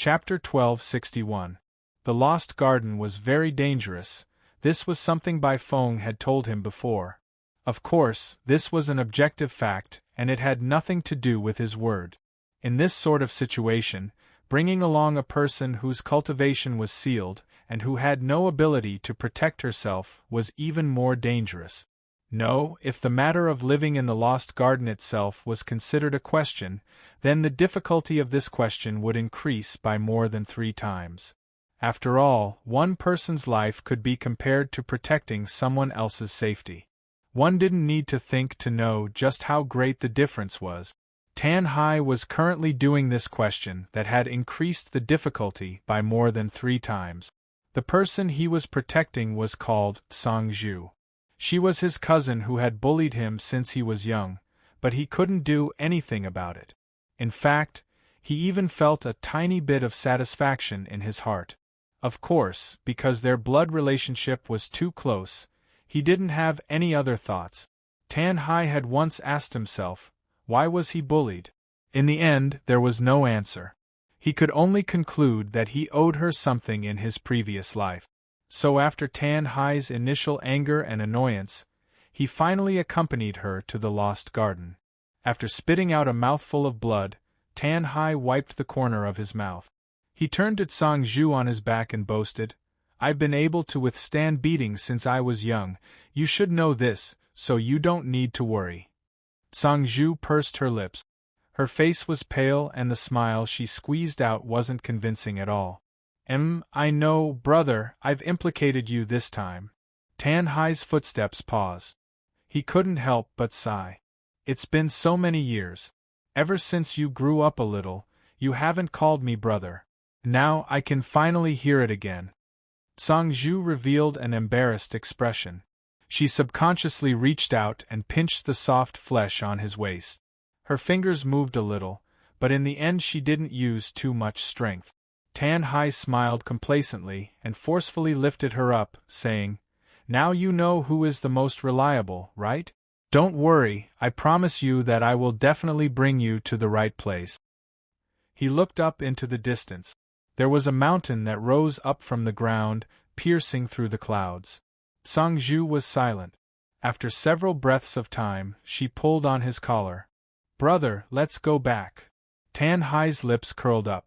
Chapter 1261. The Lost Garden was very dangerous. This was something Bai Feng had told him before. Of course, this was an objective fact, and it had nothing to do with his word. In this sort of situation, bringing along a person whose cultivation was sealed, and who had no ability to protect herself, was even more dangerous. No, if the matter of living in the Lost Garden itself was considered a question, then the difficulty of this question would increase by more than 3 times. After all, one person's life could be compared to protecting someone else's safety. One didn't need to think to know just how great the difference was. Tan Hai was currently doing this question that had increased the difficulty by more than 3 times. The person he was protecting was called Song Zhu. She was his cousin who had bullied him since he was young, but he couldn't do anything about it. In fact, he even felt a tiny bit of satisfaction in his heart. Of course, because their blood relationship was too close, he didn't have any other thoughts. Tan Hai had once asked himself, why was he bullied? In the end, there was no answer. He could only conclude that he owed her something in his previous life. So after Tan Hai's initial anger and annoyance, he finally accompanied her to the Lost Garden. After spitting out a mouthful of blood, Tan Hai wiped the corner of his mouth. He turned to Song Zhu on his back and boasted, I've been able to withstand beatings since I was young. You should know this, so you don't need to worry. Song Zhu pursed her lips. Her face was pale and the smile she squeezed out wasn't convincing at all. I know, brother, I've implicated you this time. Tan Hai's footsteps paused. He couldn't help but sigh. It's been so many years. Ever since you grew up a little, you haven't called me brother. Now I can finally hear it again. Song Zhu revealed an embarrassed expression. She subconsciously reached out and pinched the soft flesh on his waist. Her fingers moved a little, but in the end she didn't use too much strength. Tan Hai smiled complacently and forcefully lifted her up, saying, Now you know who is the most reliable, right? Don't worry, I promise you that I will definitely bring you to the right place. He looked up into the distance. There was a mountain that rose up from the ground, piercing through the clouds. Song Zhu was silent. After several breaths of time, she pulled on his collar. Brother, let's go back. Tan Hai's lips curled up.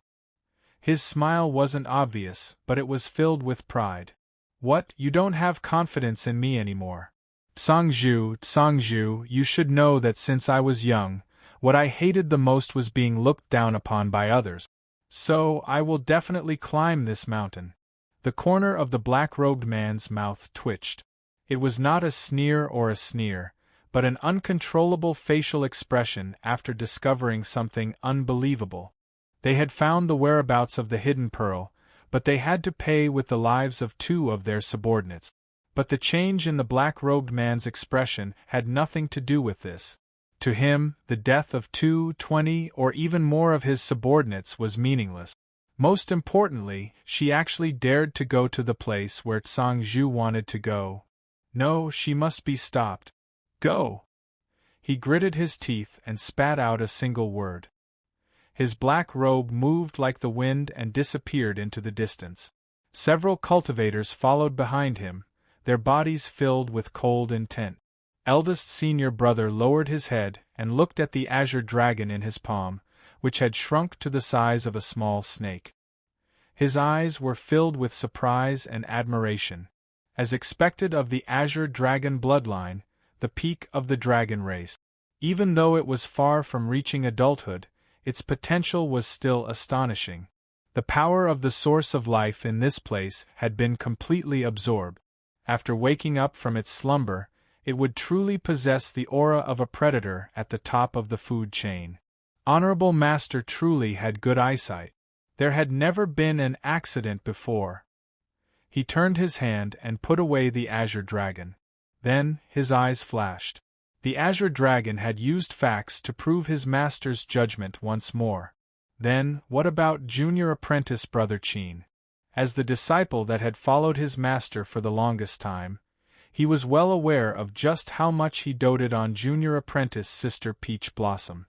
His smile wasn't obvious, but it was filled with pride. What, you don't have confidence in me anymore? Song Zhu, you should know that since I was young, what I hated the most was being looked down upon by others. So, I will definitely climb this mountain. The corner of the black-robed man's mouth twitched. It was not a sneer, but an uncontrollable facial expression after discovering something unbelievable. They had found the whereabouts of the hidden pearl, but they had to pay with the lives of 2 of their subordinates. But the change in the black-robed man's expression had nothing to do with this. To him, the death of 2, 20, or even more of his subordinates was meaningless. Most importantly, she actually dared to go to the place where Song Zhu wanted to go. No, she must be stopped. Go! He gritted his teeth and spat out a single word. His black robe moved like the wind and disappeared into the distance. Several cultivators followed behind him, their bodies filled with cold intent. Eldest senior brother lowered his head and looked at the azure dragon in his palm, which had shrunk to the size of a small snake. His eyes were filled with surprise and admiration. As expected of the azure dragon bloodline, the peak of the dragon race. Even though it was far from reaching adulthood, its potential was still astonishing. The power of the source of life in this place had been completely absorbed. After waking up from its slumber, it would truly possess the aura of a predator at the top of the food chain. Honorable Master truly had good eyesight. There had never been an accident before. He turned his hand and put away the azure dragon. Then, his eyes flashed. The azure dragon had used facts to prove his master's judgment once more. Then, what about junior apprentice Brother Qin? As the disciple that had followed his master for the longest time, he was well aware of just how much he doted on junior apprentice Sister Peach Blossom.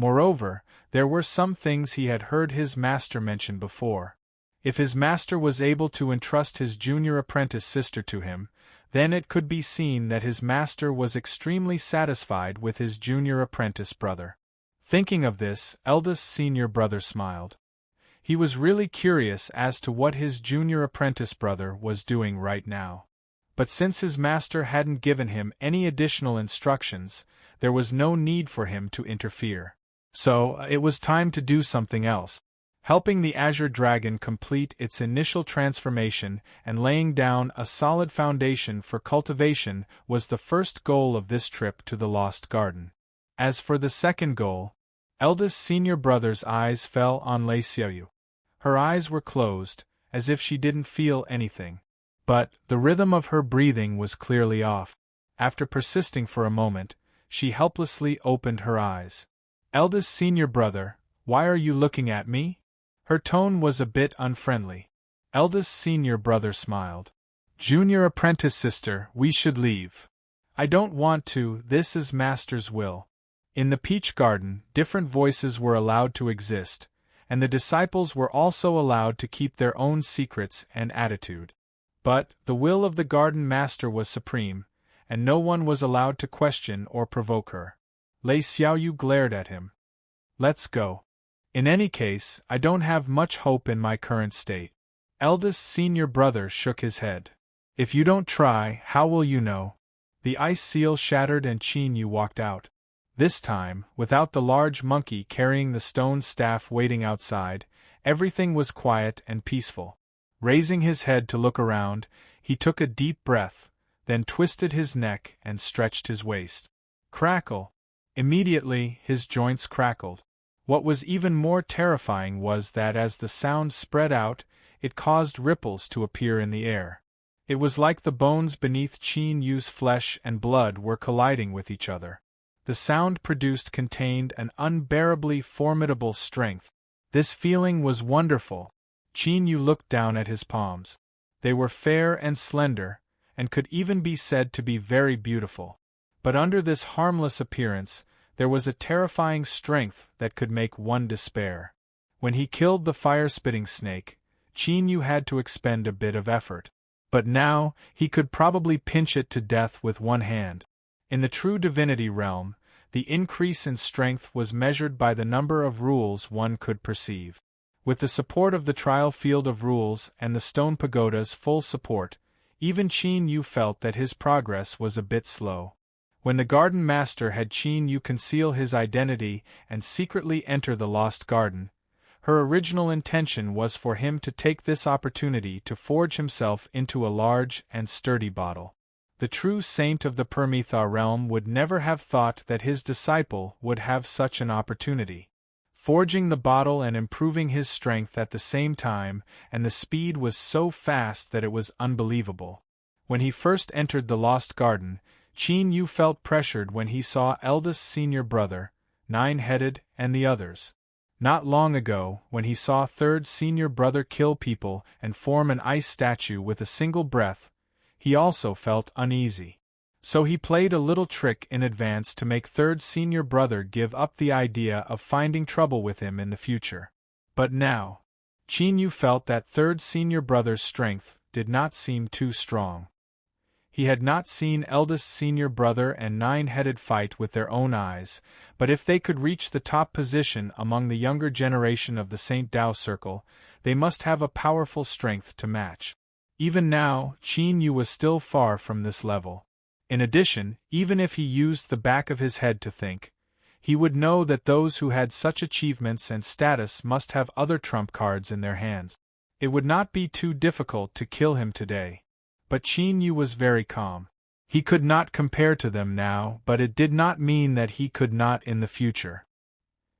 Moreover, there were some things he had heard his master mention before. If his master was able to entrust his junior apprentice sister to him, then it could be seen that his master was extremely satisfied with his junior apprentice brother. Thinking of this, eldest senior brother smiled. He was really curious as to what his junior apprentice brother was doing right now. But since his master hadn't given him any additional instructions, there was no need for him to interfere. So, it was time to do something else. Helping the Azure Dragon complete its initial transformation and laying down a solid foundation for cultivation was the first goal of this trip to the Lost Garden. As for the second goal, eldest senior brother's eyes fell on Lei Xiaoyu. Her eyes were closed, as if she didn't feel anything. But the rhythm of her breathing was clearly off. After persisting for a moment, she helplessly opened her eyes. Eldest senior brother, why are you looking at me? Her tone was a bit unfriendly. Eldest senior brother smiled. Junior apprentice sister, we should leave. I don't want to, this is master's will. In the Peach Garden, different voices were allowed to exist, and the disciples were also allowed to keep their own secrets and attitude. But the will of the garden master was supreme, and no one was allowed to question or provoke her. Lei Xiaoyu glared at him. Let's go. In any case, I don't have much hope in my current state. Eldest senior brother shook his head. If you don't try, how will you know? The ice seal shattered and Qin Yu walked out. This time, without the large monkey carrying the stone staff waiting outside, everything was quiet and peaceful. Raising his head to look around, he took a deep breath, then twisted his neck and stretched his waist. Crackle! Immediately, his joints crackled. What was even more terrifying was that as the sound spread out, it caused ripples to appear in the air. It was like the bones beneath Qin Yu's flesh and blood were colliding with each other. The sound produced contained an unbearably formidable strength. This feeling was wonderful. Qin Yu looked down at his palms. They were fair and slender, and could even be said to be very beautiful. But under this harmless appearance, there was a terrifying strength that could make one despair. When he killed the fire-spitting snake, Qin Yu had to expend a bit of effort. But now, he could probably pinch it to death with one hand. In the true divinity realm, the increase in strength was measured by the number of rules one could perceive. With the support of the trial field of rules and the stone pagoda's full support, even Qin Yu felt that his progress was a bit slow. When the garden master had Qin Yu conceal his identity and secretly enter the lost garden, her original intention was for him to take this opportunity to forge himself into a large and sturdy bottle. The true saint of the Permitha realm would never have thought that his disciple would have such an opportunity. Forging the bottle and improving his strength at the same time, and the speed was so fast that it was unbelievable. When he first entered the lost garden, Qin Yu felt pressured when he saw eldest senior brother, Nine-Headed, and the others. Not long ago, when he saw third senior brother kill people and form an ice statue with a single breath, he also felt uneasy. So he played a little trick in advance to make third senior brother give up the idea of finding trouble with him in the future. But now, Qin Yu felt that third senior brother's strength did not seem too strong. He had not seen eldest senior brother and Nine-Headed fight with their own eyes, but if they could reach the top position among the younger generation of the St. Tao Circle, they must have a powerful strength to match. Even now, Qin Yu was still far from this level. In addition, even if he used the back of his head to think, he would know that those who had such achievements and status must have other trump cards in their hands. It would not be too difficult to kill him today. But Qin Yu was very calm. He could not compare to them now, but it did not mean that he could not in the future.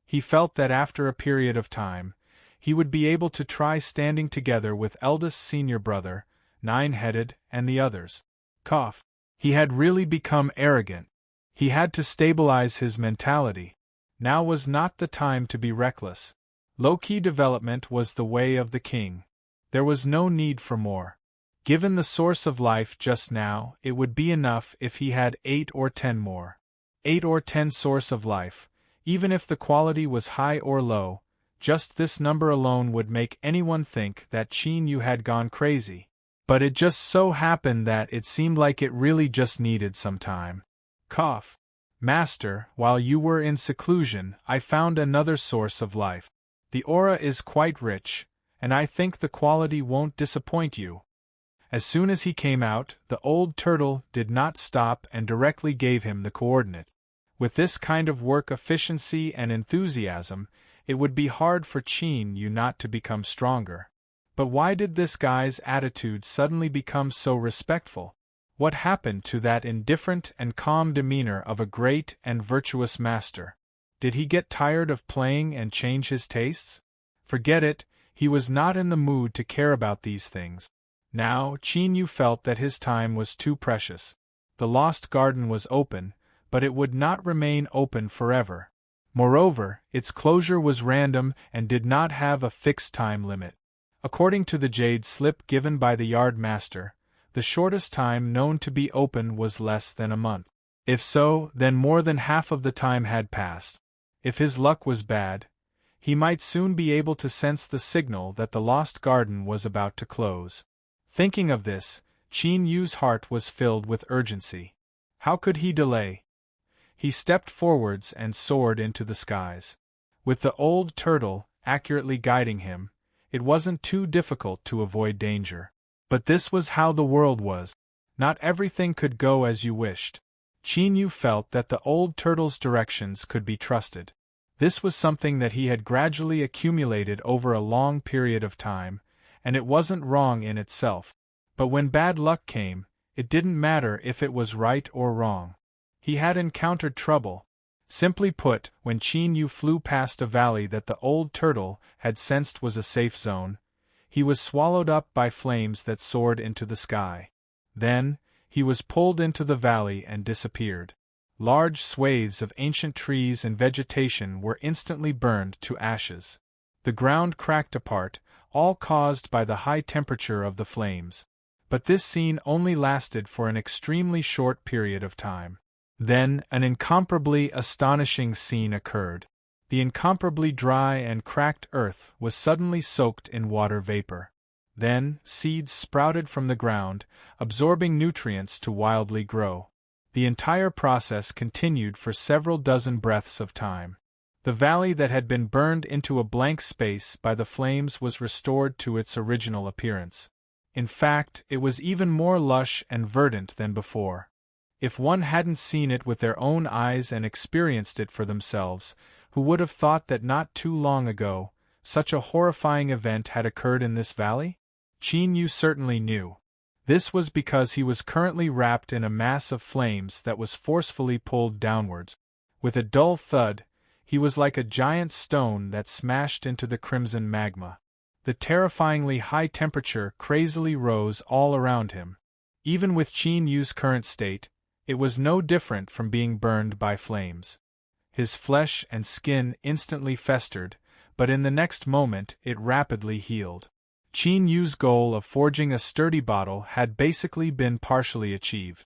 He felt that after a period of time, he would be able to try standing together with eldest senior brother, Nine-Headed, and the others. Cough. He had really become arrogant. He had to stabilize his mentality. Now was not the time to be reckless. Low-key development was the way of the king. There was no need for more. Given the source of life just now, it would be enough if he had 8 or 10 more. 8 or 10 source of life, Even if the quality was high or low, just this number alone would make anyone think that Qin Yu had gone crazy. But it just so happened that it seemed like it really just needed some time. Cough. Master, while you were in seclusion, I found another source of life. The aura is quite rich, and I think the quality won't disappoint you. As soon as he came out, the old turtle did not stop and directly gave him the coordinate. With this kind of work efficiency and enthusiasm, it would be hard for Qin Yu not to become stronger. But why did this guy's attitude suddenly become so respectful? What happened to that indifferent and calm demeanor of a great and virtuous master? Did he get tired of playing and change his tastes? Forget it, he was not in the mood to care about these things. Now, Qin Yu felt that his time was too precious. The lost garden was open, but it would not remain open forever. Moreover, its closure was random and did not have a fixed time limit. According to the jade slip given by the yard master, the shortest time known to be open was less than a month. If so, then more than half of the time had passed. If his luck was bad, he might soon be able to sense the signal that the lost garden was about to close. Thinking of this, Qin Yu's heart was filled with urgency. How could he delay? He stepped forwards and soared into the skies. With the old turtle accurately guiding him, it wasn't too difficult to avoid danger. But this was how the world was. Not everything could go as you wished. Qin Yu felt that the old turtle's directions could be trusted. This was something that he had gradually accumulated over a long period of time, and it wasn't wrong in itself. But when bad luck came, it didn't matter if it was right or wrong. He had encountered trouble. Simply put, when Qin Yu flew past a valley that the old turtle had sensed was a safe zone, he was swallowed up by flames that soared into the sky. Then, he was pulled into the valley and disappeared. Large swathes of ancient trees and vegetation were instantly burned to ashes. The ground cracked apart, all caused by the high temperature of the flames. But this scene only lasted for an extremely short period of time. Then, an incomparably astonishing scene occurred. The incomparably dry and cracked earth was suddenly soaked in water vapor. Then, seeds sprouted from the ground, absorbing nutrients to wildly grow. The entire process continued for several dozen breaths of time. The valley that had been burned into a blank space by the flames was restored to its original appearance. In fact, it was even more lush and verdant than before. If one hadn't seen it with their own eyes and experienced it for themselves, who would have thought that not too long ago, such a horrifying event had occurred in this valley? Qin Yu certainly knew. This was because he was currently wrapped in a mass of flames that was forcefully pulled downwards. With a dull thud, he was like a giant stone that smashed into the crimson magma. The terrifyingly high temperature crazily rose all around him. Even with Qin Yu's current state, it was no different from being burned by flames. His flesh and skin instantly festered, but in the next moment it rapidly healed. Qin Yu's goal of forging a sturdy bottle had basically been partially achieved.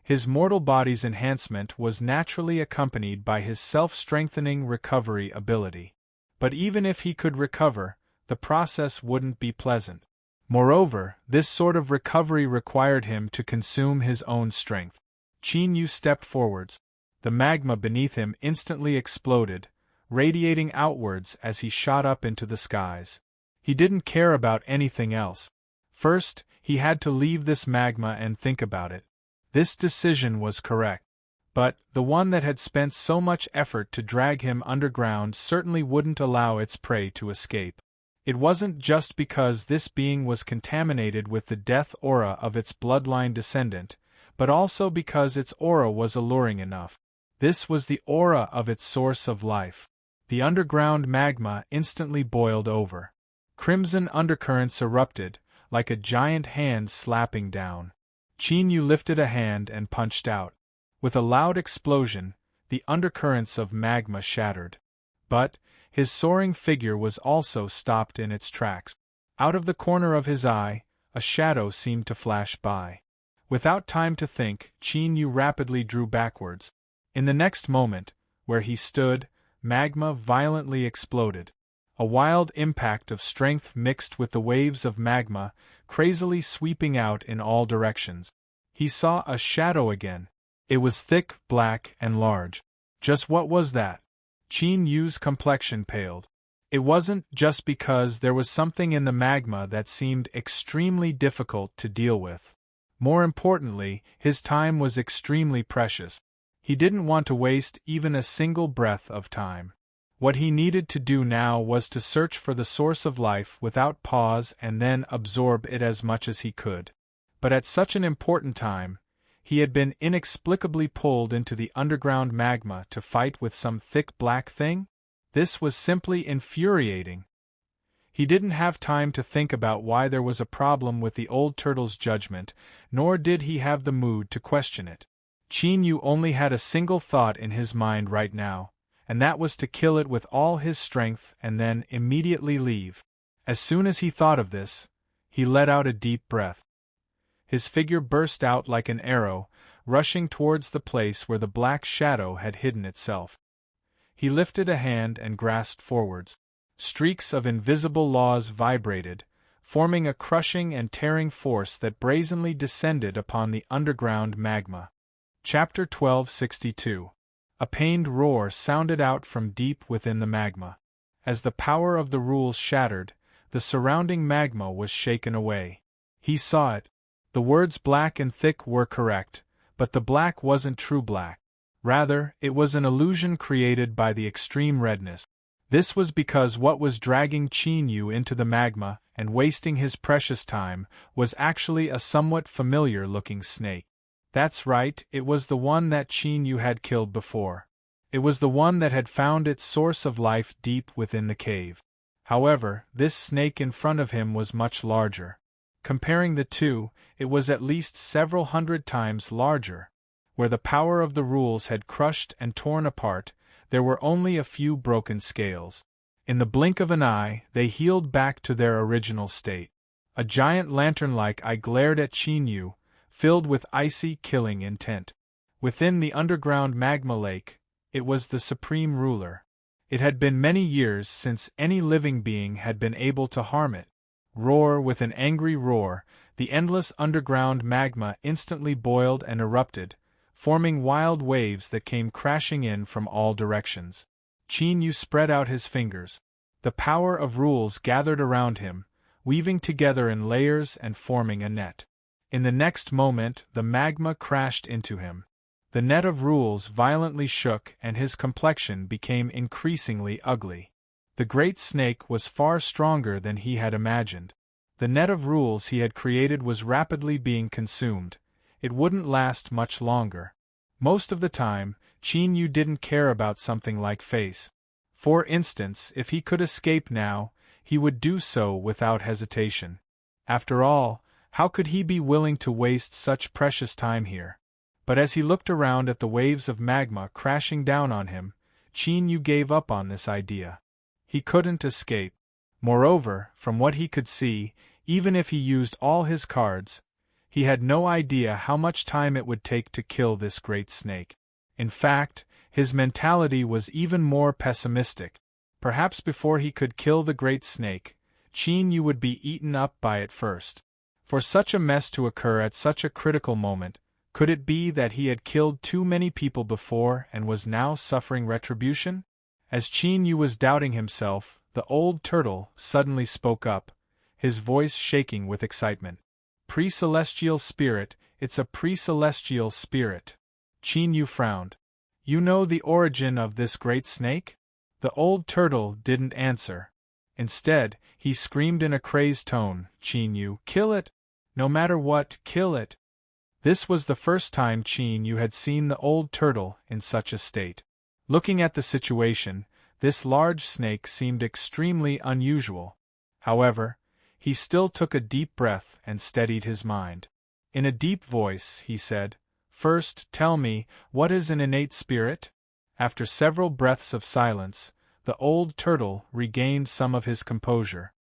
His mortal body's enhancement was naturally accompanied by his self-strengthening recovery ability. But even if he could recover, the process wouldn't be pleasant. Moreover, this sort of recovery required him to consume his own strength. Qin Yu stepped forwards. The magma beneath him instantly exploded, radiating outwards as he shot up into the skies. He didn't care about anything else. First, he had to leave this magma and think about it. This decision was correct. But, the one that had spent so much effort to drag him underground certainly wouldn't allow its prey to escape. It wasn't just because this being was contaminated with the death aura of its bloodline descendant, but also because its aura was alluring enough. This was the aura of its source of life. The underground magma instantly boiled over. Crimson undercurrents erupted, like a giant hand slapping down. Qin Yu lifted a hand and punched out. With a loud explosion, the undercurrents of magma shattered. But, his soaring figure was also stopped in its tracks. Out of the corner of his eye, a shadow seemed to flash by. Without time to think, Qin Yu rapidly drew backwards. In the next moment, where he stood, magma violently exploded. A wild impact of strength mixed with the waves of magma, crazily sweeping out in all directions. He saw a shadow again. It was thick, black, and large. Just what was that? Qin Yu's complexion paled. It wasn't just because there was something in the magma that seemed extremely difficult to deal with. More importantly, his time was extremely precious. He didn't want to waste even a single breath of time. What he needed to do now was to search for the source of life without pause and then absorb it as much as he could. But at such an important time, he had been inexplicably pulled into the underground magma to fight with some thick black thing? This was simply infuriating. He didn't have time to think about why there was a problem with the old turtle's judgment, nor did he have the mood to question it. Qin Yu only had a single thought in his mind right now, and that was to kill it with all his strength and then immediately leave. As soon as he thought of this, he let out a deep breath. His figure burst out like an arrow, rushing towards the place where the black shadow had hidden itself. He lifted a hand and grasped forwards. Streaks of invisible laws vibrated, forming a crushing and tearing force that brazenly descended upon the underground magma. Chapter 1262. A pained roar sounded out from deep within the magma. As the power of the rules shattered, the surrounding magma was shaken away. He saw it. The words black and thick were correct, but the black wasn't true black. Rather, it was an illusion created by the extreme redness. This was because what was dragging Qin Yu into the magma and wasting his precious time was actually a somewhat familiar-looking snake. That's right, it was the one that Qin Yu had killed before. It was the one that had found its source of life deep within the cave. However, this snake in front of him was much larger. Comparing the two, it was at least several hundred times larger. Where the power of the rules had crushed and torn apart, there were only a few broken scales. In the blink of an eye, they healed back to their original state. A giant lantern-like eye glared at Qin Yu, filled with icy, killing intent. Within the underground magma lake, it was the supreme ruler. It had been many years since any living being had been able to harm it. Roar with an angry roar, the endless underground magma instantly boiled and erupted, forming wild waves that came crashing in from all directions. Qin Yu spread out his fingers. The power of rules gathered around him, weaving together in layers and forming a net. In the next moment, the magma crashed into him. The net of rules violently shook and his complexion became increasingly ugly. The great snake was far stronger than he had imagined. The net of rules he had created was rapidly being consumed. It wouldn't last much longer. Most of the time, Qin Yu didn't care about something like face. For instance, if he could escape now, he would do so without hesitation. After all, how could he be willing to waste such precious time here? But as he looked around at the waves of magma crashing down on him, Qin Yu gave up on this idea. He couldn't escape. Moreover, from what he could see, even if he used all his cards, he had no idea how much time it would take to kill this great snake. In fact, his mentality was even more pessimistic. Perhaps before he could kill the great snake, Qin Yu would be eaten up by it first. For such a mess to occur at such a critical moment, could it be that he had killed too many people before and was now suffering retribution? As Qin Yu was doubting himself, the old turtle suddenly spoke up, his voice shaking with excitement. Pre-celestial spirit, it's a pre-celestial spirit. Qin Yu frowned. You know the origin of this great snake? The old turtle didn't answer. Instead, he screamed in a crazed tone, Qin Yu, kill it! No matter what, kill it! This was the first time Qin Yu had seen the old turtle in such a state. Looking at the situation, this large snake seemed extremely unusual. However, he still took a deep breath and steadied his mind. In a deep voice, he said, First, tell me, what is an innate spirit? After several breaths of silence, the old turtle regained some of his composure.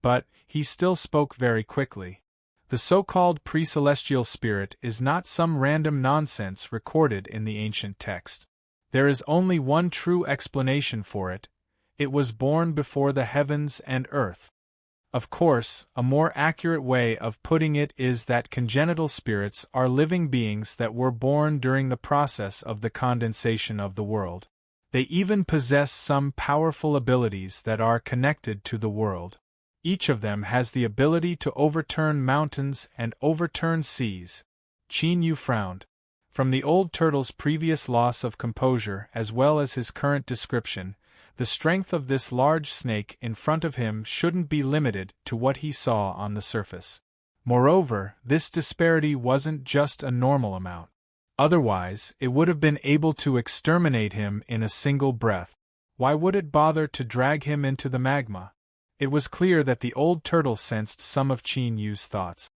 But, he still spoke very quickly. The so-called pre-celestial spirit is not some random nonsense recorded in the ancient text. There is only one true explanation for it: it was born before the heavens and earth. Of course, a more accurate way of putting it is that congenital spirits are living beings that were born during the process of the condensation of the world. They even possess some powerful abilities that are connected to the world. Each of them has the ability to overturn mountains and overturn seas. Qin Yu frowned. From the old turtle's previous loss of composure as well as his current description, the strength of this large snake in front of him shouldn't be limited to what he saw on the surface. Moreover, this disparity wasn't just a normal amount. Otherwise, it would have been able to exterminate him in a single breath. Why would it bother to drag him into the magma? It was clear that the old turtle sensed some of Qin Yu's thoughts.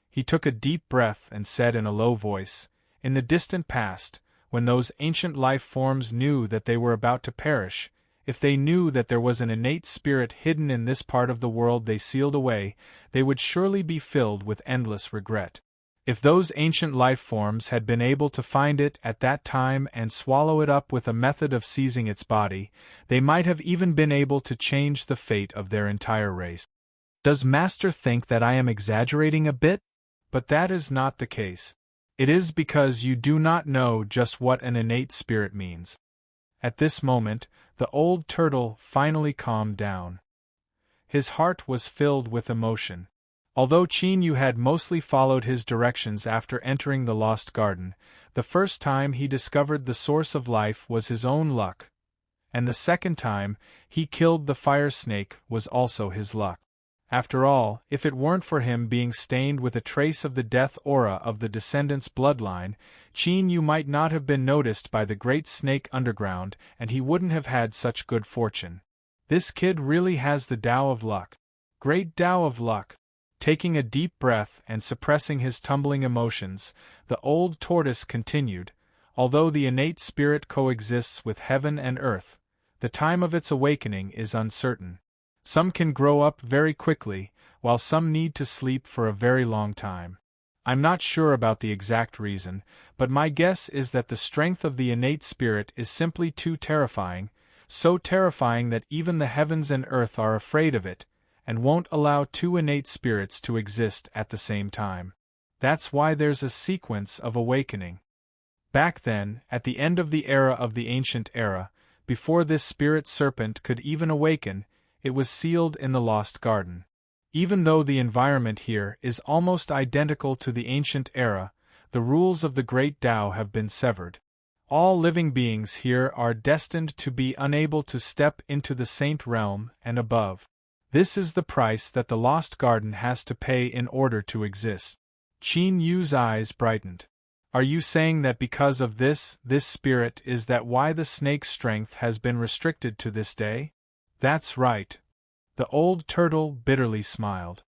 He took a deep breath and said in a low voice, "In the distant past, when those ancient life forms knew that they were about to perish, if they knew that there was an innate spirit hidden in this part of the world they sealed away, they would surely be filled with endless regret. If those ancient life forms had been able to find it at that time and swallow it up with a method of seizing its body, they might have even been able to change the fate of their entire race." Does Master think that I am exaggerating a bit? But that is not the case. It is because you do not know just what an innate spirit means. At this moment, the old turtle finally calmed down. His heart was filled with emotion. Although Qin Yu had mostly followed his directions after entering the Lost Garden, the first time he discovered the source of life was his own luck, and the second time he killed the fire snake was also his luck. After all, if it weren't for him being stained with a trace of the death aura of the descendant's bloodline, Qin Yu might not have been noticed by the great snake underground and he wouldn't have had such good fortune. This kid really has the Tao of luck. Great Tao of luck. Taking a deep breath and suppressing his tumbling emotions, the old tortoise continued, "Although the innate spirit coexists with heaven and earth, the time of its awakening is uncertain. Some can grow up very quickly, while some need to sleep for a very long time. I'm not sure about the exact reason, but my guess is that the strength of the innate spirit is simply too terrifying, so terrifying that even the heavens and earth are afraid of it, and won't allow two innate spirits to exist at the same time. That's why there's a sequence of awakening. Back then, at the end of the era of the ancient era, before this spirit serpent could even awaken, it was sealed in the Lost Garden. Even though the environment here is almost identical to the ancient era, the rules of the Great Tao have been severed. All living beings here are destined to be unable to step into the Saint Realm and above. This is the price that the Lost Garden has to pay in order to exist. Qin Yu's eyes brightened. Are you saying that because of this spirit is that why the snake's strength has been restricted to this day? That's right. The old turtle bitterly smiled.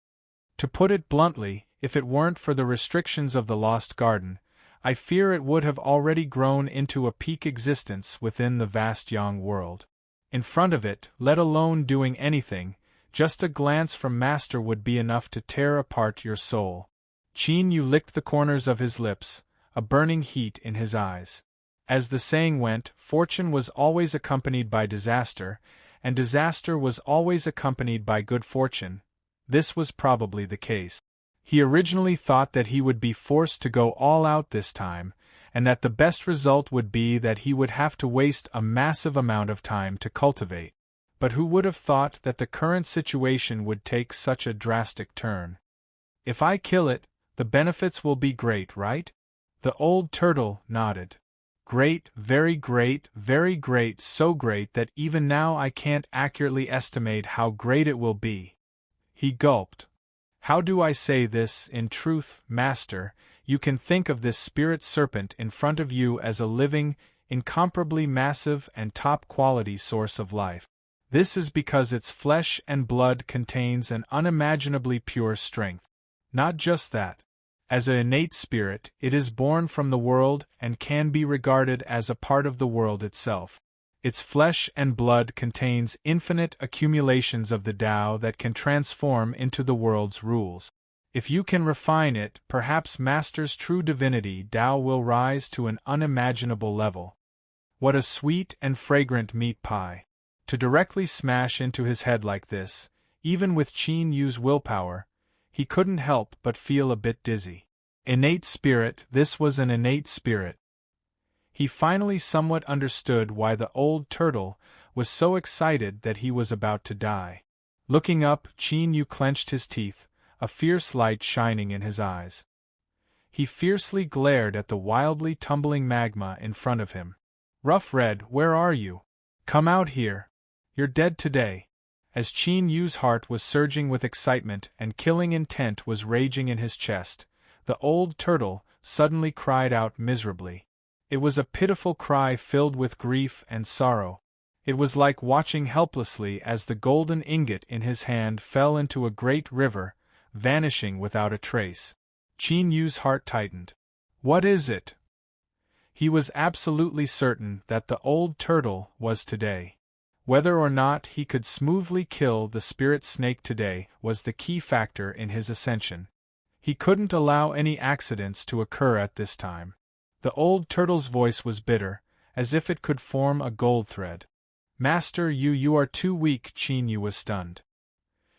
To put it bluntly, if it weren't for the restrictions of the Lost Garden, I fear it would have already grown into a peak existence within the vast Yang world. In front of it, let alone doing anything, just a glance from Master would be enough to tear apart your soul. Qin Yu licked the corners of his lips, a burning heat in his eyes. As the saying went, fortune was always accompanied by disaster, and disaster was always accompanied by good fortune. This was probably the case. He originally thought that he would be forced to go all out this time, and that the best result would be that he would have to waste a massive amount of time to cultivate. But who would have thought that the current situation would take such a drastic turn? If I kill it, the benefits will be great, right? The old turtle nodded. Great, very great, so great that even now I can't accurately estimate how great it will be. He gulped. How do I say this? In truth, Master, you can think of this spirit serpent in front of you as a living, incomparably massive and top-quality source of life. This is because its flesh and blood contains an unimaginably pure strength. Not just that. As an innate spirit, it is born from the world and can be regarded as a part of the world itself. Its flesh and blood contains infinite accumulations of the Tao that can transform into the world's rules. If you can refine it, perhaps Master's true divinity Tao will rise to an unimaginable level. What a sweet and fragrant meat pie! To directly smash into his head like this, even with Qin Yu's willpower, he couldn't help but feel a bit dizzy. Innate spirit, this was an innate spirit. He finally somewhat understood why the old turtle was so excited that he was about to die. Looking up, Qin Yu clenched his teeth, a fierce light shining in his eyes. He fiercely glared at the wildly tumbling magma in front of him. Rough Red, where are you? Come out here. You're dead today. As Qin Yu's heart was surging with excitement and killing intent was raging in his chest, the old turtle suddenly cried out miserably. It was a pitiful cry filled with grief and sorrow. It was like watching helplessly as the golden ingot in his hand fell into a great river, vanishing without a trace. Qin Yu's heart tightened. What is it? He was absolutely certain that the old turtle was today. Whether or not he could smoothly kill the spirit snake today was the key factor in his ascension. He couldn't allow any accidents to occur at this time. The old turtle's voice was bitter, as if it could form a gold thread. Master, you are too weak. Qin Yu was stunned.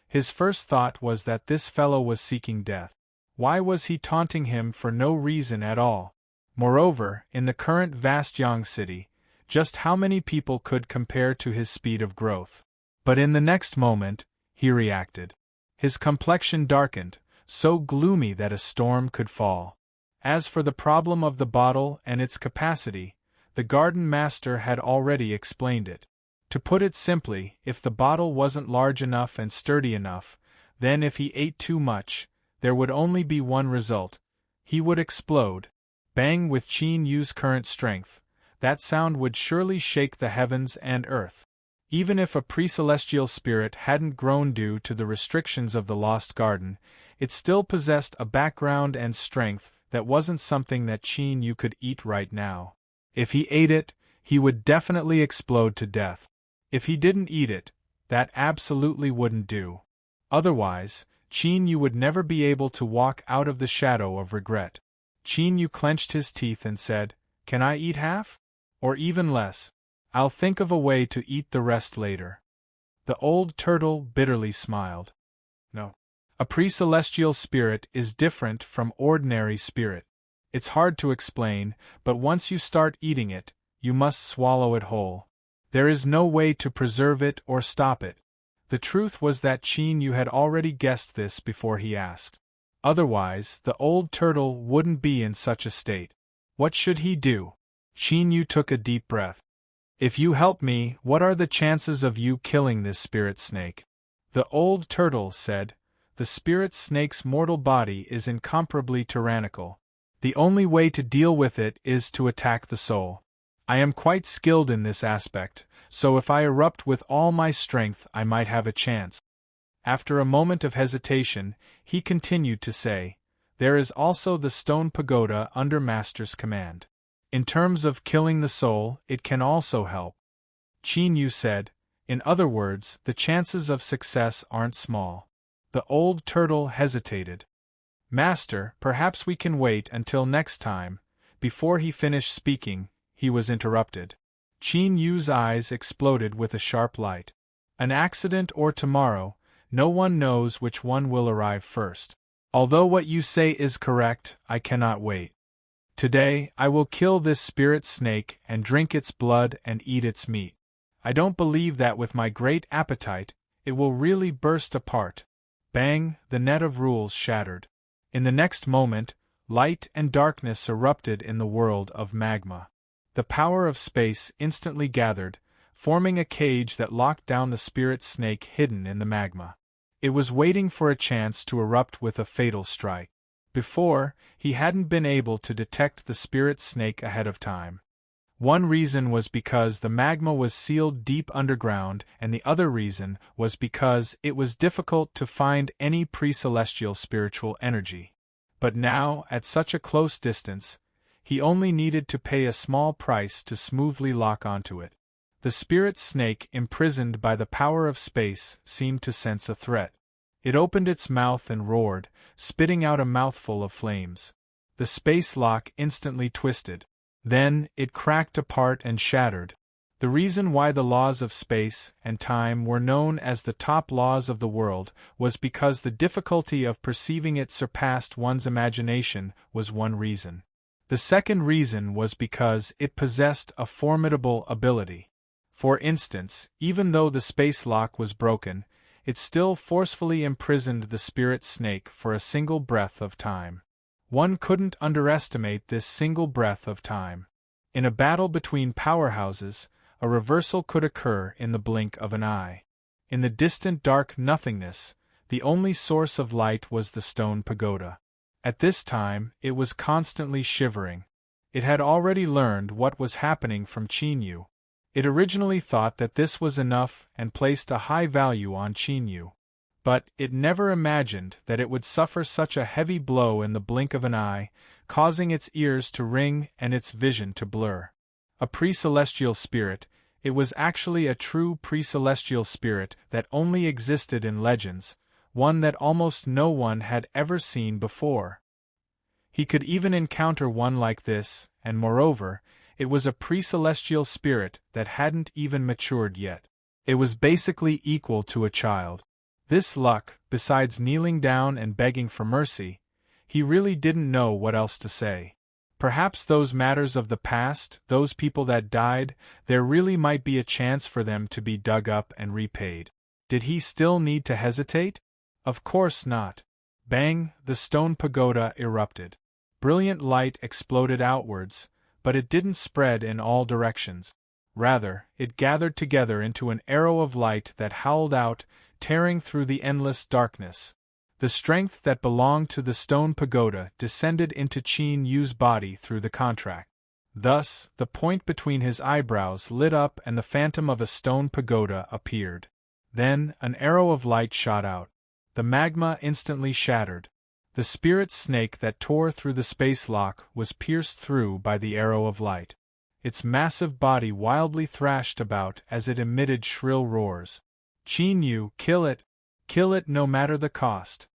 His first thought was that this fellow was seeking death. Why was he taunting him for no reason at all? Moreover, in the current vast Yang city, just how many people could compare to his speed of growth? But in the next moment, he reacted. His complexion darkened, so gloomy that a storm could fall. As for the problem of the bottle and its capacity, the garden master had already explained it. To put it simply, if the bottle wasn't large enough and sturdy enough, then if he ate too much, there would only be one result. He would explode. Bang! With Qin Yu's current strength, that sound would surely shake the heavens and earth. Even if a pre-celestial spirit hadn't grown due to the restrictions of the Lost Garden, it still possessed a background and strength that wasn't something that Qin Yu could eat right now. If he ate it, he would definitely explode to death. If he didn't eat it, that absolutely wouldn't do. Otherwise, Qin Yu would never be able to walk out of the shadow of regret. Qin Yu clenched his teeth and said, "Can I eat half? Or even less? I'll think of a way to eat the rest later." The old turtle bitterly smiled. No. A pre-celestial spirit is different from ordinary spirit. It's hard to explain, but once you start eating it, you must swallow it whole. There is no way to preserve it or stop it. The truth was that Qin Yu had already guessed this before he asked. Otherwise, the old turtle wouldn't be in such a state. What should he do? Qin Yu took a deep breath. If you help me, what are the chances of you killing this spirit snake? The old turtle said, the spirit snake's mortal body is incomparably tyrannical. The only way to deal with it is to attack the soul. I am quite skilled in this aspect, so if I erupt with all my strength I might have a chance. After a moment of hesitation, he continued to say, there is also the stone pagoda under Master's command. In terms of killing the soul, it can also help. Qin Yu said, in other words, the chances of success aren't small. The old turtle hesitated. Master, perhaps we can wait until next time. Before he finished speaking, he was interrupted. Qin Yu's eyes exploded with a sharp light. An accident or tomorrow, no one knows which one will arrive first. Although what you say is correct, I cannot wait. Today, I will kill this spirit snake and drink its blood and eat its meat. I don't believe that with my great appetite, it will really burst apart. Bang! The net of rules shattered. In the next moment, light and darkness erupted in the world of magma. The power of space instantly gathered, forming a cage that locked down the spirit snake hidden in the magma. It was waiting for a chance to erupt with a fatal strike. Before, he hadn't been able to detect the spirit snake ahead of time. One reason was because the magma was sealed deep underground, and the other reason was because it was difficult to find any pre-celestial spiritual energy. But now, at such a close distance, he only needed to pay a small price to smoothly lock onto it. The spirit snake, imprisoned by the power of space, seemed to sense a threat. It opened its mouth and roared, spitting out a mouthful of flames. The space lock instantly twisted. Then, it cracked apart and shattered. The reason why the laws of space and time were known as the top laws of the world was because the difficulty of perceiving it surpassed one's imagination was one reason. The second reason was because it possessed a formidable ability. For instance, even though the space lock was broken, it still forcefully imprisoned the spirit snake for a single breath of time. One couldn't underestimate this single breath of time. In a battle between powerhouses, a reversal could occur in the blink of an eye. In the distant dark nothingness, the only source of light was the stone pagoda. At this time, it was constantly shivering. It had already learned what was happening from Chinyu. It originally thought that this was enough and placed a high value on Chinyu. But it never imagined that it would suffer such a heavy blow in the blink of an eye, causing its ears to ring and its vision to blur. A pre-celestial spirit, it was actually a true pre-celestial spirit that only existed in legends, one that almost no one had ever seen before. He could even encounter one like this, and moreover, it was a pre-celestial spirit that hadn't even matured yet. It was basically equal to a child. This luck, besides kneeling down and begging for mercy, he really didn't know what else to say. Perhaps those matters of the past, those people that died, there really might be a chance for them to be dug up and repaid. Did he still need to hesitate? Of course not. Bang, the stone pagoda erupted. Brilliant light exploded outwards, but it didn't spread in all directions. Rather, it gathered together into an arrow of light that howled out, tearing through the endless darkness. The strength that belonged to the stone pagoda descended into Qin Yu's body through the contract. Thus, the point between his eyebrows lit up and the phantom of a stone pagoda appeared. Then, an arrow of light shot out. The magma instantly shattered. The spirit snake that tore through the space lock was pierced through by the arrow of light. Its massive body wildly thrashed about as it emitted shrill roars. Qin Yu, kill it no matter the cost.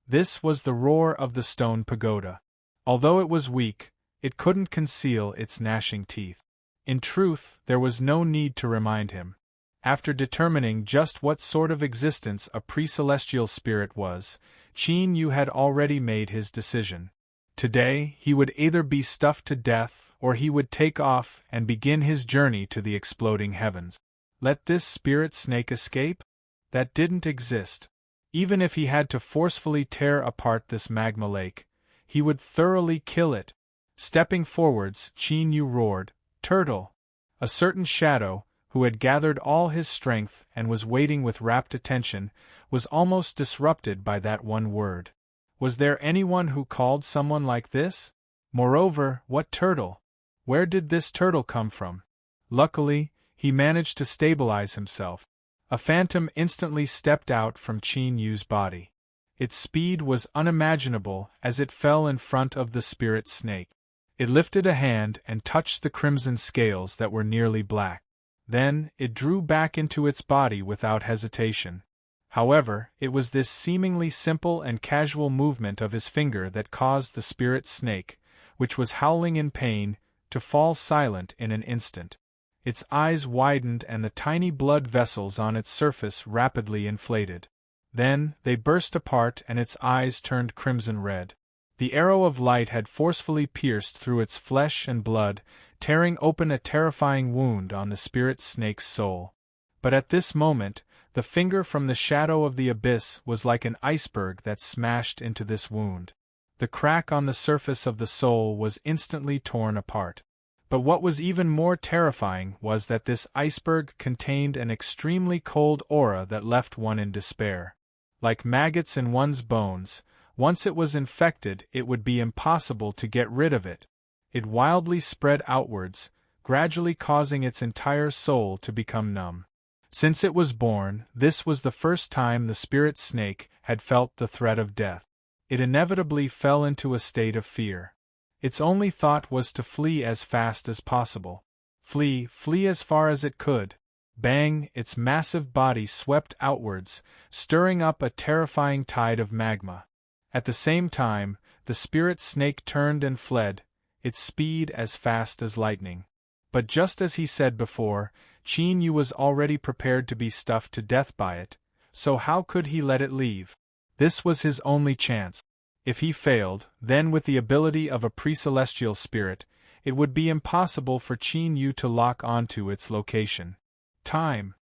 This was the roar of the stone pagoda. Although it was weak, it couldn't conceal its gnashing teeth. In truth, there was no need to remind him. After determining just what sort of existence a pre-celestial spirit was, Qin Yu had already made his decision. Today, he would either be stuffed to death or he would take off and begin his journey to the exploding heavens. Let this spirit snake escape? That didn't exist. Even if he had to forcefully tear apart this magma lake, he would thoroughly kill it. Stepping forwards, Qin Yu roared, "Turtle!" A certain shadow, who had gathered all his strength and was waiting with rapt attention, was almost disrupted by that one word. Was there anyone who called someone like this? Moreover, what turtle? Where did this turtle come from? Luckily, he managed to stabilize himself. A phantom instantly stepped out from Qin Yu's body. Its speed was unimaginable as it fell in front of the spirit snake. It lifted a hand and touched the crimson scales that were nearly black. Then, it drew back into its body without hesitation. However, it was this seemingly simple and casual movement of his finger that caused the spirit snake, which was howling in pain, to fall silent in an instant. Its eyes widened and the tiny blood vessels on its surface rapidly inflated. Then, they burst apart and its eyes turned crimson red. The arrow of light had forcefully pierced through its flesh and blood, tearing open a terrifying wound on the spirit snake's soul. But at this moment, the finger from the shadow of the abyss was like an iceberg that smashed into this wound. The crack on the surface of the soul was instantly torn apart. But what was even more terrifying was that this iceberg contained an extremely cold aura that left one in despair. Like maggots in one's bones, once it was infected, it would be impossible to get rid of it. It wildly spread outwards, gradually causing its entire soul to become numb. Since it was born, this was the first time the spirit snake had felt the threat of death. It inevitably fell into a state of fear. Its only thought was to flee as fast as possible. Flee as far as it could. Bang, its massive body swept outwards, stirring up a terrifying tide of magma. At the same time, the spirit snake turned and fled, its speed as fast as lightning. But just as he said before, Qin Yu was already prepared to be stuffed to death by it, so how could he let it leave? This was his only chance. If he failed, then with the ability of a pre-celestial spirit, it would be impossible for Qin Yu to lock onto its location. Time.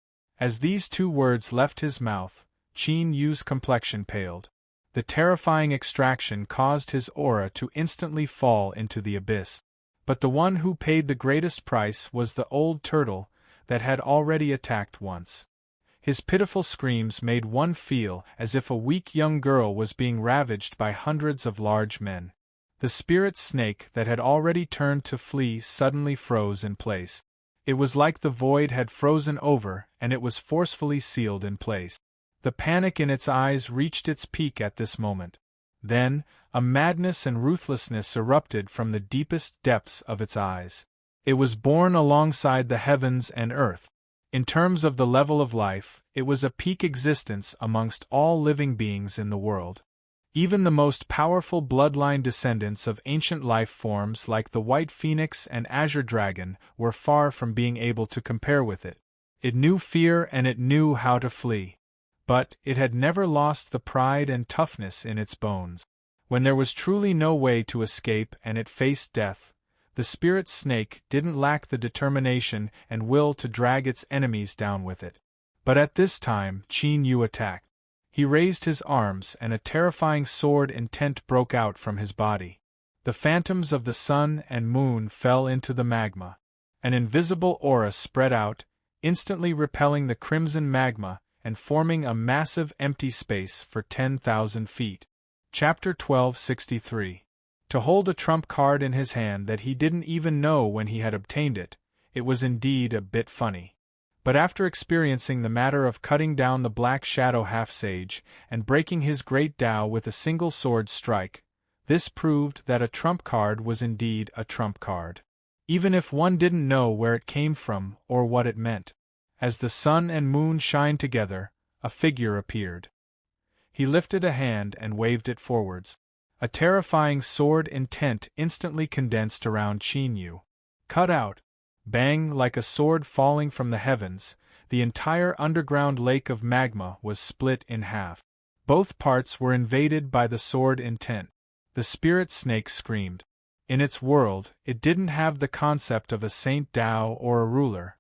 As these two words left his mouth, Qin Yu's complexion paled. The terrifying extraction caused his aura to instantly fall into the abyss. But the one who paid the greatest price was the old turtle that had already attacked once. His pitiful screams made one feel as if a weak young girl was being ravaged by hundreds of large men. The spirit snake that had already turned to flee suddenly froze in place. It was like the void had frozen over and it was forcefully sealed in place. The panic in its eyes reached its peak at this moment. Then, a madness and ruthlessness erupted from the deepest depths of its eyes. It was born alongside the heavens and earth. In terms of the level of life, it was a peak existence amongst all living beings in the world. Even the most powerful bloodline descendants of ancient life forms like the white phoenix and azure dragon were far from being able to compare with it. It knew fear and it knew how to flee. But it had never lost the pride and toughness in its bones. When there was truly no way to escape and it faced death, the spirit snake didn't lack the determination and will to drag its enemies down with it. But at this time, Qin Yu attacked. He raised his arms and a terrifying sword intent broke out from his body. The phantoms of the sun and moon fell into the magma. An invisible aura spread out, instantly repelling the crimson magma and forming a massive empty space for 10,000 feet. Chapter 1263. To hold a trump card in his hand that he didn't even know when he had obtained it, it was indeed a bit funny. But after experiencing the matter of cutting down the Black Shadow half-sage and breaking his great Tao with a single sword strike, this proved that a trump card was indeed a trump card. Even if one didn't know where it came from or what it meant. As the sun and moon shined together, a figure appeared. He lifted a hand and waved it forwards. A terrifying sword intent instantly condensed around Qin Yu. Cut out. Bang! Like a sword falling from the heavens, the entire underground lake of magma was split in half. Both parts were invaded by the sword intent. The spirit snake screamed. In its world, it didn't have the concept of a Saint Tao or a ruler.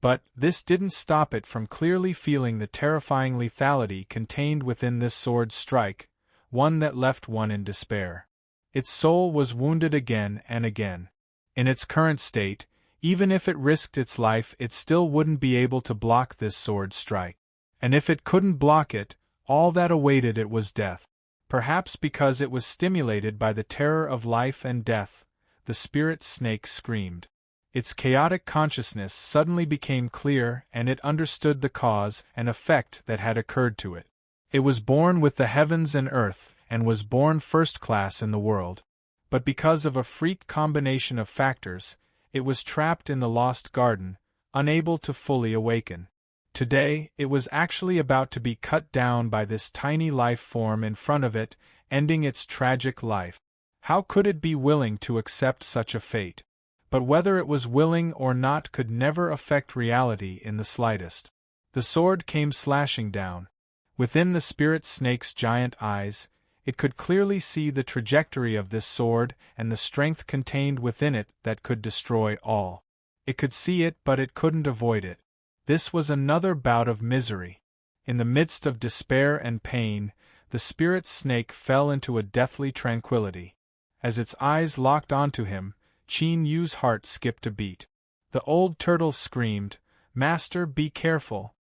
But this didn't stop it from clearly feeling the terrifying lethality contained within this sword strike, one that left one in despair. Its soul was wounded again and again. In its current state, even if it risked its life, it still wouldn't be able to block this sword strike. And if it couldn't block it, all that awaited it was death. Perhaps because it was stimulated by the terror of life and death, the spirit snake screamed. Its chaotic consciousness suddenly became clear and it understood the cause and effect that had occurred to it. It was born with the heavens and earth and was born first class in the world. But because of a freak combination of factors, it was trapped in the lost garden, unable to fully awaken. Today, it was actually about to be cut down by this tiny life form in front of it, ending its tragic life. How could it be willing to accept such a fate? But whether it was willing or not could never affect reality in the slightest. The sword came slashing down. Within the spirit snake's giant eyes, it could clearly see the trajectory of this sword and the strength contained within it that could destroy all. It could see it, but it couldn't avoid it. This was another bout of misery. In the midst of despair and pain, the spirit snake fell into a deathly tranquility. As its eyes locked onto him, Qin Yu's heart skipped a beat. The old turtle screamed, "Master, be careful."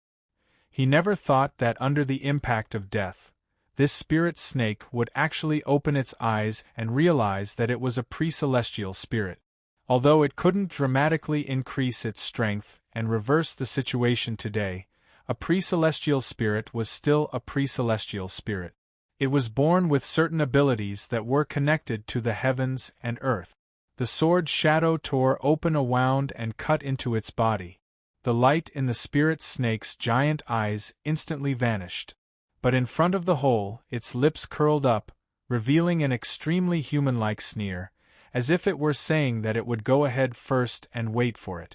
He never thought that under the impact of death, this spirit snake would actually open its eyes and realize that it was a pre-celestial spirit. Although it couldn't dramatically increase its strength and reverse the situation today, a pre-celestial spirit was still a pre-celestial spirit. It was born with certain abilities that were connected to the heavens and earth. The sword's shadow tore open a wound and cut into its body. The light in the spirit snake's giant eyes instantly vanished. But in front of the hole, its lips curled up, revealing an extremely human-like sneer, as if it were saying that it would go ahead first and wait for it.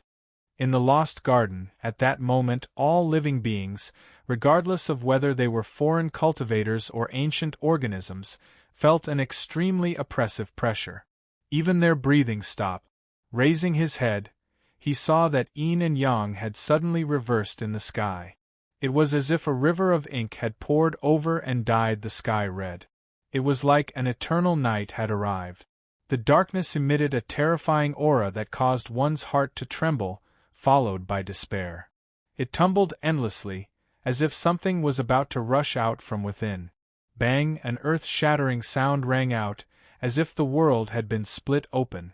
In the lost garden, at that moment, all living beings, regardless of whether they were foreign cultivators or ancient organisms, felt an extremely oppressive pressure. Even their breathing stopped. Raising his head, he saw that yin and yang had suddenly reversed in the sky. It was as if a river of ink had poured over and dyed the sky red. It was like an eternal night had arrived. The darkness emitted a terrifying aura that caused one's heart to tremble, followed by despair. It tumbled endlessly, as if something was about to rush out from within. Bang! An earth-shattering sound rang out, as if the world had been split open.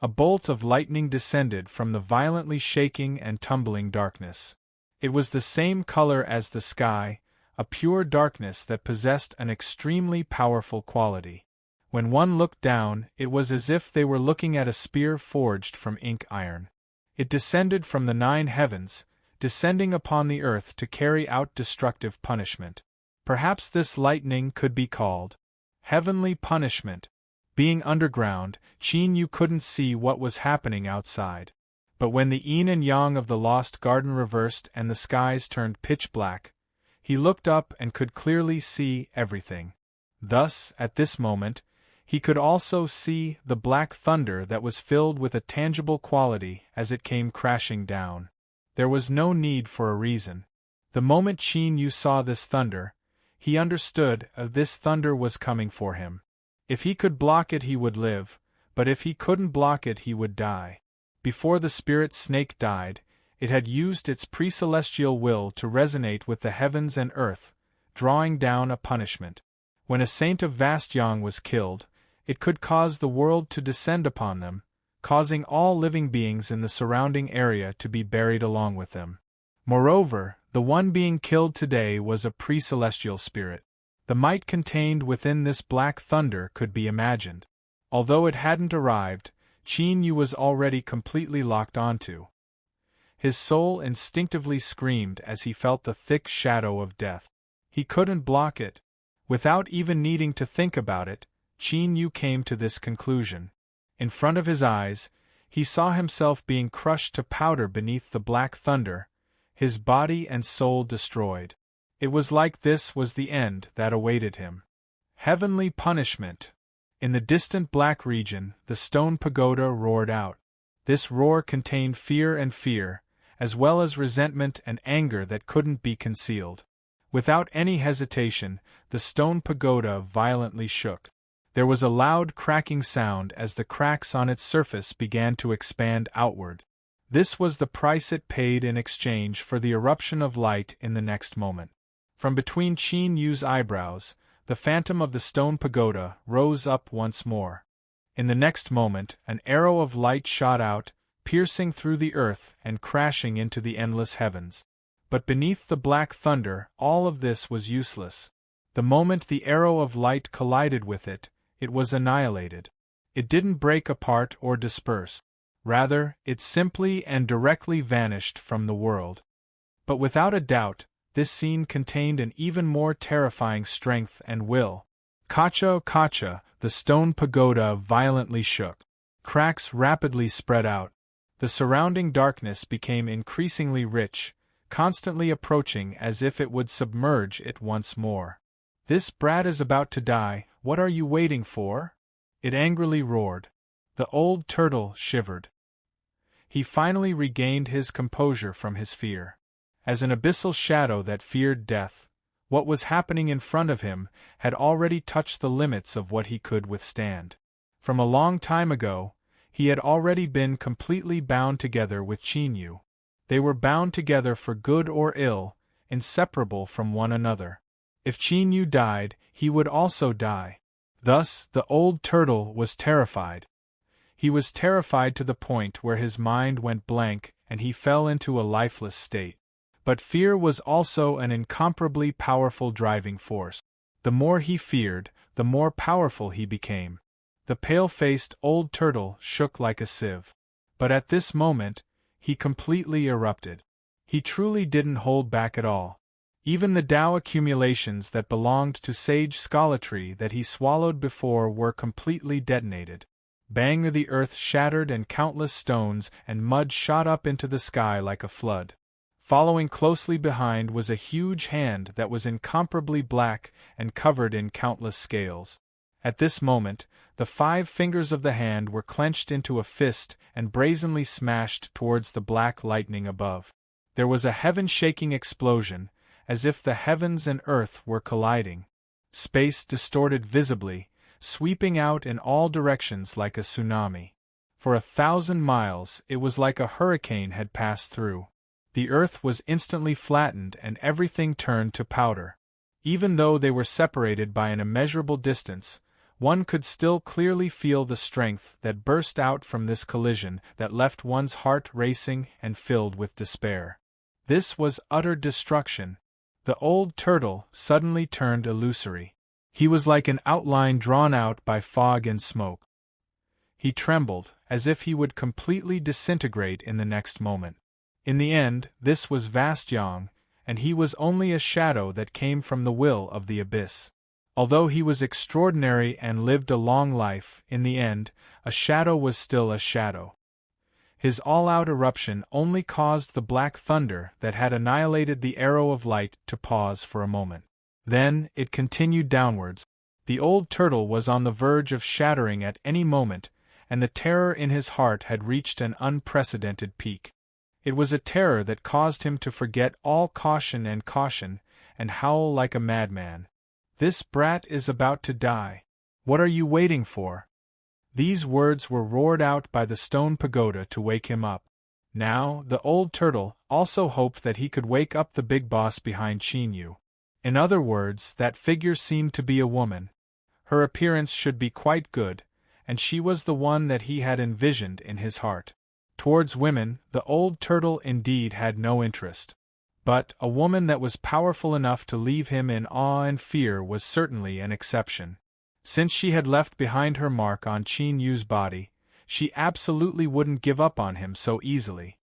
A bolt of lightning descended from the violently shaking and tumbling darkness. It was the same color as the sky, a pure darkness that possessed an extremely powerful quality. When one looked down, it was as if they were looking at a spear forged from ink iron. It descended from the 9 heavens, descending upon the earth to carry out destructive punishment. Perhaps this lightning could be called heavenly punishment. Being underground, Qin Yu couldn't see what was happening outside. But when the yin and yang of the lost garden reversed and the skies turned pitch black, he looked up and could clearly see everything. Thus, at this moment, he could also see the black thunder that was filled with a tangible quality as it came crashing down. There was no need for a reason. The moment Qin Yu saw this thunder, he understood this thunder was coming for him. If he could block it he would live, but if he couldn't block it he would die. Before the spirit snake died, it had used its pre-celestial will to resonate with the heavens and earth, drawing down a punishment. When a saint of vast yang was killed, it could cause the world to descend upon them, causing all living beings in the surrounding area to be buried along with them. Moreover, the one being killed today was a pre-celestial spirit. The might contained within this black thunder could be imagined. Although it hadn't arrived, Qin Yu was already completely locked onto. His soul instinctively screamed as he felt the thick shadow of death. He couldn't block it. Without even needing to think about it, Qin Yu came to this conclusion. In front of his eyes, he saw himself being crushed to powder beneath the black thunder, his body and soul destroyed. It was like this was the end that awaited him. Heavenly punishment. In the distant black region, the stone pagoda roared out. This roar contained fear, as well as resentment and anger that couldn't be concealed. Without any hesitation, the stone pagoda violently shook. There was a loud cracking sound as the cracks on its surface began to expand outward. This was the price it paid in exchange for the eruption of light in the next moment. From between Qin Yu's eyebrows, the phantom of the stone pagoda rose up once more. In the next moment, an arrow of light shot out, piercing through the earth and crashing into the endless heavens. But beneath the black thunder, all of this was useless. The moment the arrow of light collided with it, it was annihilated. It didn't break apart or disperse. Rather, it simply and directly vanished from the world. But without a doubt, this scene contained an even more terrifying strength and will. Kacha, kacha, the stone pagoda violently shook. Cracks rapidly spread out. The surrounding darkness became increasingly rich, constantly approaching as if it would submerge it once more. This brat is about to die, what are you waiting for? It angrily roared. The old turtle shivered. He finally regained his composure from his fear. As an abyssal shadow that feared death, what was happening in front of him had already touched the limits of what he could withstand. From a long time ago, he had already been completely bound together with Qin Yu. They were bound together for good or ill, inseparable from one another. If Qin Yu died, he would also die. Thus, the old turtle was terrified. He was terrified to the point where his mind went blank and he fell into a lifeless state. But fear was also an incomparably powerful driving force. The more he feared, the more powerful he became. The pale-faced old turtle shook like a sieve. But at this moment, he completely erupted. He truly didn't hold back at all. Even the Tao accumulations that belonged to sage scholarly that he swallowed before were completely detonated. Bang! The earth shattered and countless stones and mud shot up into the sky like a flood. Following closely behind was a huge hand that was incomparably black and covered in countless scales. At this moment, the 5 fingers of the hand were clenched into a fist and brazenly smashed towards the black lightning above. There was a heaven-shaking explosion, as if the heavens and earth were colliding. Space distorted visibly, sweeping out in all directions like a tsunami. For 1,000 miles it was like a hurricane had passed through. The earth was instantly flattened and everything turned to powder. Even though they were separated by an immeasurable distance, one could still clearly feel the strength that burst out from this collision that left one's heart racing and filled with despair. This was utter destruction. The old turtle suddenly turned illusory. He was like an outline drawn out by fog and smoke. He trembled, as if he would completely disintegrate in the next moment. In the end, this was Vast Yang, and he was only a shadow that came from the will of the abyss. Although he was extraordinary and lived a long life, in the end, a shadow was still a shadow. His all-out eruption only caused the black thunder that had annihilated the arrow of light to pause for a moment. Then, it continued downwards. The old turtle was on the verge of shattering at any moment, and the terror in his heart had reached an unprecedented peak. It was a terror that caused him to forget all caution and howl like a madman. "This brat is about to die. What are you waiting for?" These words were roared out by the stone pagoda to wake him up. Now, the old turtle also hoped that he could wake up the big boss behind Chinyu. In other words, that figure seemed to be a woman. Her appearance should be quite good, and she was the one that he had envisioned in his heart. Towards women, the old turtle indeed had no interest. But a woman that was powerful enough to leave him in awe and fear was certainly an exception. Since she had left behind her mark on Qin Yu's body, she absolutely wouldn't give up on him so easily.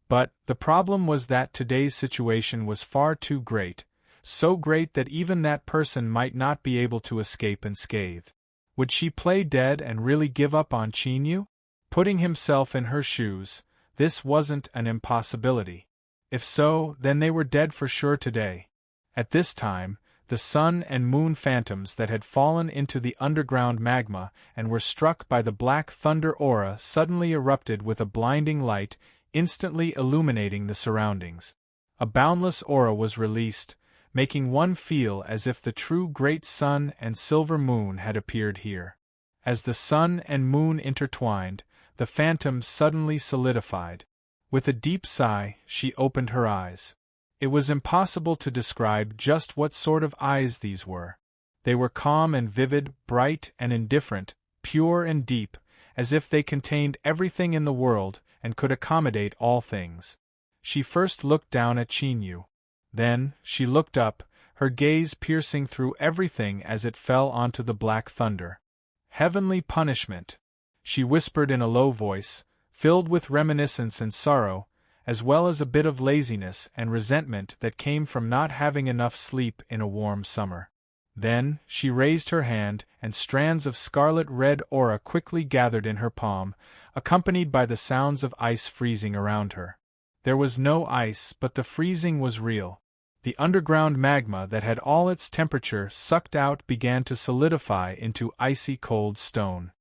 But the problem was that today's situation was far too great, so great that even that person might not be able to escape unscathed. Would she play dead and really give up on Qin Yu? Putting himself in her shoes, this wasn't an impossibility. If so, then they were dead for sure today. At this time, the sun and moon phantoms that had fallen into the underground magma and were struck by the black thunder aura suddenly erupted with a blinding light, instantly illuminating the surroundings. A boundless aura was released, making one feel as if the true great sun and silver moon had appeared here. As the sun and moon intertwined, the phantom suddenly solidified. With a deep sigh, she opened her eyes. It was impossible to describe just what sort of eyes these were. They were calm and vivid, bright and indifferent, pure and deep, as if they contained everything in the world and could accommodate all things. She first looked down at Qin Yu. Then, she looked up, her gaze piercing through everything as it fell onto the black thunder. "Heavenly punishment," she whispered in a low voice, filled with reminiscence and sorrow, as well as a bit of laziness and resentment that came from not having enough sleep in a warm summer. Then, she raised her hand, and strands of scarlet-red aura quickly gathered in her palm, accompanied by the sounds of ice freezing around her. There was no ice, but the freezing was real. The underground magma that had all its temperature sucked out began to solidify into icy cold stone.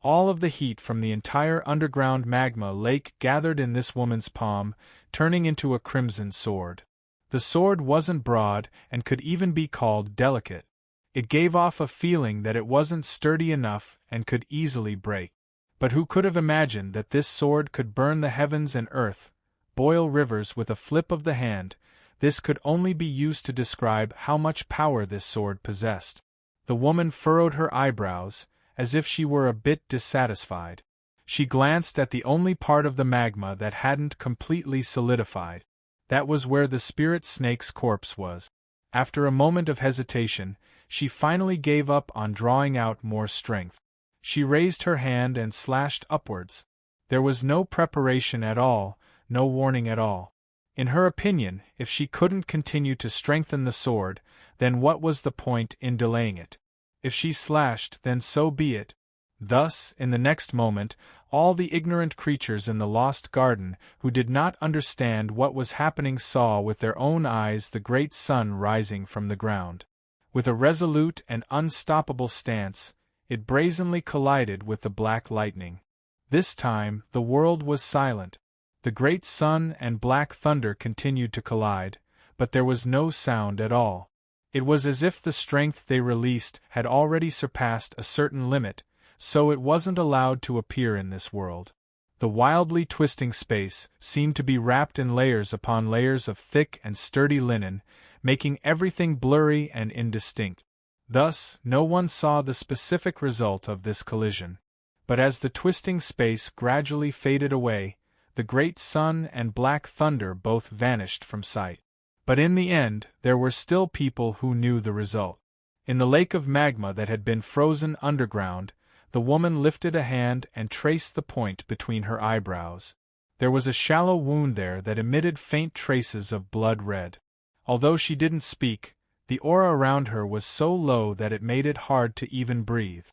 All of the heat from the entire underground magma lake gathered in this woman's palm, turning into a crimson sword. The sword wasn't broad and could even be called delicate. It gave off a feeling that it wasn't sturdy enough and could easily break. But who could have imagined that this sword could burn the heavens and earth, boil rivers with a flip of the hand? This could only be used to describe how much power this sword possessed. The woman furrowed her eyebrows, as if she were a bit dissatisfied. She glanced at the only part of the magma that hadn't completely solidified. That was where the spirit snake's corpse was. After a moment of hesitation, she finally gave up on drawing out more strength. She raised her hand and slashed upwards. There was no preparation at all, no warning at all. In her opinion, if she couldn't continue to strengthen the sword, then what was the point in delaying it? If she slashed, then so be it. Thus, in the next moment, all the ignorant creatures in the lost garden who did not understand what was happening saw with their own eyes the great sun rising from the ground. With a resolute and unstoppable stance, it brazenly collided with the black lightning. This time, the world was silent. The great sun and black thunder continued to collide, but there was no sound at all. It was as if the strength they released had already surpassed a certain limit, so it wasn't allowed to appear in this world. The wildly twisting space seemed to be wrapped in layers upon layers of thick and sturdy linen, making everything blurry and indistinct. Thus, no one saw the specific result of this collision. But as the twisting space gradually faded away, the great sun and black thunder both vanished from sight. But in the end, there were still people who knew the result. In the lake of magma that had been frozen underground, the woman lifted a hand and traced the point between her eyebrows. There was a shallow wound there that emitted faint traces of blood red. Although she didn't speak, the aura around her was so low that it made it hard to even breathe.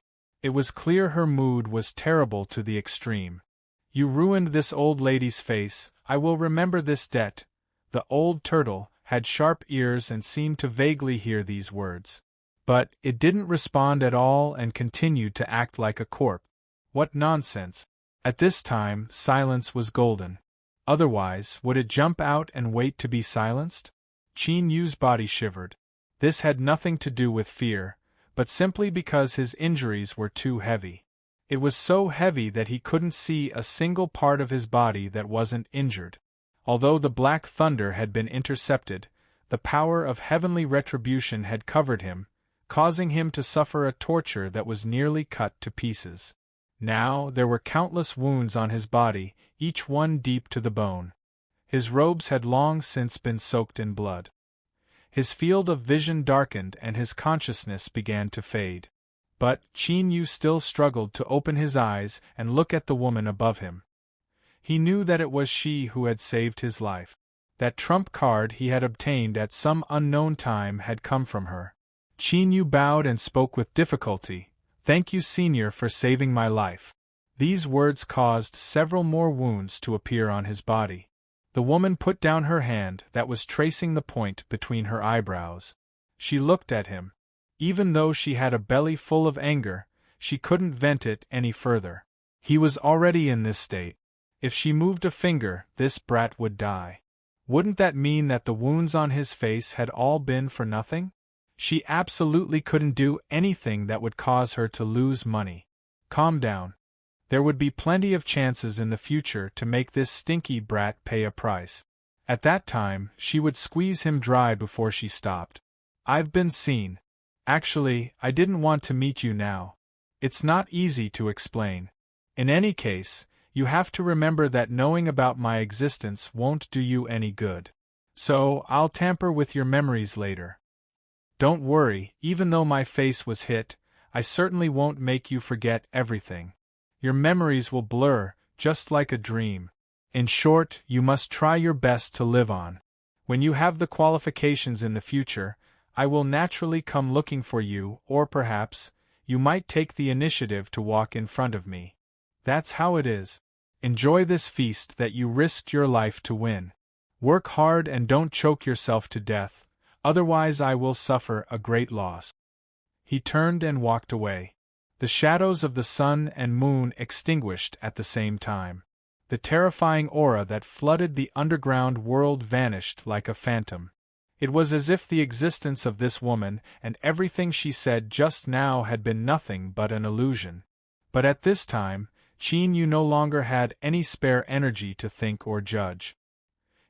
It was clear her mood was terrible to the extreme. "You ruined this old lady's face, I will remember this debt." The old turtle had sharp ears and seemed to vaguely hear these words. But it didn't respond at all and continued to act like a corpse. What nonsense! At this time, silence was golden. Otherwise, would it jump out and wait to be silenced? Qin Yu's body shivered. This had nothing to do with fear, but simply because his injuries were too heavy. It was so heavy that he couldn't see a single part of his body that wasn't injured. Although the black thunder had been intercepted, the power of heavenly retribution had covered him, causing him to suffer a torture that was nearly cut to pieces. Now there were countless wounds on his body, each one deep to the bone. His robes had long since been soaked in blood. His field of vision darkened and his consciousness began to fade. But Qin Yu still struggled to open his eyes and look at the woman above him. He knew that it was she who had saved his life. That trump card he had obtained at some unknown time had come from her. Qin Yu bowed and spoke with difficulty. "Thank you, Senior, for saving my life." These words caused several more wounds to appear on his body. The woman put down her hand that was tracing the point between her eyebrows. She looked at him. Even though she had a belly full of anger, she couldn't vent it any further. He was already in this state. If she moved a finger, this brat would die. Wouldn't that mean that the wounds on his face had all been for nothing? She absolutely couldn't do anything that would cause her to lose money. Calm down. There would be plenty of chances in the future to make this stinky brat pay a price. At that time, she would squeeze him dry before she stopped. "I've been seen. Actually, I didn't want to meet you now. It's not easy to explain. In any case, you have to remember that knowing about my existence won't do you any good. So, I'll tamper with your memories later. Don't worry, even though my face was hit, I certainly won't make you forget everything. Your memories will blur, just like a dream. In short, you must try your best to live on. When you have the qualifications in the future, I will naturally come looking for you, or perhaps, you might take the initiative to walk in front of me. That's how it is. Enjoy this feast that you risked your life to win. Work hard and don't choke yourself to death. Otherwise I will suffer a great loss." He turned and walked away. The shadows of the sun and moon extinguished at the same time. The terrifying aura that flooded the underground world vanished like a phantom. It was as if the existence of this woman and everything she said just now had been nothing but an illusion. But at this time, Qin Yu no longer had any spare energy to think or judge.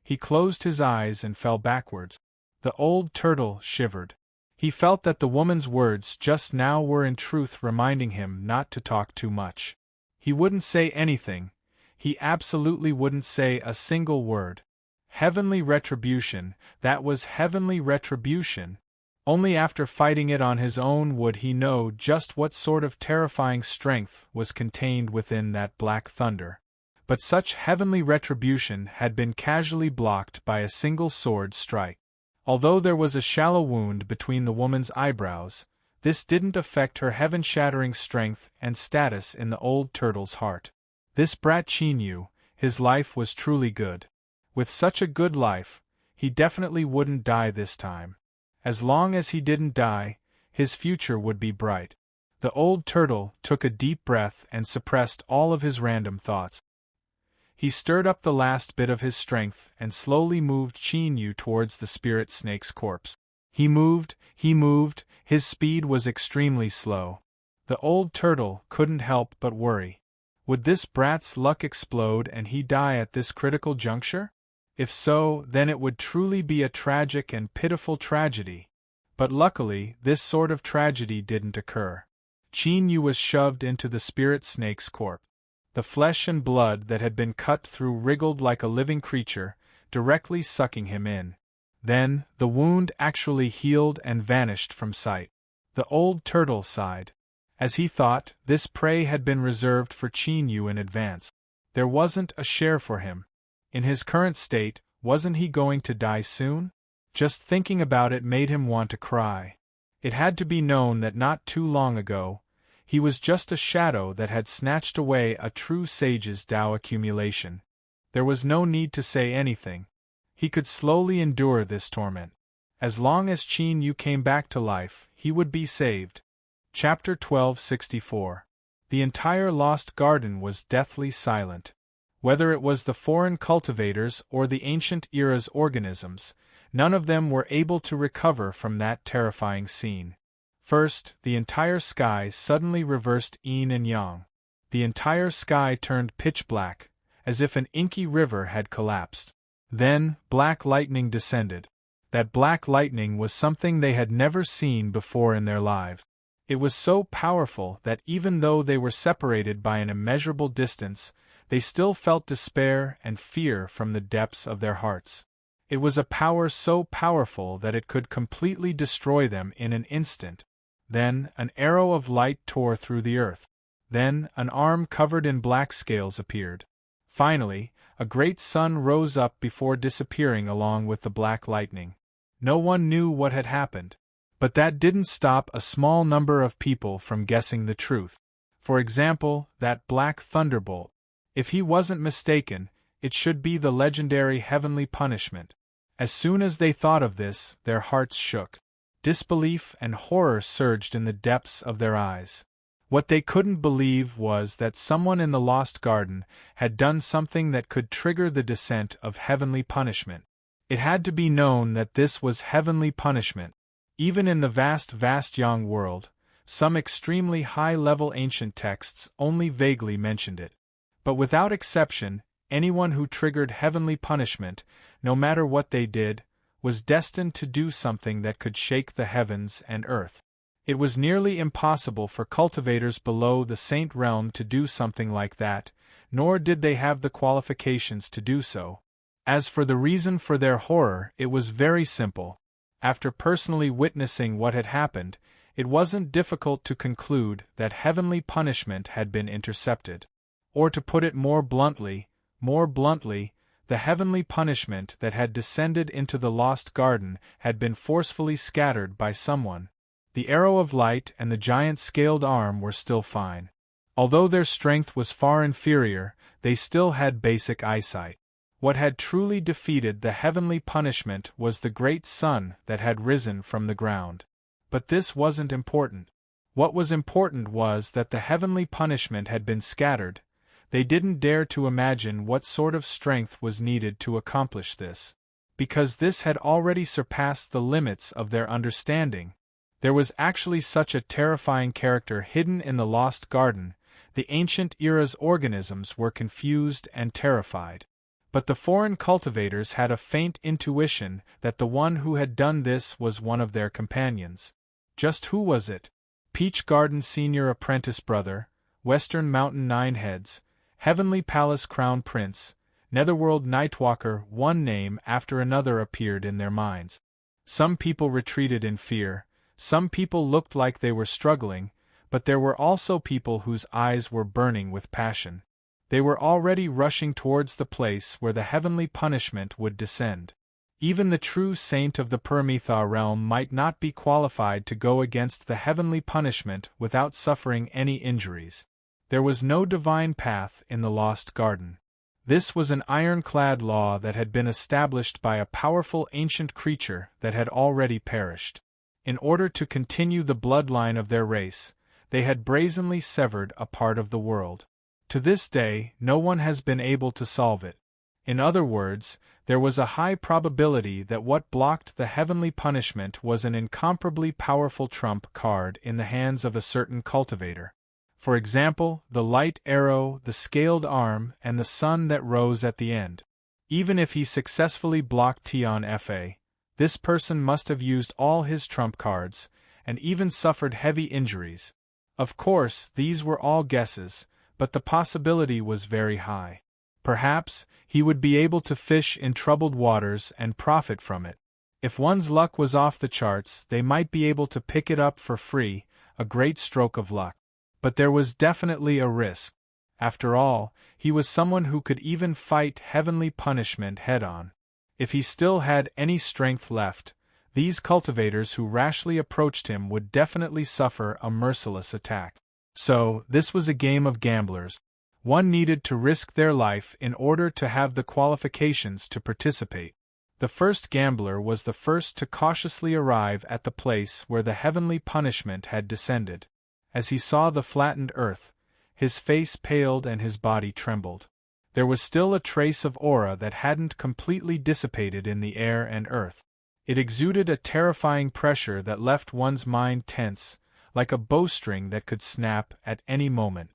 He closed his eyes and fell backwards. The old turtle shivered. He felt that the woman's words just now were in truth reminding him not to talk too much. He wouldn't say anything. He absolutely wouldn't say a single word. Heavenly retribution, that was heavenly retribution. Only after fighting it on his own would he know just what sort of terrifying strength was contained within that black thunder. But such heavenly retribution had been casually blocked by a single sword strike. Although there was a shallow wound between the woman's eyebrows, this didn't affect her heaven-shattering strength and status in the old turtle's heart. This brat Chinyu, his life was truly good. With such a good life, he definitely wouldn't die this time. As long as he didn't die, his future would be bright. The old turtle took a deep breath and suppressed all of his random thoughts. He stirred up the last bit of his strength and slowly moved Chinyu towards the spirit snake's corpse. He moved, his speed was extremely slow. The old turtle couldn't help but worry. Would this brat's luck explode and he die at this critical juncture? If so, then it would truly be a tragic and pitiful tragedy. But luckily, this sort of tragedy didn't occur. Chinyu was shoved into the spirit snake's corpse. The flesh and blood that had been cut through wriggled like a living creature, directly sucking him in. Then, the wound actually healed and vanished from sight. The old turtle sighed. As he thought, this prey had been reserved for Chinyu in advance. There wasn't a share for him. In his current state, wasn't he going to die soon? Just thinking about it made him want to cry. It had to be known that not too long ago, he was just a shadow that had snatched away a true sage's Tao accumulation. There was no need to say anything. He could slowly endure this torment. As long as Chinyu came back to life, he would be saved. Chapter 1264. The entire Lost Garden was deathly silent. Whether it was the foreign cultivators or the ancient era's organisms, none of them were able to recover from that terrifying scene. First, the entire sky suddenly reversed yin and yang. The entire sky turned pitch black, as if an inky river had collapsed. Then, black lightning descended. That black lightning was something they had never seen before in their lives. It was so powerful that even though they were separated by an immeasurable distance, they still felt despair and fear from the depths of their hearts. It was a power so powerful that it could completely destroy them in an instant. Then, an arrow of light tore through the earth. Then, an arm covered in black scales appeared. Finally, a great sun rose up before disappearing along with the black lightning. No one knew what had happened. But that didn't stop a small number of people from guessing the truth. For example, that black thunderbolt. If he wasn't mistaken, it should be the legendary heavenly punishment. As soon as they thought of this, their hearts shook. Disbelief and horror surged in the depths of their eyes. What they couldn't believe was that someone in the Lost Garden had done something that could trigger the descent of heavenly punishment. It had to be known that this was heavenly punishment. Even in the vast Yang world, some extremely high-level ancient texts only vaguely mentioned it. But without exception, anyone who triggered heavenly punishment, no matter what they did, was destined to do something that could shake the heavens and earth. It was nearly impossible for cultivators below the Saint Realm to do something like that, nor did they have the qualifications to do so. As for the reason for their horror, it was very simple. After personally witnessing what had happened, it wasn't difficult to conclude that heavenly punishment had been intercepted. Or to put it more bluntly, the heavenly punishment that had descended into the Lost Garden had been forcefully scattered by someone. The arrow of light and the giant scaled arm were still fine. Although their strength was far inferior, they still had basic eyesight. What had truly defeated the heavenly punishment was the great sun that had risen from the ground. But this wasn't important. What was important was that the heavenly punishment had been scattered. They didn't dare to imagine what sort of strength was needed to accomplish this. Because this had already surpassed the limits of their understanding. There was actually such a terrifying character hidden in the Lost Garden. The ancient era's organisms were confused and terrified. But the foreign cultivators had a faint intuition that the one who had done this was one of their companions. Just who was it? Peach Garden Senior Apprentice Brother, Western Mountain Nineheads, Heavenly Palace Crown Prince, Netherworld Nightwalker. One name after another appeared in their minds. Some people retreated in fear, some people looked like they were struggling, but there were also people whose eyes were burning with passion. They were already rushing towards the place where the heavenly punishment would descend. Even the true saint of the Paramitha realm might not be qualified to go against the heavenly punishment without suffering any injuries. There was no divine path in the lost garden. This was an ironclad law that had been established by a powerful ancient creature that had already perished. In order to continue the bloodline of their race, they had brazenly severed a part of the world. To this day, no one has been able to solve it. In other words, there was a high probability that what blocked the heavenly punishment was an incomparably powerful trump card in the hands of a certain cultivator. For example, the light arrow, the scaled arm, and the sun that rose at the end. Even if he successfully blocked Tion Fa, this person must have used all his trump cards, and even suffered heavy injuries. Of course, these were all guesses, but the possibility was very high. Perhaps, he would be able to fish in troubled waters and profit from it. If one's luck was off the charts, they might be able to pick it up for free, a great stroke of luck. But there was definitely a risk. After all, he was someone who could even fight heavenly punishment head-on. If he still had any strength left, these cultivators who rashly approached him would definitely suffer a merciless attack. So, this was a game of gamblers. One needed to risk their life in order to have the qualifications to participate. The first gambler was the first to cautiously arrive at the place where the heavenly punishment had descended. As he saw the flattened earth, his face paled and his body trembled. There was still a trace of aura that hadn't completely dissipated in the air and earth. It exuded a terrifying pressure that left one's mind tense, like a bowstring that could snap at any moment.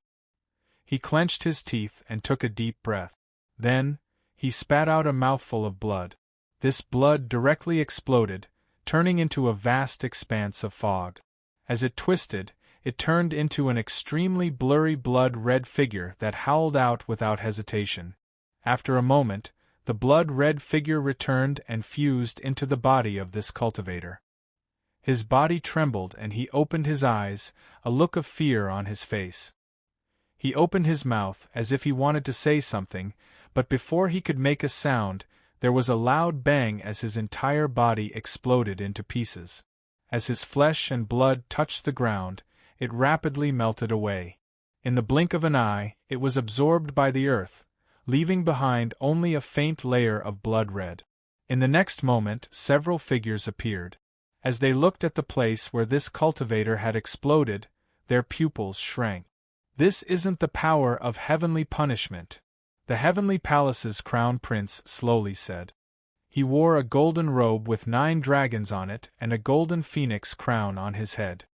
He clenched his teeth and took a deep breath. Then, he spat out a mouthful of blood. This blood directly exploded, turning into a vast expanse of fog. As it twisted, it turned into an extremely blurry blood-red figure that howled out without hesitation. After a moment, the blood-red figure returned and fused into the body of this cultivator. His body trembled and he opened his eyes, a look of fear on his face. He opened his mouth as if he wanted to say something, but before he could make a sound, there was a loud bang as his entire body exploded into pieces. As his flesh and blood touched the ground, it rapidly melted away. In the blink of an eye, it was absorbed by the earth, leaving behind only a faint layer of blood red. In the next moment, several figures appeared. As they looked at the place where this cultivator had exploded, their pupils shrank. This isn't the power of heavenly punishment, the heavenly palace's crown prince slowly said. He wore a golden robe with 9 dragons on it and a golden phoenix crown on his head.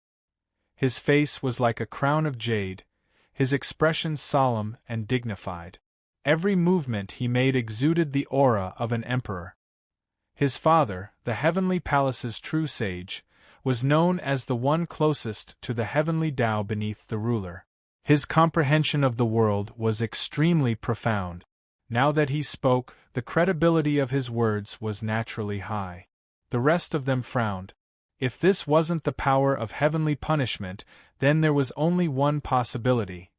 His face was like a crown of jade, his expression solemn and dignified. Every movement he made exuded the aura of an emperor. His father, the heavenly palace's true sage, was known as the one closest to the heavenly Tao beneath the ruler. His comprehension of the world was extremely profound. Now that he spoke, the credibility of his words was naturally high. The rest of them frowned. If this wasn't the power of heavenly punishment, then there was only one possibility.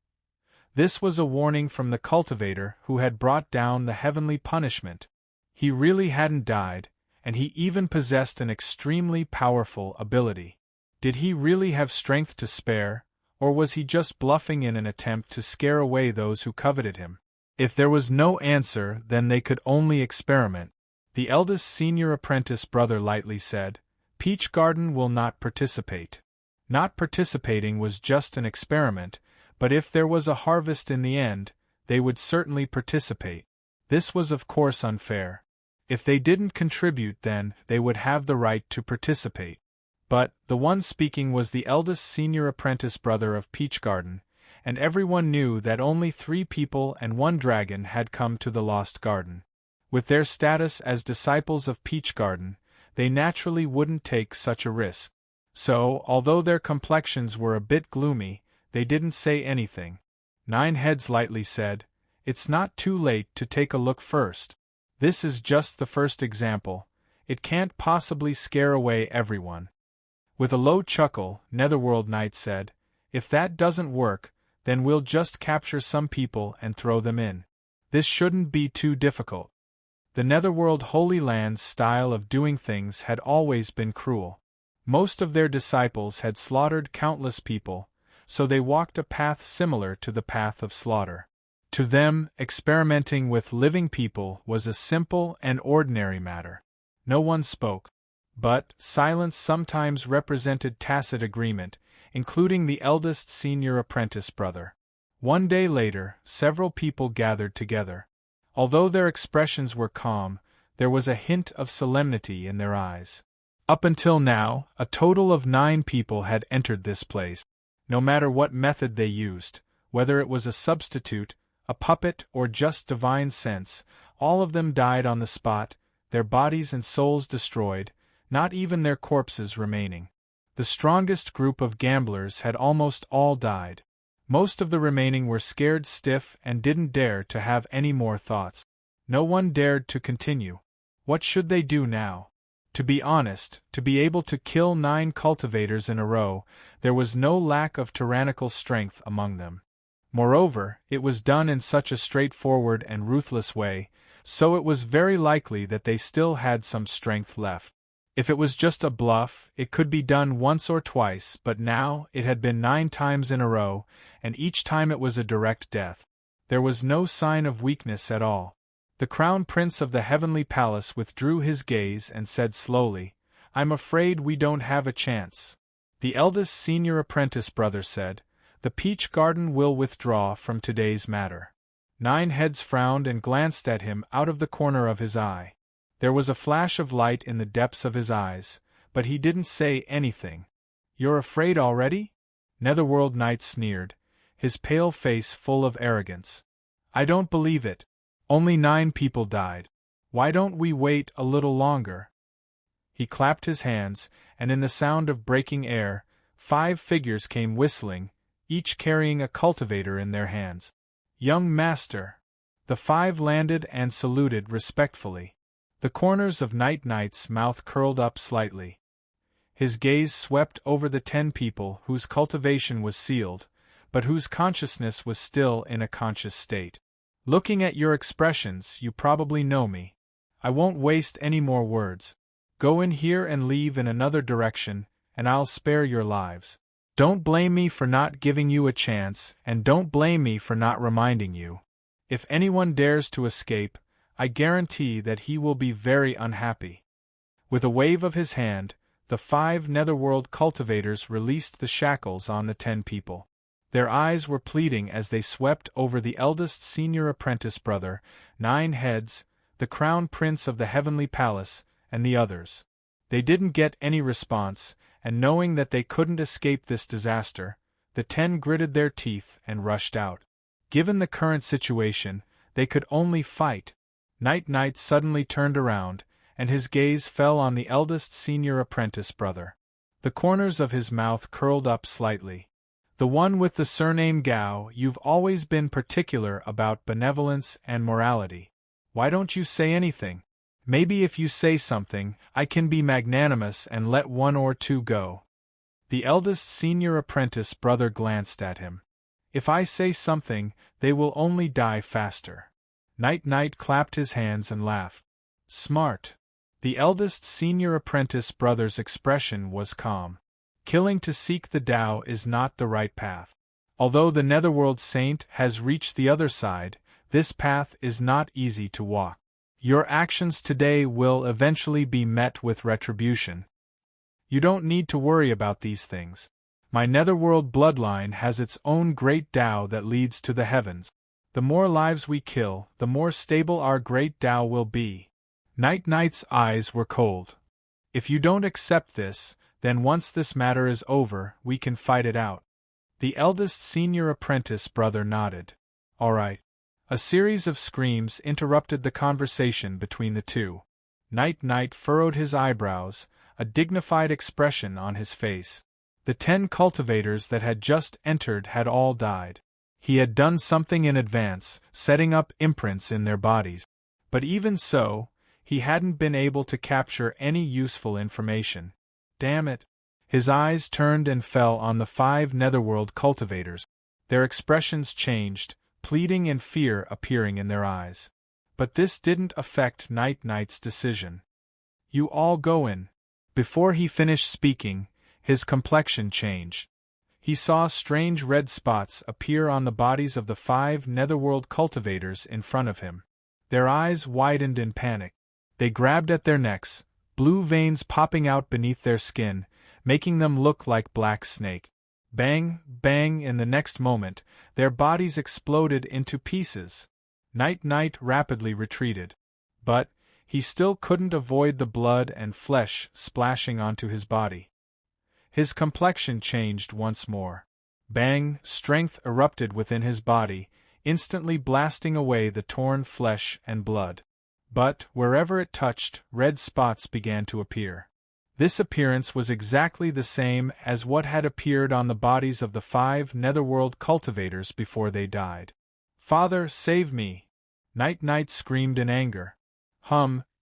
This was a warning from the cultivator who had brought down the heavenly punishment. He really hadn't died, and he even possessed an extremely powerful ability. Did he really have strength to spare, or was he just bluffing in an attempt to scare away those who coveted him? If there was no answer, then they could only experiment. The eldest senior apprentice brother lightly said, "Peach Garden will not participate." Not participating was just an experiment, but if there was a harvest in the end, they would certainly participate. This was of course unfair. If they didn't contribute, then they would have the right to participate. But the one speaking was the eldest senior apprentice brother of Peach Garden, and everyone knew that only 3 people and 1 dragon had come to the Lost Garden. With their status as disciples of Peach Garden, they naturally wouldn't take such a risk. So, although their complexions were a bit gloomy, they didn't say anything. 9 Heads lightly said, "It's not too late to take a look first. This is just the first example. It can't possibly scare away everyone." With a low chuckle, Netherworld Knight said, "If that doesn't work, then we'll just capture some people and throw them in. This shouldn't be too difficult." The Netherworld Holy Land's style of doing things had always been cruel. Most of their disciples had slaughtered countless people, so they walked a path similar to the path of slaughter. To them, experimenting with living people was a simple and ordinary matter. No one spoke. But silence sometimes represented tacit agreement, including the eldest senior apprentice brother. One day later, several people gathered together. Although their expressions were calm, there was a hint of solemnity in their eyes. Up until now, a total of 9 people had entered this place. No matter what method they used, whether it was a substitute, a puppet, or just divine sense, all of them died on the spot, their bodies and souls destroyed, not even their corpses remaining. The strongest group of gamblers had almost all died. Most of the remaining were scared stiff and didn't dare to have any more thoughts. No one dared to continue. What should they do now? To be honest, to be able to kill 9 cultivators in a row, there was no lack of tyrannical strength among them. Moreover, it was done in such a straightforward and ruthless way, so it was very likely that they still had some strength left. If it was just a bluff, it could be done once or twice, but now it had been 9 times in a row, and each time it was a direct death. There was no sign of weakness at all. The Crown Prince of the Heavenly Palace withdrew his gaze and said slowly, "I'm afraid we don't have a chance." The eldest senior apprentice brother said, "The Peach Garden will withdraw from today's matter." 9 heads frowned and glanced at him out of the corner of his eye. There was a flash of light in the depths of his eyes, but he didn't say anything. "You're afraid already?" Netherworld Knight sneered, his pale face full of arrogance. "I don't believe it. Only 9 people died. Why don't we wait a little longer?" He clapped his hands, and in the sound of breaking air, 5 figures came whistling, each carrying a cultivator in their hands. "Young master!" The 5 landed and saluted respectfully. The corners of Night Knight's mouth curled up slightly. His gaze swept over the 10 people whose cultivation was sealed, but whose consciousness was still in a conscious state. "Looking at your expressions, you probably know me. I won't waste any more words. Go in here and leave in another direction, and I'll spare your lives. Don't blame me for not giving you a chance, and don't blame me for not reminding you. If anyone dares to escape, I guarantee that he will be very unhappy." With a wave of his hand, the 5 Netherworld cultivators released the shackles on the 10 people. Their eyes were pleading as they swept over the eldest senior apprentice brother, 9 heads, the Crown Prince of the Heavenly Palace, and the others. They didn't get any response, and knowing that they couldn't escape this disaster, the 10 gritted their teeth and rushed out. Given the current situation, they could only fight. Night Knight suddenly turned around, and his gaze fell on the eldest senior apprentice brother. The corners of his mouth curled up slightly. "The one with the surname Gao, you've always been particular about benevolence and morality. Why don't you say anything? Maybe if you say something, I can be magnanimous and let 1 or 2 go." The eldest senior apprentice brother glanced at him. "If I say something, they will only die faster." Night Knight clapped his hands and laughed. "Smart." The eldest senior apprentice brother's expression was calm. Killing to seek the Tao is not the right path. Although the Netherworld Saint has reached the other side, this path is not easy to walk. Your actions today will eventually be met with retribution. You don't need to worry about these things. My Netherworld bloodline has its own great Tao that leads to the heavens. The more lives we kill, the more stable our great Tao will be. Night Knight's eyes were cold. "If you don't accept this, then once this matter is over, we can fight it out." The eldest senior apprentice brother nodded. "All right." A series of screams interrupted the conversation between the 2. Night Knight furrowed his eyebrows, a dignified expression on his face. The 10 cultivators that had just entered had all died. He had done something in advance, setting up imprints in their bodies. But even so, he hadn't been able to capture any useful information. Damn it! His eyes turned and fell on the 5 Netherworld cultivators. Their expressions changed, pleading and fear appearing in their eyes. But this didn't affect Night-Night's decision. "You all go in." Before he finished speaking, his complexion changed. He saw strange red spots appear on the bodies of the 5 netherworld cultivators in front of him. Their eyes widened in panic. They grabbed at their necks, blue veins popping out beneath their skin, making them look like black snake. Bang, bang, in the next moment, their bodies exploded into pieces. Night-Night rapidly retreated. But he still couldn't avoid the blood and flesh splashing onto his body. His complexion changed once more. Bang, strength erupted within his body, instantly blasting away the torn flesh and blood. But, wherever it touched, red spots began to appear. This appearance was exactly the same as what had appeared on the bodies of the 5 netherworld cultivators before they died. "Father, save me!" Night-Night screamed in anger.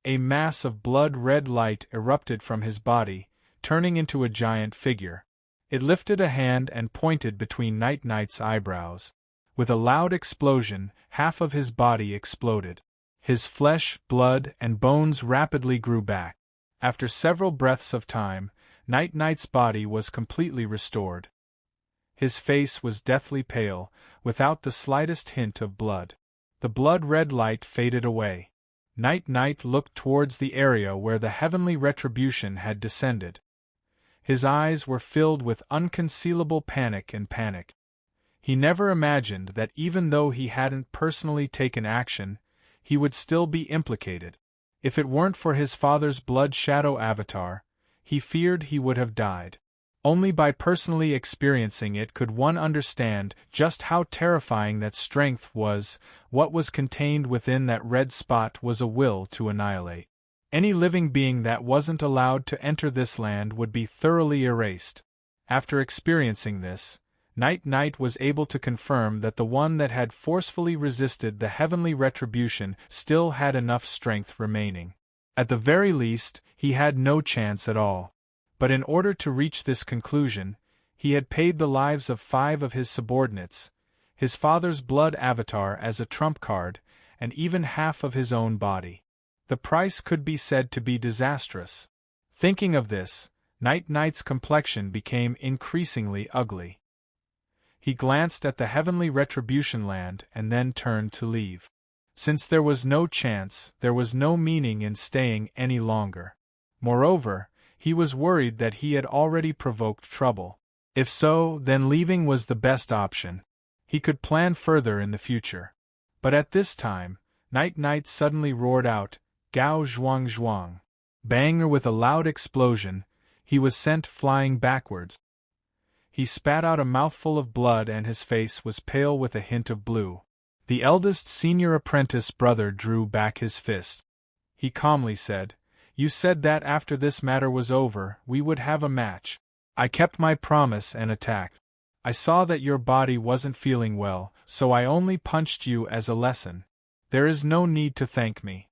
A mass of blood-red light erupted from his body, turning into a giant figure. It lifted a hand and pointed between Night-Night's eyebrows. With a loud explosion, half of his body exploded. His flesh, blood, and bones rapidly grew back. After several breaths of time, Night-Night's body was completely restored. His face was deathly pale, without the slightest hint of blood. The blood-red light faded away. Night-Night looked towards the area where the heavenly retribution had descended. His eyes were filled with unconcealable panic. He never imagined that even though he hadn't personally taken action, he would still be implicated. If it weren't for his father's blood shadow avatar, he feared he would have died. Only by personally experiencing it could one understand just how terrifying that strength was. What was contained within that red spot was a will to annihilate. Any living being that wasn't allowed to enter this land would be thoroughly erased. After experiencing this, Night-Night was able to confirm that the one that had forcefully resisted the heavenly retribution still had enough strength remaining. At the very least, he had no chance at all. But in order to reach this conclusion, he had paid the lives of 5 of his subordinates, his father's blood avatar as a trump card, and even half of his own body. The price could be said to be disastrous. Thinking of this, Night-Night's complexion became increasingly ugly. He glanced at the heavenly retribution land and then turned to leave. Since there was no chance, there was no meaning in staying any longer. Moreover, he was worried that he had already provoked trouble. If so, then leaving was the best option. He could plan further in the future. But at this time, Night-Night suddenly roared out, "Gao zhuang zhuang." Bang! With a loud explosion, he was sent flying backwards. He spat out a mouthful of blood and his face was pale with a hint of blue. The eldest senior apprentice brother drew back his fist. He calmly said, "You said that after this matter was over, we would have a match. I kept my promise and attacked. I saw that your body wasn't feeling well, so I only punched you as a lesson. There is no need to thank me."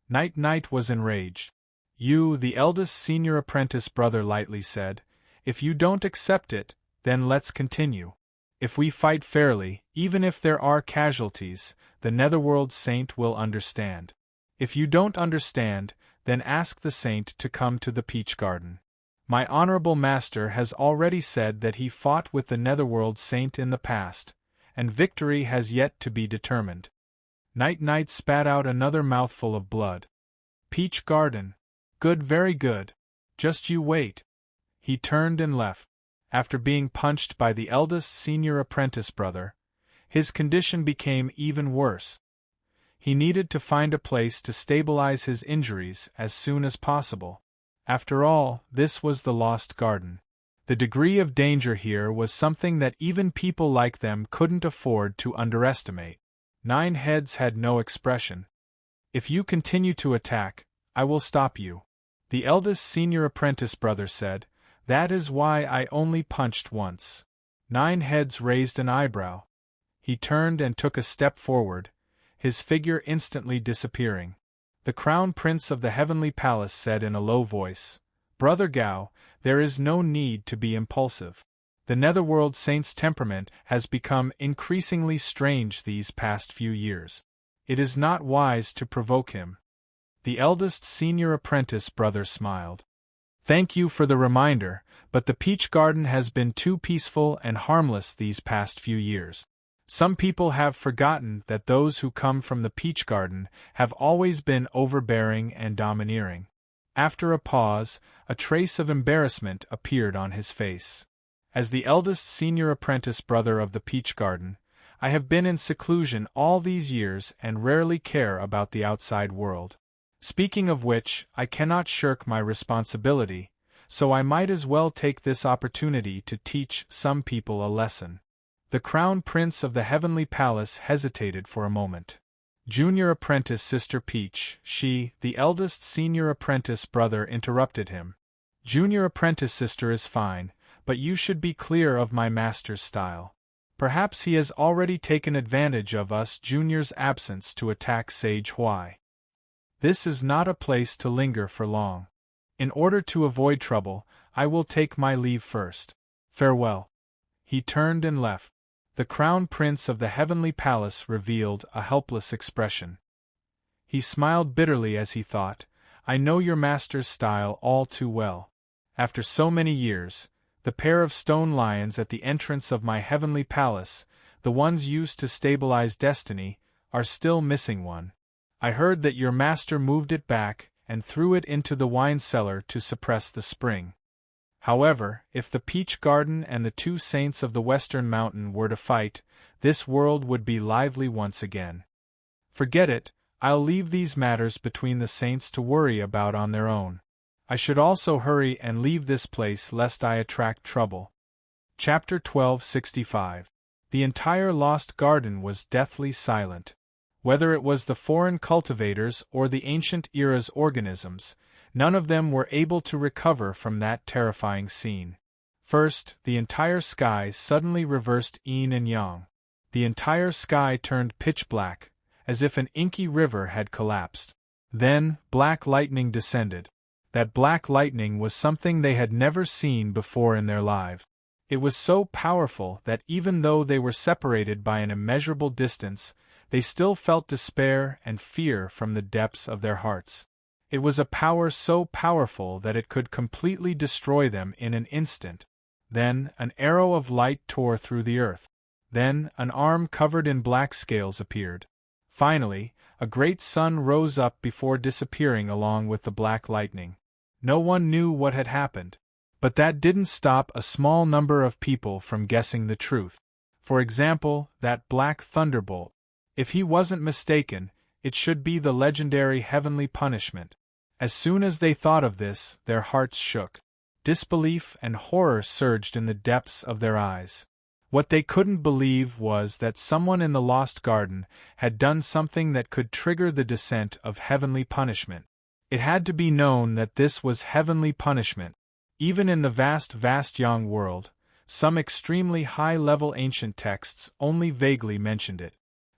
Night-Night was enraged. "You, the eldest senior apprentice brother, lightly said, if you don't accept it, then let's continue. If we fight fairly, even if there are casualties, the Netherworld Saint will understand. If you don't understand, then ask the Saint to come to the Peach Garden. My honorable master has already said that he fought with the Netherworld Saint in the past, and victory has yet to be determined." Night-Night spat out another mouthful of blood. "Peach Garden. Good, very good. Just you wait." He turned and left. After being punched by the eldest senior apprentice brother, his condition became even worse. He needed to find a place to stabilize his injuries as soon as possible. After all, this was the Lost Garden. The degree of danger here was something that even people like them couldn't afford to underestimate. 9 Heads had no expression. "If you continue to attack, I will stop you," the eldest senior apprentice brother said. "That is why I only punched once." 9 Heads raised an eyebrow. He turned and took a step forward, his figure instantly disappearing. The Crown Prince of the Heavenly Palace said in a low voice, "Brother Gao, there is no need to be impulsive. The Netherworld Saint's temperament has become increasingly strange these past few years. It is not wise to provoke him. The eldest senior apprentice brother smiled. Thank you for the reminder, but the peach garden has been too peaceful and harmless these past few years. Some people have forgotten that those who come from the peach garden have always been overbearing and domineering. After a pause, a trace of embarrassment appeared on his face. As the eldest senior apprentice brother of the peach garden, I have been in seclusion all these years and rarely care about the outside world. Speaking of which, I cannot shirk my responsibility, so I might as well take this opportunity to teach some people a lesson. The crown prince of the heavenly palace hesitated for a moment. Junior apprentice Sister Peach, the eldest senior apprentice brother interrupted him. Junior apprentice sister is fine, but you should be clear of my master's style. Perhaps he has already taken advantage of us juniors' absence to attack Sage Huai. This is not a place to linger for long. In order to avoid trouble, I will take my leave first. Farewell. He turned and left. The crown prince of the heavenly palace revealed a helpless expression. He smiled bitterly as he thought, I know your master's style all too well. After so many years, the pair of stone lions at the entrance of my heavenly palace, the ones used to stabilize destiny, are still missing one. I heard that your master moved it back and threw it into the wine cellar to suppress the spring. However, if the peach garden and the two saints of the western mountain were to fight, this world would be lively once again. Forget it, I'll leave these matters between the saints to worry about on their own. I should also hurry and leave this place lest I attract trouble. Chapter 1265. The entire lost garden was deathly silent. Whether it was the foreign cultivators or the ancient era's organisms, none of them were able to recover from that terrifying scene. First, the entire sky suddenly reversed yin and yang. The entire sky turned pitch black, as if an inky river had collapsed. Then, black lightning descended. That black lightning was something they had never seen before in their lives. It was so powerful that even though they were separated by an immeasurable distance, they still felt despair and fear from the depths of their hearts. It was a power so powerful that it could completely destroy them in an instant. Then, an arrow of light tore through the earth. Then, an arm covered in black scales appeared. Finally, a great sun rose up before disappearing along with the black lightning. No one knew what had happened. But that didn't stop a small number of people from guessing the truth. For example, that black thunderbolt. If he wasn't mistaken, it should be the legendary heavenly punishment. As soon as they thought of this, their hearts shook. Disbelief and horror surged in the depths of their eyes. What they couldn't believe was that someone in the lost garden had done something that could trigger the descent of heavenly punishment. It had to be known that this was heavenly punishment. Even in the vast young world, some extremely high-level ancient texts only vaguely mentioned it.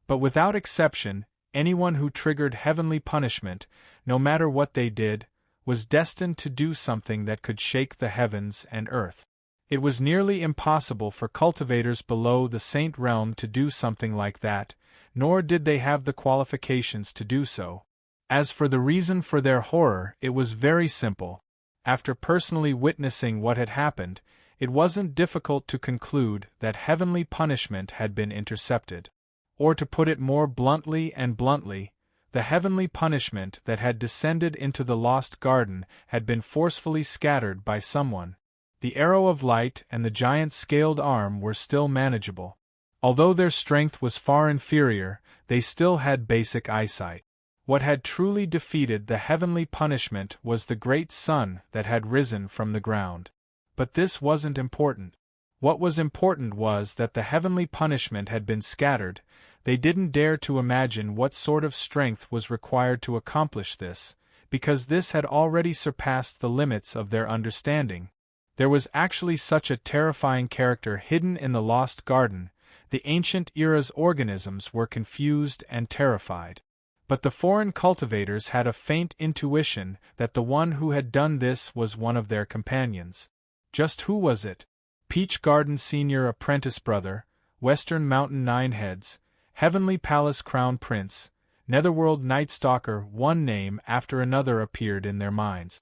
But without exception, anyone who triggered heavenly punishment, no matter what they did, was destined to do something that could shake the heavens and earth. It was nearly impossible for cultivators below the saint realm to do something like that, nor did they have the qualifications to do so. As for the reason for their horror, it was very simple. After personally witnessing what had happened, it wasn't difficult to conclude that heavenly punishment had been intercepted. Or to put it more bluntly, the heavenly punishment that had descended into the lost garden had been forcefully scattered by someone. The arrow of light and the giant scaled arm were still manageable. Although their strength was far inferior, they still had basic eyesight. What had truly defeated the heavenly punishment was the great sun that had risen from the ground. But this wasn't important. What was important was that the heavenly punishment had been scattered. They didn't dare to imagine what sort of strength was required to accomplish this, because this had already surpassed the limits of their understanding. There was actually such a terrifying character hidden in the lost garden. The ancient era's organisms were confused and terrified. But the foreign cultivators had a faint intuition that the one who had done this was one of their companions. Just who was it? Peach Garden Senior Apprentice Brother, Western Mountain Nine Heads, Heavenly Palace Crown Prince, Netherworld Night Stalker. One name after another appeared in their minds.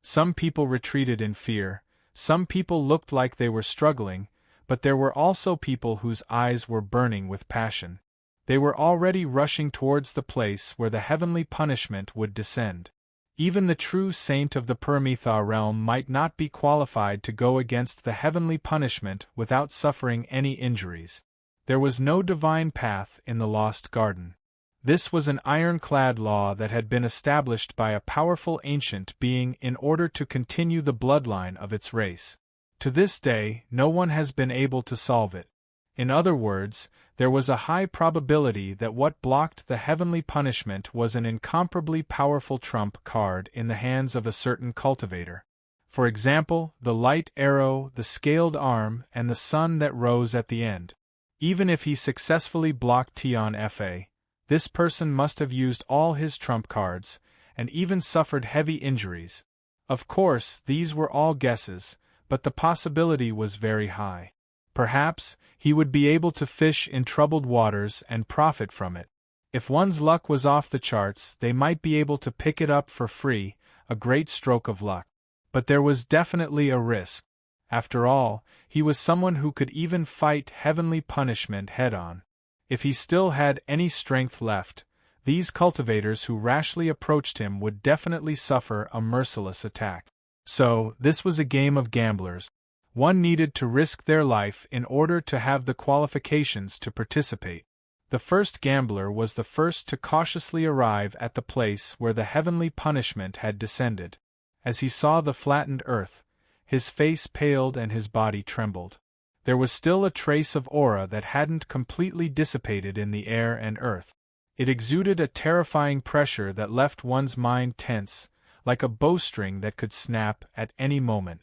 Some people retreated in fear, some people looked like they were struggling, but there were also people whose eyes were burning with passion. They were already rushing towards the place where the heavenly punishment would descend. Even the true saint of the Paramitha realm might not be qualified to go against the heavenly punishment without suffering any injuries. There was no divine path in the lost garden. This was an ironclad law that had been established by a powerful ancient being in order to continue the bloodline of its race. To this day, no one has been able to solve it. In other words, there was a high probability that what blocked the heavenly punishment was an incomparably powerful trump card in the hands of a certain cultivator. For example, the light arrow, the scaled arm, and the sun that rose at the end. Even if he successfully blocked Tion Fa, this person must have used all his trump cards, and even suffered heavy injuries. Of course, these were all guesses, but the possibility was very high. Perhaps, he would be able to fish in troubled waters and profit from it. If one's luck was off the charts, they might be able to pick it up for free, a great stroke of luck. But there was definitely a risk. After all, he was someone who could even fight heavenly punishment head-on. If he still had any strength left, these cultivators who rashly approached him would definitely suffer a merciless attack. So, this was a game of gamblers. One needed to risk their life in order to have the qualifications to participate. The first gambler was the first to cautiously arrive at the place where the heavenly punishment had descended. As he saw the flattened earth, his face paled and his body trembled. There was still a trace of aura that hadn't completely dissipated in the air and earth. It exuded a terrifying pressure that left one's mind tense, like a bowstring that could snap at any moment.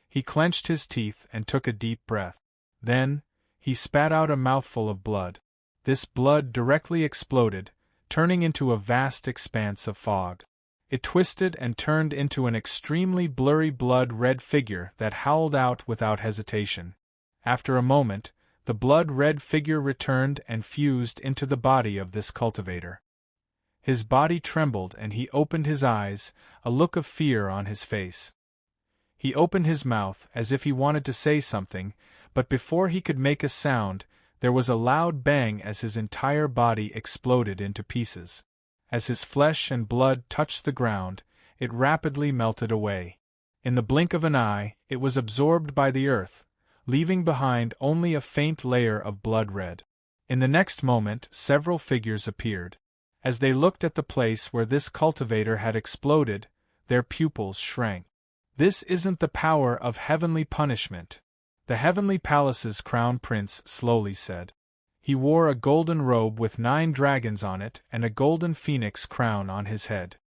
He clenched his teeth and took a deep breath. Then, he spat out a mouthful of blood. This blood directly exploded, turning into a vast expanse of fog. It twisted and turned into an extremely blurry blood-red figure that howled out without hesitation. After a moment, the blood-red figure returned and fused into the body of this cultivator. His body trembled and he opened his eyes, a look of fear on his face. He opened his mouth as if he wanted to say something, but before he could make a sound, there was a loud bang as his entire body exploded into pieces. As his flesh and blood touched the ground, it rapidly melted away. In the blink of an eye, it was absorbed by the earth, leaving behind only a faint layer of blood red. In the next moment, several figures appeared. As they looked at the place where this cultivator had exploded, their pupils shrank. This isn't the power of heavenly punishment, the heavenly palace's crown prince slowly said. He wore a golden robe with 9 dragons on it and a golden phoenix crown on his head.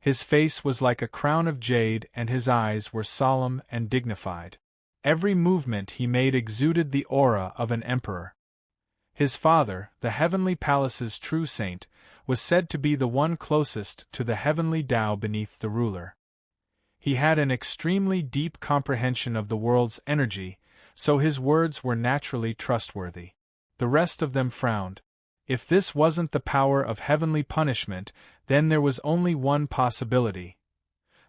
His face was like a crown of jade and his eyes were solemn and dignified. Every movement he made exuded the aura of an emperor. His father, the heavenly palace's true saint, was said to be the one closest to the heavenly Tao beneath the ruler. He had an extremely deep comprehension of the world's energy, so his words were naturally trustworthy. The rest of them frowned. If this wasn't the power of heavenly punishment, then there was only one possibility.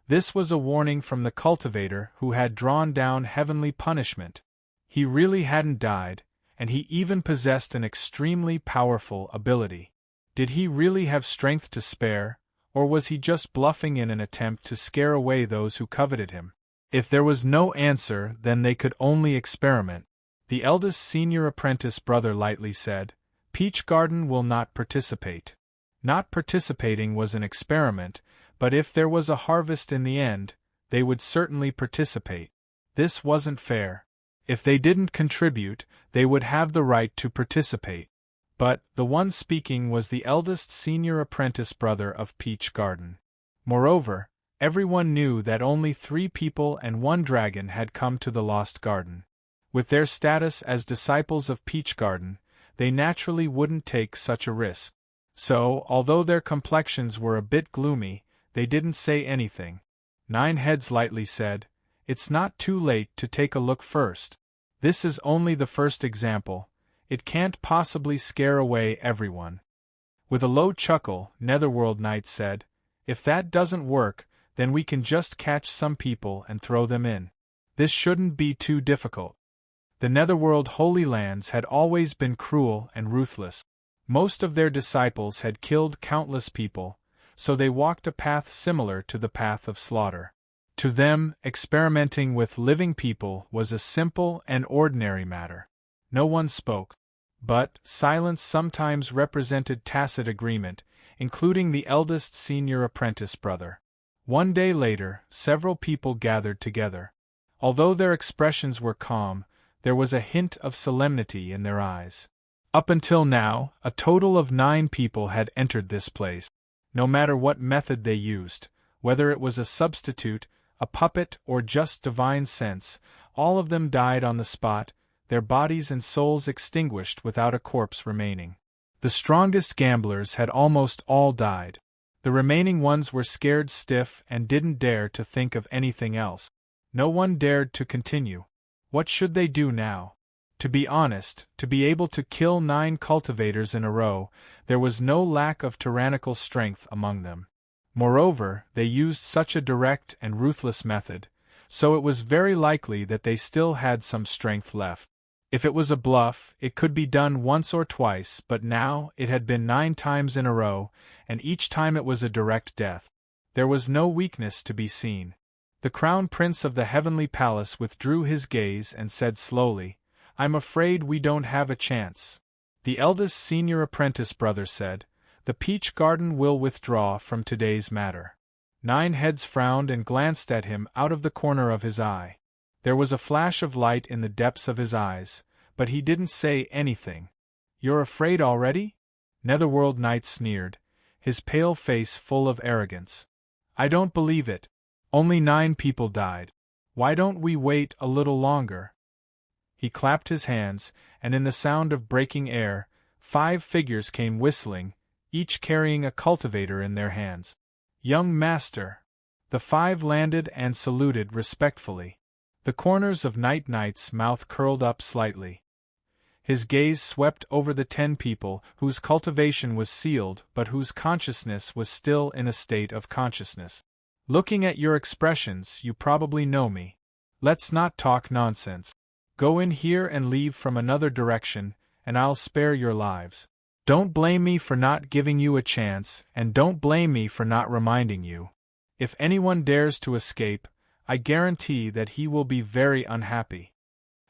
This was a warning from the cultivator who had drawn down heavenly punishment. He really hadn't died, and he even possessed an extremely powerful ability. Did he really have strength to spare, or was he just bluffing in an attempt to scare away those who coveted him? If there was no answer, then they could only experiment. The eldest senior apprentice brother lightly said, "Peach Garden will not participate." Not participating was an experiment, but if there was a harvest in the end, they would certainly participate. This wasn't fair. If they didn't contribute, they would have the right to participate. But the one speaking was the eldest senior apprentice brother of Peach Garden. Moreover, everyone knew that only 3 people and 1 dragon had come to the Lost Garden. With their status as disciples of Peach Garden, they naturally wouldn't take such a risk. So, although their complexions were a bit gloomy, they didn't say anything. 9 Heads lightly said, "It's not too late to take a look first. This is only the first example. It can't possibly scare away everyone." With a low chuckle, Netherworld Knight said, "If that doesn't work, then we can just catch some people and throw them in. This shouldn't be too difficult." The Netherworld Holy Lands had always been cruel and ruthless. Most of their disciples had killed countless people, so they walked a path similar to the path of slaughter. To them, experimenting with living people was a simple and ordinary matter. No one spoke. But silence sometimes represented tacit agreement, including the eldest senior apprentice brother. One day later, several people gathered together. Although their expressions were calm, there was a hint of solemnity in their eyes. Up until now, a total of 9 people had entered this place. No matter what method they used, whether it was a substitute, a puppet, or just divine sense, all of them died on the spot, their bodies and souls extinguished without a corpse remaining. The strongest gamblers had almost all died. The remaining ones were scared stiff and didn't dare to think of anything else. No one dared to continue. What should they do now? To be honest, to be able to kill 9 cultivators in a row, there was no lack of tyrannical strength among them. Moreover, they used such a direct and ruthless method, so it was very likely that they still had some strength left. If it was a bluff, it could be done once or twice, but now it had been 9 times in a row, and each time it was a direct death. There was no weakness to be seen. The Crown Prince of the Heavenly Palace withdrew his gaze and said slowly, "I'm afraid we don't have a chance." The eldest senior apprentice brother said, "The Peach Garden will withdraw from today's matter." 9 heads frowned and glanced at him out of the corner of his eye. There was a flash of light in the depths of his eyes, but he didn't say anything. "You're afraid already?" Netherworld Knight sneered, his pale face full of arrogance. "I don't believe it. Only 9 people died. Why don't we wait a little longer?" He clapped his hands, and in the sound of breaking air, 5 figures came whistling, each carrying a cultivator in their hands. "Young master!" The 5 landed and saluted respectfully. The corners of Night Knight's mouth curled up slightly. His gaze swept over the 10 people whose cultivation was sealed but whose consciousness was still in a state of consciousness. "Looking at your expressions, you probably know me. Let's not talk nonsense. Go in here and leave from another direction, and I'll spare your lives. Don't blame me for not giving you a chance, and don't blame me for not reminding you. If anyone dares to escape, I guarantee that he will be very unhappy."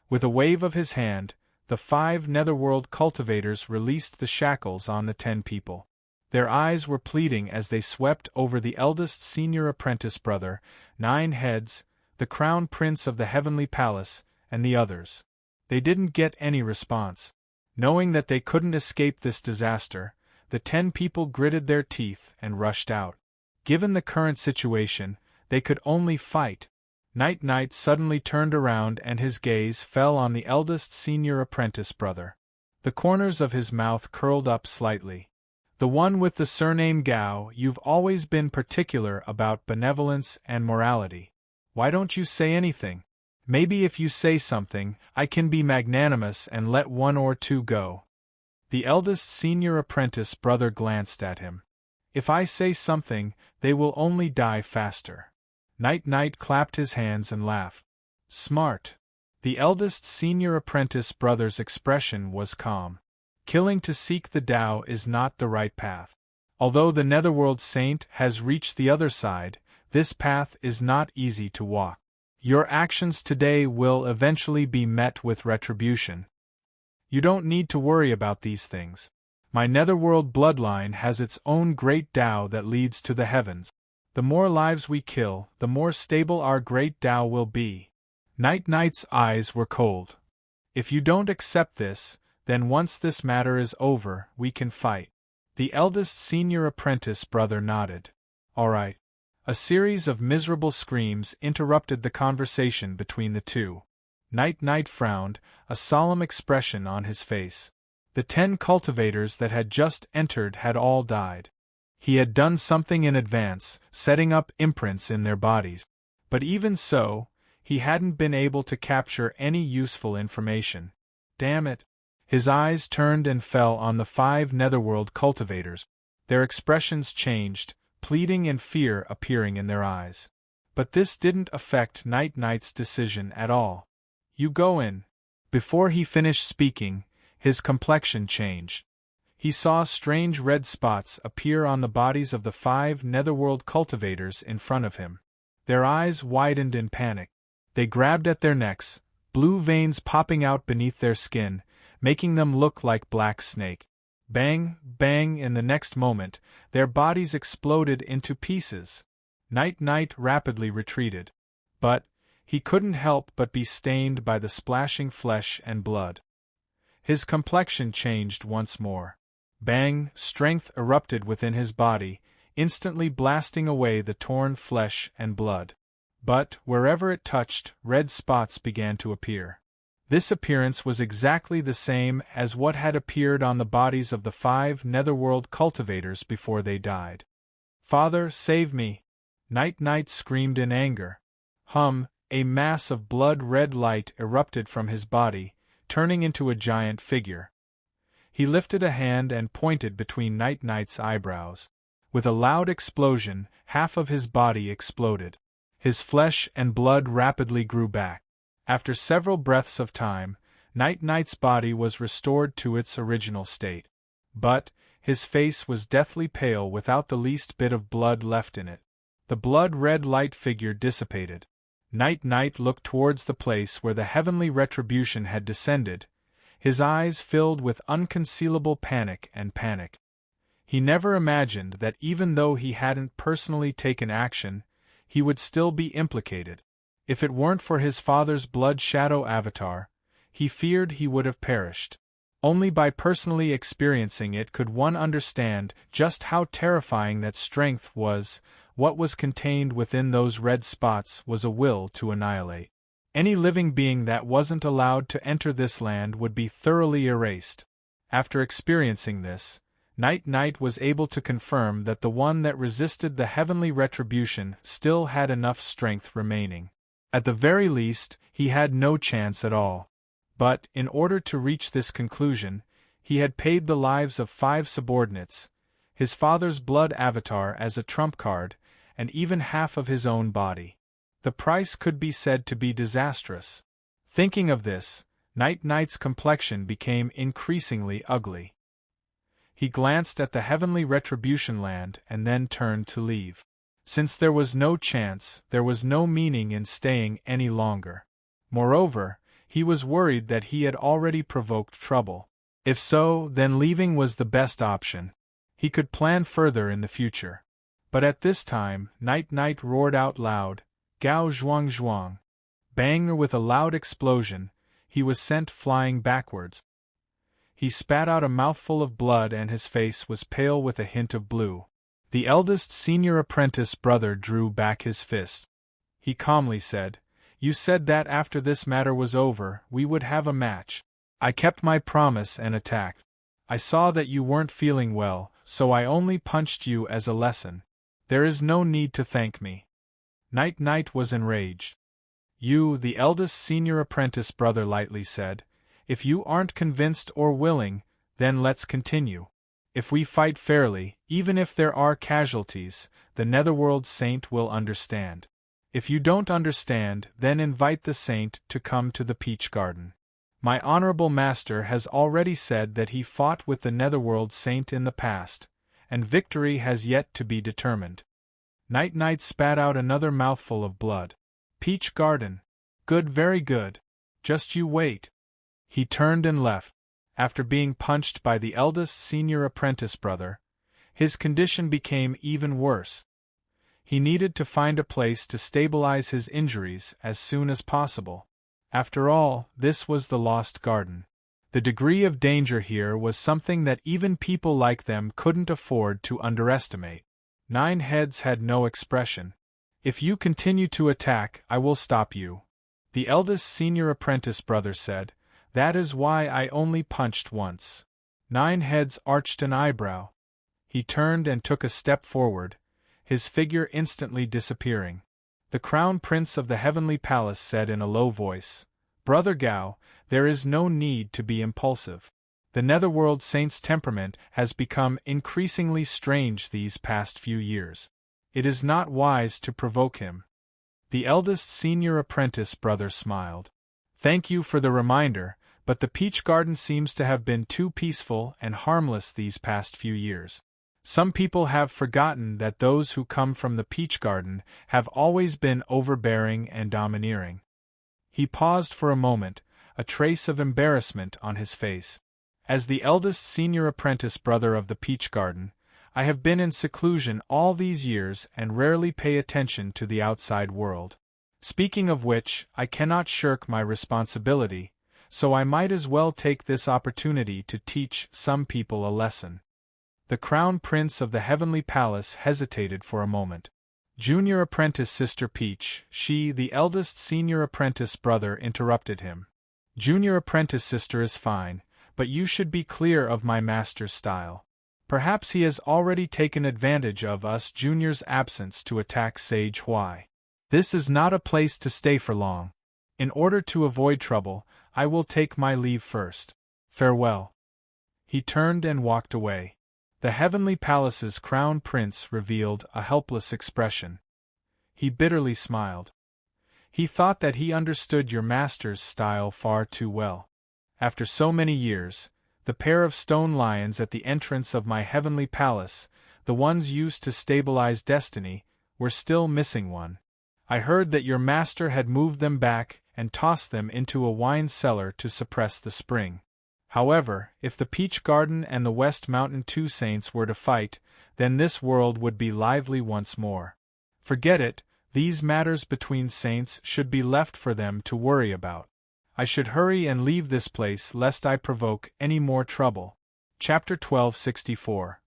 With a wave of his hand, the 5 Netherworld cultivators released the shackles on the 10 people. Their eyes were pleading as they swept over the eldest senior apprentice brother, 9 heads, the Crown Prince of the Heavenly Palace, and the others. They didn't get any response. Knowing that they couldn't escape this disaster, the 10 people gritted their teeth and rushed out. Given the current situation, they could only fight. Night Knight suddenly turned around and his gaze fell on the eldest senior apprentice brother. The corners of his mouth curled up slightly. "The one with the surname Gao, you've always been particular about benevolence and morality. Why don't you say anything? Maybe if you say something, I can be magnanimous and let 1 or 2 go." The eldest senior apprentice brother glanced at him. "If I say something, they will only die faster." Night Knight clapped his hands and laughed. "Smart." The eldest senior apprentice brother's expression was calm. Killing to seek the Tao is not the right path. Although the Netherworld Saint has reached the other side, this path is not easy to walk. Your actions today will eventually be met with retribution. You don't need to worry about these things. My Netherworld bloodline has its own great Tao that leads to the heavens. The more lives we kill, the more stable our great Tao will be. Night Knight's eyes were cold. "If you don't accept this, then once this matter is over, we can fight." The eldest senior apprentice brother nodded. "All right." A series of miserable screams interrupted the conversation between the two. Night Knight frowned, a solemn expression on his face. The 10 cultivators that had just entered had all died. He had done something in advance, setting up imprints in their bodies. But even so, he hadn't been able to capture any useful information. Damn it! His eyes turned and fell on the 5 netherworld cultivators. Their expressions changed, pleading and fear appearing in their eyes. But this didn't affect Night-Night's decision at all. "You go in." Before he finished speaking, his complexion changed. He saw strange red spots appear on the bodies of the 5 netherworld cultivators in front of him. Their eyes widened in panic. They grabbed at their necks, blue veins popping out beneath their skin, making them look like black snake. Bang, bang, in the next moment, their bodies exploded into pieces. Night-Night rapidly retreated. But he couldn't help but be stained by the splashing flesh and blood. His complexion changed once more. Bang, strength erupted within his body, instantly blasting away the torn flesh and blood. But, wherever it touched, red spots began to appear. This appearance was exactly the same as what had appeared on the bodies of the 5 netherworld cultivators before they died. "Father, save me!" Night-Night screamed in anger. A mass of blood-red light erupted from his body, turning into a giant figure. He lifted a hand and pointed between Night-Night's eyebrows. With a loud explosion, half of his body exploded. His flesh and blood rapidly grew back. After several breaths of time, Night-Night's body was restored to its original state. But his face was deathly pale without the least bit of blood left in it. The blood-red light figure dissipated. Night-Night looked towards the place where the heavenly retribution had descended, his eyes filled with unconcealable panic. He never imagined that even though he hadn't personally taken action, he would still be implicated. If it weren't for his father's blood shadow avatar, he feared he would have perished. Only by personally experiencing it could one understand just how terrifying that strength was. What was contained within those red spots was a will to annihilate. Any living being that wasn't allowed to enter this land would be thoroughly erased. After experiencing this, Night-Night was able to confirm that the one that resisted the heavenly retribution still had enough strength remaining. At the very least, he had no chance at all. But, in order to reach this conclusion, he had paid the lives of 5 subordinates, his father's blood avatar as a trump card, and even half of his own body. The price could be said to be disastrous. Thinking of this, Night-Night's complexion became increasingly ugly. He glanced at the heavenly retribution land and then turned to leave. Since there was no chance, there was no meaning in staying any longer. Moreover, he was worried that he had already provoked trouble. If so, then leaving was the best option. He could plan further in the future. But at this time, Night-Night roared out loud, "Gao zhuang zhuang!" Bang! With a loud explosion, he was sent flying backwards. He spat out a mouthful of blood and his face was pale with a hint of blue. The eldest senior apprentice brother drew back his fist. He calmly said, "You said that after this matter was over, we would have a match. I kept my promise and attacked. I saw that you weren't feeling well, so I only punched you as a lesson. There is no need to thank me." Night-Night was enraged. "You, the eldest senior apprentice brother, lightly said, if you aren't convinced or willing, then let's continue. If we fight fairly, even if there are casualties, the Netherworld Saint will understand. If you don't understand, then invite the Saint to come to the Peach Garden. My honorable master has already said that he fought with the Netherworld Saint in the past, and victory has yet to be determined." Night-Night spat out another mouthful of blood. "Peach Garden. Good, very good. Just you wait." He turned and left. After being punched by the eldest senior apprentice brother, his condition became even worse. He needed to find a place to stabilize his injuries as soon as possible. After all, this was the Lost Garden. The degree of danger here was something that even people like them couldn't afford to underestimate. 9 Heads had no expression. "If you continue to attack, I will stop you," the eldest senior apprentice brother said. "That is why I only punched once." 9 Heads arched an eyebrow. He turned and took a step forward, his figure instantly disappearing. The Crown Prince of the Heavenly Palace said in a low voice, "Brother Gao, there is no need to be impulsive. The Netherworld Saint's temperament has become increasingly strange these past few years. It is not wise to provoke him. The eldest senior apprentice brother smiled. Thank you for the reminder, but the peach garden seems to have been too peaceful and harmless these past few years. Some people have forgotten that those who come from the peach garden have always been overbearing and domineering. He paused for a moment, a trace of embarrassment on his face. As the eldest senior apprentice brother of the peach garden, I have been in seclusion all these years and rarely pay attention to the outside world. Speaking of which, I cannot shirk my responsibility, so I might as well take this opportunity to teach some people a lesson. The Crown Prince of the Heavenly Palace hesitated for a moment. Junior apprentice Sister Peach, the eldest senior apprentice brother, interrupted him. Junior apprentice sister is fine, but you should be clear of my master's style. Perhaps he has already taken advantage of us juniors' absence to attack Sage Hui. This is not a place to stay for long. In order to avoid trouble, I will take my leave first. Farewell. He turned and walked away. The Heavenly Palace's Crown Prince revealed a helpless expression. He bitterly smiled. He thought that he understood your master's style far too well. After so many years, the pair of stone lions at the entrance of my Heavenly Palace, the ones used to stabilize destiny, were still missing one. I heard that your master had moved them back and tossed them into a wine cellar to suppress the spring. However, if the Peach Garden and the West Mountain Two Saints were to fight, then this world would be lively once more. Forget it, these matters between saints should be left for them to worry about. I should hurry and leave this place lest I provoke any more trouble. Chapter 1264.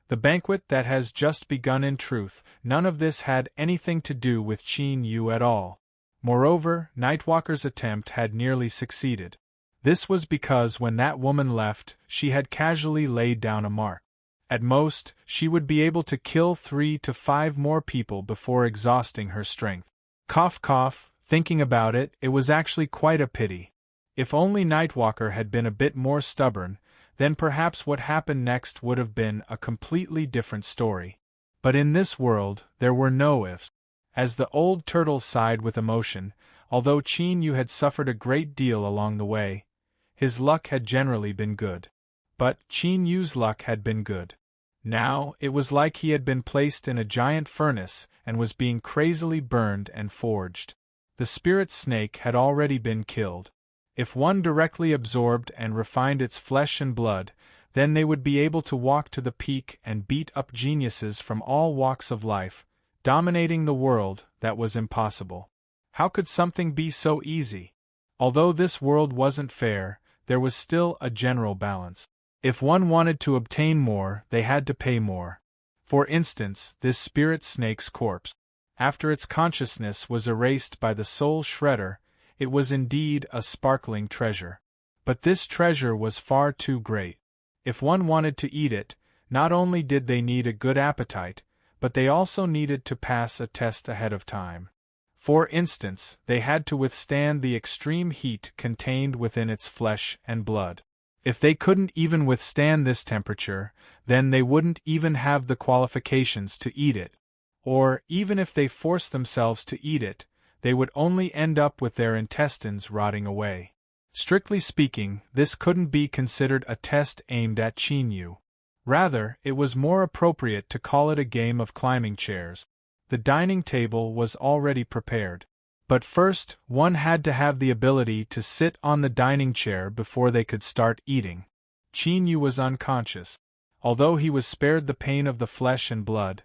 The banquet that has just begun. In truth, none of this had anything to do with Qin Yu at all. Moreover, Nightwalker's attempt had nearly succeeded. This was because when that woman left, she had casually laid down a mark. At most, she would be able to kill 3 to 5 more people before exhausting her strength. Cough cough, thinking about it, it was actually quite a pity. If only Nightwalker had been a bit more stubborn, then perhaps what happened next would have been a completely different story. But in this world, there were no ifs. As the old turtle sighed with emotion, although Qin Yu had suffered a great deal along the way, his luck had generally been good. But Qin Yu's luck had been good. Now, it was like he had been placed in a giant furnace and was being crazily burned and forged. The spirit snake had already been killed. If one directly absorbed and refined its flesh and blood, then they would be able to walk to the peak and beat up geniuses from all walks of life, dominating the world. That was impossible. How could something be so easy? Although this world wasn't fair, there was still a general balance. If one wanted to obtain more, they had to pay more. For instance, this spirit snake's corpse. After its consciousness was erased by the soul shredder, it was indeed a sparkling treasure. But this treasure was far too great. If one wanted to eat it, not only did they need a good appetite, but they also needed to pass a test ahead of time. For instance, they had to withstand the extreme heat contained within its flesh and blood. If they couldn't even withstand this temperature, then they wouldn't even have the qualifications to eat it. Or, even if they forced themselves to eat it, they would only end up with their intestines rotting away. Strictly speaking, this couldn't be considered a test aimed at Qin Yu. Rather, it was more appropriate to call it a game of climbing chairs. The dining table was already prepared. But first, one had to have the ability to sit on the dining chair before they could start eating. Qin Yu was unconscious. Although he was spared the pain of the flesh and blood,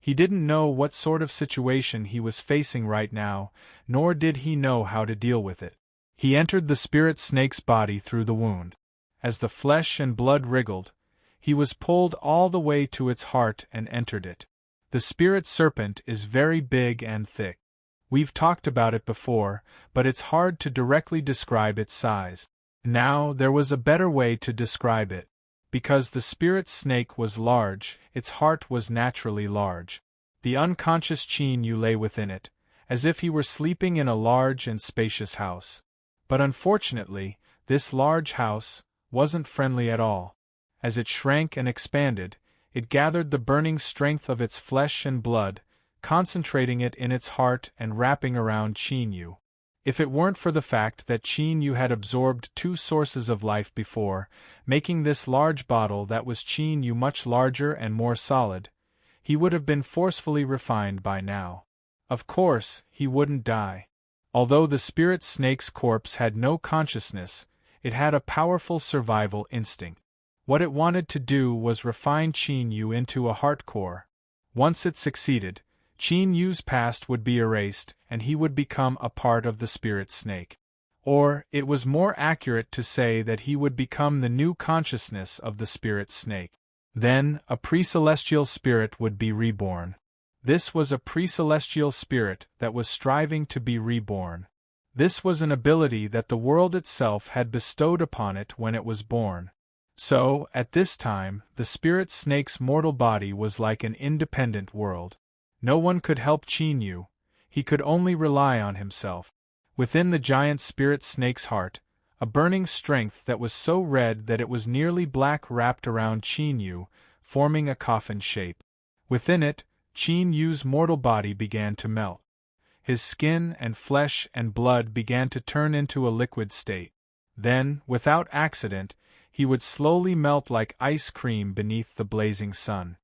he didn't know what sort of situation he was facing right now, nor did he know how to deal with it. He entered the spirit snake's body through the wound. As the flesh and blood wriggled, he was pulled all the way to its heart and entered it. The spirit serpent is very big and thick. We've talked about it before, but it's hard to directly describe its size. Now, there was a better way to describe it. Because the spirit snake was large, its heart was naturally large. The unconscious Qin Yu lay within it, as if he were sleeping in a large and spacious house. But unfortunately, this large house, wasn't friendly at all. As it shrank and expanded, it gathered the burning strength of its flesh and blood, concentrating it in its heart and wrapping around Qin Yu. If it weren't for the fact that Qin Yu had absorbed 2 sources of life before, making this large bottle that was Qin Yu much larger and more solid, he would have been forcefully refined by now. Of course, he wouldn't die. Although the spirit snake's corpse had no consciousness, it had a powerful survival instinct. What it wanted to do was refine Qin Yu into a heart core. Once it succeeded, Qin Yu's past would be erased and he would become a part of the spirit snake. Or, it was more accurate to say that he would become the new consciousness of the spirit snake. Then, a pre-celestial spirit would be reborn. This was a pre-celestial spirit that was striving to be reborn. This was an ability that the world itself had bestowed upon it when it was born. So, at this time, the spirit snake's mortal body was like an independent world. No one could help Qin Yu, he could only rely on himself. Within the giant spirit snake's heart, a burning strength that was so red that it was nearly black wrapped around Qin Yu, forming a coffin shape. Within it, Qin Yu's mortal body began to melt. His skin and flesh and blood began to turn into a liquid state. Then, without accident, he would slowly melt like ice cream beneath the blazing sun.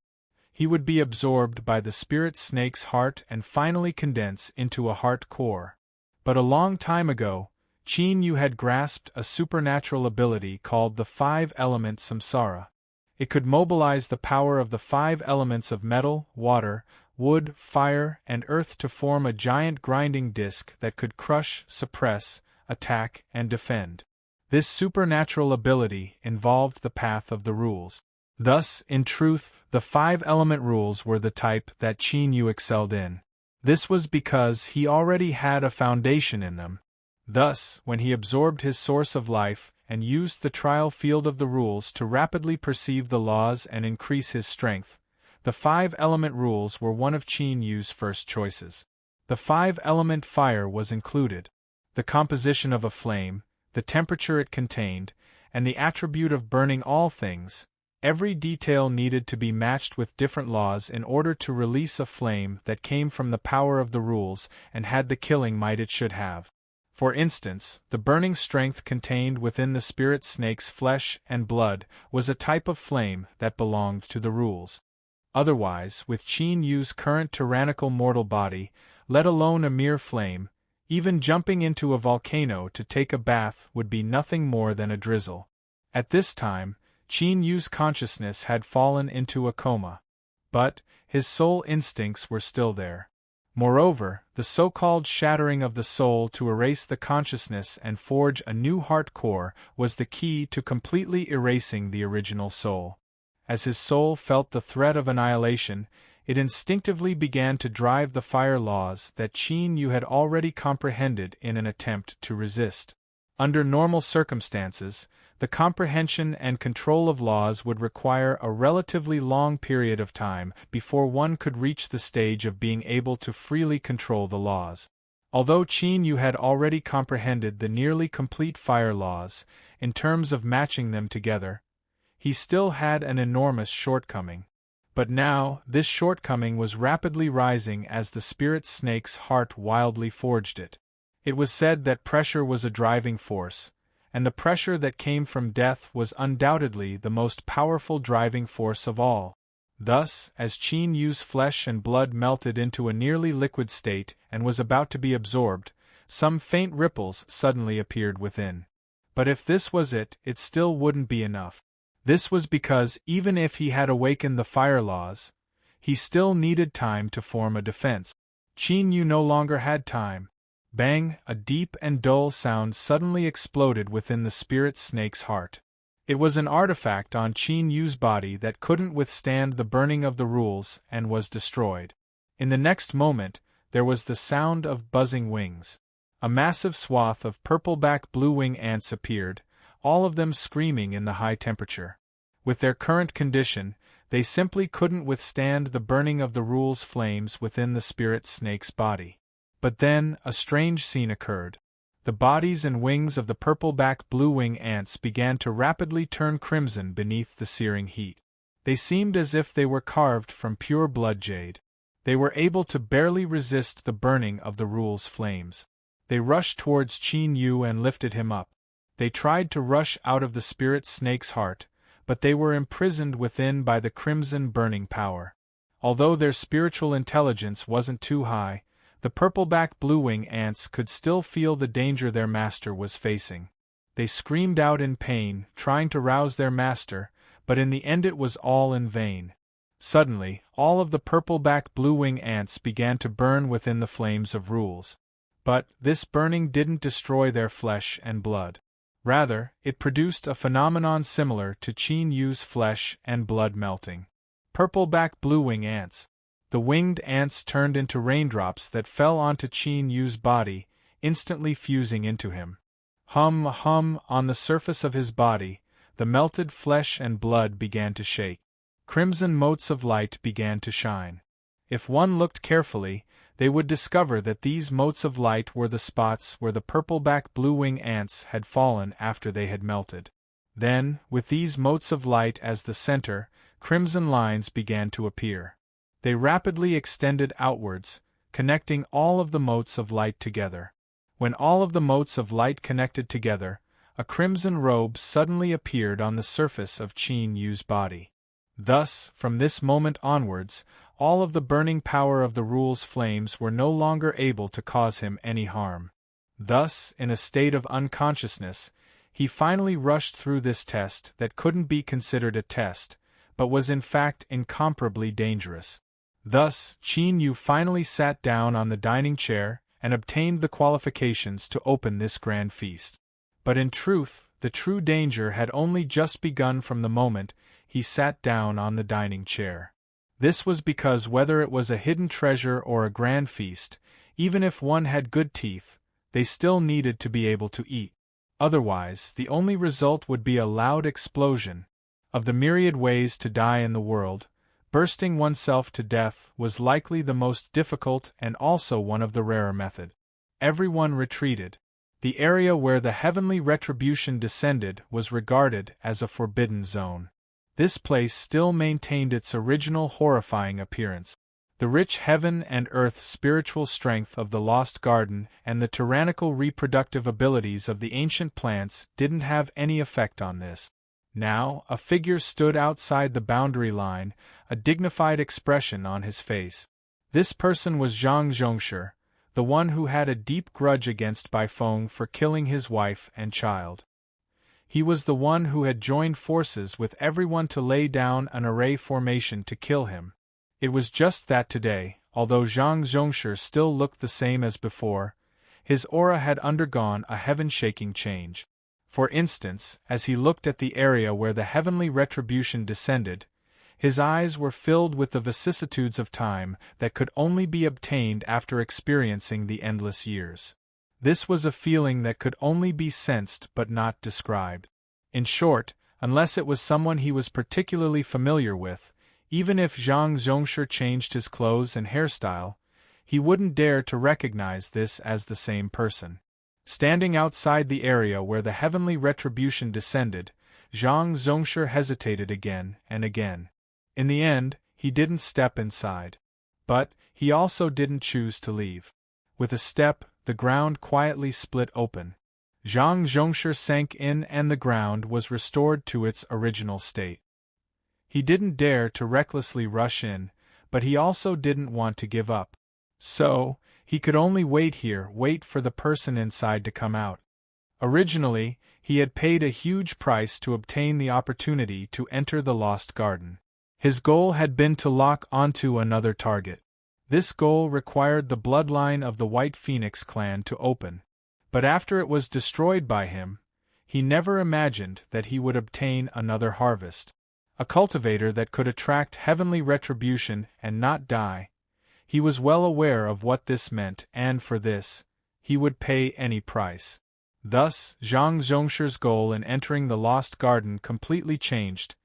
He would be absorbed by the spirit snake's heart and finally condense into a heart core. But a long time ago, Qin Yu had grasped a supernatural ability called the 5-element samsara. It could mobilize the power of the 5 elements of metal, water, wood, fire, and earth to form a giant grinding disc that could crush, suppress, attack, and defend. This supernatural ability involved the path of the rules. Thus, in truth, the 5-element rules were the type that Qin Yu excelled in. This was because he already had a foundation in them. Thus, when he absorbed his source of life and used the trial field of the rules to rapidly perceive the laws and increase his strength, the 5-element rules were one of Qin Yu's first choices. The 5-element fire was included. The composition of a flame, the temperature it contained, and the attribute of burning all things. Every detail needed to be matched with different laws in order to release a flame that came from the power of the rules and had the killing might it should have. For instance, the burning strength contained within the spirit snake's flesh and blood was a type of flame that belonged to the rules. Otherwise, with Qin Yu's current tyrannical mortal body, let alone a mere flame, even jumping into a volcano to take a bath would be nothing more than a drizzle. At this time, Qin Yu's consciousness had fallen into a coma. But, his soul instincts were still there. Moreover, the so-called shattering of the soul to erase the consciousness and forge a new heart core was the key to completely erasing the original soul. As his soul felt the threat of annihilation, it instinctively began to drive the fire laws that Qin Yu had already comprehended in an attempt to resist. Under normal circumstances, the comprehension and control of laws would require a relatively long period of time before one could reach the stage of being able to freely control the laws. Although Qin Yu had already comprehended the nearly complete fire laws, in terms of matching them together, he still had an enormous shortcoming. But now, this shortcoming was rapidly rising as the spirit snake's heart wildly forged it. It was said that pressure was a driving force, and the pressure that came from death was undoubtedly the most powerful driving force of all. Thus, as Qin Yu's flesh and blood melted into a nearly liquid state and was about to be absorbed, some faint ripples suddenly appeared within. But if this was it, it still wouldn't be enough. This was because even if he had awakened the fire laws, he still needed time to form a defense. Qin Yu no longer had time. Bang! A deep and dull sound suddenly exploded within the spirit snake's heart. It was an artifact on Qin Yu's body that couldn't withstand the burning of the rules and was destroyed. In the next moment, there was the sound of buzzing wings. A massive swath of purple-back blue-wing ants appeared, all of them screaming in the high temperature. With their current condition, they simply couldn't withstand the burning of the rules flames within the spirit snake's body. But then, a strange scene occurred. The bodies and wings of the purple-back blue-wing ants began to rapidly turn crimson beneath the searing heat. They seemed as if they were carved from pure blood jade. They were able to barely resist the burning of the rule's flames. They rushed towards Qin Yu and lifted him up. They tried to rush out of the spirit snake's heart, but they were imprisoned within by the crimson burning power. Although their spiritual intelligence wasn't too high, the purple-back blue-wing ants could still feel the danger their master was facing. They screamed out in pain, trying to rouse their master, but in the end it was all in vain. Suddenly, all of the purple-back blue-wing ants began to burn within the flames of rules. But this burning didn't destroy their flesh and blood. Rather, it produced a phenomenon similar to Qin Yu's flesh and blood melting. Purple-back blue-wing ants. The winged ants turned into raindrops that fell onto Qin Yu's body, instantly fusing into him. Hum, on the surface of his body, the melted flesh and blood began to shake. Crimson motes of light began to shine. If one looked carefully, they would discover that these motes of light were the spots where the purple-back blue-wing ants had fallen after they had melted. Then, with these motes of light as the center, crimson lines began to appear. They rapidly extended outwards, connecting all of the motes of light together. When all of the motes of light connected together, a crimson robe suddenly appeared on the surface of Qin Yu's body. Thus, from this moment onwards, all of the burning power of the rule's flames were no longer able to cause him any harm. Thus, in a state of unconsciousness, he finally rushed through this test that couldn't be considered a test, but was in fact incomparably dangerous. Thus, Qin Yu finally sat down on the dining chair and obtained the qualifications to open this grand feast. But in truth, the true danger had only just begun from the moment he sat down on the dining chair. This was because whether it was a hidden treasure or a grand feast, even if one had good teeth, they still needed to be able to eat. Otherwise, the only result would be a loud explosion. Of the myriad ways to die in the world, bursting oneself to death was likely the most difficult and also one of the rarer method. Everyone retreated. The area where the heavenly retribution descended was regarded as a forbidden zone. This place still maintained its original horrifying appearance. The rich heaven and earth spiritual strength of the lost garden and the tyrannical reproductive abilities of the ancient plants didn't have any effect on this. Now, a figure stood outside the boundary line, a dignified expression on his face. This person was Zhang Zhongshi, the one who had a deep grudge against Bai Feng for killing his wife and child. He was the one who had joined forces with everyone to lay down an array formation to kill him. It was just that today, although Zhang Zhongshi still looked the same as before, his aura had undergone a heaven-shaking change. For instance, as he looked at the area where the heavenly retribution descended, his eyes were filled with the vicissitudes of time that could only be obtained after experiencing the endless years. This was a feeling that could only be sensed but not described. In short, unless it was someone he was particularly familiar with, even if Zhang Zhongshi changed his clothes and hairstyle, he wouldn't dare to recognize this as the same person. Standing outside the area where the heavenly retribution descended, Zhang Zhongshi hesitated again and again. In the end, he didn't step inside. But he also didn't choose to leave. With a step, the ground quietly split open. Zhang Zhongshi sank in and the ground was restored to its original state. He didn't dare to recklessly rush in, but he also didn't want to give up. So, he could only wait for the person inside to come out. Originally, he had paid a huge price to obtain the opportunity to enter the Lost Garden. His goal had been to lock onto another target. This goal required the bloodline of the White Phoenix clan to open, but after it was destroyed by him, he never imagined that he would obtain another harvest. A cultivator that could attract heavenly retribution and not die. He was well aware of what this meant, and for this, he would pay any price. Thus, Zhang Zhongshi's goal in entering the Lost Garden completely changed.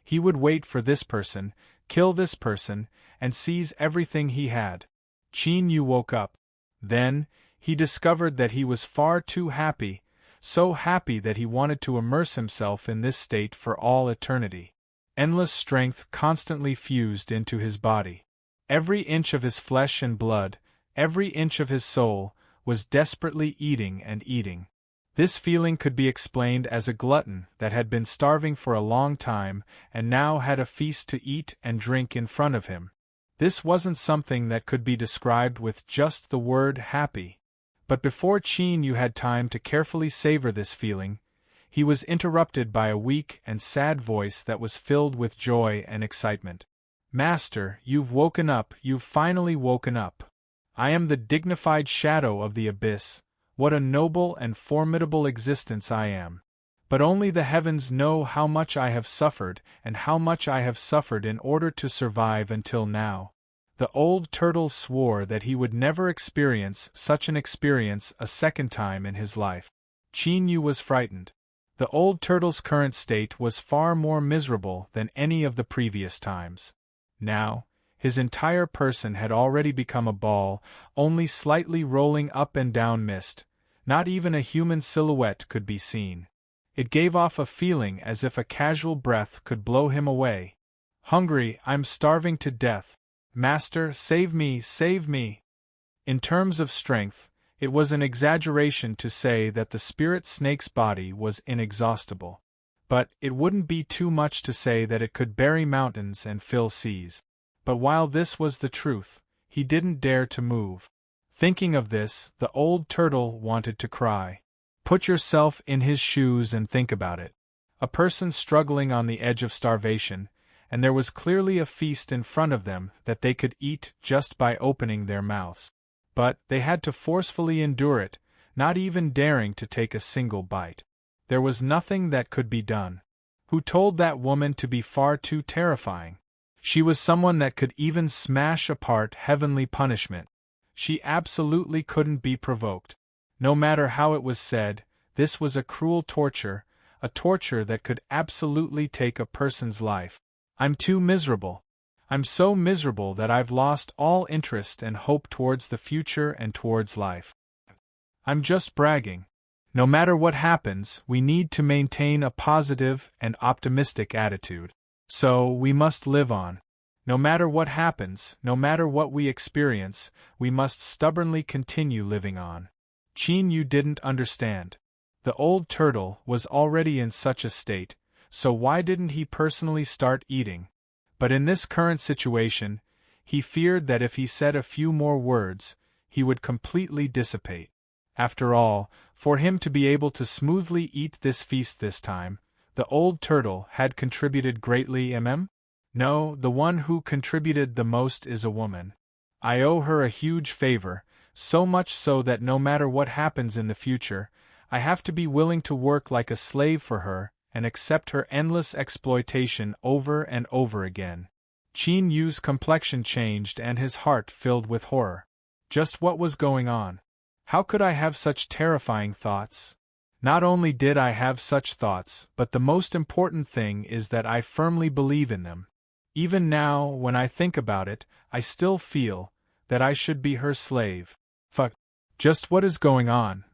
He would wait for this person, kill this person, and seize everything he had. Qin Yu woke up. Then, he discovered that he was far too happy, so happy that he wanted to immerse himself in this state for all eternity. Endless strength constantly fused into his body. Every inch of his flesh and blood, every inch of his soul, was desperately eating and eating. This feeling could be explained as a glutton that had been starving for a long time and now had a feast to eat and drink in front of him. This wasn't something that could be described with just the word happy. But before Qin Yu had time to carefully savor this feeling, he was interrupted by a weak and sad voice that was filled with joy and excitement. "Master, you've woken up, you've finally woken up. I am the dignified shadow of the abyss. What a noble and formidable existence I am. But only the heavens know how much I have suffered and how much I have suffered in order to survive until now." The old turtle swore that he would never experience such an experience a second time in his life. Qin Yu was frightened. The old turtle's current state was far more miserable than any of the previous times. Now, his entire person had already become a ball, only slightly rolling up and down mist. Not even a human silhouette could be seen. It gave off a feeling as if a casual breath could blow him away. "Hungry, I'm starving to death. Master, save me, save me." In terms of strength, it was an exaggeration to say that the spirit snake's body was inexhaustible. But it wouldn't be too much to say that it could bury mountains and fill seas. But while this was the truth, he didn't dare to move. Thinking of this, the old turtle wanted to cry. Put yourself in his shoes and think about it. A person struggling on the edge of starvation, and there was clearly a feast in front of them that they could eat just by opening their mouths. But they had to forcefully endure it, not even daring to take a single bite. There was nothing that could be done. Who told that woman to be far too terrifying? She was someone that could even smash apart heavenly punishment. She absolutely couldn't be provoked. No matter how it was said, this was a cruel torture, a torture that could absolutely take a person's life. "I'm too miserable. I'm so miserable that I've lost all interest and hope towards the future and towards life. I'm just bragging. No matter what happens, we need to maintain a positive and optimistic attitude. So, we must live on. No matter what happens, no matter what we experience, we must stubbornly continue living on." Qin Yu didn't understand. The old turtle was already in such a state, so why didn't he personally start eating? But in this current situation, he feared that if he said a few more words, he would completely dissipate. After all, for him to be able to smoothly eat this feast this time, the old turtle had contributed greatly. No, the one who contributed the most is a woman. I owe her a huge favor, so much so that no matter what happens in the future, I have to be willing to work like a slave for her and accept her endless exploitation over and over again. Qin Yu's complexion changed and his heart filled with horror. Just what was going on? How could I have such terrifying thoughts? Not only did I have such thoughts, but the most important thing is that I firmly believe in them. Even now, when I think about it, I still feel that I should be her slave. Fuck. Just what is going on?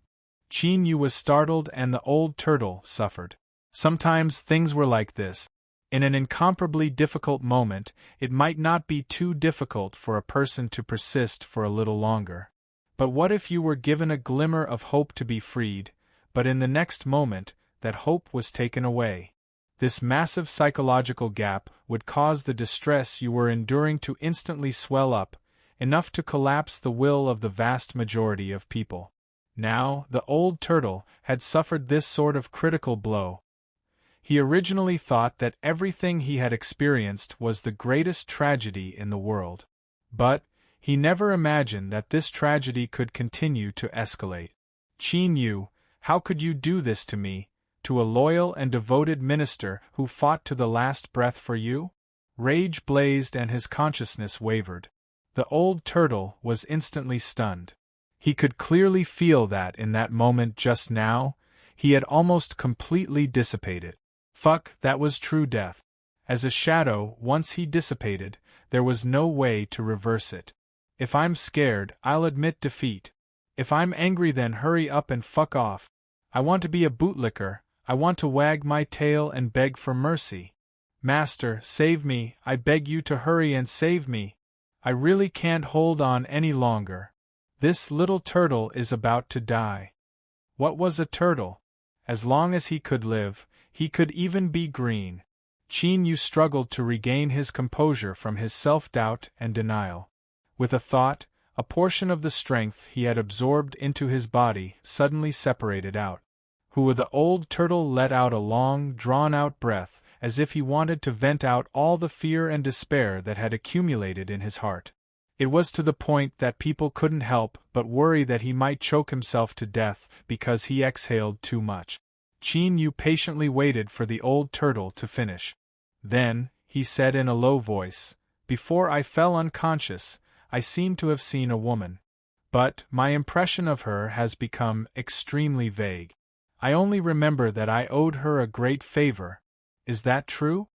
Qin Yu was startled and the old turtle suffered. Sometimes things were like this. In an incomparably difficult moment, it might not be too difficult for a person to persist for a little longer. But what if you were given a glimmer of hope to be freed, but in the next moment, that hope was taken away? This massive psychological gap would cause the distress you were enduring to instantly swell up, enough to collapse the will of the vast majority of people. Now, the old turtle had suffered this sort of critical blow. He originally thought that everything he had experienced was the greatest tragedy in the world. But he never imagined that this tragedy could continue to escalate. Qin Yu, how could you do this to me, to a loyal and devoted minister who fought to the last breath for you? Rage blazed and his consciousness wavered. The old turtle was instantly stunned. He could clearly feel that in that moment just now, he had almost completely dissipated. Fuck, that was true death. As a shadow, once he dissipated, there was no way to reverse it. If I'm scared, I'll admit defeat. If I'm angry, then hurry up and fuck off. I want to be a bootlicker, I want to wag my tail and beg for mercy. Master, save me, I beg you to hurry and save me. I really can't hold on any longer. This little turtle is about to die. What was a turtle? As long as he could live, he could even be green. Qin Yu struggled to regain his composure from his self-doubt and denial. With a thought, a portion of the strength he had absorbed into his body suddenly separated out. The old turtle let out a long, drawn-out breath, as if he wanted to vent out all the fear and despair that had accumulated in his heart. It was to the point that people couldn't help but worry that he might choke himself to death because he exhaled too much. Qin Yu patiently waited for the old turtle to finish. Then, he said in a low voice, "Before I fell unconscious, I seemed to have seen a woman. But my impression of her has become extremely vague. I only remember that I owed her a great favor. Is that true?"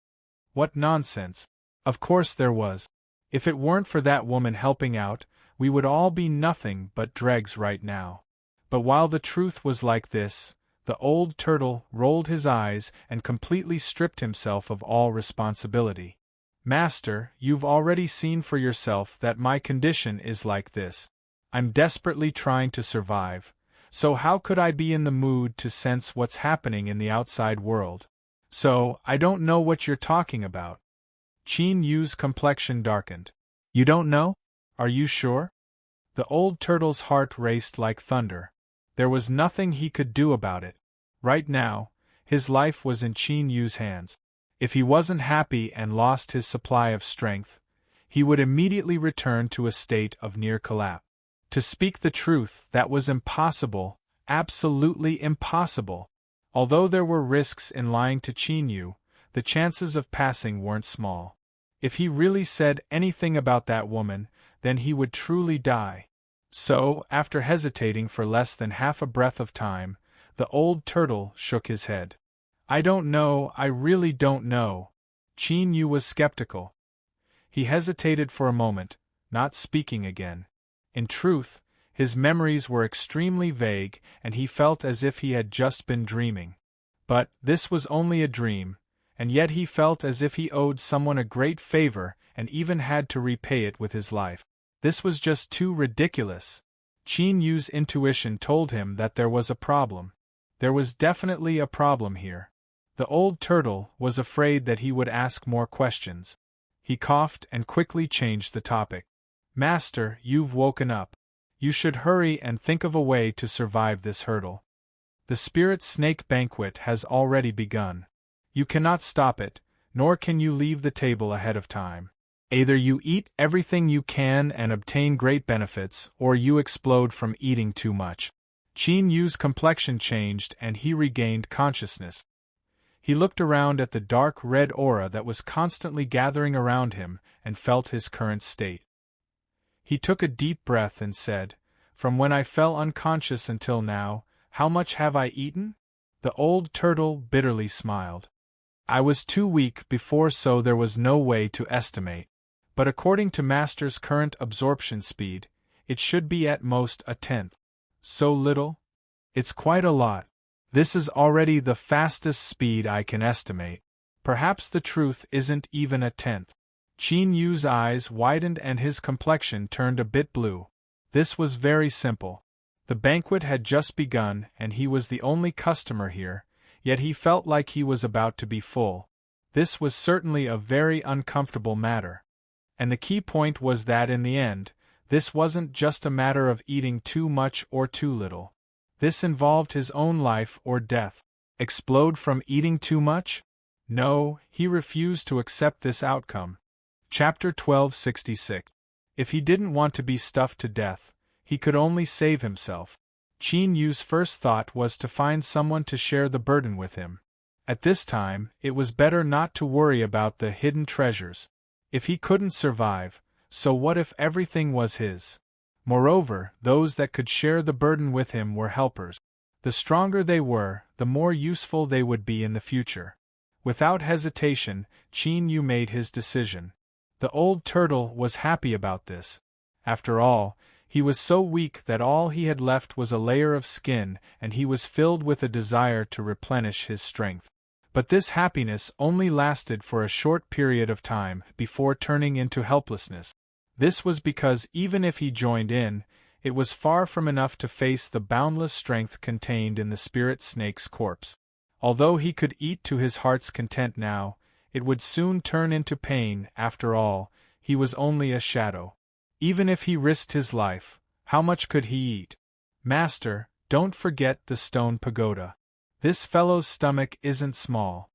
What nonsense! Of course there was. If it weren't for that woman helping out, we would all be nothing but dregs right now. But while the truth was like this, the old turtle rolled his eyes and completely stripped himself of all responsibility. "Master, you've already seen for yourself that my condition is like this. I'm desperately trying to survive, so how could I be in the mood to sense what's happening in the outside world? So, I don't know what you're talking about." Qin Yu's complexion darkened. "You don't know? Are you sure?" The old turtle's heart raced like thunder. There was nothing he could do about it. Right now, his life was in Qin Yu's hands. If he wasn't happy and lost his supply of strength, he would immediately return to a state of near collapse. To speak the truth, that was impossible, absolutely impossible. Although there were risks in lying to Qin Yu, the chances of passing weren't small. If he really said anything about that woman, then he would truly die. So, after hesitating for less than half a breath of time, the old turtle shook his head. "I don't know, I really don't know." Qin Yu was skeptical. He hesitated for a moment, not speaking again. In truth, his memories were extremely vague and he felt as if he had just been dreaming. But this was only a dream, and yet he felt as if he owed someone a great favor and even had to repay it with his life. This was just too ridiculous. Qin Yu's intuition told him that there was a problem. There was definitely a problem here. The old turtle was afraid that he would ask more questions. He coughed and quickly changed the topic. "Master, you've woken up. You should hurry and think of a way to survive this hurdle. The spirit snake banquet has already begun. You cannot stop it, nor can you leave the table ahead of time. Either you eat everything you can and obtain great benefits, or you explode from eating too much." Qin Yu's complexion changed and he regained consciousness. He looked around at the dark red aura that was constantly gathering around him and felt his current state. He took a deep breath and said, "From when I fell unconscious until now, how much have I eaten?" The old turtle bitterly smiled. "I was too weak before, so there was no way to estimate. But according to Master's current absorption speed, it should be at most a tenth. So little? It's quite a lot. This is already the fastest speed I can estimate. Perhaps the truth isn't even a tenth." Qin Yu's eyes widened and his complexion turned a bit blue. This was very simple. The banquet had just begun and he was the only customer here, yet he felt like he was about to be full. This was certainly a very uncomfortable matter. And the key point was that in the end, this wasn't just a matter of eating too much or too little. This involved his own life or death. Explode from eating too much? No, he refused to accept this outcome. Chapter 1266. If he didn't want to be stuffed to death, he could only save himself. Qin Yu's first thought was to find someone to share the burden with him. At this time, it was better not to worry about the hidden treasures. If he couldn't survive, so what if everything was his? Moreover, those that could share the burden with him were helpers. The stronger they were, the more useful they would be in the future. Without hesitation, Qin Yu made his decision. The old turtle was happy about this. After all, He was so weak that all he had left was a layer of skin, and he was filled with a desire to replenish his strength. But this happiness only lasted for a short period of time before turning into helplessness. This was because even if he joined in, it was far from enough to face the boundless strength contained in the spirit snake's corpse. Although he could eat to his heart's content now, it would soon turn into pain. After all, he was only a shadow. Even if he risked his life, how much could he eat? Master, don't forget the stone pagoda. This fellow's stomach isn't small.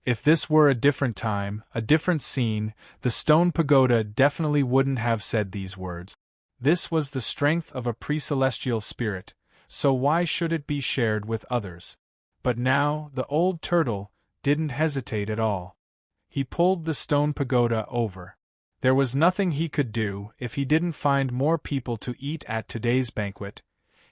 If this were a different time, a different scene, the stone pagoda definitely wouldn't have said these words. This was the strength of a pre-celestial spirit, so why should it be shared with others? But now, the old turtle didn't hesitate at all. He pulled the stone pagoda over. There was nothing he could do if he didn't find more people to eat at today's banquet.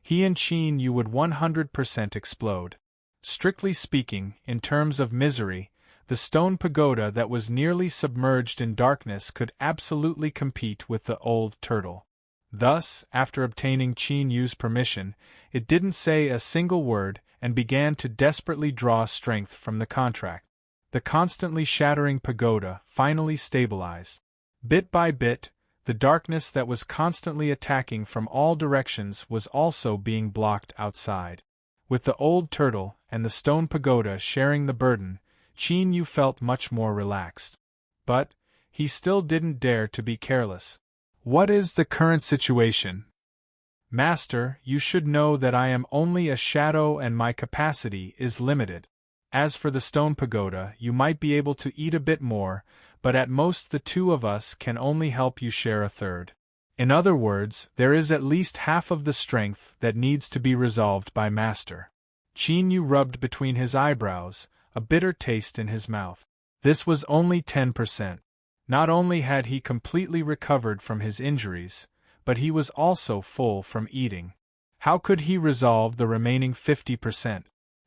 He and Qin Yu would 100% explode. Strictly speaking, in terms of misery, the stone pagoda that was nearly submerged in darkness could absolutely compete with the old turtle. Thus, after obtaining Qin Yu's permission, it didn't say a single word and began to desperately draw strength from the contract. The constantly shattering pagoda finally stabilized. Bit by bit, the darkness that was constantly attacking from all directions was also being blocked outside. With the old turtle and the stone pagoda sharing the burden, Qin Yu felt much more relaxed. But he still didn't dare to be careless. What is the current situation? Master, you should know that I am only a shadow and my capacity is limited. As for the stone pagoda, you might be able to eat a bit more, but at most the two of us can only help you share a third. In other words, there is at least half of the strength that needs to be resolved by Master. Qin Yu rubbed between his eyebrows, a bitter taste in his mouth. This was only 10%. Not only had he completely recovered from his injuries, but he was also full from eating. How could he resolve the remaining 50%?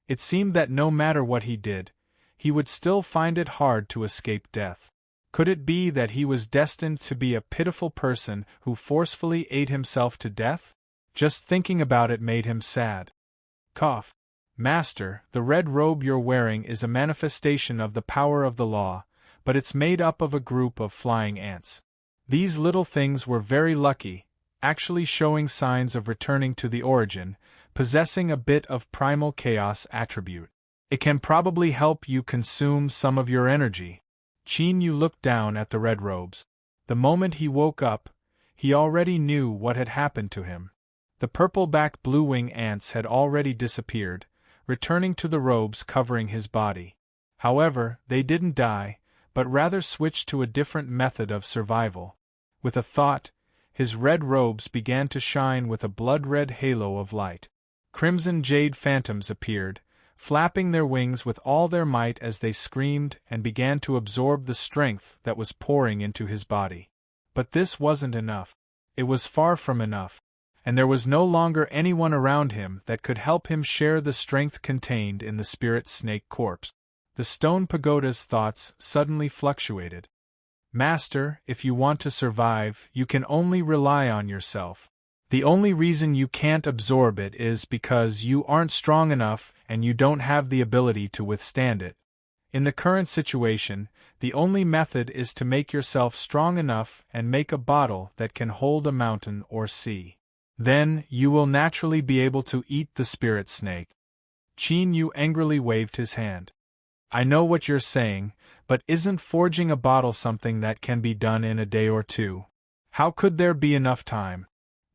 It seemed that no matter what he did, he would still find it hard to escape death. Could it be that he was destined to be a pitiful person who forcefully ate himself to death? Just thinking about it made him sad. Cough. Master, the red robe you're wearing is a manifestation of the power of the law, but it's made up of a group of flying ants. These little things were very lucky, actually showing signs of returning to the origin, possessing a bit of primal chaos attribute. It can probably help you consume some of your energy. Qin Yu looked down at the red robes. The moment he woke up, he already knew what had happened to him. The purple-back blue-wing ants had already disappeared, returning to the robes covering his body. However, they didn't die, but rather switched to a different method of survival. With a thought, his red robes began to shine with a blood-red halo of light. Crimson jade phantoms appeared, flapping their wings with all their might as they screamed and began to absorb the strength that was pouring into his body. But this wasn't enough. It was far from enough, and there was no longer anyone around him that could help him share the strength contained in the spirit snake corpse. The stone pagoda's thoughts suddenly fluctuated. Master, if you want to survive, you can only rely on yourself. The only reason you can't absorb it is because you aren't strong enough and you don't have the ability to withstand it. In the current situation, the only method is to make yourself strong enough and make a bottle that can hold a mountain or sea. Then, you will naturally be able to eat the spirit snake. Qin Yu angrily waved his hand. I know what you're saying, but isn't forging a bottle something that can be done in a day or two? How could there be enough time?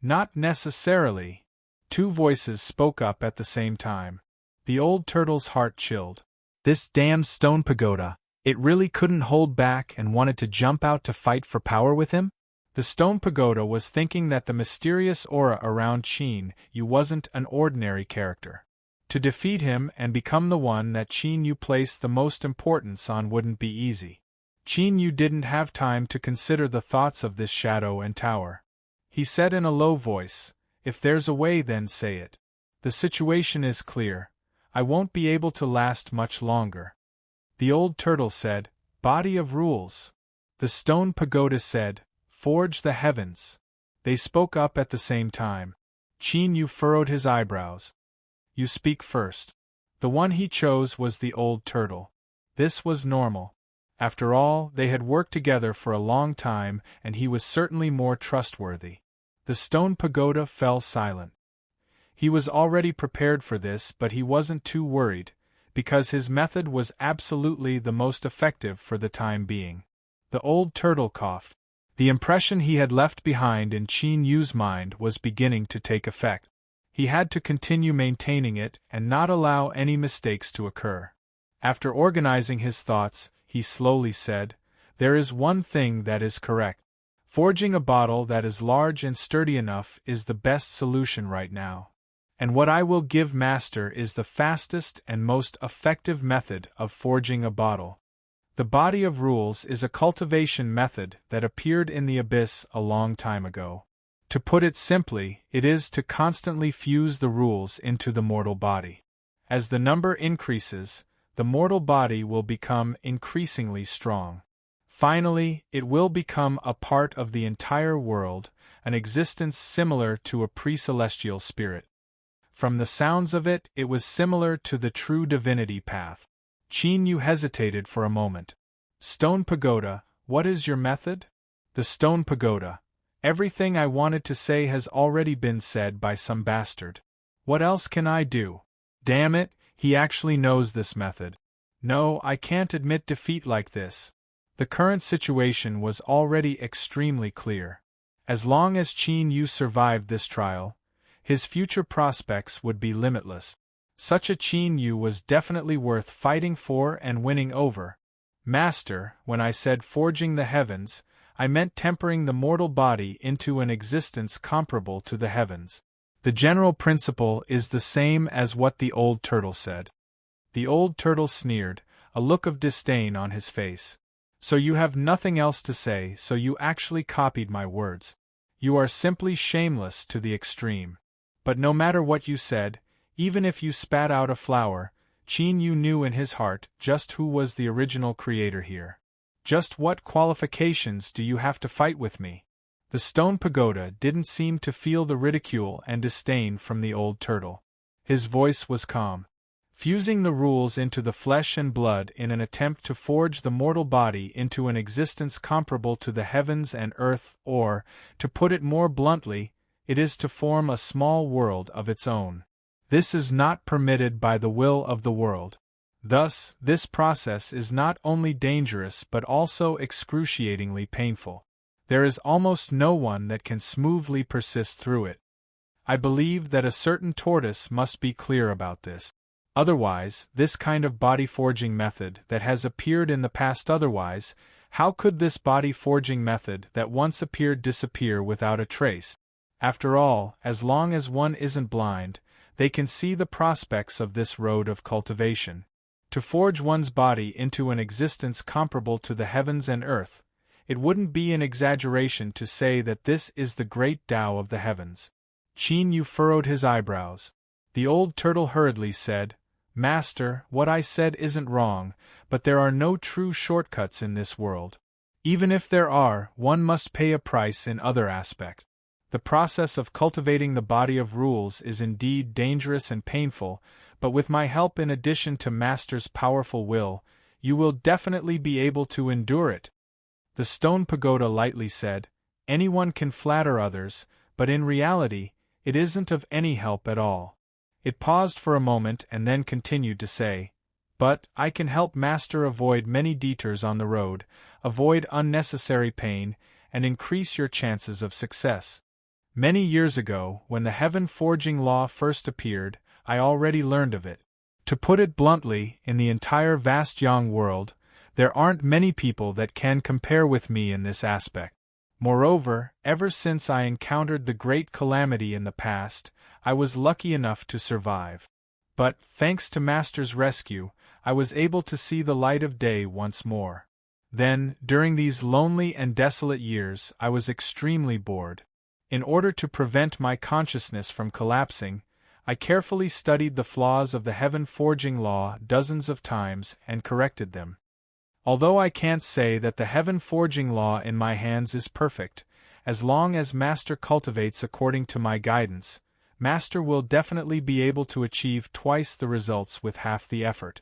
Not necessarily. Two voices spoke up at the same time. The old turtle's heart chilled. This damn stone pagoda, it really couldn't hold back and wanted to jump out to fight for power with him? The stone pagoda was thinking that the mysterious aura around Qin Yu wasn't an ordinary character. To defeat him and become the one that Qin Yu placed the most importance on wouldn't be easy. Qin Yu didn't have time to consider the thoughts of this shadow and tower. He said in a low voice, "If there's a way, then say it. The situation is clear. I won't be able to last much longer." The old turtle said, "Body of rules." The stone pagoda said, "Forge the heavens." They spoke up at the same time. Qin Yu furrowed his eyebrows. You speak first. The one he chose was the old turtle. This was normal. After all, they had worked together for a long time, and he was certainly more trustworthy. The stone pagoda fell silent. He was already prepared for this, but he wasn't too worried, because his method was absolutely the most effective for the time being. The old turtle coughed. The impression he had left behind in Qin Yu's mind was beginning to take effect. He had to continue maintaining it and not allow any mistakes to occur. After organizing his thoughts, he slowly said, "There is one thing that is correct. Forging a bottle that is large and sturdy enough is the best solution right now. And what I will give Master is the fastest and most effective method of forging a bottle. The body of rules is a cultivation method that appeared in the abyss a long time ago. To put it simply, it is to constantly fuse the rules into the mortal body. As the number increases, the mortal body will become increasingly strong. Finally, it will become a part of the entire world, an existence similar to a pre-celestial spirit. From the sounds of it, it was similar to the true divinity path." Qin Yu hesitated for a moment. "Stone pagoda, what is your method?" "The stone pagoda. Everything I wanted to say has already been said by some bastard. What else can I do? Damn it, he actually knows this method. No, I can't admit defeat like this." The current situation was already extremely clear. As long as Qin Yu survived this trial, his future prospects would be limitless. Such a Qin Yu was definitely worth fighting for and winning over. "Master, when I said forging the heavens, I meant tempering the mortal body into an existence comparable to the heavens. The general principle is the same as what the old turtle said." The old turtle sneered, a look of disdain on his face. "So you have nothing else to say, so you actually copied my words. You are simply shameless to the extreme. But no matter what you said, even if you spat out a flower, Qin Yu knew in his heart just who was the original creator here. Just what qualifications do you have to fight with me?" The stone pagoda didn't seem to feel the ridicule and disdain from the old turtle. His voice was calm. "Fusing the rules into the flesh and blood in an attempt to forge the mortal body into an existence comparable to the heavens and earth, or, to put it more bluntly, it is to form a small world of its own. This is not permitted by the will of the world. Thus, this process is not only dangerous but also excruciatingly painful. There is almost no one that can smoothly persist through it. I believe that a certain tortoise must be clear about this. Otherwise, this kind of body forging method that has appeared in the past otherwise, how could this body forging method that once appeared disappear without a trace? After all, as long as one isn't blind, they can see the prospects of this road of cultivation. To forge one's body into an existence comparable to the heavens and earth, it wouldn't be an exaggeration to say that this is the great Tao of the heavens." Qin Yu furrowed his eyebrows. The old turtle hurriedly said, "Master, what I said isn't wrong, but there are no true shortcuts in this world. Even if there are, one must pay a price in other aspects. The process of cultivating the body of rules is indeed dangerous and painful, but with my help in addition to Master's powerful will, you will definitely be able to endure it." The stone pagoda lightly said, "Anyone can flatter others, but in reality, it isn't of any help at all." It paused for a moment and then continued to say, "But I can help Master avoid many detours on the road, avoid unnecessary pain, and increase your chances of success. Many years ago, when the heaven forging law first appeared, I already learned of it. To put it bluntly, in the entire vast Yang world, there aren't many people that can compare with me in this aspect. Moreover, ever since I encountered the great calamity in the past, I was lucky enough to survive. But, thanks to Master's rescue, I was able to see the light of day once more. Then, during these lonely and desolate years, I was extremely bored. In order to prevent my consciousness from collapsing, I carefully studied the flaws of the heaven forging law dozens of times and corrected them. Although I can't say that the heaven forging law in my hands is perfect, as long as Master cultivates according to my guidance, Master will definitely be able to achieve twice the results with half the effort."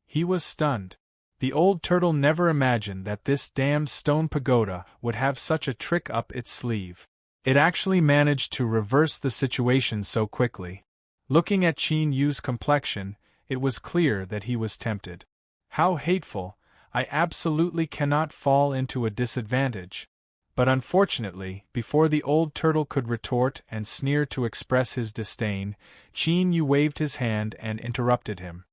He was stunned. The old turtle never imagined that this damned stone pagoda would have such a trick up its sleeve. It actually managed to reverse the situation so quickly. Looking at Qin Yu's complexion, it was clear that he was tempted. "How hateful! I absolutely cannot fall into a disadvantage." But unfortunately, before the old turtle could retort and sneer to express his disdain, Qin Yu waved his hand and interrupted him.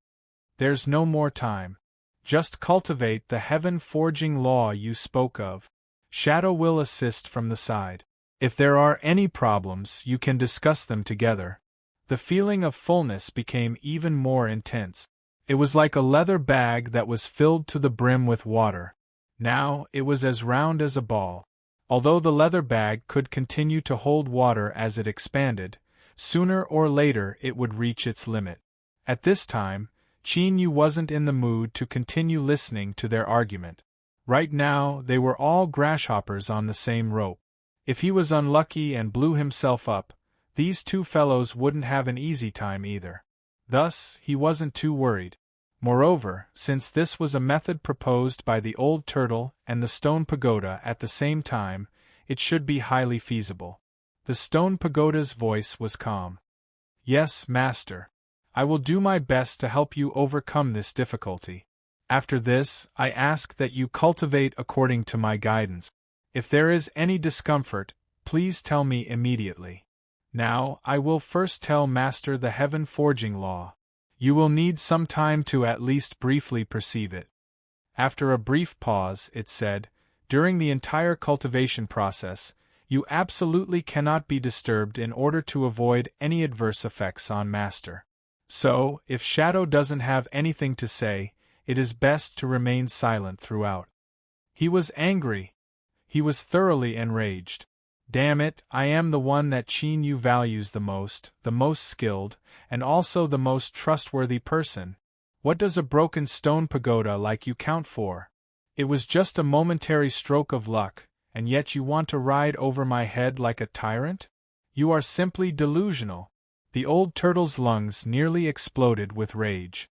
"There's no more time. Just cultivate the heaven-forging law you spoke of. Shadow will assist from the side. If there are any problems, you can discuss them together." The feeling of fullness became even more intense. It was like a leather bag that was filled to the brim with water. Now it was as round as a ball. Although the leather bag could continue to hold water as it expanded, sooner or later it would reach its limit. At this time, Qin Yu wasn't in the mood to continue listening to their argument. Right now they were all grasshoppers on the same rope. If he was unlucky and blew himself up, these two fellows wouldn't have an easy time either. Thus, he wasn't too worried. Moreover, since this was a method proposed by the old turtle and the stone pagoda at the same time, it should be highly feasible. The stone pagoda's voice was calm. "Yes, Master. I will do my best to help you overcome this difficulty. After this, I ask that you cultivate according to my guidance. If there is any discomfort, please tell me immediately. Now, I will first tell Master the heaven-forging law. You will need some time to at least briefly perceive it." After a brief pause, it said, "During the entire cultivation process, you absolutely cannot be disturbed in order to avoid any adverse effects on Master. So, if Shadow doesn't have anything to say, it is best to remain silent throughout." He was angry. He was thoroughly enraged. Damn it, I am the one that Qin Yu values the most skilled, and also the most trustworthy person. What does a broken stone pagoda like you count for? It was just a momentary stroke of luck, and yet you want to ride over my head like a tyrant? You are simply delusional." The old turtle's lungs nearly exploded with rage.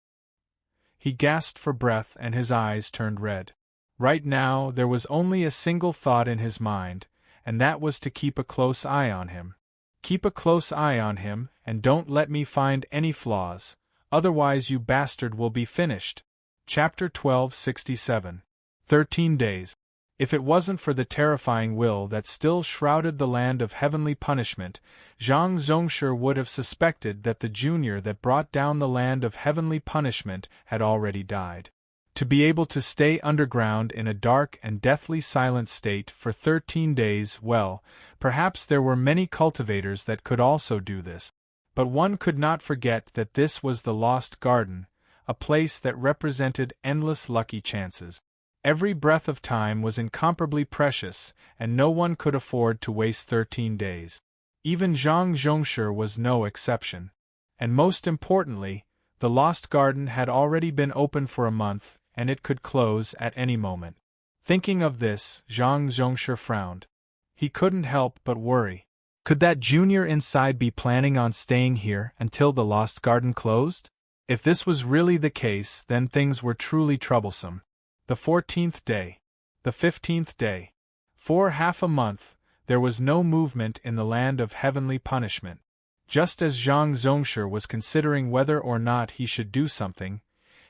He gasped for breath and his eyes turned red. Right now there was only a single thought in his mind, and that was to keep a close eye on him. "Keep a close eye on him, and don't let me find any flaws, otherwise you bastard will be finished." Chapter 1267. 13 Days. If it wasn't for the terrifying will that still shrouded the land of heavenly punishment, Zhang Zhongshu would have suspected that the junior that brought down the land of heavenly punishment had already died. To be able to stay underground in a dark and deathly silent state for 13 days, well, perhaps there were many cultivators that could also do this. But one could not forget that this was the Lost Garden, a place that represented endless lucky chances. Every breath of time was incomparably precious, and no one could afford to waste 13 days. Even Zhang Zhongshu was no exception. And most importantly, the Lost Garden had already been open for a month, and it could close at any moment. Thinking of this, Zhang Zhongshu frowned. He couldn't help but worry. Could that junior inside be planning on staying here until the Lost Garden closed? If this was really the case, then things were truly troublesome. The 14th day. The 15th day. For half a month, there was no movement in the land of heavenly punishment. Just as Zhang Zhongshu was considering whether or not he should do something,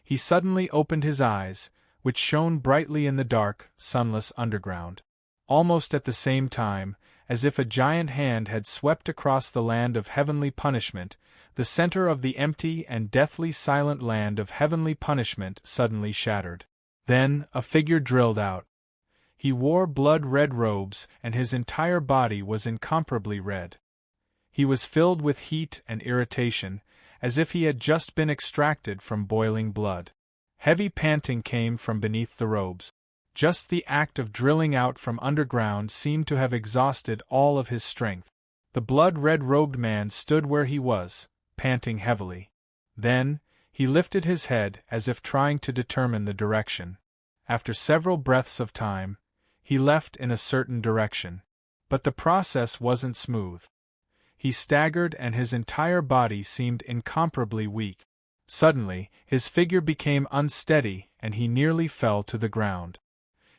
he suddenly opened his eyes, which shone brightly in the dark, sunless underground. Almost at the same time, as if a giant hand had swept across the land of heavenly punishment, the center of the empty and deathly silent land of heavenly punishment suddenly shattered. Then, a figure drilled out. He wore blood-red robes, and his entire body was incomparably red. He was filled with heat and irritation, as if he had just been extracted from boiling blood. Heavy panting came from beneath the robes. Just the act of drilling out from underground seemed to have exhausted all of his strength. The blood-red-robed man stood where he was, panting heavily. Then, he lifted his head as if trying to determine the direction. After several breaths of time, he left in a certain direction. But the process wasn't smooth. He staggered and his entire body seemed incomparably weak. Suddenly, his figure became unsteady and he nearly fell to the ground.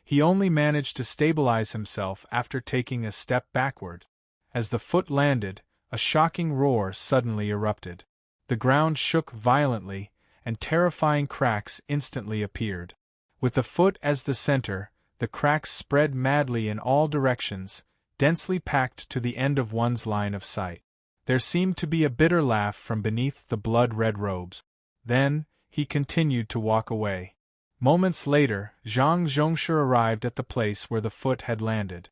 He only managed to stabilize himself after taking a step backward. As the foot landed, a shocking roar suddenly erupted. The ground shook violently, and terrifying cracks instantly appeared. With the foot as the center, the cracks spread madly in all directions, densely packed to the end of one's line of sight. There seemed to be a bitter laugh from beneath the blood-red robes. Then, he continued to walk away. Moments later, Zhang Zhongshu arrived at the place where the foot had landed.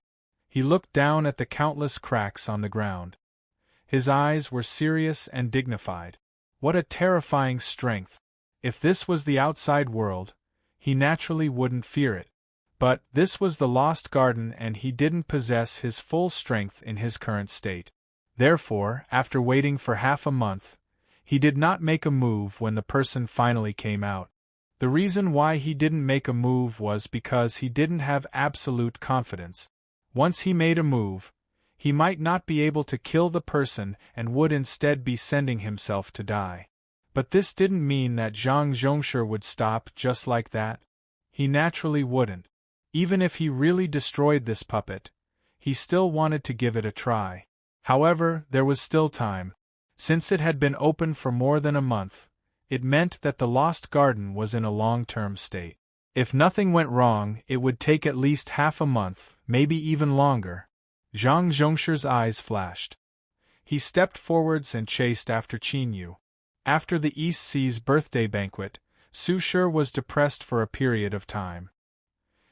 He looked down at the countless cracks on the ground. His eyes were serious and dignified. What a terrifying strength! If this was the outside world, he naturally wouldn't fear it. But this was the Lost Garden and he didn't possess his full strength in his current state. Therefore, after waiting for half a month, he did not make a move when the person finally came out. The reason why he didn't make a move was because he didn't have absolute confidence. Once he made a move, he might not be able to kill the person and would instead be sending himself to die. But this didn't mean that Zhang Zhongshu would stop just like that. He naturally wouldn't. Even if he really destroyed this puppet, he still wanted to give it a try. However, there was still time. Since it had been open for more than a month, it meant that the Lost Garden was in a long-term state. If nothing went wrong, it would take at least half a month, maybe even longer. Zhang Zhongshu's eyes flashed. He stepped forwards and chased after Qinyu. After the East Sea's birthday banquet, Su Shi was depressed for a period of time.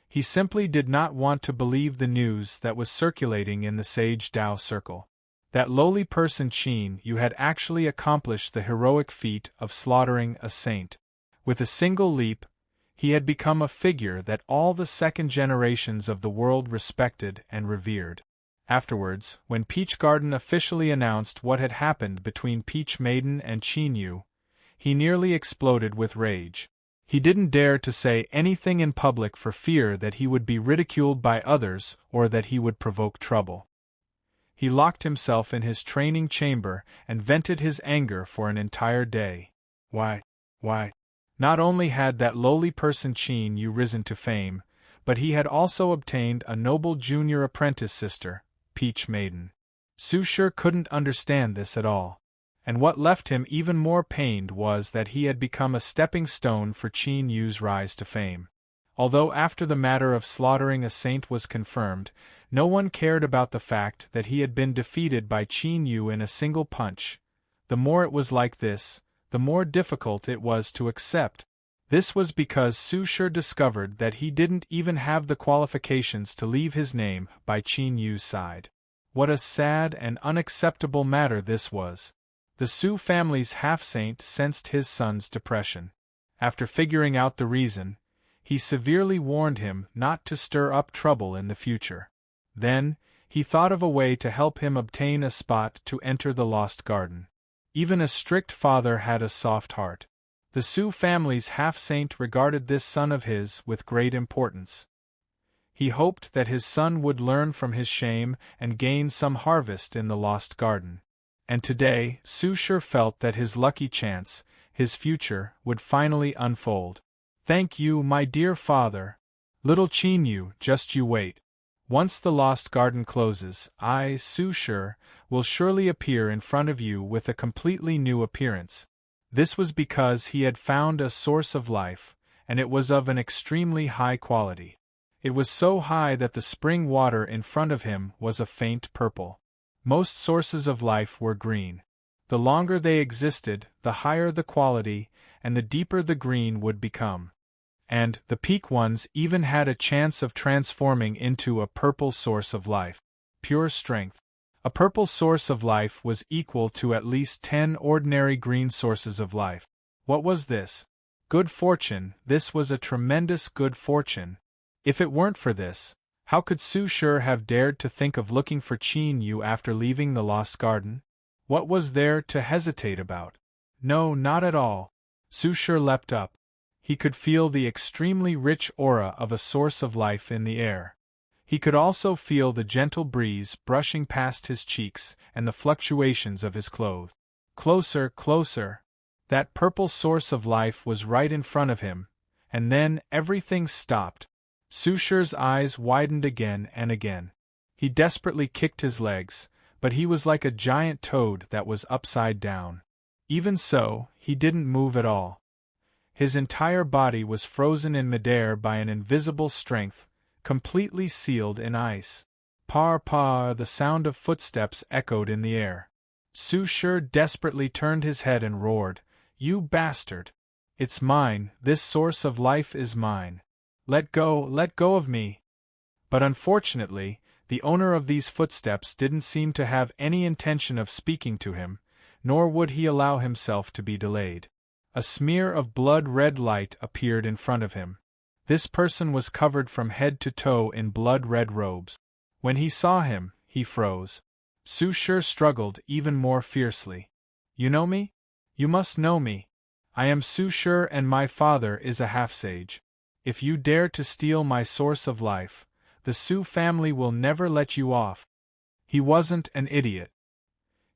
He simply did not want to believe the news that was circulating in the Sage Dao circle. That lowly person Qinyu had actually accomplished the heroic feat of slaughtering a saint. With a single leap, he had become a figure that all the second generations of the world respected and revered. Afterwards, when Peach Garden officially announced what had happened between Peach Maiden and Qinyu, he nearly exploded with rage. He didn't dare to say anything in public for fear that he would be ridiculed by others or that he would provoke trouble. He locked himself in his training chamber and vented his anger for an entire day. Why? Not only had that lowly person Qinyu risen to fame, but he had also obtained a noble junior apprentice sister, Peach Maiden. Su Shi couldn't understand this at all. And what left him even more pained was that he had become a stepping stone for Qinyu's rise to fame. Although after the matter of slaughtering a saint was confirmed, no one cared about the fact that he had been defeated by Qinyu in a single punch. The more it was like this, the more difficult it was to accept. This was because Su Shi discovered that he didn't even have the qualifications to leave his name by Qinyu's side. What a sad and unacceptable matter this was. The Su family's half-saint sensed his son's depression. After figuring out the reason, he severely warned him not to stir up trouble in the future. Then, he thought of a way to help him obtain a spot to enter the Lost Garden. Even a strict father had a soft heart. The Su family's half-saint regarded this son of his with great importance. He hoped that his son would learn from his shame and gain some harvest in the Lost Garden. And today, Su Shi felt that his lucky chance, his future, would finally unfold. Thank you, my dear father. Little Qinyu, just you wait. Once the Lost Garden closes, I, Su Shi, will surely appear in front of you with a completely new appearance. This was because he had found a source of life, and it was of an extremely high quality. It was so high that the spring water in front of him was a faint purple. Most sources of life were green. The longer they existed, the higher the quality, and the deeper the green would become. And the peak ones even had a chance of transforming into a purple source of life. Pure strength. A purple source of life was equal to at least 10 ordinary green sources of life. What was this? Good fortune. This was a tremendous good fortune. If it weren't for this, how could Su Shi have dared to think of looking for Qinyu after leaving the Lost Garden? What was there to hesitate about? No, not at all. Su Shi leapt up. He could feel the extremely rich aura of a source of life in the air. He could also feel the gentle breeze brushing past his cheeks and the fluctuations of his clothes. Closer, closer. That purple source of life was right in front of him, and then everything stopped. Sushire's eyes widened again and again. He desperately kicked his legs, but he was like a giant toad that was upside down. Even so, he didn't move at all. His entire body was frozen in midair by an invisible strength, completely sealed in ice. Par, the sound of footsteps echoed in the air. Sushire desperately turned his head and roared, "You bastard! It's mine, this source of life is mine. Let go of me!" But unfortunately, the owner of these footsteps didn't seem to have any intention of speaking to him, nor would he allow himself to be delayed. A smear of blood-red light appeared in front of him. This person was covered from head to toe in blood-red robes. When he saw him, he froze. Sushire struggled even more fiercely. "You know me? You must know me. I am Sushire and my father is a half-sage. If you dare to steal my source of life, the Su family will never let you off." He wasn't an idiot.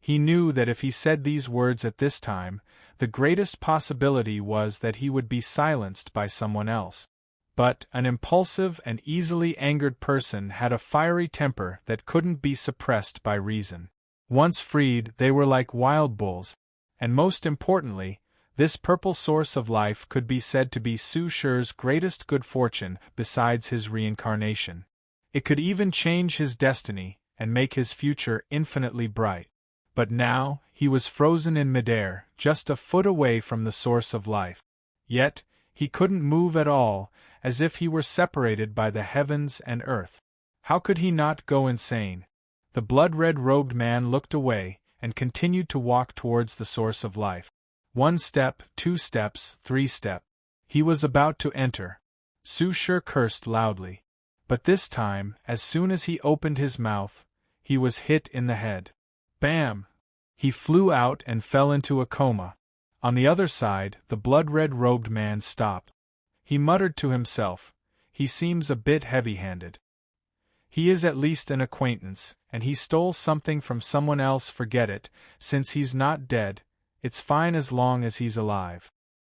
He knew that if he said these words at this time, the greatest possibility was that he would be silenced by someone else. But an impulsive and easily angered person had a fiery temper that couldn't be suppressed by reason. Once freed, they were like wild bulls, and most importantly, this purple source of life could be said to be Sushire's greatest good fortune besides his reincarnation. It could even change his destiny and make his future infinitely bright. But now, he was frozen in midair, just a foot away from the source of life. Yet, he couldn't move at all, as if he were separated by the heavens and earth. How could he not go insane? The blood-red-robed man looked away, and continued to walk towards the source of life. 1 step, 2 steps, 3 steps. He was about to enter. Sushire cursed loudly. But this time, as soon as he opened his mouth, he was hit in the head. Bam! He flew out and fell into a coma. On the other side, the blood-red-robed man stopped. He muttered to himself, "He seems a bit heavy-handed. He is at least an acquaintance, and he stole something from someone else. Forget it, since he's not dead, it's fine as long as he's alive."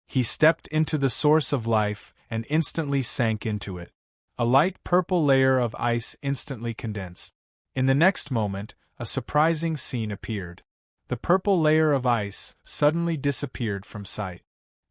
He stepped into the source of life and instantly sank into it. A light purple layer of ice instantly condensed. In the next moment, a surprising scene appeared. The purple layer of ice suddenly disappeared from sight.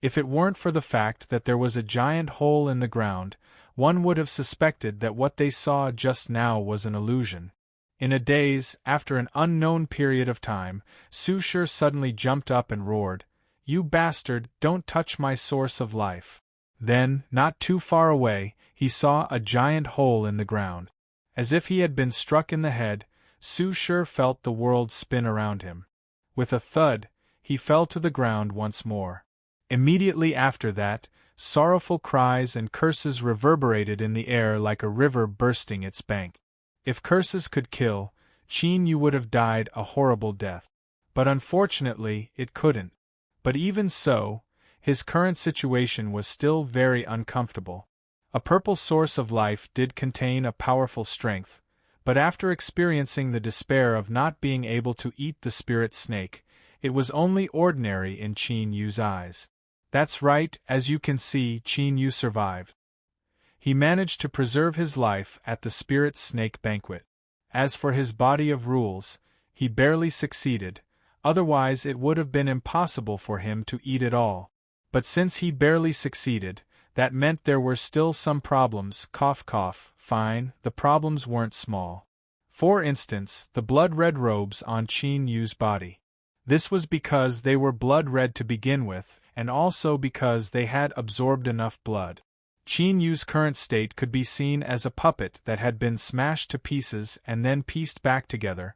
If it weren't for the fact that there was a giant hole in the ground, one would have suspected that what they saw just now was an illusion. In a daze, after an unknown period of time, Sushire suddenly jumped up and roared, "You bastard, don't touch my source of life." Then, not too far away, he saw a giant hole in the ground. As if he had been struck in the head, Sushire felt the world spin around him. With a thud, he fell to the ground once more. Immediately after that, sorrowful cries and curses reverberated in the air like a river bursting its bank. If curses could kill, Yu would have died a horrible death. But unfortunately, it couldn't. But even so, his current situation was still very uncomfortable. A purple source of life did contain a powerful strength, but after experiencing the despair of not being able to eat the spirit snake, it was only ordinary in Yu's eyes. That's right, as you can see, Yu survived. He managed to preserve his life at the spirit snake banquet. As for his body of rules, he barely succeeded, otherwise it would have been impossible for him to eat it all. But since he barely succeeded, that meant there were still some problems. Cough cough, fine, the problems weren't small. For instance, the blood-red robes on Yu's body. This was because they were blood-red to begin with, and also because they had absorbed enough blood. Yu's current state could be seen as a puppet that had been smashed to pieces and then pieced back together.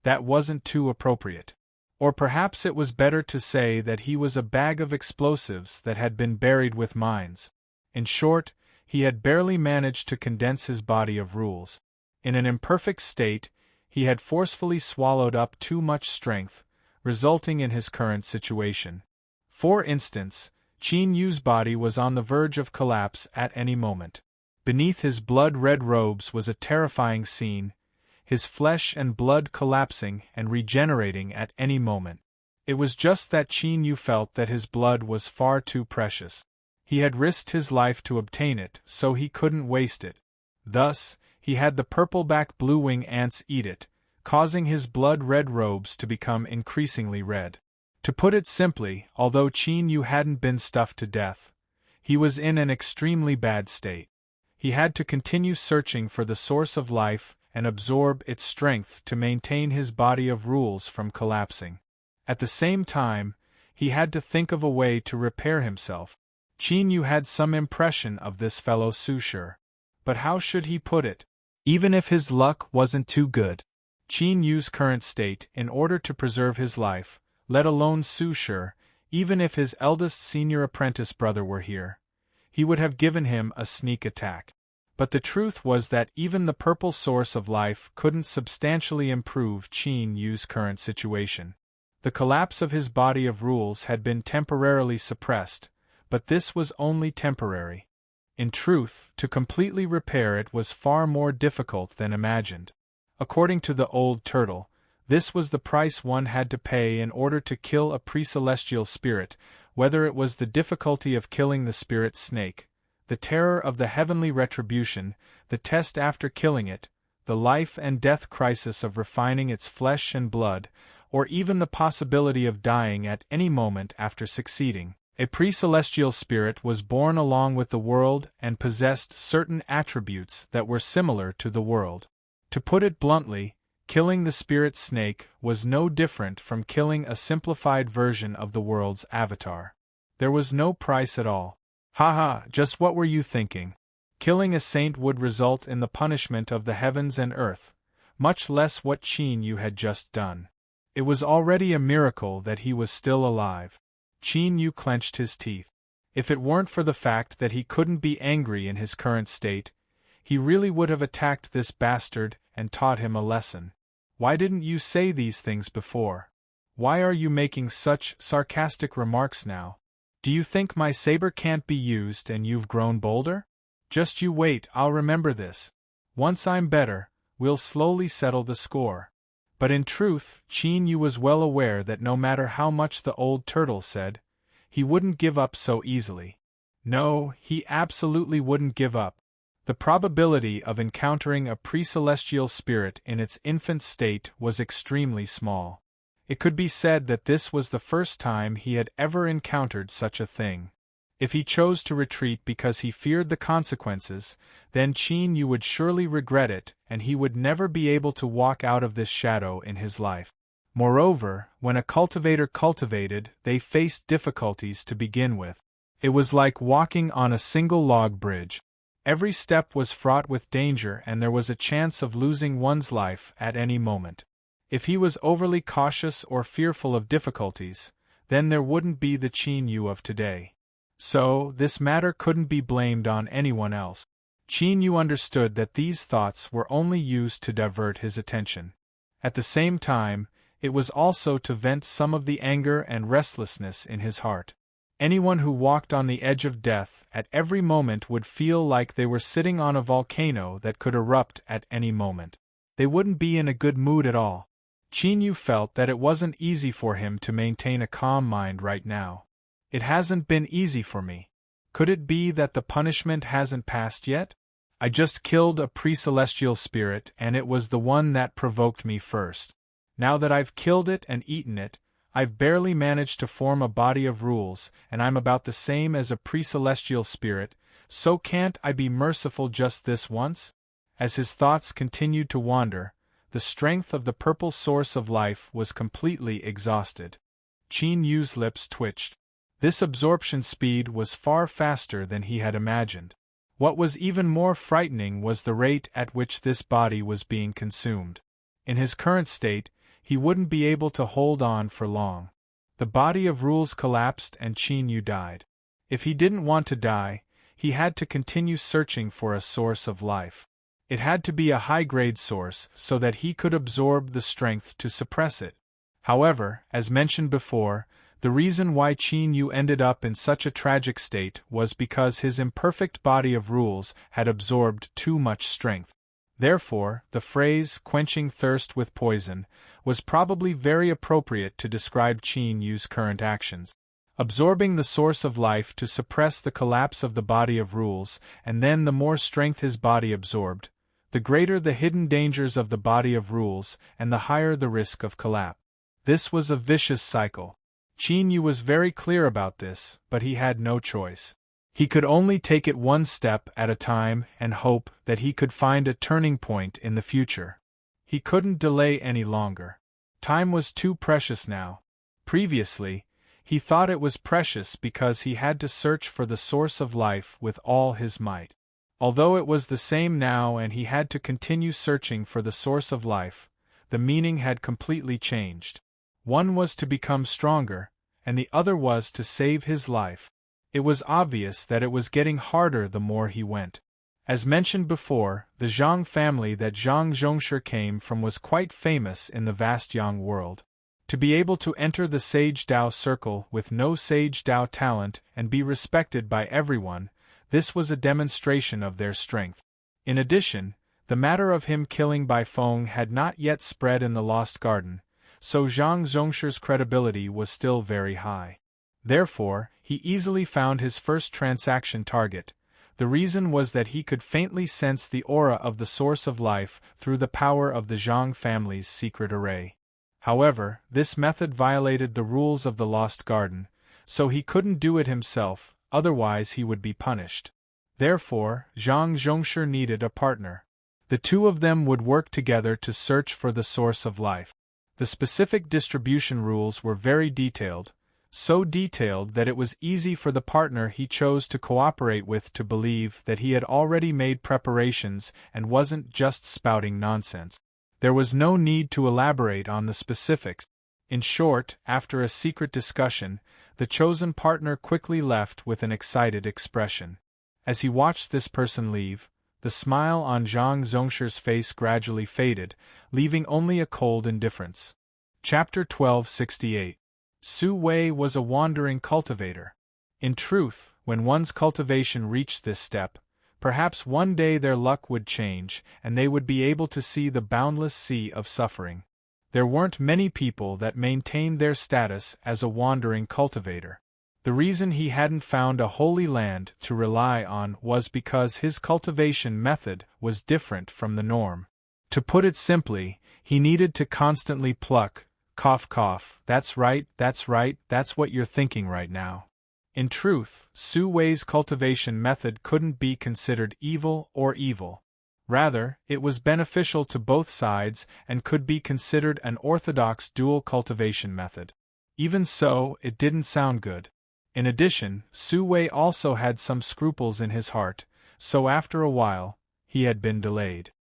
That wasn't too appropriate. Or perhaps it was better to say that he was a bag of explosives that had been buried with mines. In short, he had barely managed to condense his body of rules. In an imperfect state, he had forcefully swallowed up too much strength, resulting in his current situation. For instance, Yu's body was on the verge of collapse at any moment. Beneath his blood-red robes was a terrifying scene, his flesh and blood collapsing and regenerating at any moment. It was just that Qin Yu felt that his blood was far too precious. He had risked his life to obtain it, so he couldn't waste it. Thus, he had the purple-back blue-wing ants eat it, causing his blood-red robes to become increasingly red. To put it simply, although Qin Yu hadn't been stuffed to death, he was in an extremely bad state. He had to continue searching for the source of life and absorb its strength to maintain his body of rules from collapsing. At the same time, he had to think of a way to repair himself. Qin Yu had some impression of this fellow Su Shi, but how should he put it? Even if his luck wasn't too good, Qin Yu's current state, in order to preserve his life, let alone Su Shi, even if his eldest senior apprentice brother were here, he would have given him a sneak attack. But the truth was that even the purple source of life couldn't substantially improve Qin Yu's current situation. The collapse of his body of rules had been temporarily suppressed, but this was only temporary. In truth, to completely repair it was far more difficult than imagined. According to the old turtle, this was the price one had to pay in order to kill a pre-celestial spirit, whether it was the difficulty of killing the spirit snake, the terror of the heavenly retribution, the test after killing it, the life and death crisis of refining its flesh and blood, or even the possibility of dying at any moment after succeeding. A pre-celestial spirit was born along with the world and possessed certain attributes that were similar to the world. To put it bluntly, killing the spirit snake was no different from killing a simplified version of the world's avatar. There was no price at all. Haha, just what were you thinking? Killing a saint would result in the punishment of the heavens and earth, much less what Qin Yu had just done. It was already a miracle that he was still alive. Qin Yu clenched his teeth. If it weren't for the fact that he couldn't be angry in his current state, he really would have attacked this bastard and taught him a lesson. Why didn't you say these things before? Why are you making such sarcastic remarks now? Do you think my saber can't be used and you've grown bolder? Just you wait, I'll remember this. Once I'm better, we'll slowly settle the score. But in truth, Qin Yu was well aware that no matter how much the old turtle said, he wouldn't give up so easily. No, he absolutely wouldn't give up. The probability of encountering a pre-celestial spirit in its infant state was extremely small. It could be said that this was the first time he had ever encountered such a thing. If he chose to retreat because he feared the consequences, then Qin Yu would surely regret it and he would never be able to walk out of this shadow in his life. Moreover, when a cultivator cultivated, they faced difficulties to begin with. It was like walking on a single log bridge. Every step was fraught with danger and there was a chance of losing one's life at any moment. If he was overly cautious or fearful of difficulties, then there wouldn't be the Qin Yu of today. So, this matter couldn't be blamed on anyone else. Qin Yu understood that these thoughts were only used to divert his attention. At the same time, it was also to vent some of the anger and restlessness in his heart. Anyone who walked on the edge of death at every moment would feel like they were sitting on a volcano that could erupt at any moment. They wouldn't be in a good mood at all. Qin Yu felt that it wasn't easy for him to maintain a calm mind right now. It hasn't been easy for me. Could it be that the punishment hasn't passed yet? I just killed a pre-celestial spirit and it was the one that provoked me first. Now that I've killed it and eaten it, I've barely managed to form a body of rules and I'm about the same as a pre-celestial spirit, so can't I be merciful just this once? As his thoughts continued to wander, the strength of the purple source of life was completely exhausted. Qin Yu's lips twitched. This absorption speed was far faster than he had imagined. What was even more frightening was the rate at which this body was being consumed. In his current state, he wouldn't be able to hold on for long. The body of rules collapsed and Qin Yu died. If he didn't want to die, he had to continue searching for a source of life. It had to be a high-grade source so that he could absorb the strength to suppress it. However, as mentioned before, The reason why Qin Yu ended up in such a tragic state was because his imperfect body of rules had absorbed too much strength. Therefore, the phrase, quenching thirst with poison, was probably very appropriate to describe Qin Yu's current actions. Absorbing the source of life to suppress the collapse of the body of rules, and then the more strength his body absorbed, the greater the hidden dangers of the body of rules and the higher the risk of collapse. This was a vicious cycle. Qin Yu was very clear about this, but he had no choice. He could only take it one step at a time and hope that he could find a turning point in the future. He couldn't delay any longer. Time was too precious now. Previously, he thought it was precious because he had to search for the source of life with all his might. Although it was the same now and he had to continue searching for the source of life, the meaning had completely changed. One was to become stronger, and the other was to save his life. It was obvious that it was getting harder the more he went. As mentioned before, the Zhang family that Zhang Zhongshu came from was quite famous in the vast Yang world. To be able to enter the Sage Dao circle with no Sage Dao talent and be respected by everyone, this was a demonstration of their strength. In addition, the matter of him killing Bai Feng had not yet spread in the Lost Garden, so Zhang Zhongshu's credibility was still very high. Therefore, he easily found his first transaction target. The reason was that he could faintly sense the aura of the source of life through the power of the Zhang family's secret array. However, this method violated the rules of the Lost Garden, so he couldn't do it himself, otherwise he would be punished. Therefore, Zhang Zhongshu needed a partner. The two of them would work together to search for the source of life. The specific distribution rules were very detailed, so detailed that it was easy for the partner he chose to cooperate with to believe that he had already made preparations and wasn't just spouting nonsense. There was no need to elaborate on the specifics. In short, after a secret discussion, the chosen partner quickly left with an excited expression. As he watched this person leave, the smile on Zhang Zhongshu's face gradually faded, leaving only a cold indifference. Chapter 1268. Su Wei was a wandering cultivator. In truth, when one's cultivation reached this step, perhaps one day their luck would change and they would be able to see the boundless sea of suffering. There weren't many people that maintained their status as a wandering cultivator. The reason he hadn't found a holy land to rely on was because his cultivation method was different from the norm. To put it simply, he needed to constantly pluck, cough cough, that's right, that's what you're thinking right now. In truth, Su Wei's cultivation method couldn't be considered evil or evil. Rather, it was beneficial to both sides and could be considered an orthodox dual cultivation method. Even so, it didn't sound good. In addition, Su Wei also had some scruples in his heart, so after a while, he had been delayed.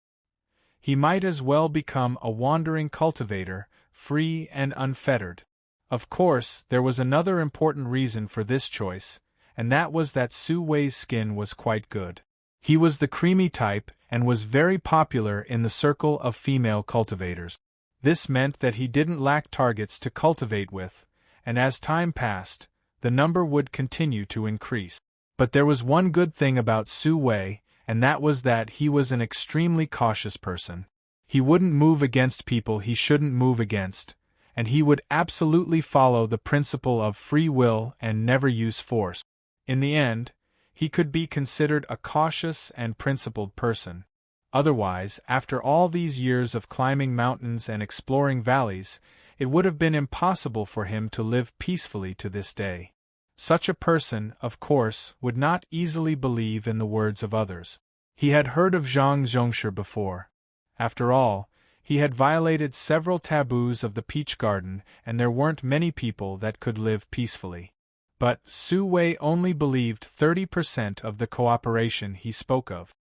He might as well become a wandering cultivator, free and unfettered. Of course, there was another important reason for this choice, and that was that Su Wei's skin was quite good. He was the creamy type and was very popular in the circle of female cultivators. This meant that he didn't lack targets to cultivate with, and as time passed, the number would continue to increase. But there was one good thing about Su Wei, and that was that he was an extremely cautious person. He wouldn't move against people he shouldn't move against, and he would absolutely follow the principle of free will and never use force. In the end, he could be considered a cautious and principled person. Otherwise, after all these years of climbing mountains and exploring valleys, it would have been impossible for him to live peacefully to this day. Such a person, of course, would not easily believe in the words of others. He had heard of Zhang Zhongshu before. After all, he had violated several taboos of the Peach Garden, and there weren't many people that could live peacefully. But Su Wei only believed 30% of the cooperation he spoke of.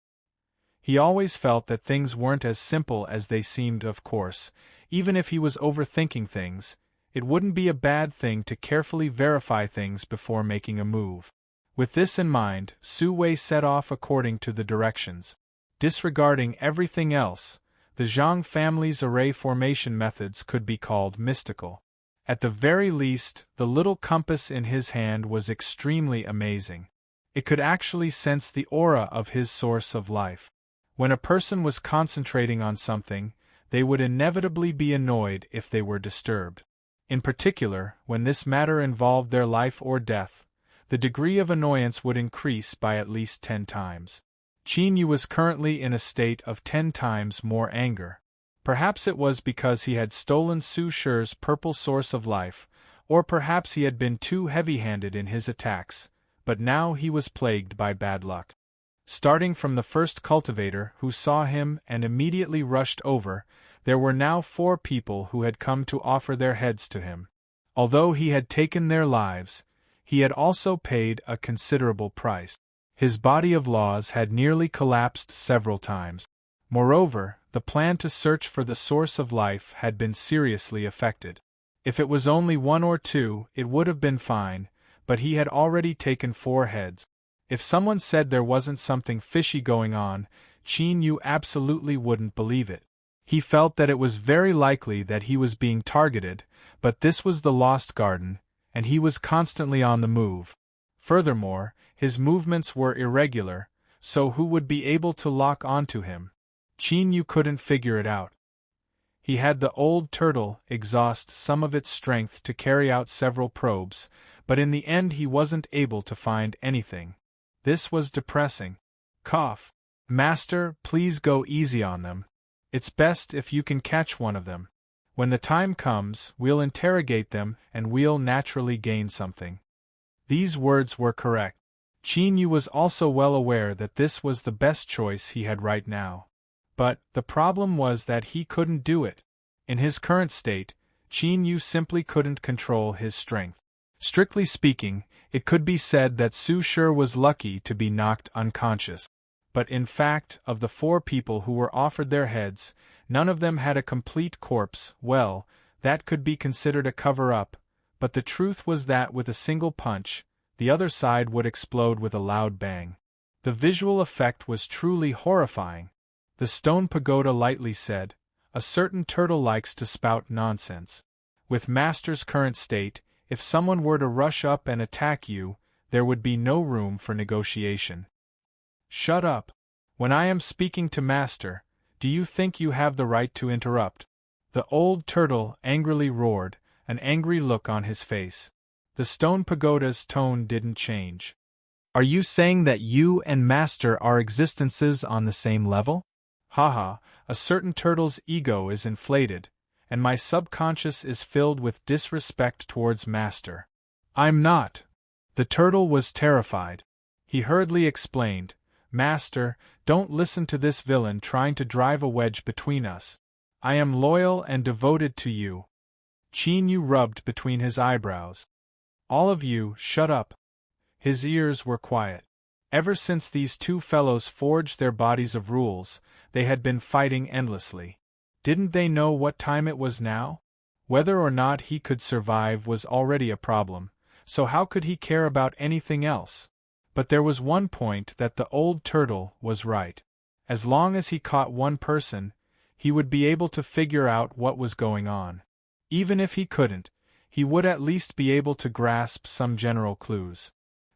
He always felt that things weren't as simple as they seemed. Of course, even if he was overthinking things, it wouldn't be a bad thing to carefully verify things before making a move. With this in mind, Su Wei set off according to the directions. Disregarding everything else, the Zhang family's array formation methods could be called mystical. At the very least, the little compass in his hand was extremely amazing. It could actually sense the aura of his source of life. When a person was concentrating on something, they would inevitably be annoyed if they were disturbed. In particular, when this matter involved their life or death, the degree of annoyance would increase by at least 10 times. Qin Yu was currently in a state of 10 times more anger. Perhaps it was because he had stolen Su Shi's purple source of life, or perhaps he had been too heavy-handed in his attacks, but now he was plagued by bad luck. Starting from the first cultivator who saw him and immediately rushed over, there were now 4 people who had come to offer their heads to him. Although he had taken their lives, he had also paid a considerable price. His body of laws had nearly collapsed several times. Moreover, the plan to search for the source of life had been seriously affected. If it was only 1 or 2, it would have been fine, but he had already taken 4 heads. If someone said there wasn't something fishy going on, Qin Yu absolutely wouldn't believe it. He felt that it was very likely that he was being targeted, but this was the Lost Garden, and he was constantly on the move. Furthermore, his movements were irregular, so who would be able to lock onto him? Qin Yu couldn't figure it out. He had the old turtle exhaust some of its strength to carry out several probes, but in the end he wasn't able to find anything. This was depressing. Cough. Master, please go easy on them. It's best if you can catch one of them. When the time comes, we'll interrogate them and we'll naturally gain something. These words were correct. Qin Yu was also well aware that this was the best choice he had right now. But the problem was that he couldn't do it. In his current state, Qin Yu simply couldn't control his strength. Strictly speaking, it could be said that Su Shi was lucky to be knocked unconscious. But in fact, of the 4 people who were offered their heads, none of them had a complete corpse. Well, that could be considered a cover-up, but the truth was that with a single punch, the other side would explode with a loud bang. The visual effect was truly horrifying. The stone pagoda lightly said, "A certain turtle likes to spout nonsense. With Master's current state, if someone were to rush up and attack you, there would be no room for negotiation." "Shut up. When I am speaking to Master, do you think you have the right to interrupt?" The old turtle angrily roared, an angry look on his face. The stone pagoda's tone didn't change. "Are you saying that you and Master are existences on the same level? Haha, a certain turtle's ego is inflated, and my subconscious is filled with disrespect towards Master. I'm not." The turtle was terrified. He hurriedly explained, "Master, don't listen to this villain trying to drive a wedge between us. I am loyal and devoted to you." Qin Yu rubbed between his eyebrows. "All of you, shut up." His ears were quiet. Ever since these 2 fellows forged their bodies of rules, they had been fighting endlessly. Didn't they know what time it was now? Whether or not he could survive was already a problem, so how could he care about anything else? But there was one point that the old turtle was right. As long as he caught one person, he would be able to figure out what was going on. Even if he couldn't, he would at least be able to grasp some general clues.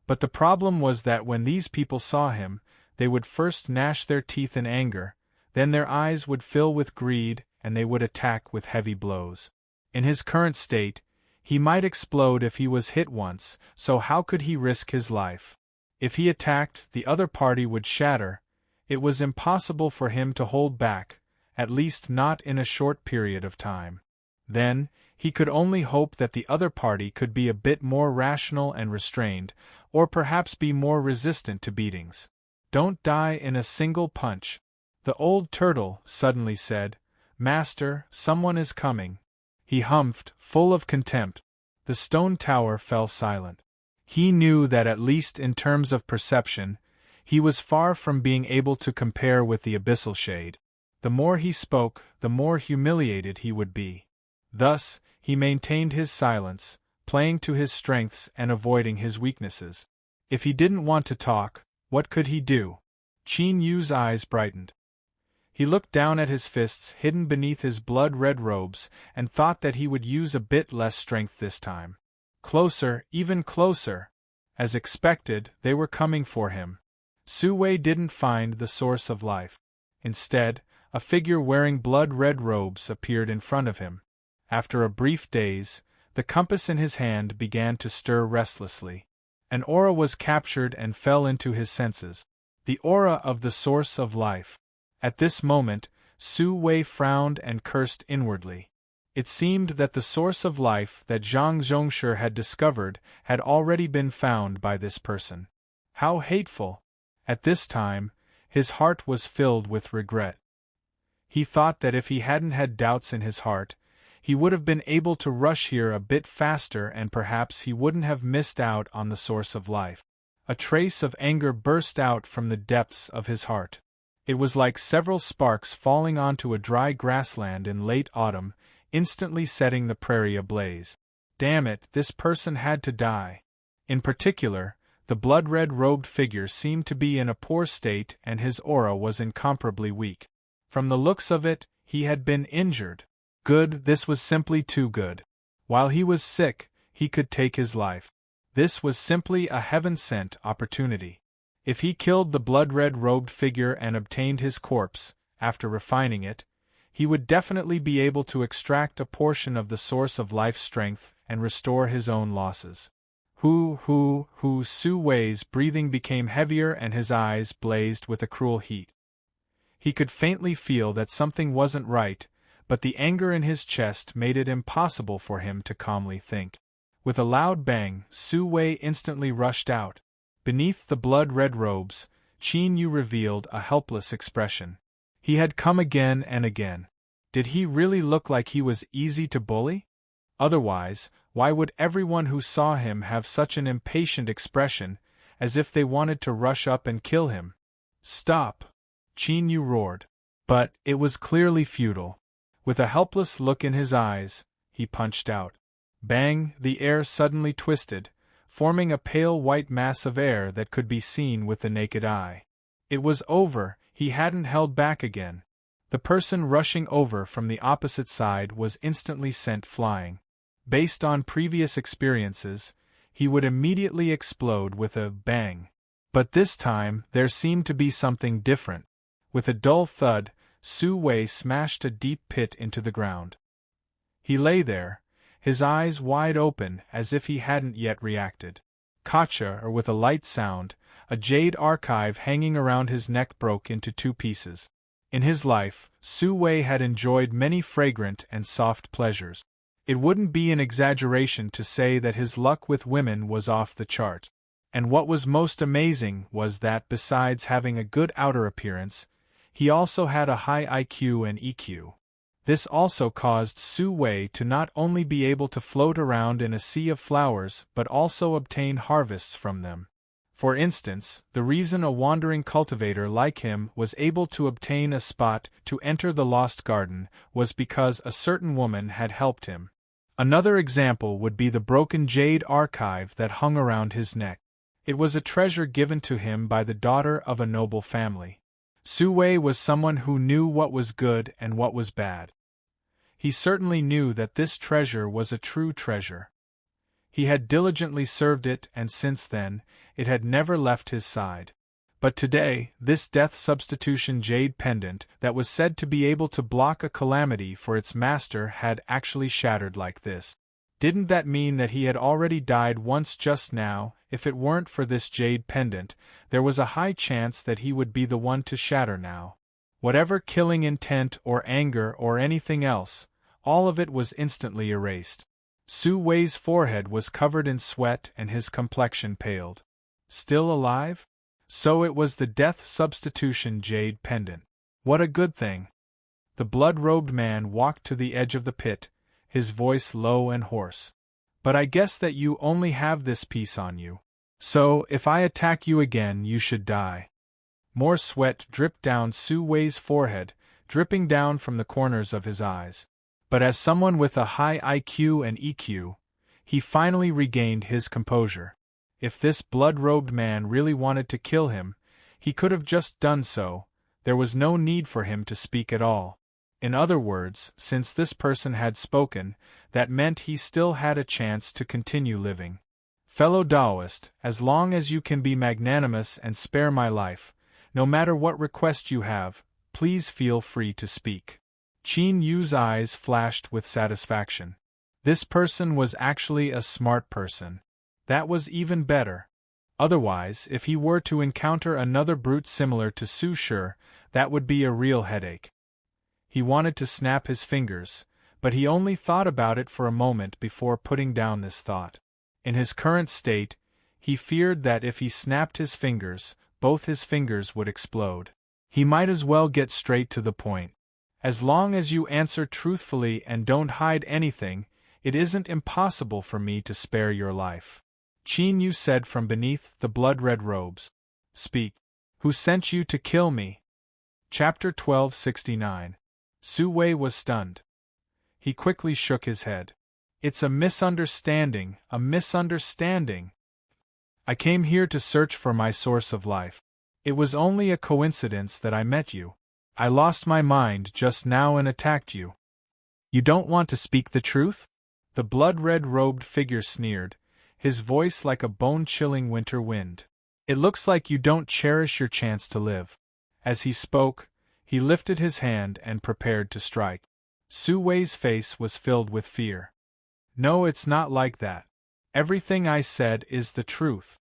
But the problem was that when these people saw him, they would first gnash their teeth in anger, then their eyes would fill with greed, and they would attack with heavy blows. In his current state, he might explode if he was hit once, so how could he risk his life? If he attacked, the other party would shatter. It was impossible for him to hold back, at least not in a short period of time. Then, he could only hope that the other party could be a bit more rational and restrained, or perhaps be more resistant to beatings. "Don't die in a single punch." The old turtle suddenly said, "Master, someone is coming." He humphed, full of contempt. The stone tower fell silent. He knew that at least in terms of perception, he was far from being able to compare with the abyssal shade. The more he spoke, the more humiliated he would be. Thus, he maintained his silence, playing to his strengths and avoiding his weaknesses. If he didn't want to talk, what could he do? Qin Yu's eyes brightened. He looked down at his fists hidden beneath his blood-red robes and thought that he would use a bit less strength this time. Closer, even closer. As expected, they were coming for him. Su Wei didn't find the source of life. Instead, a figure wearing blood-red robes appeared in front of him. After a brief daze, the compass in his hand began to stir restlessly. An aura was captured and fell into his senses. The aura of the source of life. At this moment, Su Wei frowned and cursed inwardly. It seemed that the source of life that Zhang Zhongshi had discovered had already been found by this person. How hateful! At this time, his heart was filled with regret. He thought that if he hadn't had doubts in his heart, he would have been able to rush here a bit faster and perhaps he wouldn't have missed out on the source of life. A trace of anger burst out from the depths of his heart. It was like several sparks falling onto a dry grassland in late autumn, instantly setting the prairie ablaze. Damn it, this person had to die. In particular, the blood-red robed figure seemed to be in a poor state and his aura was incomparably weak. From the looks of it, he had been injured. Good, this was simply too good. While he was sick, he could take his life. This was simply a heaven-sent opportunity. If he killed the blood-red robed figure and obtained his corpse, after refining it, he would definitely be able to extract a portion of the source of life's strength and restore his own losses. Su Wei's breathing became heavier and his eyes blazed with a cruel heat. He could faintly feel that something wasn't right, but the anger in his chest made it impossible for him to calmly think. With a loud bang, Su Wei instantly rushed out. Beneath the blood-red robes, Qin Yu revealed a helpless expression. He had come again and again. Did he really look like he was easy to bully? Otherwise, why would everyone who saw him have such an impatient expression, as if they wanted to rush up and kill him? Stop! Qin Yu roared. But it was clearly futile. With a helpless look in his eyes, he punched out. Bang! The air suddenly twisted, forming a pale white mass of air that could be seen with the naked eye. It was over, he hadn't held back again. The person rushing over from the opposite side was instantly sent flying. Based on previous experiences, he would immediately explode with a bang. But this time, there seemed to be something different. With a dull thud, Su Wei smashed a deep pit into the ground. He lay there, his eyes wide open as if he hadn't yet reacted. Kacha, or with a light sound, a jade archive hanging around his neck broke into two pieces. In his life, Su Wei had enjoyed many fragrant and soft pleasures. It wouldn't be an exaggeration to say that his luck with women was off the chart. And what was most amazing was that besides having a good outer appearance, he also had a high IQ and EQ. This also caused Su Wei to not only be able to float around in a sea of flowers but also obtain harvests from them. For instance, the reason a wandering cultivator like him was able to obtain a spot to enter the Lost Garden was because a certain woman had helped him. Another example would be the broken jade archive that hung around his neck. It was a treasure given to him by the daughter of a noble family. Su Wei was someone who knew what was good and what was bad. He certainly knew that this treasure was a true treasure. He had diligently served it and since then, it had never left his side. But today, this death substitution jade pendant that was said to be able to block a calamity for its master had actually shattered like this. Didn't that mean that he had already died once just now? If it weren't for this jade pendant, there was a high chance that he would be the one to shatter now. Whatever killing intent or anger or anything else, all of it was instantly erased. Su Wei's forehead was covered in sweat and his complexion paled. Still alive? So it was the death substitution jade pendant. What a good thing. The blood-robed man walked to the edge of the pit, his voice low and hoarse. But I guess that you only have this piece on you. So, if I attack you again, you should die. More sweat dripped down Su Wei's forehead, dripping down from the corners of his eyes. But as someone with a high IQ and EQ, he finally regained his composure. If this blood-robed man really wanted to kill him, he could have just done so, There was no need for him to speak at all. In other words, since this person had spoken, that meant he still had a chance to continue living. Fellow Taoist, as long as you can be magnanimous and spare my life, no matter what request you have, please feel free to speak. Qin Yu's eyes flashed with satisfaction. This person was actually a smart person. That was even better. Otherwise, if he were to encounter another brute similar to Su Shi, that would be a real headache. He wanted to snap his fingers, but he only thought about it for a moment before putting down this thought. In his current state, he feared that if he snapped his fingers, both his fingers would explode. He might as well get straight to the point. As long as you answer truthfully and don't hide anything, it isn't impossible for me to spare your life. Qin Yu said from beneath the blood-red robes. Speak. Who sent you to kill me? Chapter 1269. Su Wei was stunned. He quickly shook his head. It's a misunderstanding, a misunderstanding. I came here to search for my source of life. It was only a coincidence that I met you. I lost my mind just now and attacked you. You don't want to speak the truth? The blood-red robed figure sneered, his voice like a bone-chilling winter wind. It looks like you don't cherish your chance to live. As he spoke, he lifted his hand and prepared to strike. Su Wei's face was filled with fear. No, it's not like that. Everything I said is the truth.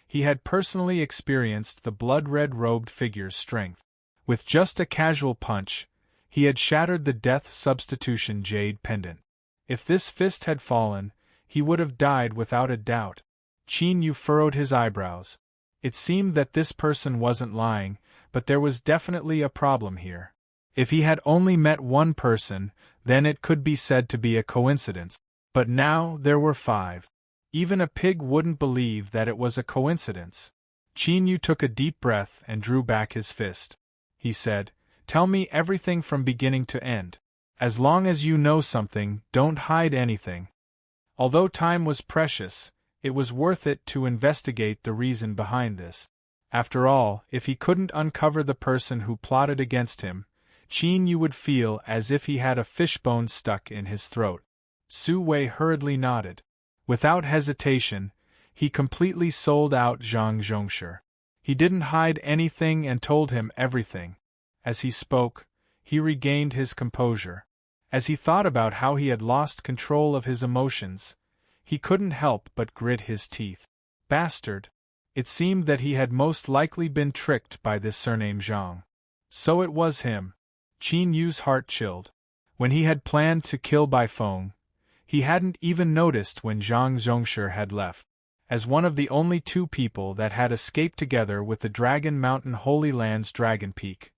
He had personally experienced the blood-red robed figure's strength. With just a casual punch, he had shattered the death substitution jade pendant. If this fist had fallen, he would have died without a doubt. Qin Yu furrowed his eyebrows. It seemed that this person wasn't lying, but there was definitely a problem here. If he had only met one person, then it could be said to be a coincidence. But now there were 5. Even a pig wouldn't believe that it was a coincidence. Qin Yu took a deep breath and drew back his fist. He said, Tell me everything from beginning to end. As long as you know something, don't hide anything. Although time was precious, it was worth it to investigate the reason behind this. After all, if he couldn't uncover the person who plotted against him, Qin Yu would feel as if he had a fishbone stuck in his throat. Su Wei hurriedly nodded. Without hesitation, he completely sold out Zhang Zhongshi. He didn't hide anything and told him everything. As he spoke, he regained his composure. As he thought about how he had lost control of his emotions, he couldn't help but grit his teeth. Bastard! It seemed that he had most likely been tricked by this surname Zhang. So it was him. Qin Yu's heart chilled. When he had planned to kill Bai Feng, he hadn't even noticed when Zhang Zhongshi had left. As one of the only 2 people that had escaped together with the Dragon Mountain Holy Land's Dragon Peak,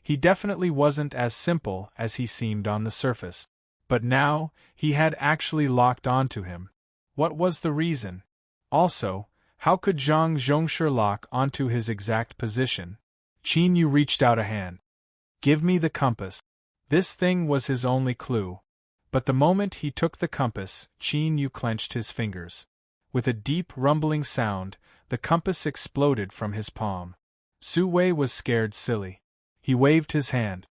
he definitely wasn't as simple as he seemed on the surface. But now, he had actually locked onto him. What was the reason? Also, how could Zhang Zhongshi lock onto his exact position? Qin Yu reached out a hand. Give me the compass. This thing was his only clue. But the moment he took the compass, Qin Yu clenched his fingers. With a deep rumbling sound, the compass exploded from his palm. Su Wei was scared silly. He waved his hand.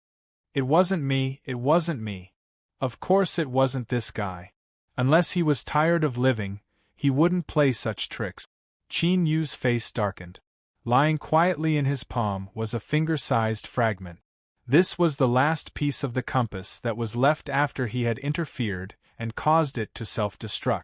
It wasn't me, it wasn't me. Of course it wasn't this guy. Unless he was tired of living, he wouldn't play such tricks. Qin Yu's face darkened. Lying quietly in his palm was a finger-sized fragment. This was the last piece of the compass that was left after he had interfered and caused it to self-destruct.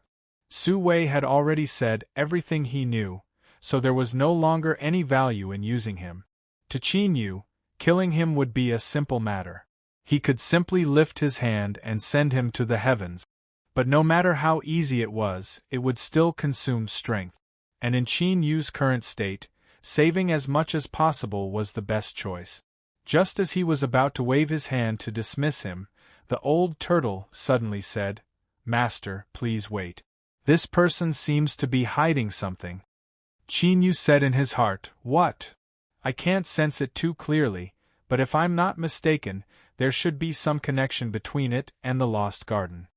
Su Wei had already said everything he knew, so there was no longer any value in using him. To Qin Yu, killing him would be a simple matter. He could simply lift his hand and send him to the heavens. But no matter how easy it would still consume strength. And in Qin Yu's current state, saving as much as possible was the best choice. Just as he was about to wave his hand to dismiss him, the old turtle suddenly said, Master, please wait. This person seems to be hiding something. Qin Yu said in his heart, What? I can't sense it too clearly, but if I'm not mistaken, there should be some connection between it and the lost garden.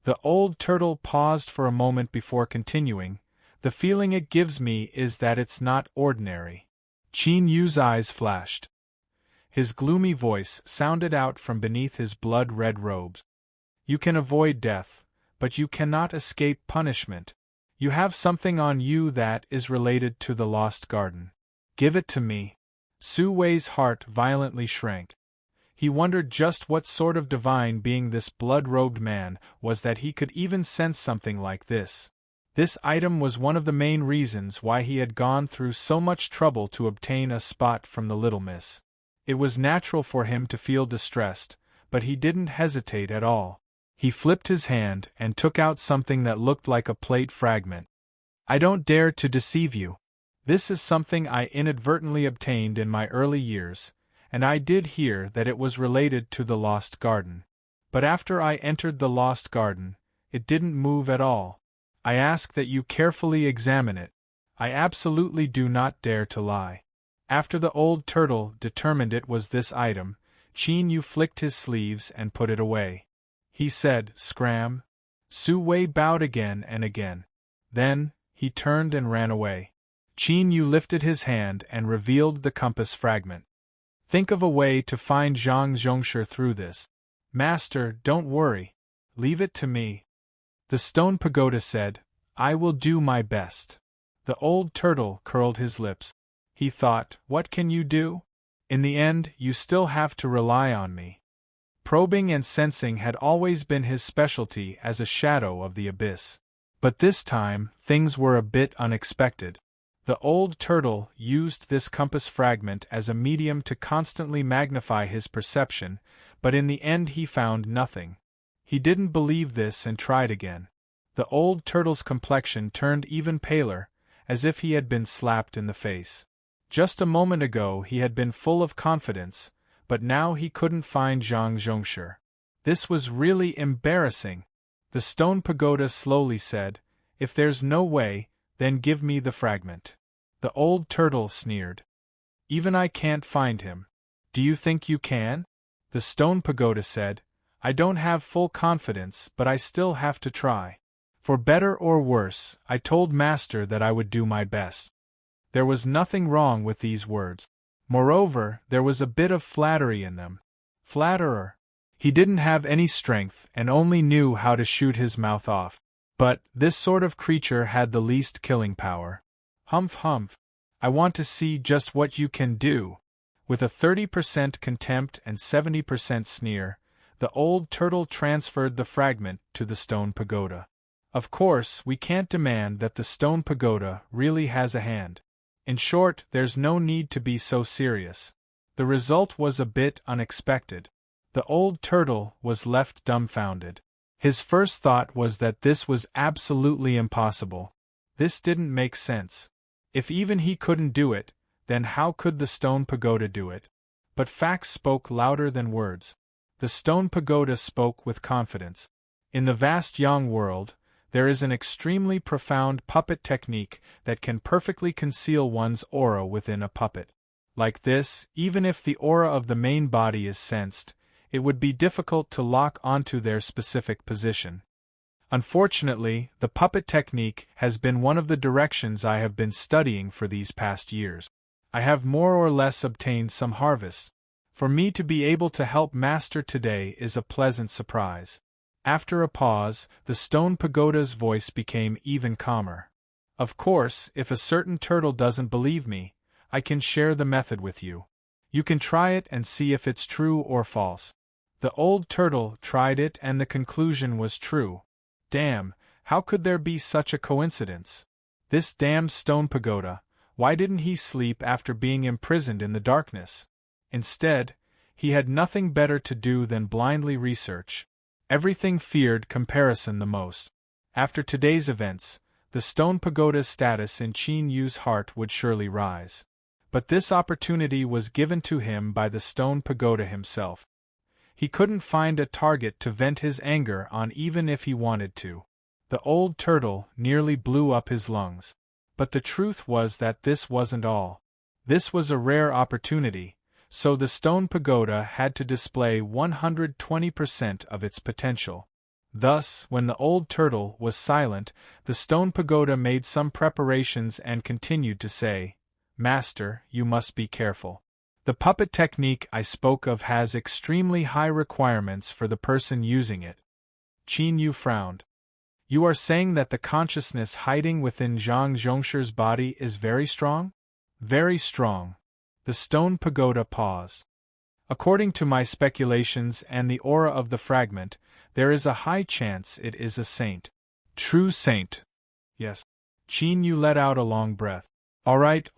The old turtle paused for a moment before continuing. The feeling it gives me is that it's not ordinary. Qin Yu's eyes flashed. His gloomy voice sounded out from beneath his blood-red robes. "You can avoid death, but you cannot escape punishment. You have something on you that is related to the lost garden. Give it to me." Su Wei's heart violently shrank. He wondered just what sort of divine being this blood-robed man was that he could even sense something like this. This item was one of the main reasons why he had gone through so much trouble to obtain a spot from the little miss. It was natural for him to feel distressed, but he didn't hesitate at all. He flipped his hand and took out something that looked like a plate fragment. "I don't dare to deceive you. This is something I inadvertently obtained in my early years, and I did hear that it was related to the lost garden. But after I entered the lost garden, it didn't move at all. I ask that you carefully examine it. I absolutely do not dare to lie." After the old turtle determined it was this item, Qin Yu flicked his sleeves and put it away. He said, "Scram." Su Wei bowed again and again. Then, he turned and ran away. Qin Yu lifted his hand and revealed the compass fragment. "Think of a way to find Zhang Zhongshe through this." "Master, don't worry. Leave it to me." The stone pagoda said, "I will do my best." The old turtle curled his lips. He thought, "What can you do? In the end, you still have to rely on me." Probing and sensing had always been his specialty as a shadow of the abyss. But this time, things were a bit unexpected. The old turtle used this compass fragment as a medium to constantly magnify his perception, but in the end he found nothing. He didn't believe this and tried again. The old turtle's complexion turned even paler, as if he had been slapped in the face. Just a moment ago he had been full of confidence, but now he couldn't find Zhang Zhongshe. This was really embarrassing. The stone pagoda slowly said, "If there's no way, then give me the fragment." The old turtle sneered. "Even I can't find him. Do you think you can?" The stone pagoda said, "I don't have full confidence, but I still have to try. For better or worse, I told Master that I would do my best." There was nothing wrong with these words. Moreover, there was a bit of flattery in them. Flatterer. He didn't have any strength and only knew how to shoot his mouth off. But this sort of creature had the least killing power. "Humph humph. I want to see just what you can do." With a 30% contempt and 70% sneer, the old turtle transferred the fragment to the stone pagoda. Of course, we can't demand that the stone pagoda really has a hand. In short, there's no need to be so serious. The result was a bit unexpected. The old turtle was left dumbfounded. His first thought was that this was absolutely impossible. This didn't make sense. If even he couldn't do it, then how could the stone pagoda do it? But facts spoke louder than words. The stone pagoda spoke with confidence. In the vast Yang world, there is an extremely profound puppet technique that can perfectly conceal one's aura within a puppet. Like this, even if the aura of the main body is sensed, it would be difficult to lock onto their specific position. Unfortunately, the puppet technique has been one of the directions I have been studying for these past years. I have more or less obtained some harvest. For me to be able to help Master today is a pleasant surprise. After a pause, the stone pagoda's voice became even calmer. "Of course, if a certain turtle doesn't believe me, I can share the method with you. You can try it and see if it's true or false." The old turtle tried it and the conclusion was true. Damn, how could there be such a coincidence? This damned stone pagoda, why didn't he sleep after being imprisoned in the darkness? Instead, he had nothing better to do than blindly research. Everything feared comparison the most. After today's events, the stone pagoda's status in Qin Yu's heart would surely rise. But this opportunity was given to him by the stone pagoda himself. He couldn't find a target to vent his anger on even if he wanted to. The old turtle nearly blew up his lungs. But the truth was that this wasn't all. This was a rare opportunity, so the stone pagoda had to display 120% of its potential. Thus, when the old turtle was silent, the stone pagoda made some preparations and continued to say, "Master, you must be careful. The puppet technique I spoke of has extremely high requirements for the person using it. Qin Yu frowned. You are saying that the consciousness hiding within Zhang Zhongshi's body is very strong? Very strong. The stone pagoda paused. According to my speculations and the aura of the fragment, there is a high chance it is a saint. True saint. Yes. Qin Yu let out a long breath. All right.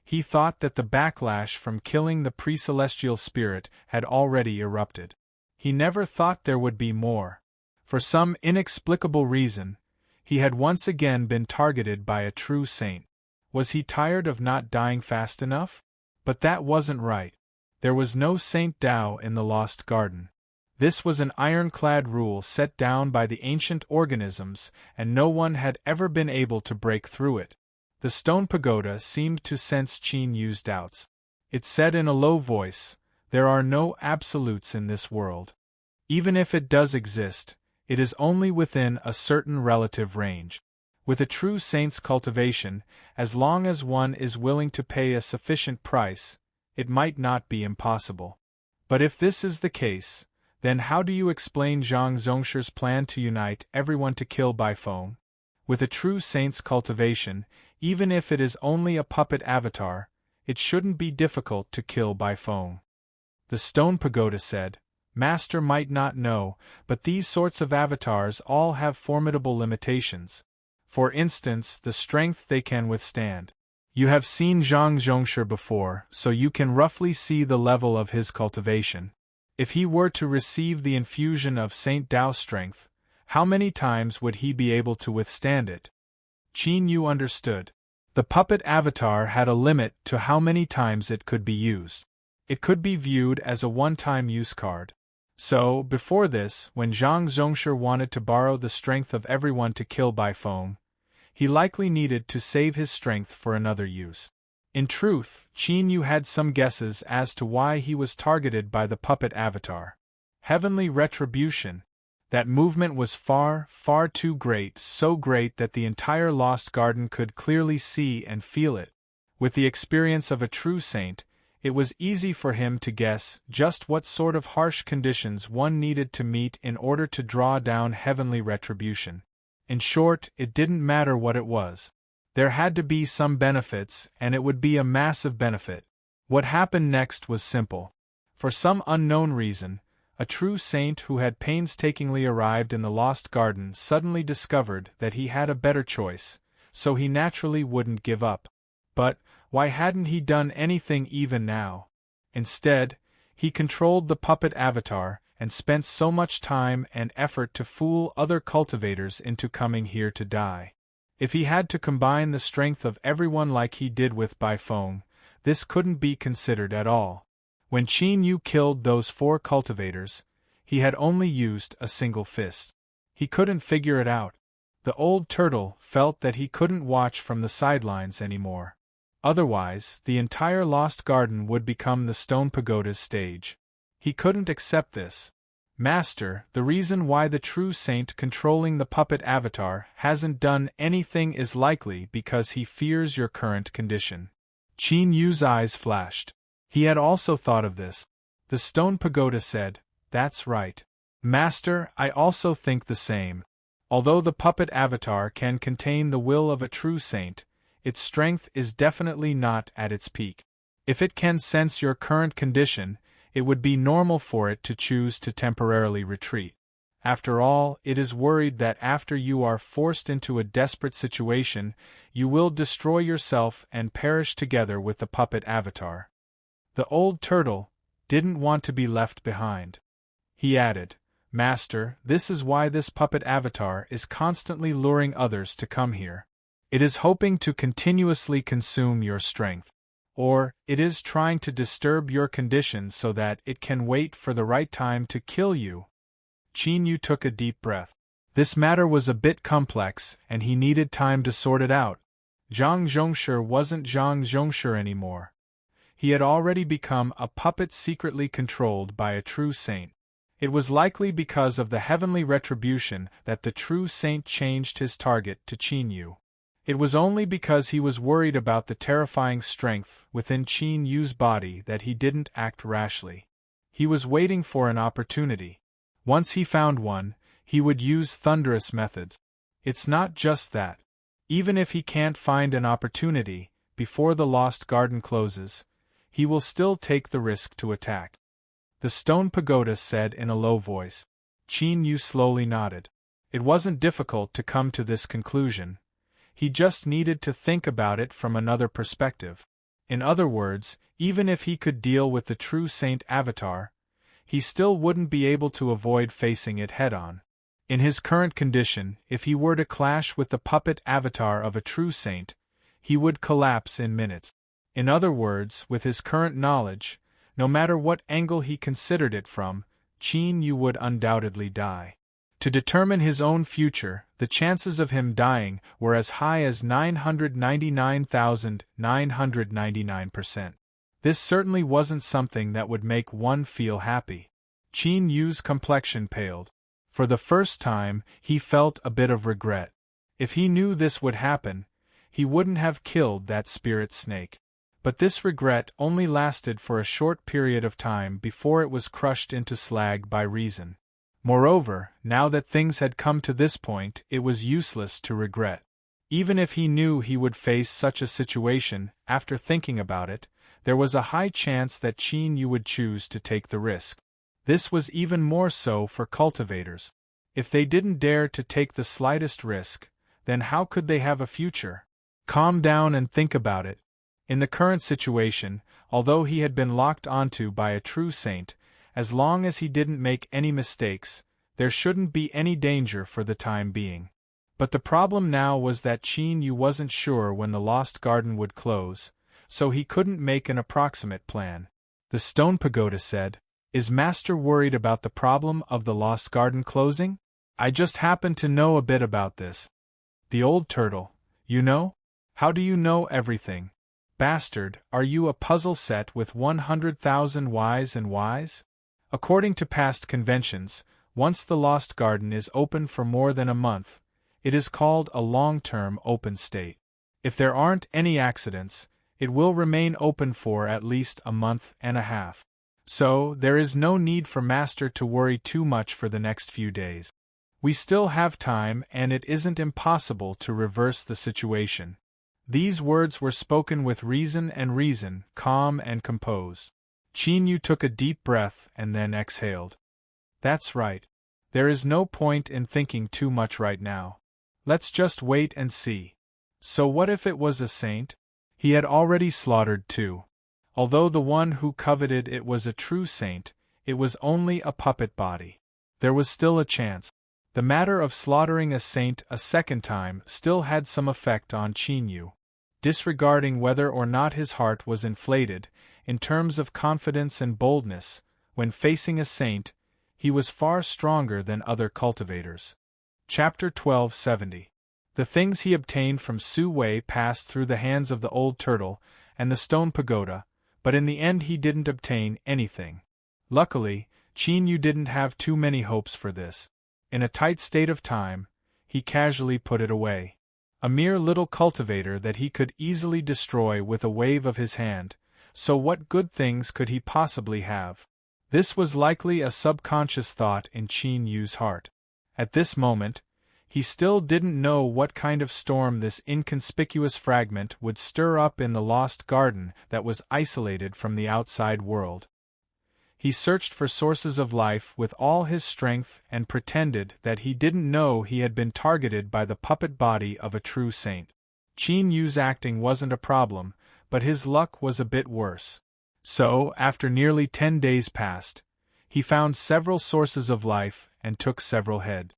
He thought that the backlash from killing the pre-celestial spirit had already erupted. He never thought there would be more. For some inexplicable reason, he had once again been targeted by a true saint. Was he tired of not dying fast enough? But that wasn't right. There was no Saint Tao in the Lost Garden. This was an ironclad rule set down by the ancient organisms, and no one had ever been able to break through it. The stone pagoda seemed to sense Qin Yu's doubts. It said in a low voice, "There are no absolutes in this world. Even if it does exist, it is only within a certain relative range. With a true saint's cultivation, as long as one is willing to pay a sufficient price, it might not be impossible. But if this is the case, then how do you explain Zhang Zhongshi's plan to unite everyone to kill Bai Feng? With a true saint's cultivation, even if it is only a puppet avatar, it shouldn't be difficult to kill Bai Feng." The stone pagoda said, "Master might not know, but these sorts of avatars all have formidable limitations. For instance, the strength they can withstand. You have seen Zhang Zhongshi before, so you can roughly see the level of his cultivation. If he were to receive the infusion of Saint Tao strength, how many times would he be able to withstand it?" Qin Yu understood. The puppet avatar had a limit to how many times it could be used. It could be viewed as a one-time use card. So, before this, when Zhang Zhongshi wanted to borrow the strength of everyone to kill Bai Feng, he likely needed to save his strength for another use. In truth, Qin Yu had some guesses as to why he was targeted by the puppet avatar. Heavenly retribution. That movement was far too great, so great that the entire Lost Garden could clearly see and feel it. With the experience of a true saint, it was easy for him to guess just what sort of harsh conditions one needed to meet in order to draw down heavenly retribution. In short, it didn't matter what it was. There had to be some benefits, and it would be a massive benefit. What happened next was simple. For some unknown reason, a true saint who had painstakingly arrived in the Lost Garden suddenly discovered that he had a better choice, so he naturally wouldn't give up. But why hadn't he done anything even now? Instead, he controlled the puppet avatar and spent so much time and effort to fool other cultivators into coming here to die. If he had to combine the strength of everyone like he did with Bai Feng, this couldn't be considered at all. When Qin Yu killed those 4 cultivators, he had only used a single fist. He couldn't figure it out. The old turtle felt that he couldn't watch from the sidelines anymore. Otherwise, the entire Lost Garden would become the Stone Pagoda's stage. He couldn't accept this. "Master, the reason why the true saint controlling the puppet avatar hasn't done anything is likely because he fears your current condition." Qin Yu's eyes flashed. He had also thought of this. The stone pagoda said, "That's right. Master, I also think the same. Although the puppet avatar can contain the will of a true saint, its strength is definitely not at its peak. If it can sense your current condition, it would be normal for it to choose to temporarily retreat. After all, it is worried that after you are forced into a desperate situation, you will destroy yourself and perish together with the puppet avatar." The old turtle didn't want to be left behind. He added, "Master, this is why this puppet avatar is constantly luring others to come here. It is hoping to continuously consume your strength. Or, it is trying to disturb your condition so that it can wait for the right time to kill you." Qin Yu took a deep breath. This matter was a bit complex, and he needed time to sort it out. Zhang Zhongshu wasn't Zhang Zhongshu anymore. He had already become a puppet secretly controlled by a true saint. It was likely because of the heavenly retribution that the true saint changed his target to Qin Yu. It was only because he was worried about the terrifying strength within Qin Yu's body that he didn't act rashly. He was waiting for an opportunity. Once he found one, he would use thunderous methods. It's not just that. Even if he can't find an opportunity before the Lost Garden closes, he will still take the risk to attack. The stone pagoda said in a low voice. Qin Yu slowly nodded. It wasn't difficult to come to this conclusion. He just needed to think about it from another perspective. In other words, even if he could deal with the true saint avatar, he still wouldn't be able to avoid facing it head-on. In his current condition, if he were to clash with the puppet avatar of a true saint, he would collapse in minutes. In other words, with his current knowledge, no matter what angle he considered it from, Qin Yu would undoubtedly die. To determine his own future, the chances of him dying were as high as 999,999%. This certainly wasn't something that would make one feel happy. Qin Yu's complexion paled. For the first time, he felt a bit of regret. If he knew this would happen, he wouldn't have killed that spirit snake. But this regret only lasted for a short period of time before it was crushed into slag by reason. Moreover, now that things had come to this point, it was useless to regret. Even if he knew he would face such a situation, after thinking about it, there was a high chance that Qin Yu would choose to take the risk. This was even more so for cultivators. If they didn't dare to take the slightest risk, then how could they have a future? Calm down and think about it. In the current situation, although he had been locked onto by a true saint, as long as he didn't make any mistakes, there shouldn't be any danger for the time being. But the problem now was that Qin Yu wasn't sure when the Lost Garden would close, so he couldn't make an approximate plan. The stone pagoda said, "Is Master worried about the problem of the Lost Garden closing? I just happen to know a bit about this." The old turtle, "You know? How do you know everything? Bastard, are you a puzzle set with 100,000 whys and whys? According to past conventions, once the Lost Garden is open for more than a month, it is called a long-term open state. If there aren't any accidents, it will remain open for at least a month and a half. So, there is no need for Master to worry too much for the next few days. We still have time and it isn't impossible to reverse the situation." These words were spoken with reason, calm and composed. Qin Yu took a deep breath and then exhaled. "That's right. There is no point in thinking too much right now. Let's just wait and see." So what if it was a saint? He had already slaughtered two. Although the one who coveted it was a true saint, it was only a puppet body. There was still a chance. The matter of slaughtering a saint a second time still had some effect on Qin Yu. Disregarding whether or not his heart was inflated, in terms of confidence and boldness, when facing a saint, he was far stronger than other cultivators. Chapter 1270. The things he obtained from Su Wei passed through the hands of the old turtle and the stone pagoda, but in the end he didn't obtain anything. Luckily, Qin Yu didn't have too many hopes for this. In a tight state of time, he casually put it away. A mere little cultivator that he could easily destroy with a wave of his hand, so what good things could he possibly have? This was likely a subconscious thought in Qin Yu's heart. At this moment, he still didn't know what kind of storm this inconspicuous fragment would stir up in the Lost Garden that was isolated from the outside world. He searched for sources of life with all his strength and pretended that he didn't know he had been targeted by the puppet body of a true saint. Qin Yu's acting wasn't a problem, but his luck was a bit worse. So, after nearly 10 days passed, he found several sources of life and took several head.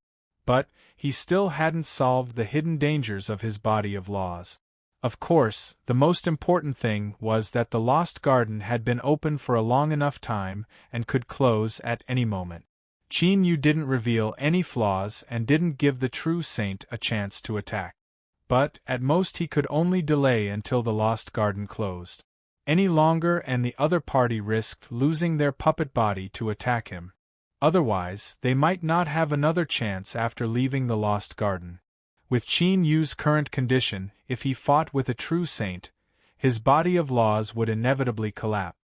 But he still hadn't solved the hidden dangers of his body of laws. Of course, the most important thing was that the Lost Garden had been open for a long enough time and could close at any moment. Qin Yu didn't reveal any flaws and didn't give the true saint a chance to attack. But, at most he could only delay until the Lost Garden closed. Any longer and the other party risked losing their puppet body to attack him. Otherwise, they might not have another chance after leaving the Lost Garden. With Qin Yu's current condition, if he fought with a true saint, his body of laws would inevitably collapse.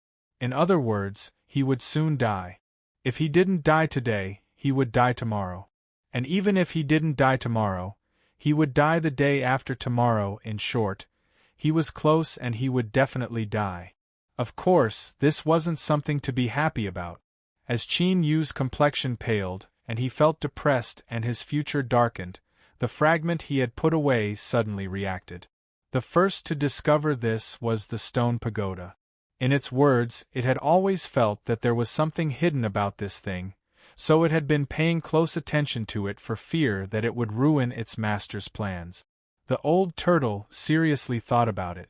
In other words, he would soon die. If he didn't die today, he would die tomorrow. And even if he didn't die tomorrow, he would die the day after tomorrow. In short, he was close and he would definitely die. Of course, this wasn't something to be happy about. As Qin Yu's complexion paled, and he felt depressed and his future darkened, the fragment he had put away suddenly reacted. The first to discover this was the stone pagoda. In its words, it had always felt that there was something hidden about this thing, so it had been paying close attention to it for fear that it would ruin its master's plans. The old turtle seriously thought about it.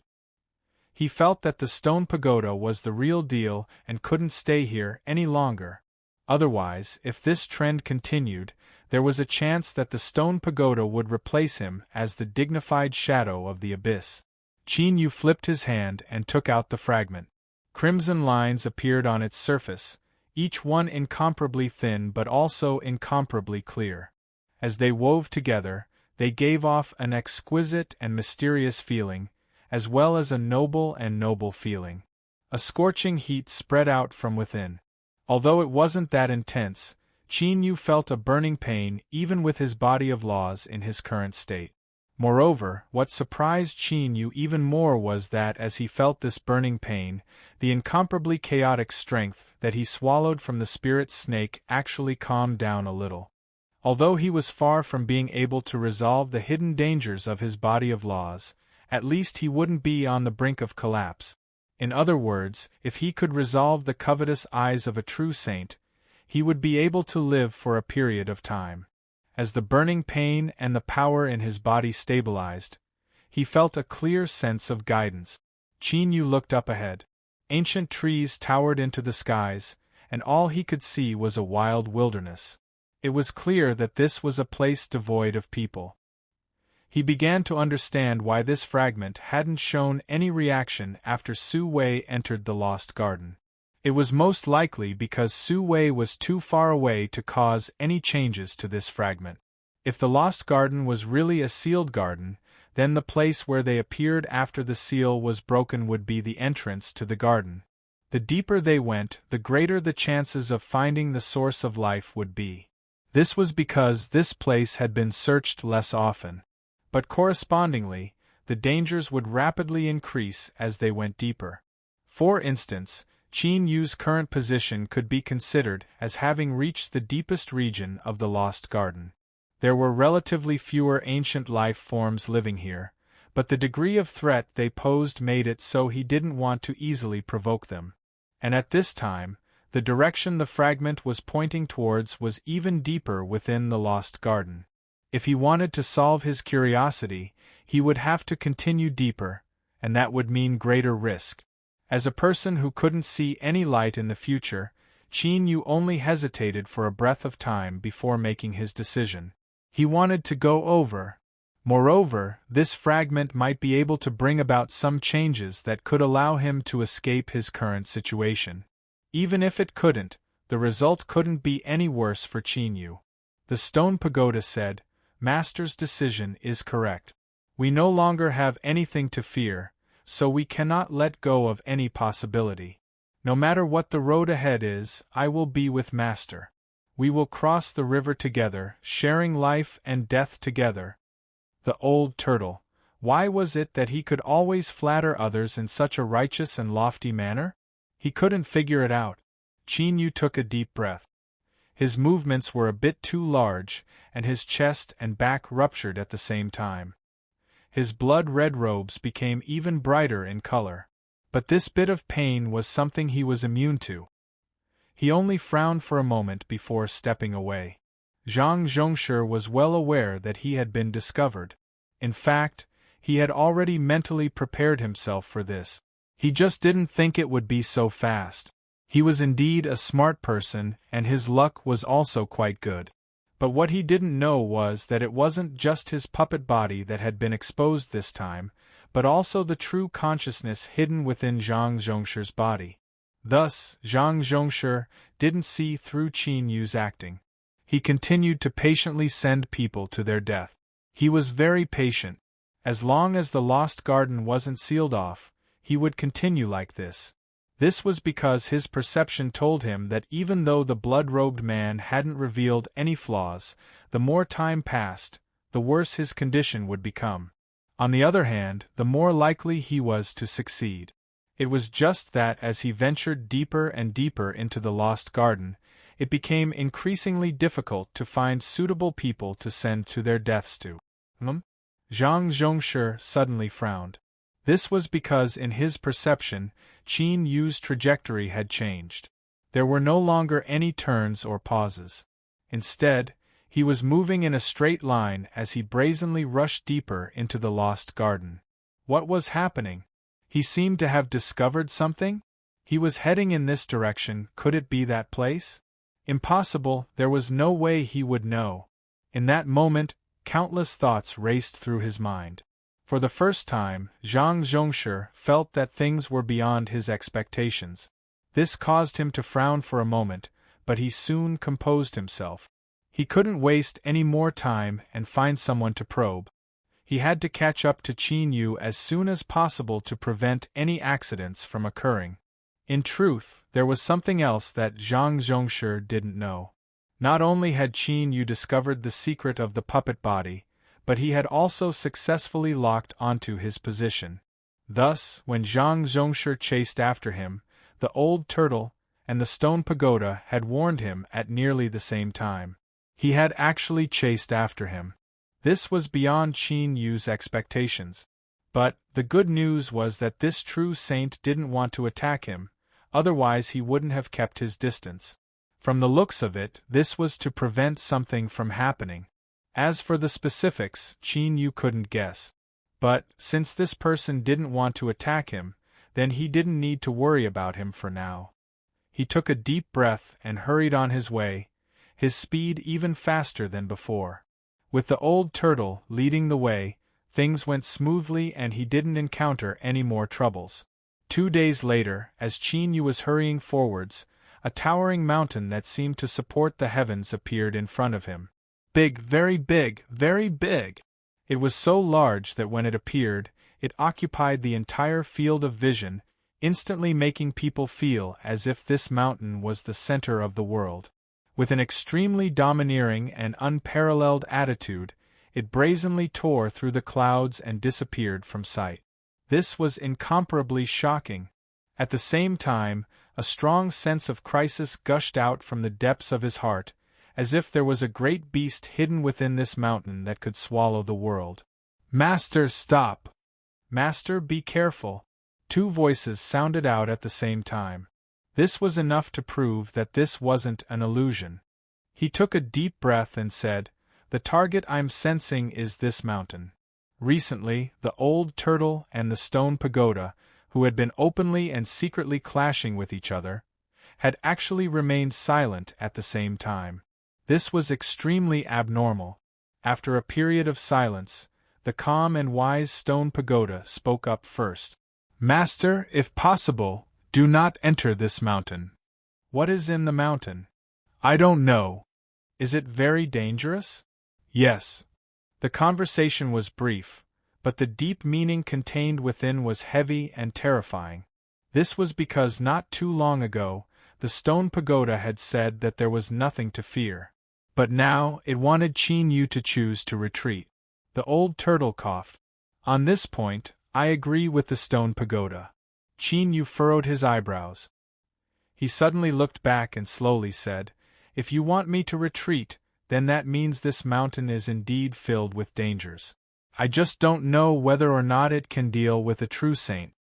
He felt that the stone pagoda was the real deal and couldn't stay here any longer. Otherwise, if this trend continued, there was a chance that the stone pagoda would replace him as the dignified shadow of the abyss. Qin Yu flipped his hand and took out the fragment. Crimson lines appeared on its surface, each one incomparably thin but also incomparably clear. As they wove together, they gave off an exquisite and mysterious feeling, as well as a noble feeling. A scorching heat spread out from within. Although it wasn't that intense, Qin Yu felt a burning pain even with his body of laws in his current state. Moreover, what surprised Qin Yu even more was that as he felt this burning pain, the incomparably chaotic strength that he swallowed from the spirit snake actually calmed down a little. Although he was far from being able to resolve the hidden dangers of his body of laws, at least he wouldn't be on the brink of collapse. In other words, if he could resolve the covetous eyes of a true saint, he would be able to live for a period of time. As the burning pain and the power in his body stabilized, he felt a clear sense of guidance. Qin Yu looked up ahead. Ancient trees towered into the skies, and all he could see was a wild wilderness. It was clear that this was a place devoid of people. He began to understand why this fragment hadn't shown any reaction after Su Wei entered the Lost Garden. It was most likely because Su Wei was too far away to cause any changes to this fragment. If the Lost Garden was really a sealed garden, then the place where they appeared after the seal was broken would be the entrance to the garden. The deeper they went, the greater the chances of finding the source of life would be. This was because this place had been searched less often. But correspondingly, the dangers would rapidly increase as they went deeper. For instance, Qin Yu's current position could be considered as having reached the deepest region of the Lost Garden. There were relatively fewer ancient life forms living here, but the degree of threat they posed made it so he didn't want to easily provoke them. And at this time, the direction the fragment was pointing towards was even deeper within the Lost Garden. If he wanted to solve his curiosity, he would have to continue deeper, and that would mean greater risk. As a person who couldn't see any light in the future, Qin Yu only hesitated for a breath of time before making his decision. He wanted to go over. Moreover, this fragment might be able to bring about some changes that could allow him to escape his current situation. Even if it couldn't, the result couldn't be any worse for Qin Yu. The stone pagoda said, "Master's decision is correct. We no longer have anything to fear, so we cannot let go of any possibility. No matter what the road ahead is, I will be with Master. We will cross the river together, sharing life and death together." The old turtle. Why was it that he could always flatter others in such a righteous and lofty manner? He couldn't figure it out. Qin Yu took a deep breath. His movements were a bit too large, and his chest and back ruptured at the same time. His blood-red robes became even brighter in color. But this bit of pain was something he was immune to. He only frowned for a moment before stepping away. Zhang Zhongshu was well aware that he had been discovered. In fact, he had already mentally prepared himself for this. He just didn't think it would be so fast. He was indeed a smart person, and his luck was also quite good. But what he didn't know was that it wasn't just his puppet body that had been exposed this time, but also the true consciousness hidden within Zhang Zhongshu's body. Thus, Zhang Zhongshu didn't see through Qin Yu's acting. He continued to patiently send people to their death. He was very patient. As long as the lost garden wasn't sealed off, he would continue like this. This was because his perception told him that even though the blood-robed man hadn't revealed any flaws, the more time passed, the worse his condition would become. On the other hand, the more likely he was to succeed. It was just that as he ventured deeper and deeper into the lost garden, it became increasingly difficult to find suitable people to send to their deaths to. Zhang Zhongshi suddenly frowned. This was because in his perception, Qin Yu's trajectory had changed. There were no longer any turns or pauses. Instead, he was moving in a straight line as he brazenly rushed deeper into the lost garden. What was happening? He seemed to have discovered something? He was heading in this direction. Could it be that place? Impossible, there was no way he would know. In that moment, countless thoughts raced through his mind. For the first time, Zhang Zhongshi felt that things were beyond his expectations. This caused him to frown for a moment, but he soon composed himself. He couldn't waste any more time and find someone to probe. He had to catch up to Qin Yu as soon as possible to prevent any accidents from occurring. In truth, there was something else that Zhang Zhongshi didn't know. Not only had Qin Yu discovered the secret of the puppet body, but he had also successfully locked onto his position. Thus, when Zhang Zhongshi chased after him, the old turtle and the stone pagoda had warned him at nearly the same time. He had actually chased after him. This was beyond Qin Yu's expectations. But the good news was that this true saint didn't want to attack him, otherwise he wouldn't have kept his distance. From the looks of it, this was to prevent something from happening. As for the specifics, Qin Yu couldn't guess. But, since this person didn't want to attack him, then he didn't need to worry about him for now. He took a deep breath and hurried on his way, his speed even faster than before. With the old turtle leading the way, things went smoothly and he didn't encounter any more troubles. 2 days later, as Qin Yu was hurrying forwards, a towering mountain that seemed to support the heavens appeared in front of him. Big, very big, very big! It was so large that when it appeared, it occupied the entire field of vision, instantly making people feel as if this mountain was the center of the world. With an extremely domineering and unparalleled attitude, it brazenly tore through the clouds and disappeared from sight. This was incomparably shocking. At the same time, a strong sense of crisis gushed out from the depths of his heart, as if there was a great beast hidden within this mountain that could swallow the world. "Master, stop! Master, be careful!" 2 voices sounded out at the same time. This was enough to prove that this wasn't an illusion. He took a deep breath and said, "The target I'm sensing is this mountain." Recently, the old turtle and the stone pagoda, who had been openly and secretly clashing with each other, had actually remained silent at the same time. This was extremely abnormal. After a period of silence, the calm and wise stone pagoda spoke up first. "Master, if possible, do not enter this mountain." "What is in the mountain?" "I don't know." "Is it very dangerous?" "Yes." The conversation was brief, but the deep meaning contained within was heavy and terrifying. This was because not too long ago, the stone pagoda had said that there was nothing to fear. But now, it wanted Qin Yu to choose to retreat. The old turtle coughed. "On this point, I agree with the stone pagoda." Qin Yu furrowed his eyebrows. He suddenly looked back and slowly said, "If you want me to retreat, then that means this mountain is indeed filled with dangers. I just don't know whether or not it can deal with a true saint."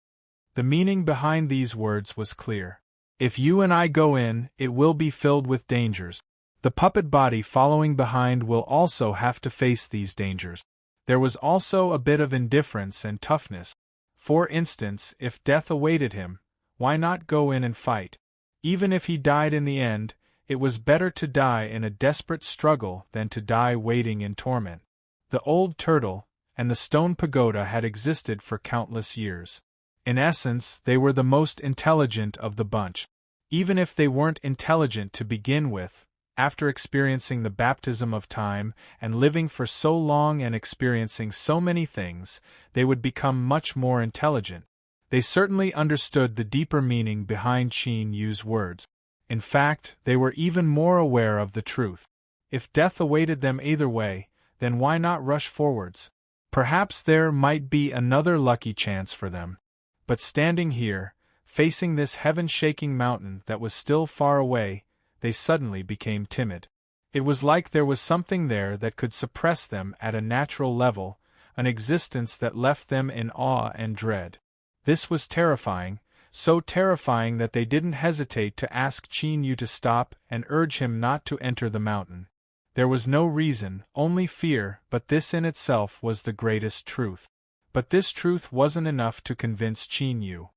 The meaning behind these words was clear. If you and I go in, it will be filled with dangers. The puppet body following behind will also have to face these dangers. There was also a bit of indifference and toughness. For instance, if death awaited him, why not go in and fight? Even if he died in the end, it was better to die in a desperate struggle than to die waiting in torment. The old turtle and the stone pagoda had existed for countless years. In essence, they were the most intelligent of the bunch. Even if they weren't intelligent to begin with, After experiencing the baptism of time and living for so long and experiencing so many things, they would become much more intelligent. They certainly understood the deeper meaning behind Qin Yu's words. In fact, they were even more aware of the truth. If death awaited them either way, then why not rush forwards? Perhaps there might be another lucky chance for them. But standing here, facing this heaven-shaking mountain that was still far away, they suddenly became timid. It was like there was something there that could suppress them at a natural level, an existence that left them in awe and dread. This was terrifying, so terrifying that they didn't hesitate to ask Qin Yu to stop and urge him not to enter the mountain. There was no reason, only fear, but this in itself was the greatest truth. But this truth wasn't enough to convince Qin Yu.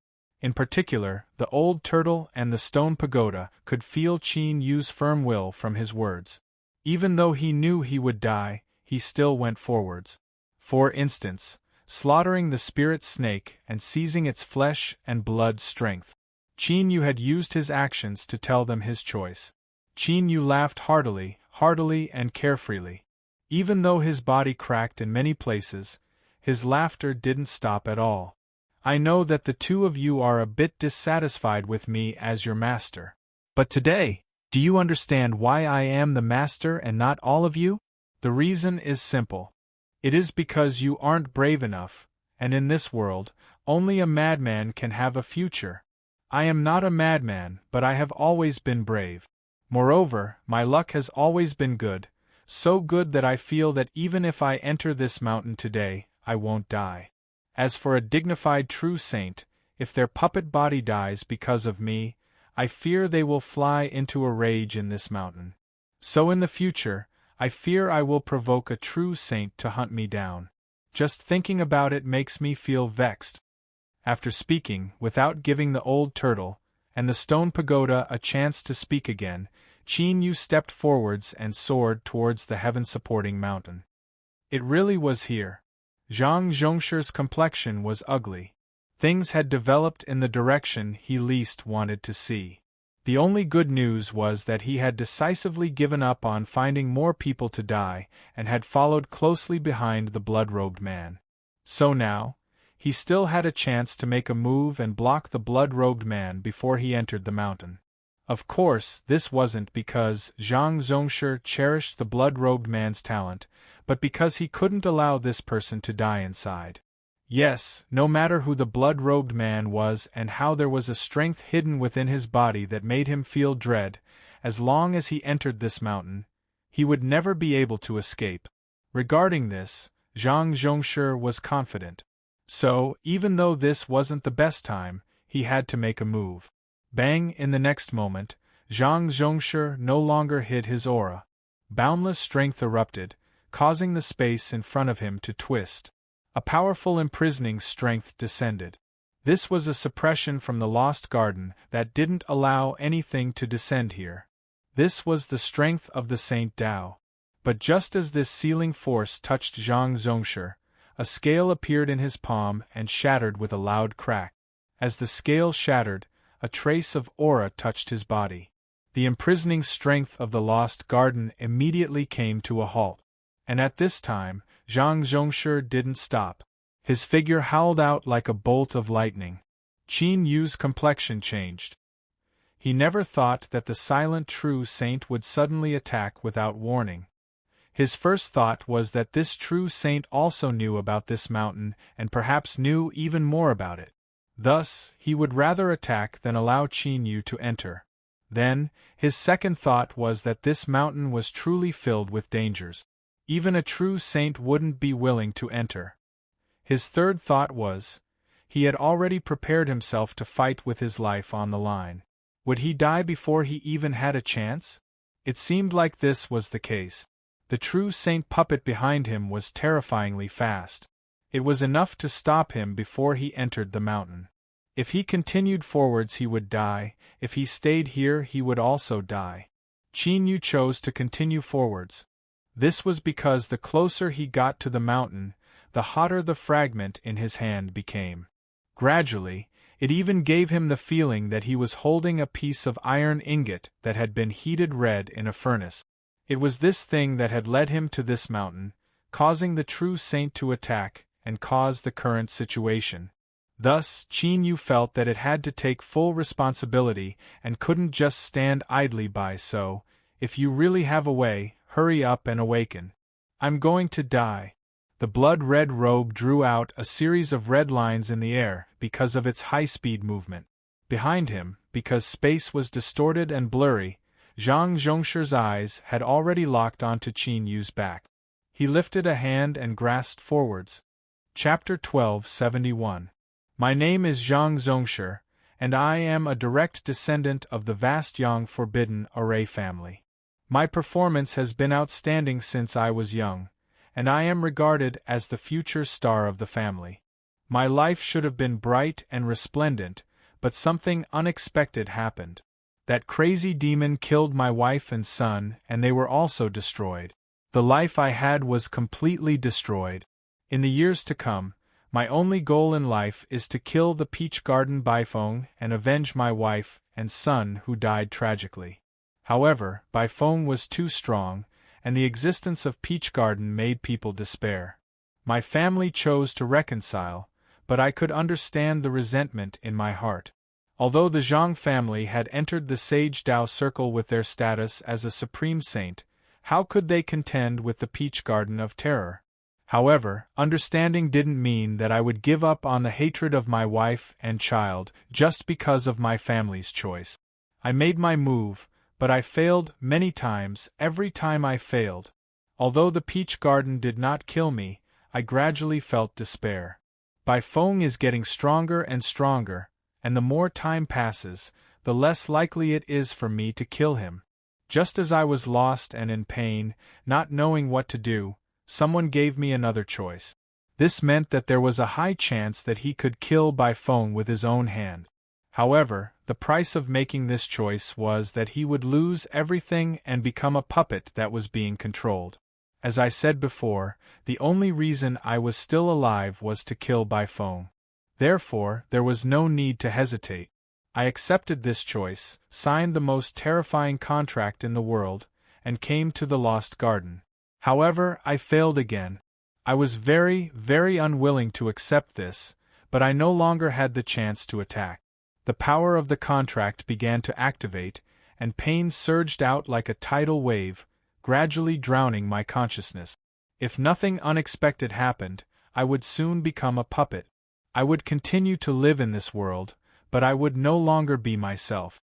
In particular, the old turtle and the stone pagoda could feel Qin Yu's firm will from his words. Even though he knew he would die, he still went forwards. For instance, slaughtering the spirit snake and seizing its flesh and blood strength. Qin Yu had used his actions to tell them his choice. Qin Yu laughed heartily and carefreely. Even though his body cracked in many places, his laughter didn't stop at all. I know that the two of you are a bit dissatisfied with me as your master. But today, do you understand why I am the master and not all of you? The reason is simple. It is because you aren't brave enough, and in this world, only a madman can have a future. I am not a madman, but I have always been brave. Moreover, my luck has always been good, so good that I feel that even if I enter this mountain today, I won't die. As for a dignified true saint, if their puppet body dies because of me, I fear they will fly into a rage in this mountain. So in the future, I fear I will provoke a true saint to hunt me down. Just thinking about it makes me feel vexed. After speaking, without giving the old turtle and the stone pagoda a chance to speak again, Qin Yu stepped forwards and soared towards the heaven-supporting mountain. It really was here. Zhang Zhongshu's complexion was ugly. Things had developed in the direction he least wanted to see. The only good news was that he had decisively given up on finding more people to die and had followed closely behind the blood-robed man. So now, he still had a chance to make a move and block the blood-robed man before he entered the mountain. Of course, this wasn't because Zhang Zhongshu cherished the blood-robed man's talent, but because he couldn't allow this person to die inside. Yes, no matter who the blood-robed man was and how there was a strength hidden within his body that made him feel dread, as long as he entered this mountain, he would never be able to escape. Regarding this, Zhang Zhongshu was confident. So, even though this wasn't the best time, he had to make a move. Bang! In the next moment, Zhang Zhongshu no longer hid his aura. Boundless strength erupted, causing the space in front of him to twist. A powerful imprisoning strength descended. This was a suppression from the lost garden that didn't allow anything to descend here. This was the strength of the Saint Tao. But just as this sealing force touched Zhang Zhongshu, a scale appeared in his palm and shattered with a loud crack. As the scale shattered, a trace of aura touched his body. The imprisoning strength of the lost garden immediately came to a halt. And at this time, Zhang Zhongshu didn't stop. His figure howled out like a bolt of lightning. Qin Yu's complexion changed. He never thought that the silent true saint would suddenly attack without warning. His first thought was that this true saint also knew about this mountain and perhaps knew even more about it. Thus, he would rather attack than allow Qin Yu to enter. Then, his second thought was that this mountain was truly filled with dangers. Even a true saint wouldn't be willing to enter. His third thought was, he had already prepared himself to fight with his life on the line. Would he die before he even had a chance? It seemed like this was the case. The true saint puppet behind him was terrifyingly fast. It was enough to stop him before he entered the mountain. If he continued forwards he would die, if he stayed here he would also die. Qin Yu chose to continue forwards. This was because the closer he got to the mountain, the hotter the fragment in his hand became. Gradually, It even gave him the feeling that he was holding a piece of iron ingot that had been heated red in a furnace. It was this thing that had led him to this mountain, causing the true saint to attack and cause the current situation. Thus, Qin Yu felt that it had to take full responsibility and couldn't just stand idly by. So, if you really have a way, hurry up and awaken. I'm going to die. The blood-red robe drew out a series of red lines in the air because of its high-speed movement. Behind him, because space was distorted and blurry, Zhang Zhongshi's eyes had already locked onto Qin Yu's back. He lifted a hand and grasped forwards. Chapter 1271. My name is Zhang Zhongshi, and I am a direct descendant of the vast Yang Forbidden Array family. My performance has been outstanding since I was young, and I am regarded as the future star of the family. My life should have been bright and resplendent, but something unexpected happened. That crazy demon killed my wife and son, and they were also destroyed. The life I had was completely destroyed. In the years to come, my only goal in life is to kill the Peach Garden Baifeng and avenge my wife and son who died tragically. However, Baifeng was too strong, and the existence of Peach Garden made people despair. My family chose to reconcile, but I could understand the resentment in my heart. Although the Zhang family had entered the Sage Dao Circle with their status as a supreme saint, how could they contend with the Peach Garden of Terror? However, understanding didn't mean that I would give up on the hatred of my wife and child just because of my family's choice. I made my move, but I failed many times. Every time I failed. Although the Peach Garden did not kill me, I gradually felt despair. Baifeng is getting stronger and stronger, and the more time passes, the less likely it is for me to kill him. Just as I was lost and in pain, not knowing what to do, someone gave me another choice. This meant that there was a high chance that he could kill Baifeng with his own hand. However, the price of making this choice was that he would lose everything and become a puppet that was being controlled. As I said before, the only reason I was still alive was to kill Baifeng. Therefore, there was no need to hesitate. I accepted this choice, signed the most terrifying contract in the world, and came to the Lost Garden. However, I failed again. I was very, very unwilling to accept this, but I no longer had the chance to attack. The power of the contract began to activate, and pain surged out like a tidal wave, gradually drowning my consciousness. If nothing unexpected happened, I would soon become a puppet. I would continue to live in this world, but I would no longer be myself.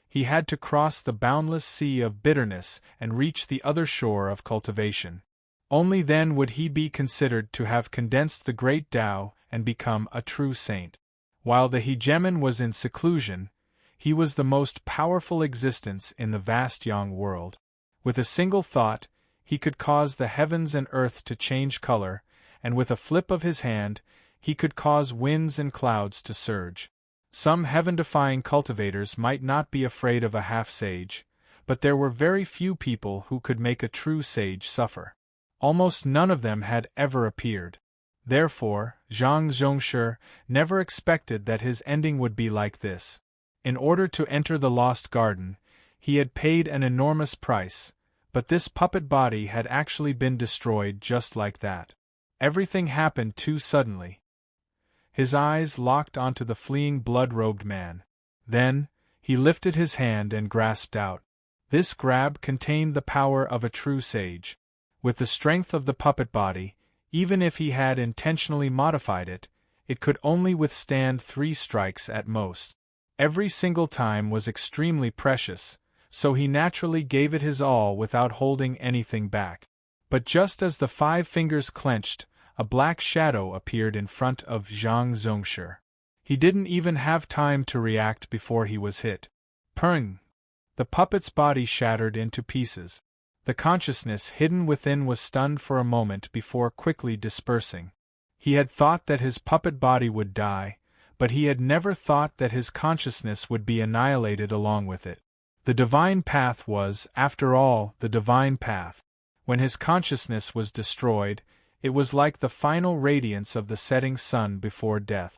He had to cross the boundless sea of bitterness and reach the other shore of cultivation. Only then would he be considered to have condensed the great Tao and become a true saint. While the hegemon was in seclusion, he was the most powerful existence in the vast Yang world. With a single thought, he could cause the heavens and earth to change color, and with a flip of his hand, he could cause winds and clouds to surge. Some heaven-defying cultivators might not be afraid of a half-sage, but there were very few people who could make a true sage suffer. Almost none of them had ever appeared. Therefore, Zhang Zhongshi never expected that his ending would be like this. In order to enter the Lost Garden, he had paid an enormous price, but this puppet body had actually been destroyed just like that. Everything happened too suddenly. His eyes locked onto the fleeing blood-robed man. Then, he lifted his hand and grasped out. This grab contained the power of a true sage. With the strength of the puppet body, even if he had intentionally modified it, it could only withstand 3 strikes at most. Every single time was extremely precious, so he naturally gave it his all without holding anything back. But just as the 5 fingers clenched, a black shadow appeared in front of Zhang Zhongshi. He didn't even have time to react before he was hit. Pung! The puppet's body shattered into pieces. The consciousness hidden within was stunned for a moment before quickly dispersing. He had thought that his puppet body would die, but he had never thought that his consciousness would be annihilated along with it. The divine path was, after all, the divine path. When his consciousness was destroyed, it was like the final radiance of the setting sun before death.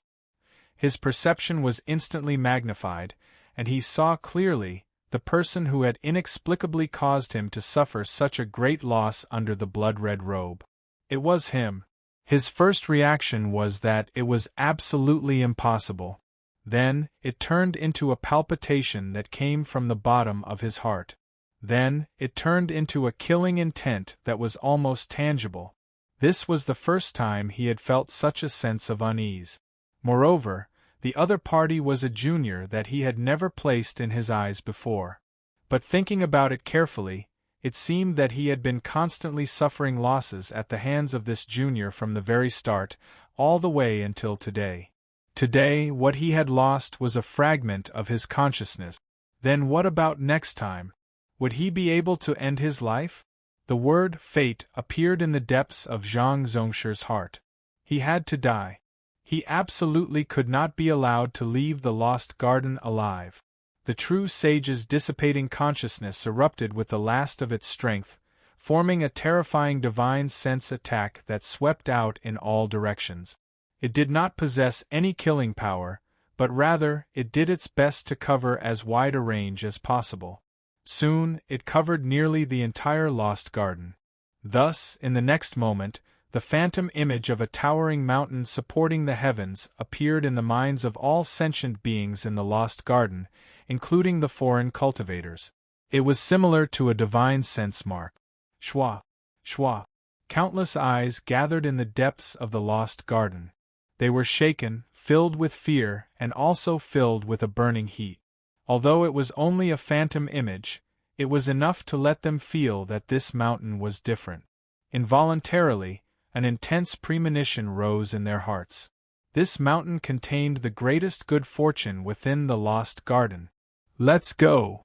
His perception was instantly magnified, and he saw clearly the person who had inexplicably caused him to suffer such a great loss under the blood-red robe. It was him. His first reaction was that it was absolutely impossible. Then, it turned into a palpitation that came from the bottom of his heart. Then, it turned into a killing intent that was almost tangible. This was the first time he had felt such a sense of unease. Moreover, the other party was a junior that he had never placed in his eyes before. But thinking about it carefully, it seemed that he had been constantly suffering losses at the hands of this junior from the very start, all the way until today. Today, what he had lost was a fragment of his consciousness. Then what about next time? Would he be able to end his life? The word fate appeared in the depths of Zhang Zongshi's heart. He had to die. He absolutely could not be allowed to leave the lost garden alive. The true sage's dissipating consciousness erupted with the last of its strength, forming a terrifying divine sense attack that swept out in all directions. It did not possess any killing power, but rather it did its best to cover as wide a range as possible. Soon, it covered nearly the entire lost garden. Thus, in the next moment, the phantom image of a towering mountain supporting the heavens appeared in the minds of all sentient beings in the lost garden, including the foreign cultivators. It was similar to a divine sense mark. Shwa! Shwa! Countless eyes gathered in the depths of the lost garden. They were shaken, filled with fear, and also filled with a burning heat. Although it was only a phantom image, it was enough to let them feel that this mountain was different. Involuntarily, an intense premonition rose in their hearts. This mountain contained the greatest good fortune within the lost garden. Let's go!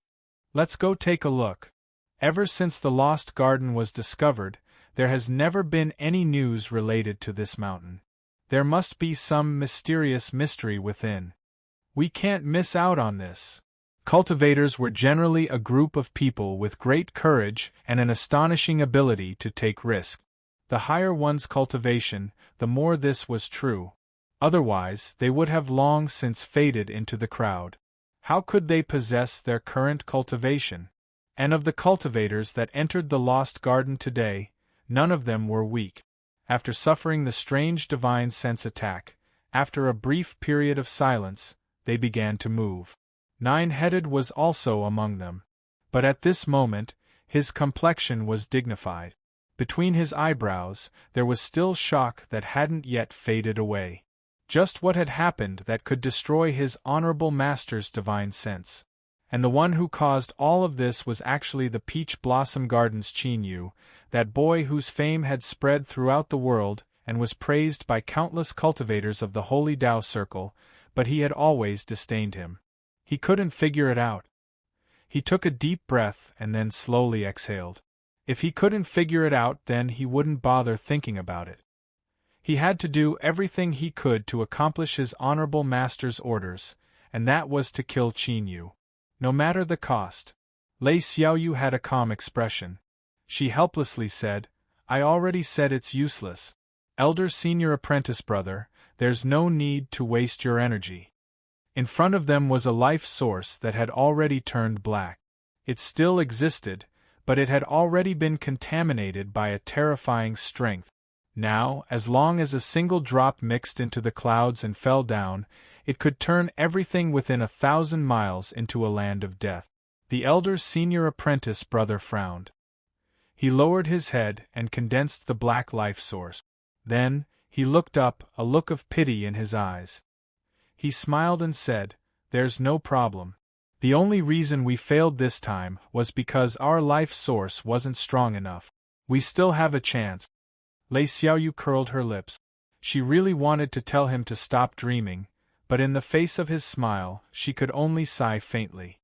Let's go take a look. Ever since the lost garden was discovered, there has never been any news related to this mountain. There must be some mysterious mystery within. We can't miss out on this. Cultivators were generally a group of people with great courage and an astonishing ability to take risks. The higher one's cultivation, the more this was true. Otherwise, they would have long since faded into the crowd. How could they possess their current cultivation? And of the cultivators that entered the lost garden today, none of them were weak. After suffering the strange divine sense attack, after a brief period of silence, they began to move. Nine-Headed was also among them. But at this moment, his complexion was dignified. Between his eyebrows, there was still shock that hadn't yet faded away. Just what had happened that could destroy his honorable master's divine sense? And the one who caused all of this was actually the Peach Blossom Garden's Qin Yu, that boy whose fame had spread throughout the world and was praised by countless cultivators of the Holy Tao Circle, but he had always disdained him. He couldn't figure it out. He took a deep breath and then slowly exhaled. If he couldn't figure it out, then he wouldn't bother thinking about it. He had to do everything he could to accomplish his honorable master's orders, and that was to kill Qin Yu. No matter the cost. Lei Xiaoyu had a calm expression. She helplessly said, "I already said it's useless. Elder senior apprentice brother, there's no need to waste your energy." In front of them was a life source that had already turned black. It still existed, but it had already been contaminated by a terrifying strength. Now, as long as a single drop mixed into the clouds and fell down, it could turn everything within 1,000 miles into a land of death. The elder senior apprentice brother frowned. He lowered his head and condensed the black life source. Then, he looked up, a look of pity in his eyes. He smiled and said, "There's no problem. The only reason we failed this time was because our life source wasn't strong enough. We still have a chance." Lei Xiaoyu curled her lips. She really wanted to tell him to stop dreaming, but in the face of his smile, she could only sigh faintly.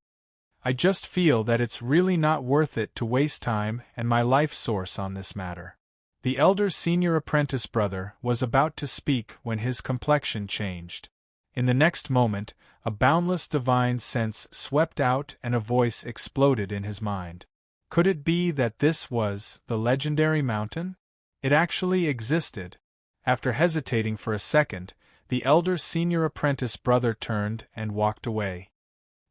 "I just feel that it's really not worth it to waste time and my life source on this matter." The elder senior apprentice brother was about to speak when his complexion changed. In the next moment, a boundless divine sense swept out and a voice exploded in his mind. Could it be that this was the legendary mountain? It actually existed. After hesitating for a second, The elder senior apprentice brother turned and walked away.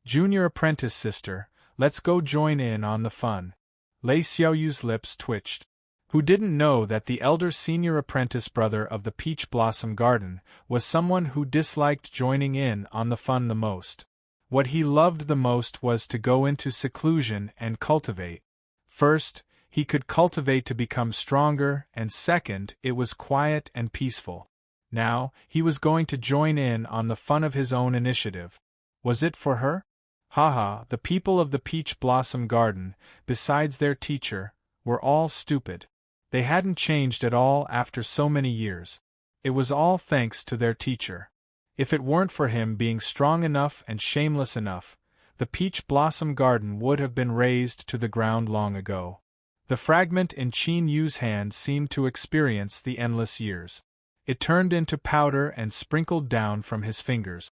Junior apprentice sister, let's go join in on the fun. Lei Xiaoyu's lips twitched. Who didn't know that the elder senior apprentice brother of the Peach Blossom Garden was someone who disliked joining in on the fun the most? What he loved the most was to go into seclusion and cultivate. First, he could cultivate to become stronger, and second, it was quiet and peaceful. Now, he was going to join in on the fun of his own initiative. Was it for her? Haha, the people of the Peach Blossom Garden, besides their teacher, were all stupid. They hadn't changed at all after so many years. It was all thanks to their teacher. If it weren't for him being strong enough and shameless enough, the Peach Blossom Garden would have been razed to the ground long ago. The fragment in Qin Yu's hand seemed to experience the endless years. It turned into powder and sprinkled down from his fingers.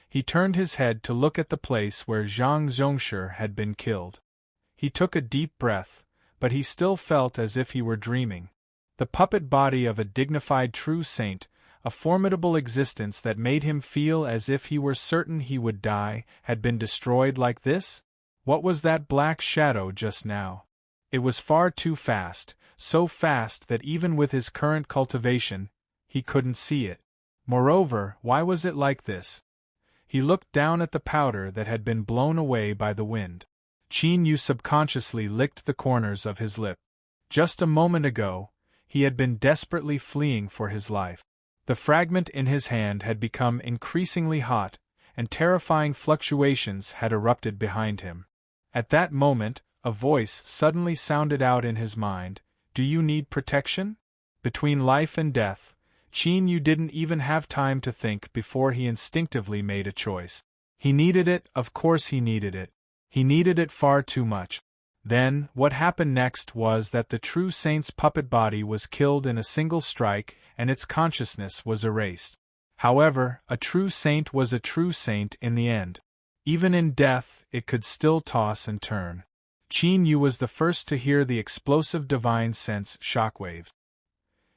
He turned his head to look at the place where Zhang Zhongshi had been killed. He took a deep breath, but he still felt as if he were dreaming. The puppet body of a dignified true saint, a formidable existence that made him feel as if he were certain he would die, had been destroyed like this? What was that black shadow just now? It was far too fast, so fast that even with his current cultivation, he couldn't see it. Moreover, why was it like this? He looked down at the powder that had been blown away by the wind. Qin Yu subconsciously licked the corners of his lip. Just a moment ago, he had been desperately fleeing for his life. The fragment in his hand had become increasingly hot, and terrifying fluctuations had erupted behind him. At that moment, a voice suddenly sounded out in his mind, "Do you need protection?" Between life and death, Qin Yu didn't even have time to think before he instinctively made a choice. He needed it, of course he needed it. He needed it far too much. Then, what happened next was that the true saint's puppet body was killed in a single strike, and its consciousness was erased. However, a true saint was a true saint in the end. Even in death, it could still toss and turn. Qin Yu was the first to hear the explosive divine sense shockwave.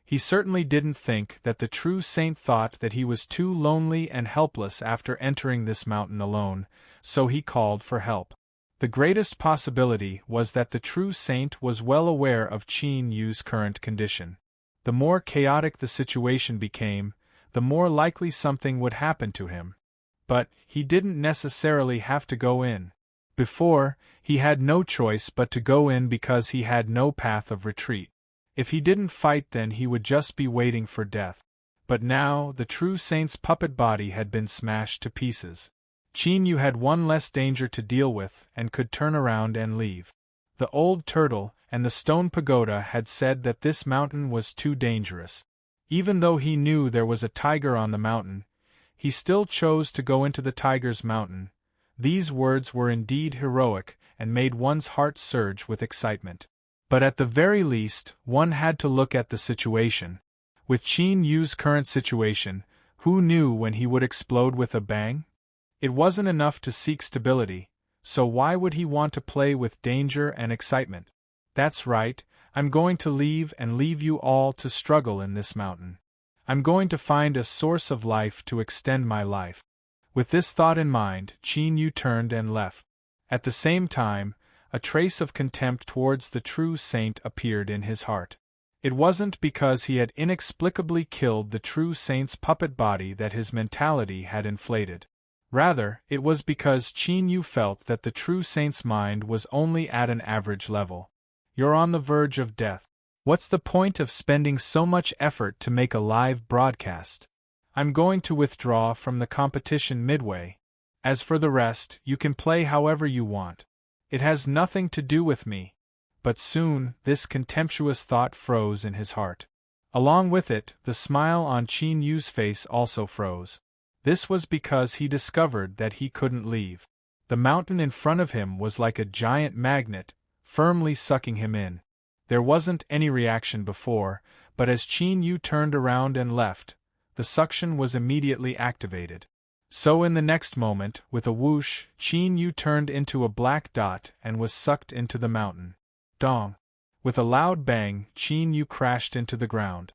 He certainly didn't think that the true saint thought that he was too lonely and helpless after entering this mountain alone, so he called for help. The greatest possibility was that the true saint was well aware of Qin Yu's current condition. The more chaotic the situation became, the more likely something would happen to him. But he didn't necessarily have to go in. Before, he had no choice but to go in because he had no path of retreat. If he didn't fight, then he would just be waiting for death. But now, the true saint's puppet body had been smashed to pieces. Qin Yu had one less danger to deal with and could turn around and leave. The old turtle and the stone pagoda had said that this mountain was too dangerous. Even though he knew there was a tiger on the mountain, he still chose to go into the tiger's mountain. These words were indeed heroic and made one's heart surge with excitement. But at the very least, one had to look at the situation. With Qin Yu's current situation, who knew when he would explode with a bang? It wasn't enough to seek stability, so why would he want to play with danger and excitement? That's right, I'm going to leave and leave you all to struggle in this mountain. I'm going to find a source of life to extend my life. With this thought in mind, Qin Yu turned and left. At the same time, a trace of contempt towards the true saint appeared in his heart. It wasn't because he had inexplicably killed the true saint's puppet body that his mentality had inflated. Rather, it was because Qin Yu felt that the true saint's mind was only at an average level. You're on the verge of death. What's the point of spending so much effort to make a live broadcast? I'm going to withdraw from the competition midway. As for the rest, you can play however you want. It has nothing to do with me. But soon, this contemptuous thought froze in his heart. Along with it, the smile on Qin Yu's face also froze. This was because he discovered that he couldn't leave. The mountain in front of him was like a giant magnet, firmly sucking him in. There wasn't any reaction before, but as Qin Yu turned around and left, the suction was immediately activated. So in the next moment, with a whoosh, Qin Yu turned into a black dot and was sucked into the mountain. Dong! With a loud bang, Qin Yu crashed into the ground.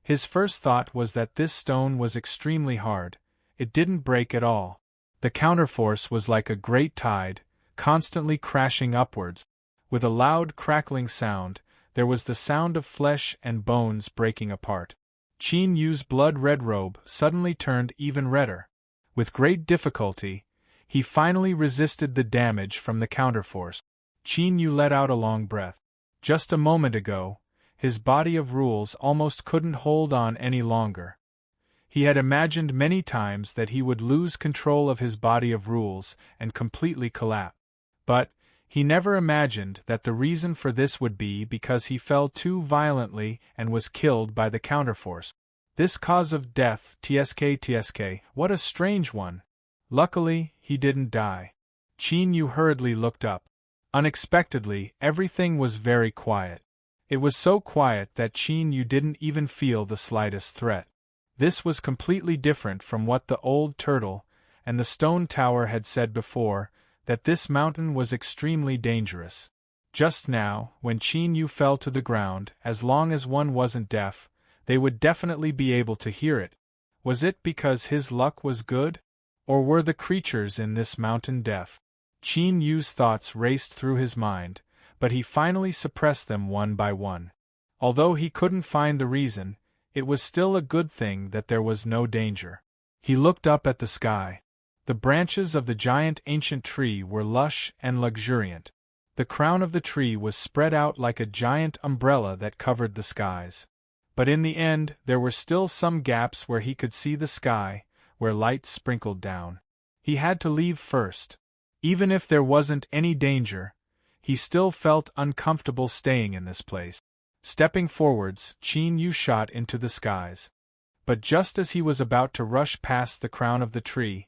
His first thought was that this stone was extremely hard. It didn't break at all. The counterforce was like a great tide, constantly crashing upwards. With a loud crackling sound, there was the sound of flesh and bones breaking apart. Qin Yu's blood-red robe suddenly turned even redder. With great difficulty, he finally resisted the damage from the counterforce. Qin Yu let out a long breath. Just a moment ago, his body of rules almost couldn't hold on any longer. He had imagined many times that he would lose control of his body of rules and completely collapse. But he never imagined that the reason for this would be because he fell too violently and was killed by the counterforce. This cause of death, tsk, what a strange one. Luckily, he didn't die. Qin Yu hurriedly looked up. Unexpectedly, everything was very quiet. It was so quiet that Qin Yu didn't even feel the slightest threat. This was completely different from what the old turtle and the stone tower had said before, that this mountain was extremely dangerous. Just now, when Qin Yu fell to the ground, as long as one wasn't deaf, they would definitely be able to hear it. Was it because his luck was good? Or were the creatures in this mountain deaf? Qin Yu's thoughts raced through his mind, but he finally suppressed them one by one. Although he couldn't find the reason, it was still a good thing that there was no danger. He looked up at the sky. The branches of the giant ancient tree were lush and luxuriant. The crown of the tree was spread out like a giant umbrella that covered the skies. But in the end, there were still some gaps where he could see the sky, where light sprinkled down. He had to leave first. Even if there wasn't any danger, he still felt uncomfortable staying in this place. Stepping forwards, Qin Yu shot into the skies. But just as he was about to rush past the crown of the tree,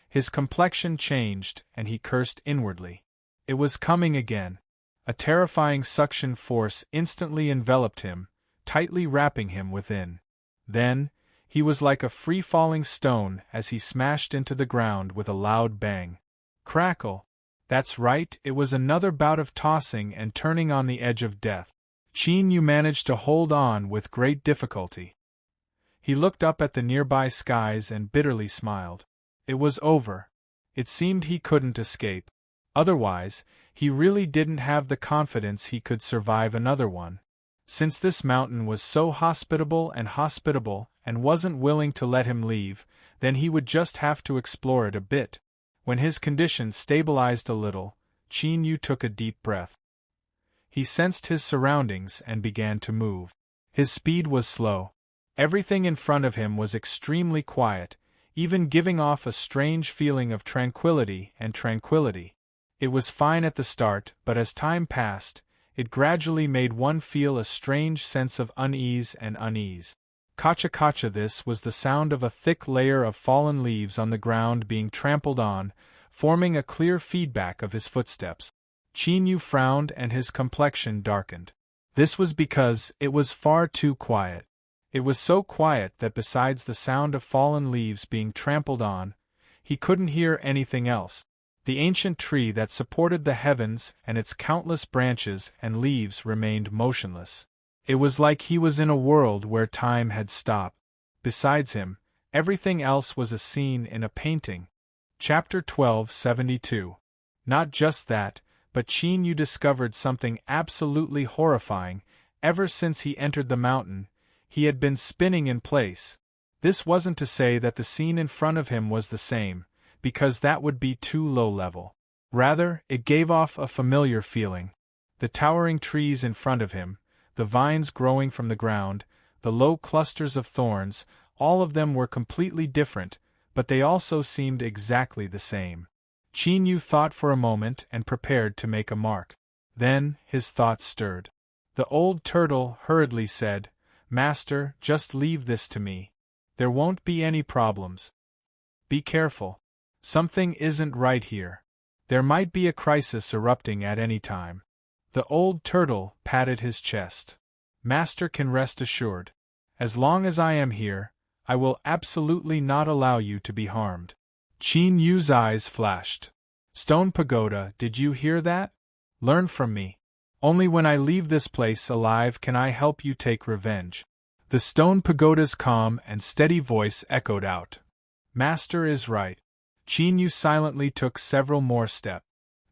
his complexion changed and he cursed inwardly. It was coming again. A terrifying suction force instantly enveloped him, tightly wrapping him within. Then, he was like a free-falling stone as he smashed into the ground with a loud bang. Crackle! That's right, it was another bout of tossing and turning on the edge of death. Qin Yu managed to hold on with great difficulty. He looked up at the nearby skies and bitterly smiled. It was over. It seemed he couldn't escape. Otherwise, he really didn't have the confidence he could survive another one. Since this mountain was so hospitable and wasn't willing to let him leave, then he would just have to explore it a bit. When his condition stabilized a little, Qin Yu took a deep breath. He sensed his surroundings and began to move. His speed was slow. Everything in front of him was extremely quiet, even giving off a strange feeling of tranquility. It was fine at the start, but as time passed, it gradually made one feel a strange sense of unease. Kacha, this was the sound of a thick layer of fallen leaves on the ground being trampled on, forming a clear feedback of his footsteps. Qin Yu frowned and his complexion darkened. This was because it was far too quiet. It was so quiet that besides the sound of fallen leaves being trampled on, he couldn't hear anything else. The ancient tree that supported the heavens and its countless branches and leaves remained motionless. It was like he was in a world where time had stopped. Besides him, everything else was a scene in a painting. Chapter 1272. Not just that, but Qin Yu discovered something absolutely horrifying. Ever since he entered the mountain, he had been spinning in place. This wasn't to say that the scene in front of him was the same, because that would be too low level. Rather, it gave off a familiar feeling. The towering trees in front of him, the vines growing from the ground, the low clusters of thorns, all of them were completely different, but they also seemed exactly the same. Qin Yu thought for a moment and prepared to make a mark. Then, his thoughts stirred. The old turtle hurriedly said, "Master, just leave this to me. There won't be any problems. Be careful. Something isn't right here. There might be a crisis erupting at any time." The old turtle patted his chest. "Master can rest assured. As long as I am here, I will absolutely not allow you to be harmed." Qin Yu's eyes flashed. "Stone Pagoda, did you hear that? Learn from me. Only when I leave this place alive can I help you take revenge." The stone pagoda's calm and steady voice echoed out. Master is right. Qin Yu silently took several more steps.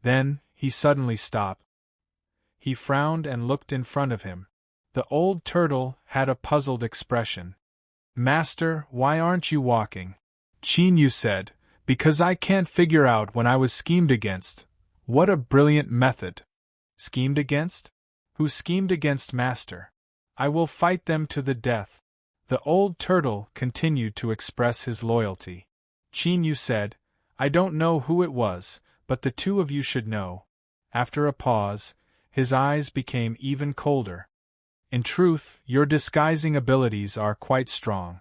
Then, he suddenly stopped. He frowned and looked in front of him. The old turtle had a puzzled expression. Master, why aren't you walking? Qin Yu said, Because I can't figure out when I was schemed against. What a brilliant method. Schemed against? Who schemed against Master? I will fight them to the death. The old turtle continued to express his loyalty. Qin Yu said, I don't know who it was, but the two of you should know. After a pause, his eyes became even colder. In truth, your disguising abilities are quite strong.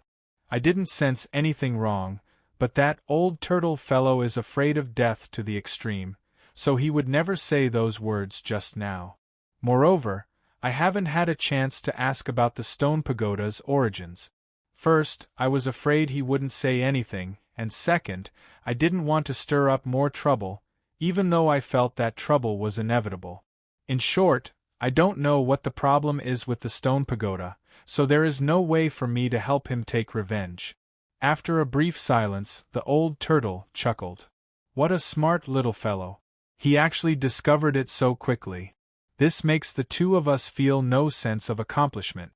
I didn't sense anything wrong, but that old turtle fellow is afraid of death to the extreme, so he would never say those words just now. Moreover, I haven't had a chance to ask about the stone pagoda's origins. First, I was afraid he wouldn't say anything, and second, I didn't want to stir up more trouble, even though I felt that trouble was inevitable. In short, I don't know what the problem is with the stone pagoda, so there is no way for me to help him take revenge. After a brief silence, the old turtle chuckled. What a smart little fellow. He actually discovered it so quickly. This makes the two of us feel no sense of accomplishment.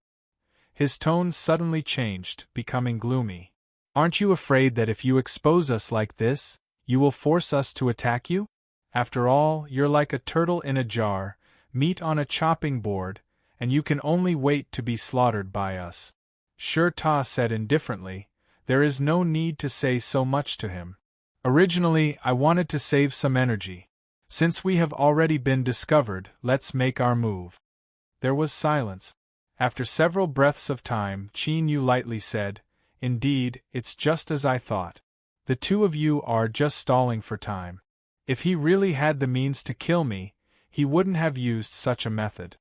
His tone suddenly changed, becoming gloomy. Aren't you afraid that if you expose us like this, you will force us to attack you? After all, you're like a turtle in a jar, meat on a chopping board, and you can only wait to be slaughtered by us. Sure, Ta said indifferently, there is no need to say so much to him. Originally, I wanted to save some energy. Since we have already been discovered, let's make our move. There was silence. After several breaths of time, Qin Yu lightly said, Indeed, it's just as I thought. The two of you are just stalling for time. If he really had the means to kill me, he wouldn't have used such a method.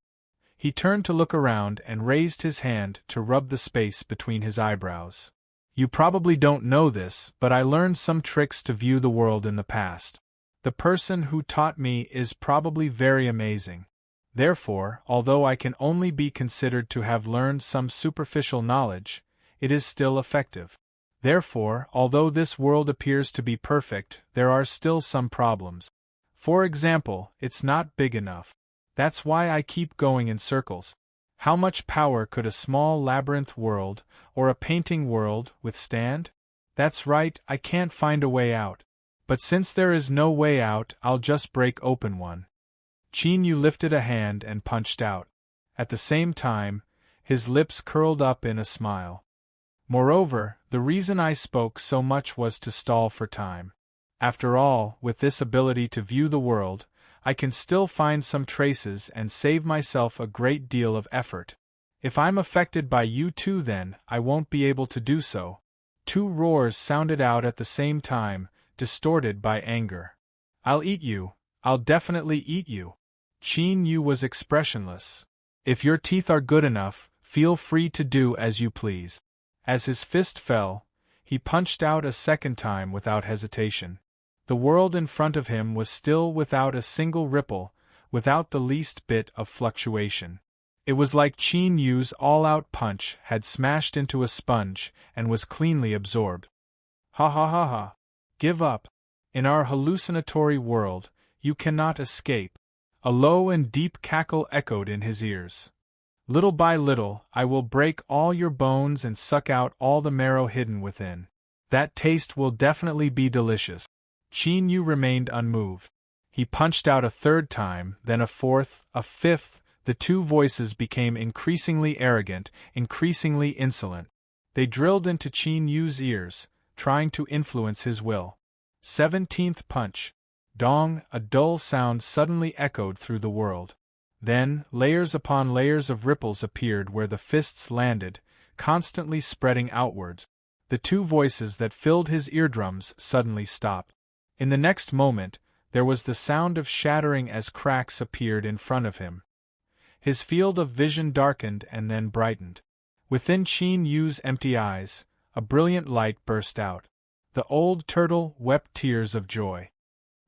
He turned to look around and raised his hand to rub the space between his eyebrows. You probably don't know this, but I learned some tricks to view the world in the past. The person who taught me is probably very amazing. Therefore, although I can only be considered to have learned some superficial knowledge, it is still effective. Therefore, although this world appears to be perfect, there are still some problems. For example, it's not big enough. That's why I keep going in circles. How much power could a small labyrinth world, or a painting world, withstand? That's right, I can't find a way out. But since there is no way out, I'll just break open one. Qin Yu lifted a hand and punched out. At the same time, his lips curled up in a smile. Moreover, the reason I spoke so much was to stall for time. After all, with this ability to view the world, I can still find some traces and save myself a great deal of effort. If I'm affected by you two, then I won't be able to do so. Two roars sounded out at the same time, distorted by anger. I'll eat you. I'll definitely eat you. Qin Yu was expressionless. If your teeth are good enough, feel free to do as you please. As his fist fell, he punched out a second time without hesitation. The world in front of him was still without a single ripple, without the least bit of fluctuation. It was like Qin Yu's all-out punch had smashed into a sponge and was cleanly absorbed. Ha ha ha ha. Give up. In our hallucinatory world, you cannot escape. A low and deep cackle echoed in his ears. Little by little, I will break all your bones and suck out all the marrow hidden within. That taste will definitely be delicious. Qin Yu remained unmoved. He punched out a third time, then a fourth, a fifth. The two voices became increasingly arrogant, increasingly insolent. They drilled into Qin Yu's ears, trying to influence his will. 17th punch. Dong, a dull sound suddenly echoed through the world. Then, layers upon layers of ripples appeared where the fists landed, constantly spreading outwards. The two voices that filled his eardrums suddenly stopped. In the next moment, there was the sound of shattering as cracks appeared in front of him. His field of vision darkened and then brightened. Within Qin Yu's empty eyes, a brilliant light burst out. The old turtle wept tears of joy.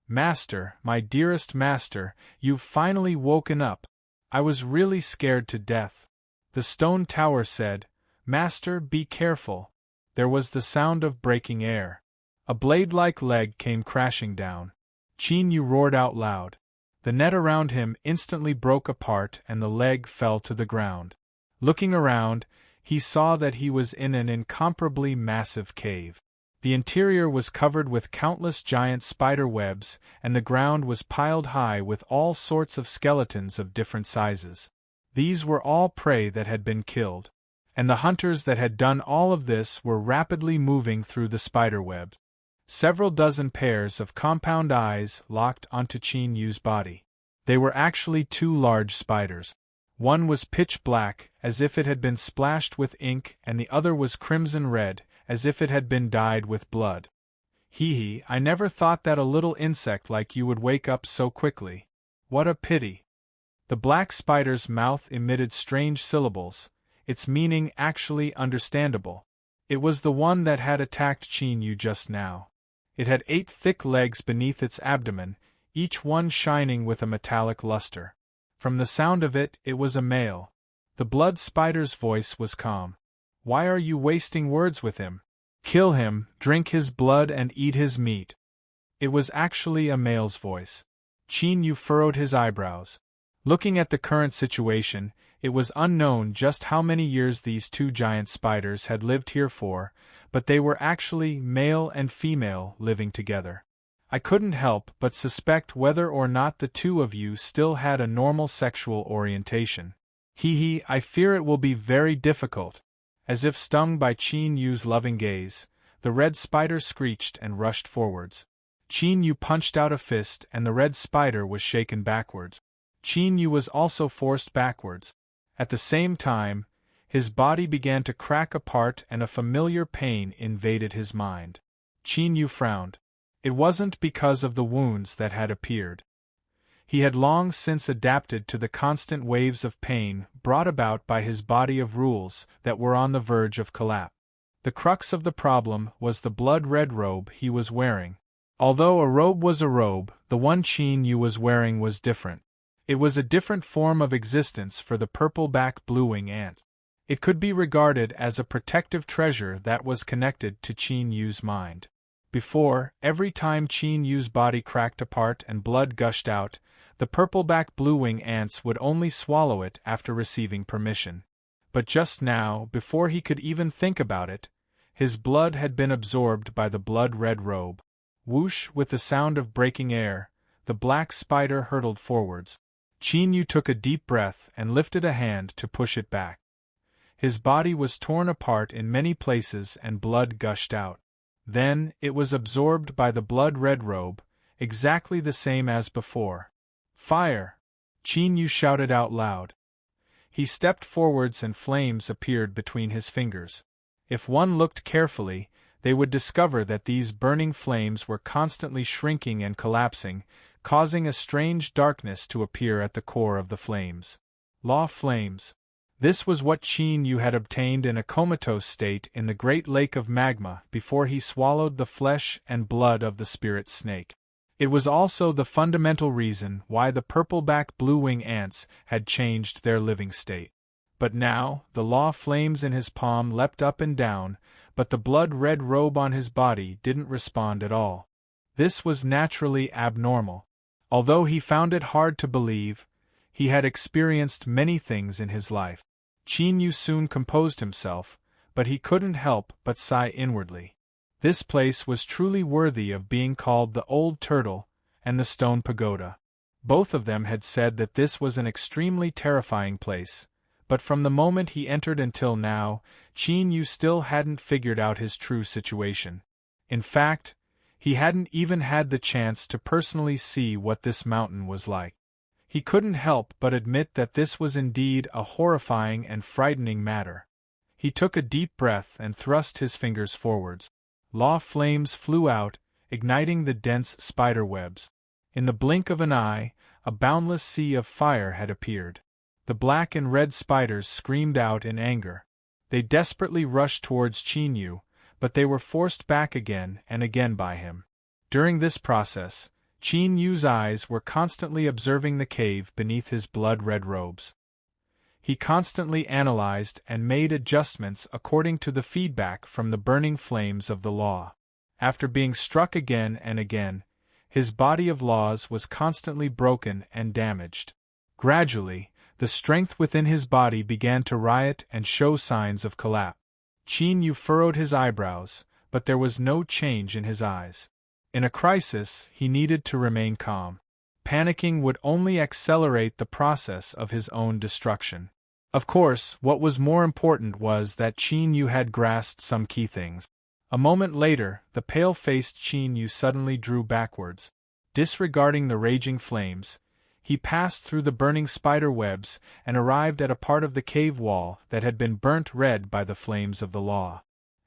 Master, my dearest master, you've finally woken up. I was really scared to death. The stone tower said, "Master, be careful." There was the sound of breaking air. A blade-like leg came crashing down. Qin Yu roared out loud. The net around him instantly broke apart and the leg fell to the ground. Looking around, he saw that he was in an incomparably massive cave. The interior was covered with countless giant spider webs, and the ground was piled high with all sorts of skeletons of different sizes. These were all prey that had been killed, and the hunters that had done all of this were rapidly moving through the spider webs. Several dozen pairs of compound eyes locked onto Qin Yu's body. They were actually two large spiders. One was pitch black, as if it had been splashed with ink, and the other was crimson red, as if it had been dyed with blood. Hee, I never thought that a little insect like you would wake up so quickly. What a pity. The black spider's mouth emitted strange syllables, its meaning actually understandable. It was the one that had attacked Qin Yu just now. It had 8 thick legs beneath its abdomen, each one shining with a metallic luster. From the sound of it, it was a male. The blood spider's voice was calm. Why are you wasting words with him? Kill him, drink his blood and eat his meat. It was actually a male's voice. Qin Yu furrowed his eyebrows. Looking at the current situation, it was unknown just how many years these two giant spiders had lived here for, but they were actually male and female living together. I couldn't help but suspect whether or not the two of you still had a normal sexual orientation. I fear it will be very difficult. As if stung by Qin Yu's loving gaze, the red spider screeched and rushed forwards. Qin Yu punched out a fist and the red spider was shaken backwards. Qin Yu was also forced backwards. At the same time, his body began to crack apart and a familiar pain invaded his mind. Qin Yu frowned. It wasn't because of the wounds that had appeared. He had long since adapted to the constant waves of pain brought about by his body of rules that were on the verge of collapse. The crux of the problem was the blood-red robe he was wearing. Although a robe was a robe, the one Qin Yu was wearing was different. It was a different form of existence for the purple-back blue-wing ant. It could be regarded as a protective treasure that was connected to Qin Yu's mind. Before, every time Qin Yu's body cracked apart and blood gushed out, the purple-back blue-wing ants would only swallow it after receiving permission. But just now, before he could even think about it, his blood had been absorbed by the blood-red robe. Whoosh, with the sound of breaking air, the black spider hurtled forwards. Qin Yu took a deep breath and lifted a hand to push it back. His body was torn apart in many places and blood gushed out. Then, it was absorbed by the blood-red robe, exactly the same as before. Fire! Qin Yu shouted out loud. He stepped forwards and flames appeared between his fingers. If one looked carefully, they would discover that these burning flames were constantly shrinking and collapsing, causing a strange darkness to appear at the core of the flames. Law flames. This was what Qin Yu had obtained in a comatose state in the great lake of magma before he swallowed the flesh and blood of the spirit snake. It was also the fundamental reason why the purple-back blue-wing ants had changed their living state. But now, the law flames in his palm leapt up and down, but the blood-red robe on his body didn't respond at all. This was naturally abnormal. Although he found it hard to believe, he had experienced many things in his life. Qin Yu soon composed himself, but he couldn't help but sigh inwardly. This place was truly worthy of being called the Old Turtle and the Stone Pagoda. Both of them had said that this was an extremely terrifying place, but from the moment he entered until now, Qin Yu still hadn't figured out his true situation. In fact, he hadn't even had the chance to personally see what this mountain was like. He couldn't help but admit that this was indeed a horrifying and frightening matter. He took a deep breath and thrust his fingers forwards. Law flames flew out, igniting the dense spider webs. In the blink of an eye, a boundless sea of fire had appeared. The black and red spiders screamed out in anger. They desperately rushed towards Qin Yu, but they were forced back again and again by him. During this process, Qin Yu's eyes were constantly observing the cave beneath his blood-red robes. He constantly analyzed and made adjustments according to the feedback from the burning flames of the law. After being struck again and again, his body of laws was constantly broken and damaged. Gradually, the strength within his body began to riot and show signs of collapse. Qin Yu furrowed his eyebrows, but there was no change in his eyes. In a crisis, he needed to remain calm. Panicking would only accelerate the process of his own destruction. Of course, what was more important was that Qin Yu had grasped some key things. A moment later, the pale-faced Qin Yu suddenly drew backwards. Disregarding the raging flames, he passed through the burning spider webs and arrived at a part of the cave wall that had been burnt red by the flames of the law.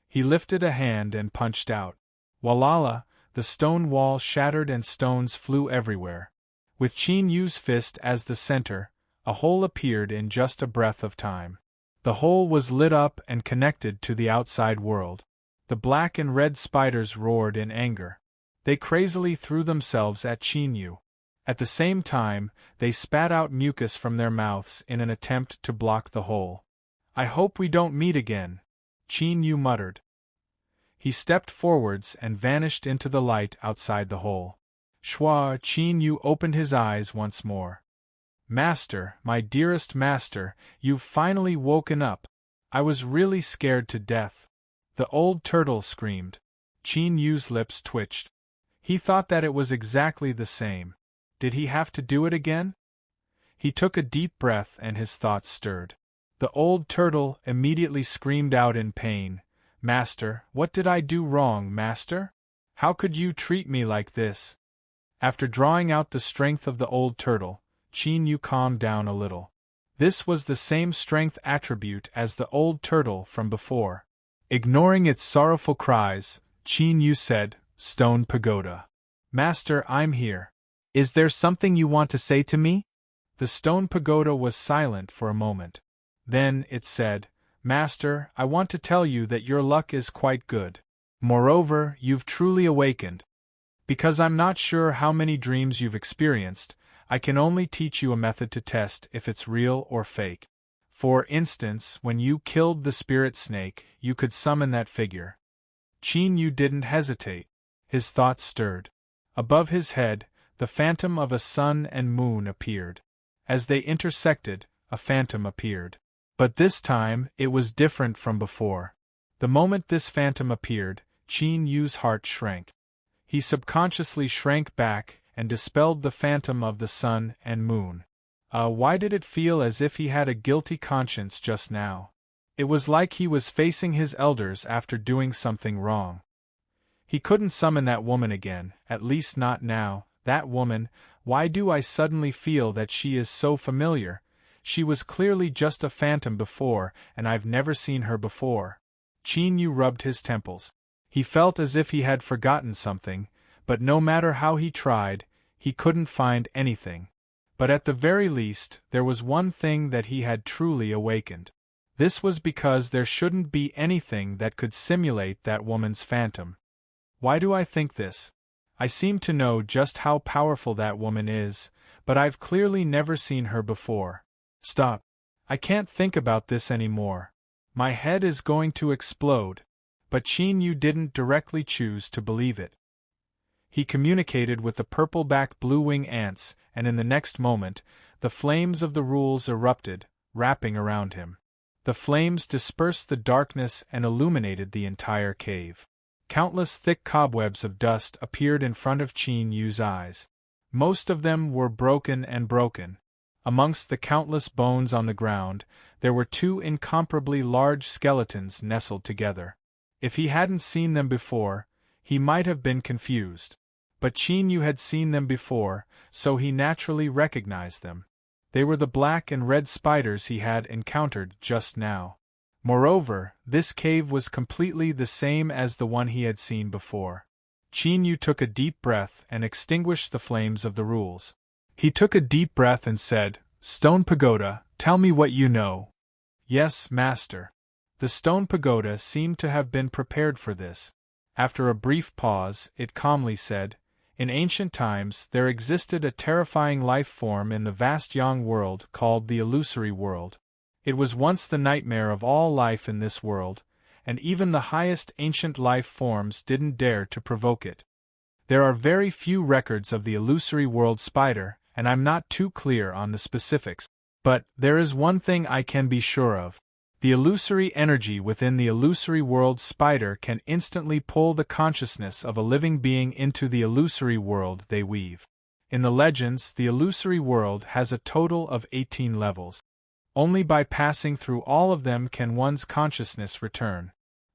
He lifted a hand and punched out. Walala, the stone wall shattered and stones flew everywhere. With Qin Yu's fist as the center, a hole appeared in just a breath of time. The hole was lit up and connected to the outside world. The black and red spiders roared in anger. They crazily threw themselves at Qin Yu. At the same time, they spat out mucus from their mouths in an attempt to block the hole. "I hope we don't meet again," Qin Yu muttered. He stepped forwards and vanished into the light outside the hole. Shua, Qin Yu opened his eyes once more. "Master, my dearest master, you've finally woken up. I was really scared to death." The old turtle screamed. Qin Yu's lips twitched. He thought that it was exactly the same. Did he have to do it again? He took a deep breath and his thoughts stirred. The old turtle immediately screamed out in pain. "Master, what did I do wrong, master? How could you treat me like this?" After drawing out the strength of the old turtle, Qin Yu calmed down a little. This was the same strength attribute as the old turtle from before. Ignoring its sorrowful cries, Qin Yu said, "Stone Pagoda. Master, I'm here. Is there something you want to say to me?" The stone pagoda was silent for a moment. Then it said, "Master, I want to tell you that your luck is quite good. Moreover, you've truly awakened. Because I'm not sure how many dreams you've experienced, I can only teach you a method to test if it's real or fake. For instance, when you killed the spirit snake, you could summon that figure." Qin Yu didn't hesitate. His thoughts stirred. Above his head, the phantom of a sun and moon appeared. As they intersected, a phantom appeared. But this time, it was different from before. The moment this phantom appeared, Qin Yu's heart shrank. He subconsciously shrank back and dispelled the phantom of the sun and moon. Why did it feel as if he had a guilty conscience just now? It was like he was facing his elders after doing something wrong. He couldn't summon that woman again, at least not now. That woman, why do I suddenly feel that she is so familiar? She was clearly just a phantom before, and I've never seen her before. Qin Yu rubbed his temples. He felt as if he had forgotten something, but no matter how he tried, he couldn't find anything. But at the very least, there was one thing that he had truly awakened. This was because there shouldn't be anything that could simulate that woman's phantom. Why do I think this? I seem to know just how powerful that woman is, but I've clearly never seen her before. Stop. I can't think about this anymore. My head is going to explode. But Qin Yu didn't directly choose to believe it. He communicated with the purple-back blue-wing ants, and in the next moment, the flames of the rules erupted, wrapping around him. The flames dispersed the darkness and illuminated the entire cave. Countless thick cobwebs of dust appeared in front of Qin Yu's eyes. Most of them were broken and broken. Amongst the countless bones on the ground, there were two incomparably large skeletons nestled together. If he hadn't seen them before, he might have been confused. But Qin Yu had seen them before, so he naturally recognized them. They were the black and red spiders he had encountered just now. Moreover, this cave was completely the same as the one he had seen before. Qin Yu took a deep breath and extinguished the flames of the rules. He took a deep breath and said, "Stone Pagoda, tell me what you know." "Yes, master." The stone pagoda seemed to have been prepared for this. After a brief pause, it calmly said, "In ancient times there existed a terrifying life form in the vast Yang world called the illusory world. It was once the nightmare of all life in this world, and even the highest ancient life forms didn't dare to provoke it. There are very few records of the illusory world spider, and I'm not too clear on the specifics, but there is one thing I can be sure of. The illusory energy within the illusory world spider can instantly pull the consciousness of a living being into the illusory world they weave. In the legends, the illusory world has a total of 18 levels. Only by passing through all of them can one's consciousness return.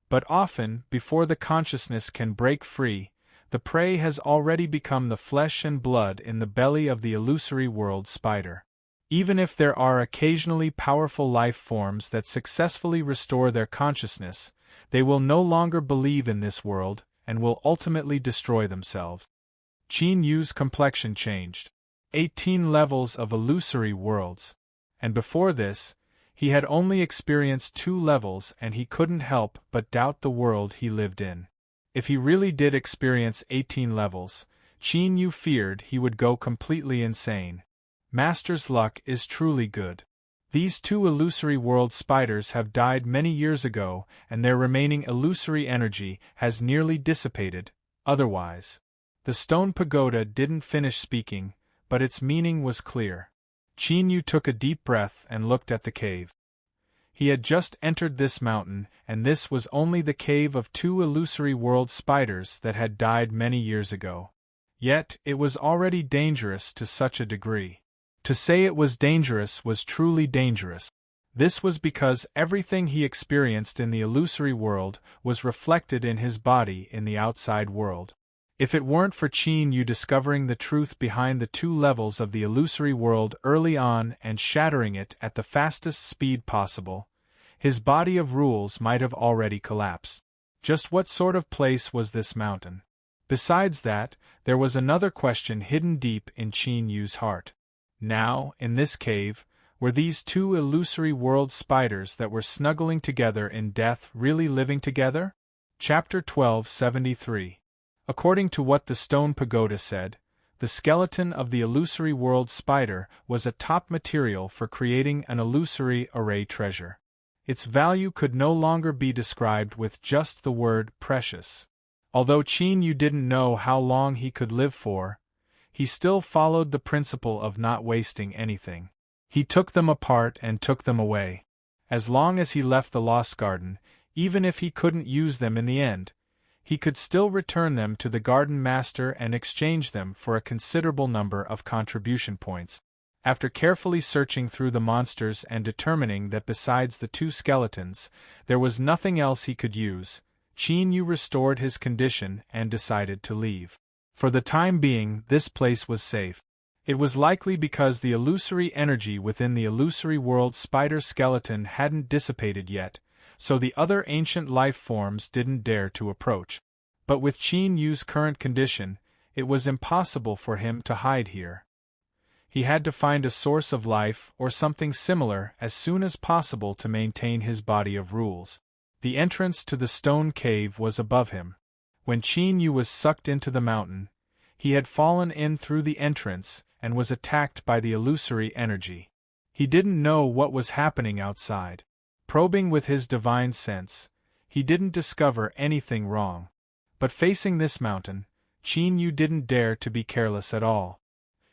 But often, before the consciousness can break free, the prey has already become the flesh and blood in the belly of the illusory world spider. Even if there are occasionally powerful life forms that successfully restore their consciousness, they will no longer believe in this world and will ultimately destroy themselves. Qin Yu's complexion changed. 18 levels of illusory worlds. And before this, he had only experienced 2 levels and he couldn't help but doubt the world he lived in. If he really did experience 18 levels, Qin Yu feared he would go completely insane. Master's luck is truly good. These 2 illusory world spiders have died many years ago and their remaining illusory energy has nearly dissipated, otherwise. The stone pagoda didn't finish speaking, but its meaning was clear. Qin Yu took a deep breath and looked at the cave. He had just entered this mountain, and this was only the cave of 2 illusory world spiders that had died many years ago. Yet, it was already dangerous to such a degree. To say it was dangerous was truly dangerous. This was because everything he experienced in the illusory world was reflected in his body in the outside world. If it weren't for Qin Yu discovering the truth behind the 2 levels of the illusory world early on and shattering it at the fastest speed possible, his body of rules might have already collapsed. Just what sort of place was this mountain? Besides that, there was another question hidden deep in Qin Yu's heart. Now, in this cave, were these 2 illusory world spiders that were snuggling together in death really living together? Chapter 1273. According to what the stone pagoda said, the skeleton of the illusory world spider was a top material for creating an illusory array treasure. Its value could no longer be described with just the word precious. Although Qin Yu didn't know how long he could live for, he still followed the principle of not wasting anything. He took them apart and took them away. As long as he left the Lost Garden, even if he couldn't use them in the end, he could still return them to the garden master and exchange them for a considerable number of contribution points. After carefully searching through the monsters and determining that besides the 2 skeletons, there was nothing else he could use, Qin Yu restored his condition and decided to leave. For the time being, this place was safe. It was likely because the illusory energy within the illusory world spider skeleton hadn't dissipated yet, so the other ancient life forms didn't dare to approach. But with Qin Yu's current condition, it was impossible for him to hide here. He had to find a source of life or something similar as soon as possible to maintain his body of rules. The entrance to the stone cave was above him. When Qin Yu was sucked into the mountain, he had fallen in through the entrance and was attacked by the illusory energy. He didn't know what was happening outside. Probing with his divine sense, he didn't discover anything wrong. But facing this mountain, Qin Yu didn't dare to be careless at all.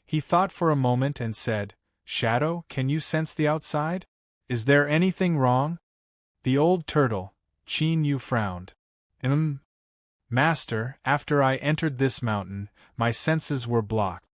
He thought for a moment and said, "Shadow, can you sense the outside? Is there anything wrong?" The old turtle, Qin Yu frowned. Master, after I entered this mountain, my senses were blocked."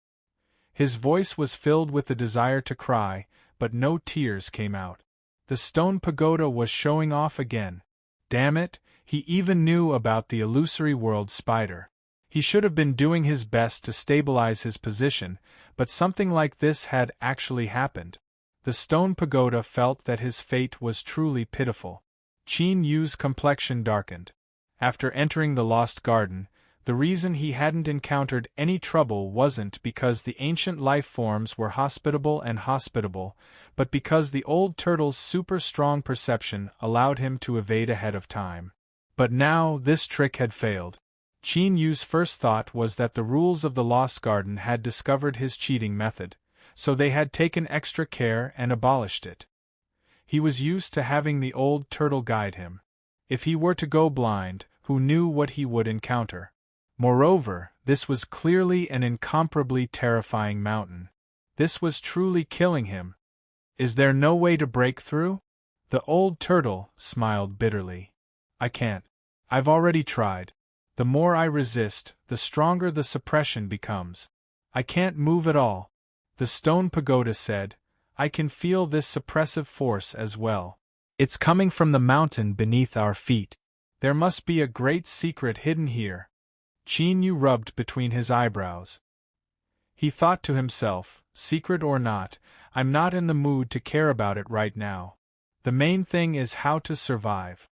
His voice was filled with the desire to cry, but no tears came out. The stone pagoda was showing off again. Damn it, he even knew about the illusory world spider. He should have been doing his best to stabilize his position, but something like this had actually happened. The stone pagoda felt that his fate was truly pitiful. Qin Yu's complexion darkened. After entering the Lost Garden, the reason he hadn't encountered any trouble wasn't because the ancient life forms were hospitable, but because the old turtle's super-strong perception allowed him to evade ahead of time. But now this trick had failed. Qin Yu's first thought was that the rules of the Lost Garden had discovered his cheating method, so they had taken extra care and abolished it. He was used to having the old turtle guide him. If he were to go blind, who knew what he would encounter? Moreover, this was clearly an incomparably terrifying mountain. This was truly killing him. Is there no way to break through? The old turtle smiled bitterly. I can't. I've already tried. The more I resist, the stronger the suppression becomes. I can't move at all. The stone pagoda said, I can feel this suppressive force as well. It's coming from the mountain beneath our feet. There must be a great secret hidden here. Qin Yu rubbed between his eyebrows. He thought to himself, secret or not, I'm not in the mood to care about it right now. The main thing is how to survive.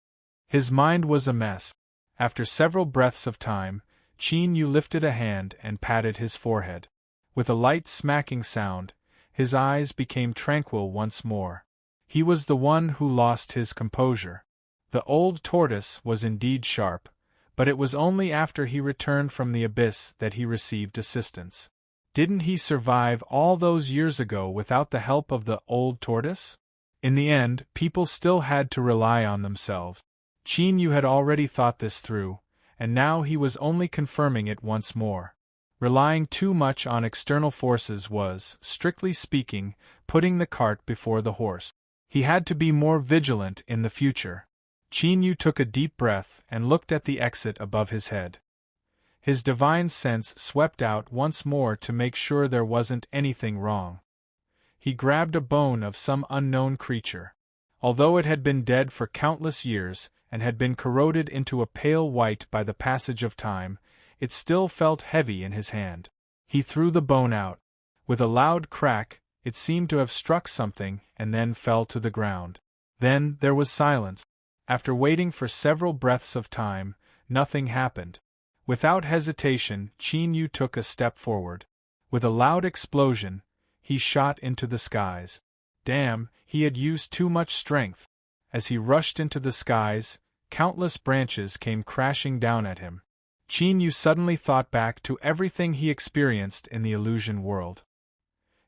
His mind was a mess. After several breaths of time, Qin Yu lifted a hand and patted his forehead. With a light smacking sound, his eyes became tranquil once more. He was the one who lost his composure. The old tortoise was indeed sharp, but it was only after he returned from the abyss that he received assistance. Didn't he survive all those years ago without the help of the old tortoise? In the end, people still had to rely on themselves. Qin Yu had already thought this through, and now he was only confirming it once more. Relying too much on external forces was, strictly speaking, putting the cart before the horse. He had to be more vigilant in the future. Qin Yu took a deep breath and looked at the exit above his head. His divine sense swept out once more to make sure there wasn't anything wrong. He grabbed a bone of some unknown creature. Although it had been dead for countless years and had been corroded into a pale white by the passage of time, it still felt heavy in his hand. He threw the bone out. With a loud crack, it seemed to have struck something and then fell to the ground. Then there was silence. After waiting for several breaths of time, nothing happened. Without hesitation, Qin Yu took a step forward. With a loud explosion, he shot into the skies. Damn, he had used too much strength. As he rushed into the skies, countless branches came crashing down at him. Qin Yu suddenly thought back to everything he experienced in the illusion world.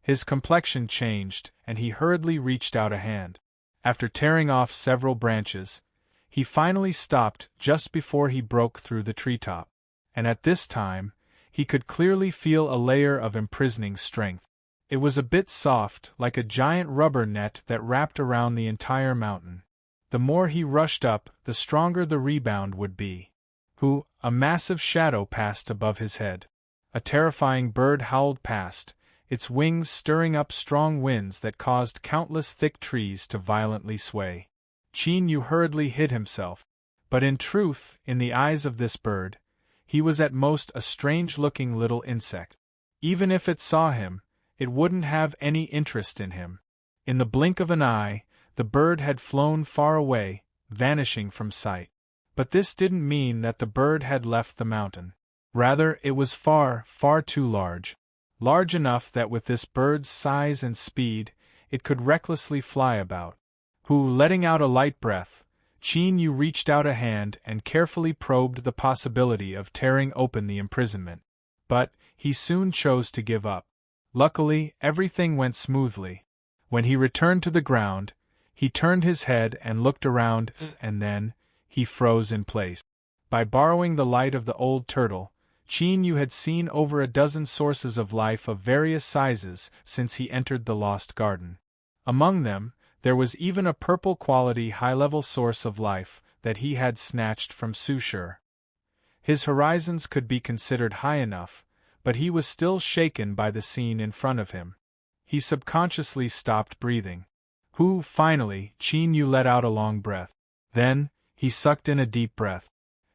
His complexion changed, and he hurriedly reached out a hand. After tearing off several branches, he finally stopped just before he broke through the treetop. And at this time, he could clearly feel a layer of imprisoning strength. It was a bit soft, like a giant rubber net that wrapped around the entire mountain. The more he rushed up, the stronger the rebound would be. A massive shadow passed above his head. A terrifying bird howled past, its wings stirring up strong winds that caused countless thick trees to violently sway. Qin Yu hurriedly hid himself. But in truth, in the eyes of this bird, he was at most a strange-looking little insect. Even if it saw him, it wouldn't have any interest in him. In the blink of an eye, the bird had flown far away, vanishing from sight. But this didn't mean that the bird had left the mountain. Rather, it was far, far too large. Large enough that with this bird's size and speed, it could recklessly fly about. Letting out a light breath, Qin Yu reached out a hand and carefully probed the possibility of tearing open the imprisonment. But he soon chose to give up. Luckily, everything went smoothly. When he returned to the ground, he turned his head and looked around, and then he froze in place. By borrowing the light of the old turtle, Qin Yu had seen over a dozen sources of life of various sizes since he entered the Lost Garden. Among them, there was even a purple-quality high-level source of life that he had snatched from Sushur. His horizons could be considered high enough, but he was still shaken by the scene in front of him. He subconsciously stopped breathing. Finally, Qin Yu let out a long breath. Then, he sucked in a deep breath.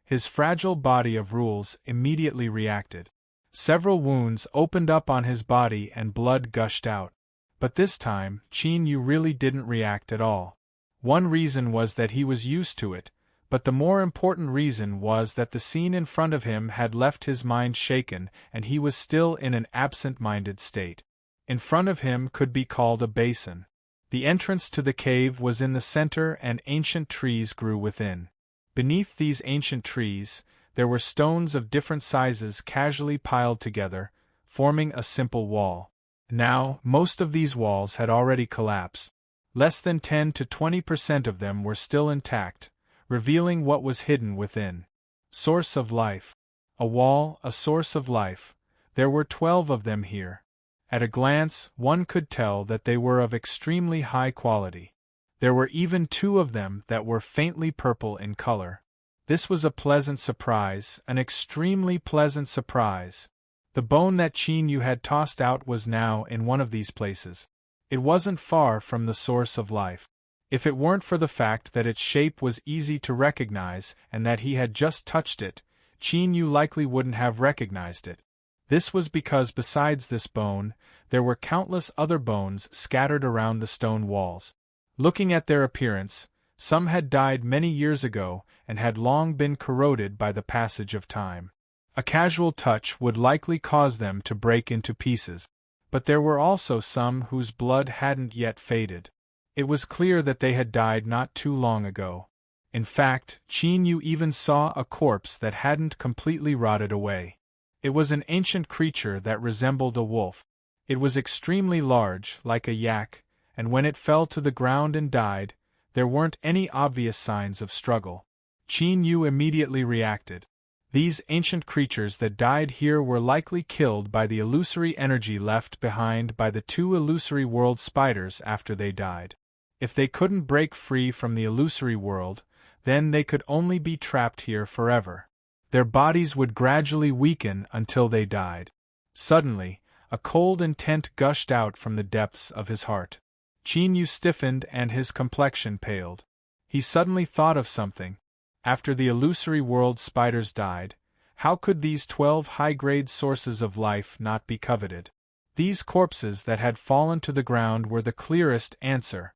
His fragile body of rules immediately reacted. Several wounds opened up on his body and blood gushed out. But this time, Qin Yu really didn't react at all. One reason was that he was used to it, but the more important reason was that the scene in front of him had left his mind shaken and he was still in an absent-minded state. In front of him could be called a basin. The entrance to the cave was in the center and ancient trees grew within. Beneath these ancient trees, there were stones of different sizes casually piled together, forming a simple wall. Now, most of these walls had already collapsed. Less than 10 to 20% of them were still intact, revealing what was hidden within. Source of life. A wall, a source of life. There were 12 of them here. At a glance, one could tell that they were of extremely high quality. There were even 2 of them that were faintly purple in color. This was a pleasant surprise, an extremely pleasant surprise. The bone that Qin Yu had tossed out was now in one of these places. It wasn't far from the source of life. If it weren't for the fact that its shape was easy to recognize and that he had just touched it, Qin Yu likely wouldn't have recognized it. This was because besides this bone, there were countless other bones scattered around the stone walls. Looking at their appearance, some had died many years ago and had long been corroded by the passage of time. A casual touch would likely cause them to break into pieces. But there were also some whose blood hadn't yet faded. It was clear that they had died not too long ago. In fact, Qin Yu even saw a corpse that hadn't completely rotted away. It was an ancient creature that resembled a wolf. It was extremely large, like a yak, and when it fell to the ground and died, there weren't any obvious signs of struggle. Qin Yu immediately reacted. These ancient creatures that died here were likely killed by the illusory energy left behind by the 2 illusory world spiders after they died. If they couldn't break free from the illusory world, then they could only be trapped here forever. Their bodies would gradually weaken until they died. Suddenly, a cold intent gushed out from the depths of his heart. Qin Yu stiffened and his complexion paled. He suddenly thought of something. After the illusory world spiders died, how could these 12 high-grade sources of life not be coveted? These corpses that had fallen to the ground were the clearest answer.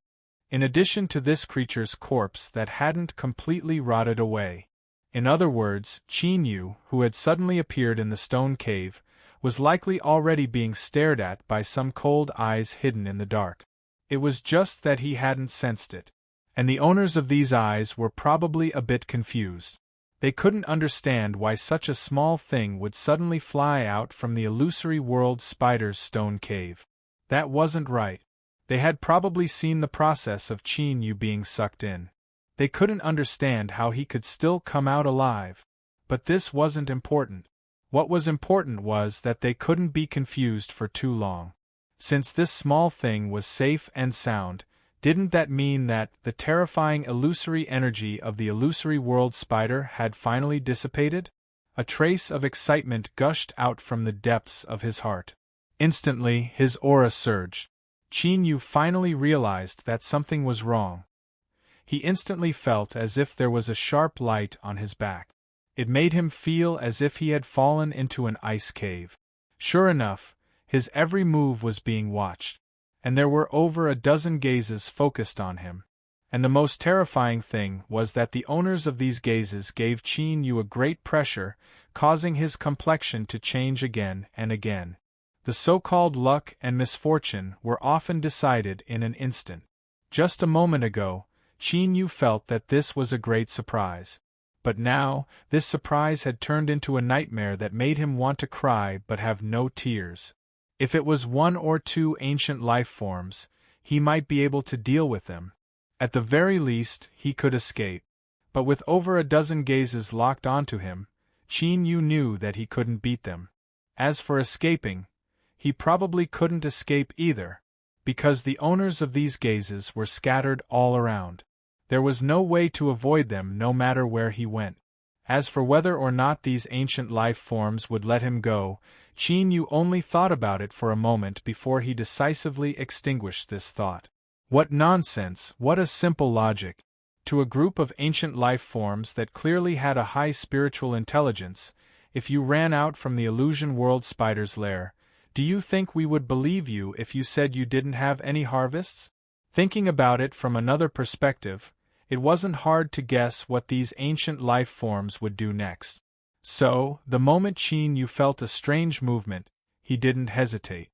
In addition to this creature's corpse that hadn't completely rotted away. In other words, Qin Yu, who had suddenly appeared in the stone cave, was likely already being stared at by some cold eyes hidden in the dark. It was just that he hadn't sensed it. And the owners of these eyes were probably a bit confused. They couldn't understand why such a small thing would suddenly fly out from the illusory world spider's stone cave. That wasn't right. They had probably seen the process of Qin Yu being sucked in. They couldn't understand how he could still come out alive. But this wasn't important. What was important was that they couldn't be confused for too long. Since this small thing was safe and sound, didn't that mean that the terrifying illusory energy of the illusory world spider had finally dissipated? A trace of excitement gushed out from the depths of his heart. Instantly, his aura surged. Qin Yu finally realized that something was wrong. He instantly felt as if there was a sharp light on his back. It made him feel as if he had fallen into an ice cave. Sure enough, his every move was being watched. And there were over a dozen gazes focused on him. And the most terrifying thing was that the owners of these gazes gave Qin Yu a great pressure, causing his complexion to change again and again. The so-called luck and misfortune were often decided in an instant. Just a moment ago, Qin Yu felt that this was a great surprise. But now, this surprise had turned into a nightmare that made him want to cry but have no tears. If it was 1 or 2 ancient life forms, he might be able to deal with them. At the very least, he could escape. But with over a dozen gazes locked onto him, Qin Yu knew that he couldn't beat them. As for escaping, he probably couldn't escape either, because the owners of these gazes were scattered all around. There was no way to avoid them no matter where he went. As for whether or not these ancient life forms would let him go, Qin Yu only thought about it for a moment before he decisively extinguished this thought. What nonsense, what a simple logic. To a group of ancient life forms that clearly had a high spiritual intelligence, if you ran out from the illusion world spider's lair, do you think we would believe you if you said you didn't have any harvests? Thinking about it from another perspective, it wasn't hard to guess what these ancient life forms would do next. So, the moment Qin Yu felt a strange movement, he didn't hesitate.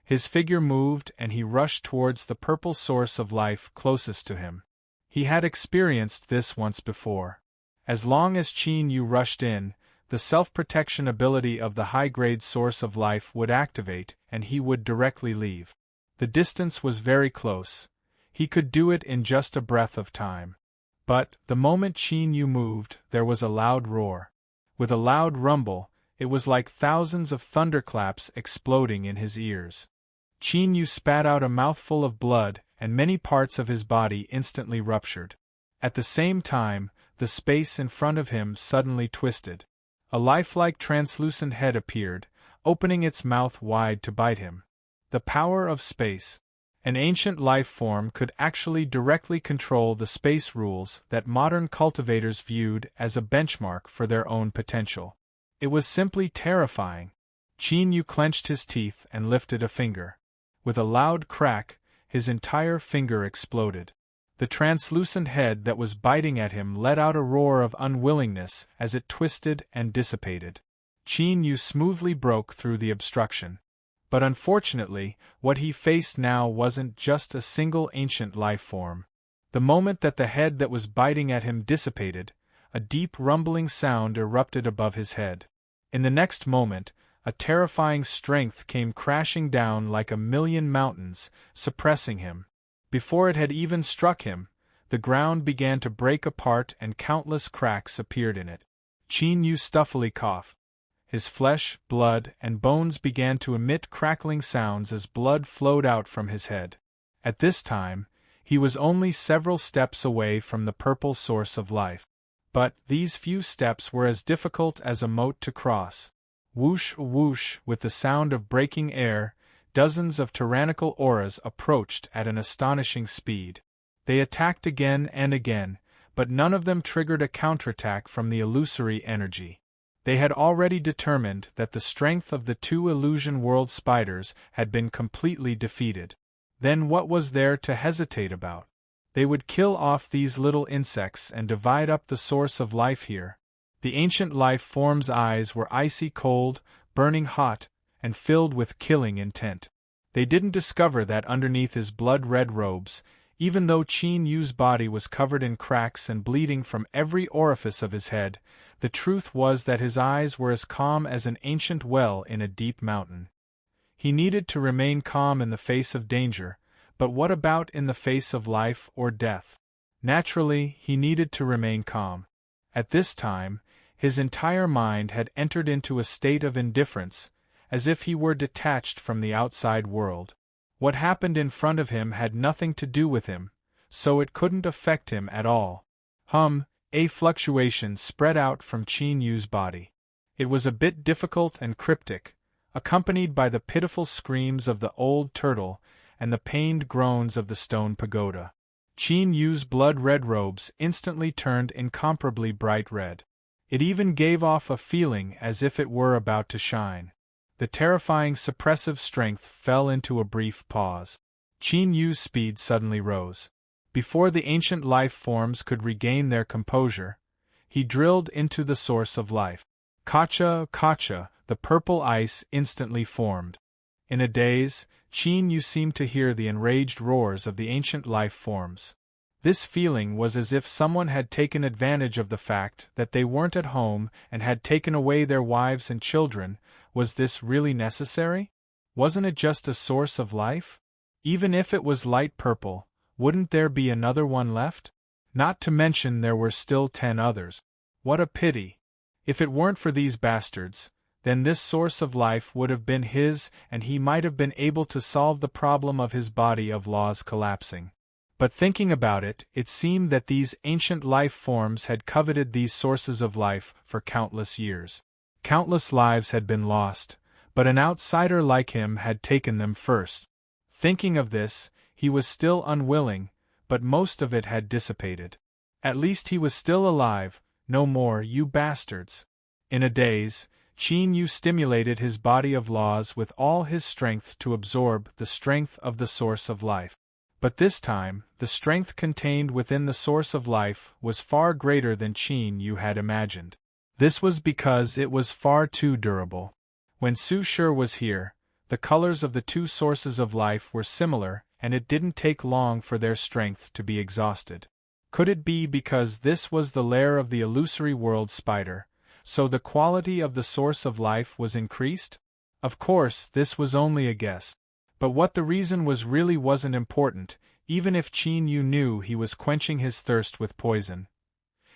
His figure moved and he rushed towards the purple source of life closest to him. He had experienced this once before. As long as Qin Yu rushed in, the self-protection ability of the high-grade source of life would activate and he would directly leave. The distance was very close. He could do it in just a breath of time. But, the moment Qin Yu moved, there was a loud roar. With a loud rumble, it was like thousands of thunderclaps exploding in his ears. Qin Yu spat out a mouthful of blood, and many parts of his body instantly ruptured. At the same time, the space in front of him suddenly twisted. A lifelike translucent head appeared, opening its mouth wide to bite him. The power of space. An ancient life form could actually directly control the space rules that modern cultivators viewed as a benchmark for their own potential. It was simply terrifying. Qin Yu clenched his teeth and lifted a finger. With a loud crack, his entire finger exploded. The translucent head that was biting at him let out a roar of unwillingness as it twisted and dissipated. Qin Yu smoothly broke through the obstruction. But unfortunately, what he faced now wasn't just a single ancient life form. The moment that the head that was biting at him dissipated, a deep rumbling sound erupted above his head. In the next moment, a terrifying strength came crashing down like a million mountains, suppressing him. Before it had even struck him, the ground began to break apart and countless cracks appeared in it. Qin Yu stuffily coughed. His flesh, blood, and bones began to emit crackling sounds as blood flowed out from his head. At this time, he was only several steps away from the purple source of life. But these few steps were as difficult as a moat to cross. Whoosh, whoosh, with the sound of breaking air, dozens of tyrannical auras approached at an astonishing speed. They attacked again and again, but none of them triggered a counterattack from the illusory energy. They had already determined that the strength of the two illusion world spiders had been completely defeated. Then what was there to hesitate about? They would kill off these little insects and divide up the source of life here. The ancient life form's eyes were icy cold, burning hot, and filled with killing intent. They didn't discover that underneath his blood-red robes, even though Qin Yu's body was covered in cracks and bleeding from every orifice of his head, the truth was that his eyes were as calm as an ancient well in a deep mountain. He needed to remain calm in the face of danger, but what about in the face of life or death? Naturally, he needed to remain calm. At this time, his entire mind had entered into a state of indifference, as if he were detached from the outside world. What happened in front of him had nothing to do with him, so it couldn't affect him at all. A fluctuation spread out from Qin Yu's body. It was a bit difficult and cryptic, accompanied by the pitiful screams of the old turtle and the pained groans of the stone pagoda. Qin Yu's blood-red robes instantly turned incomparably bright red. It even gave off a feeling as if it were about to shine. The terrifying suppressive strength fell into a brief pause. Qin Yu's speed suddenly rose. Before the ancient life forms could regain their composure, he drilled into the source of life. Kacha, kacha, the purple ice instantly formed. In a daze, Qin Yu seemed to hear the enraged roars of the ancient life forms. This feeling was as if someone had taken advantage of the fact that they weren't at home and had taken away their wives and children. Was this really necessary? Wasn't it just a source of life? Even if it was light purple, wouldn't there be another one left? Not to mention there were still 10 others. What a pity. If it weren't for these bastards, then this source of life would have been his and he might have been able to solve the problem of his body of laws collapsing. But thinking about it, it seemed that these ancient life forms had coveted these sources of life for countless years. Countless lives had been lost, but an outsider like him had taken them first. Thinking of this, he was still unwilling, but most of it had dissipated. At least he was still alive. No more, you bastards. In a daze, Qin Yu stimulated his body of laws with all his strength to absorb the strength of the source of life. But this time, the strength contained within the source of life was far greater than Qin Yu had imagined. This was because it was far too durable. When Su Shi was here, the colors of the two sources of life were similar, and it didn't take long for their strength to be exhausted. Could it be because this was the lair of the illusory world spider, so the quality of the source of life was increased? Of course, this was only a guess. But what the reason was really wasn't important, even if Qin Yu knew he was quenching his thirst with poison.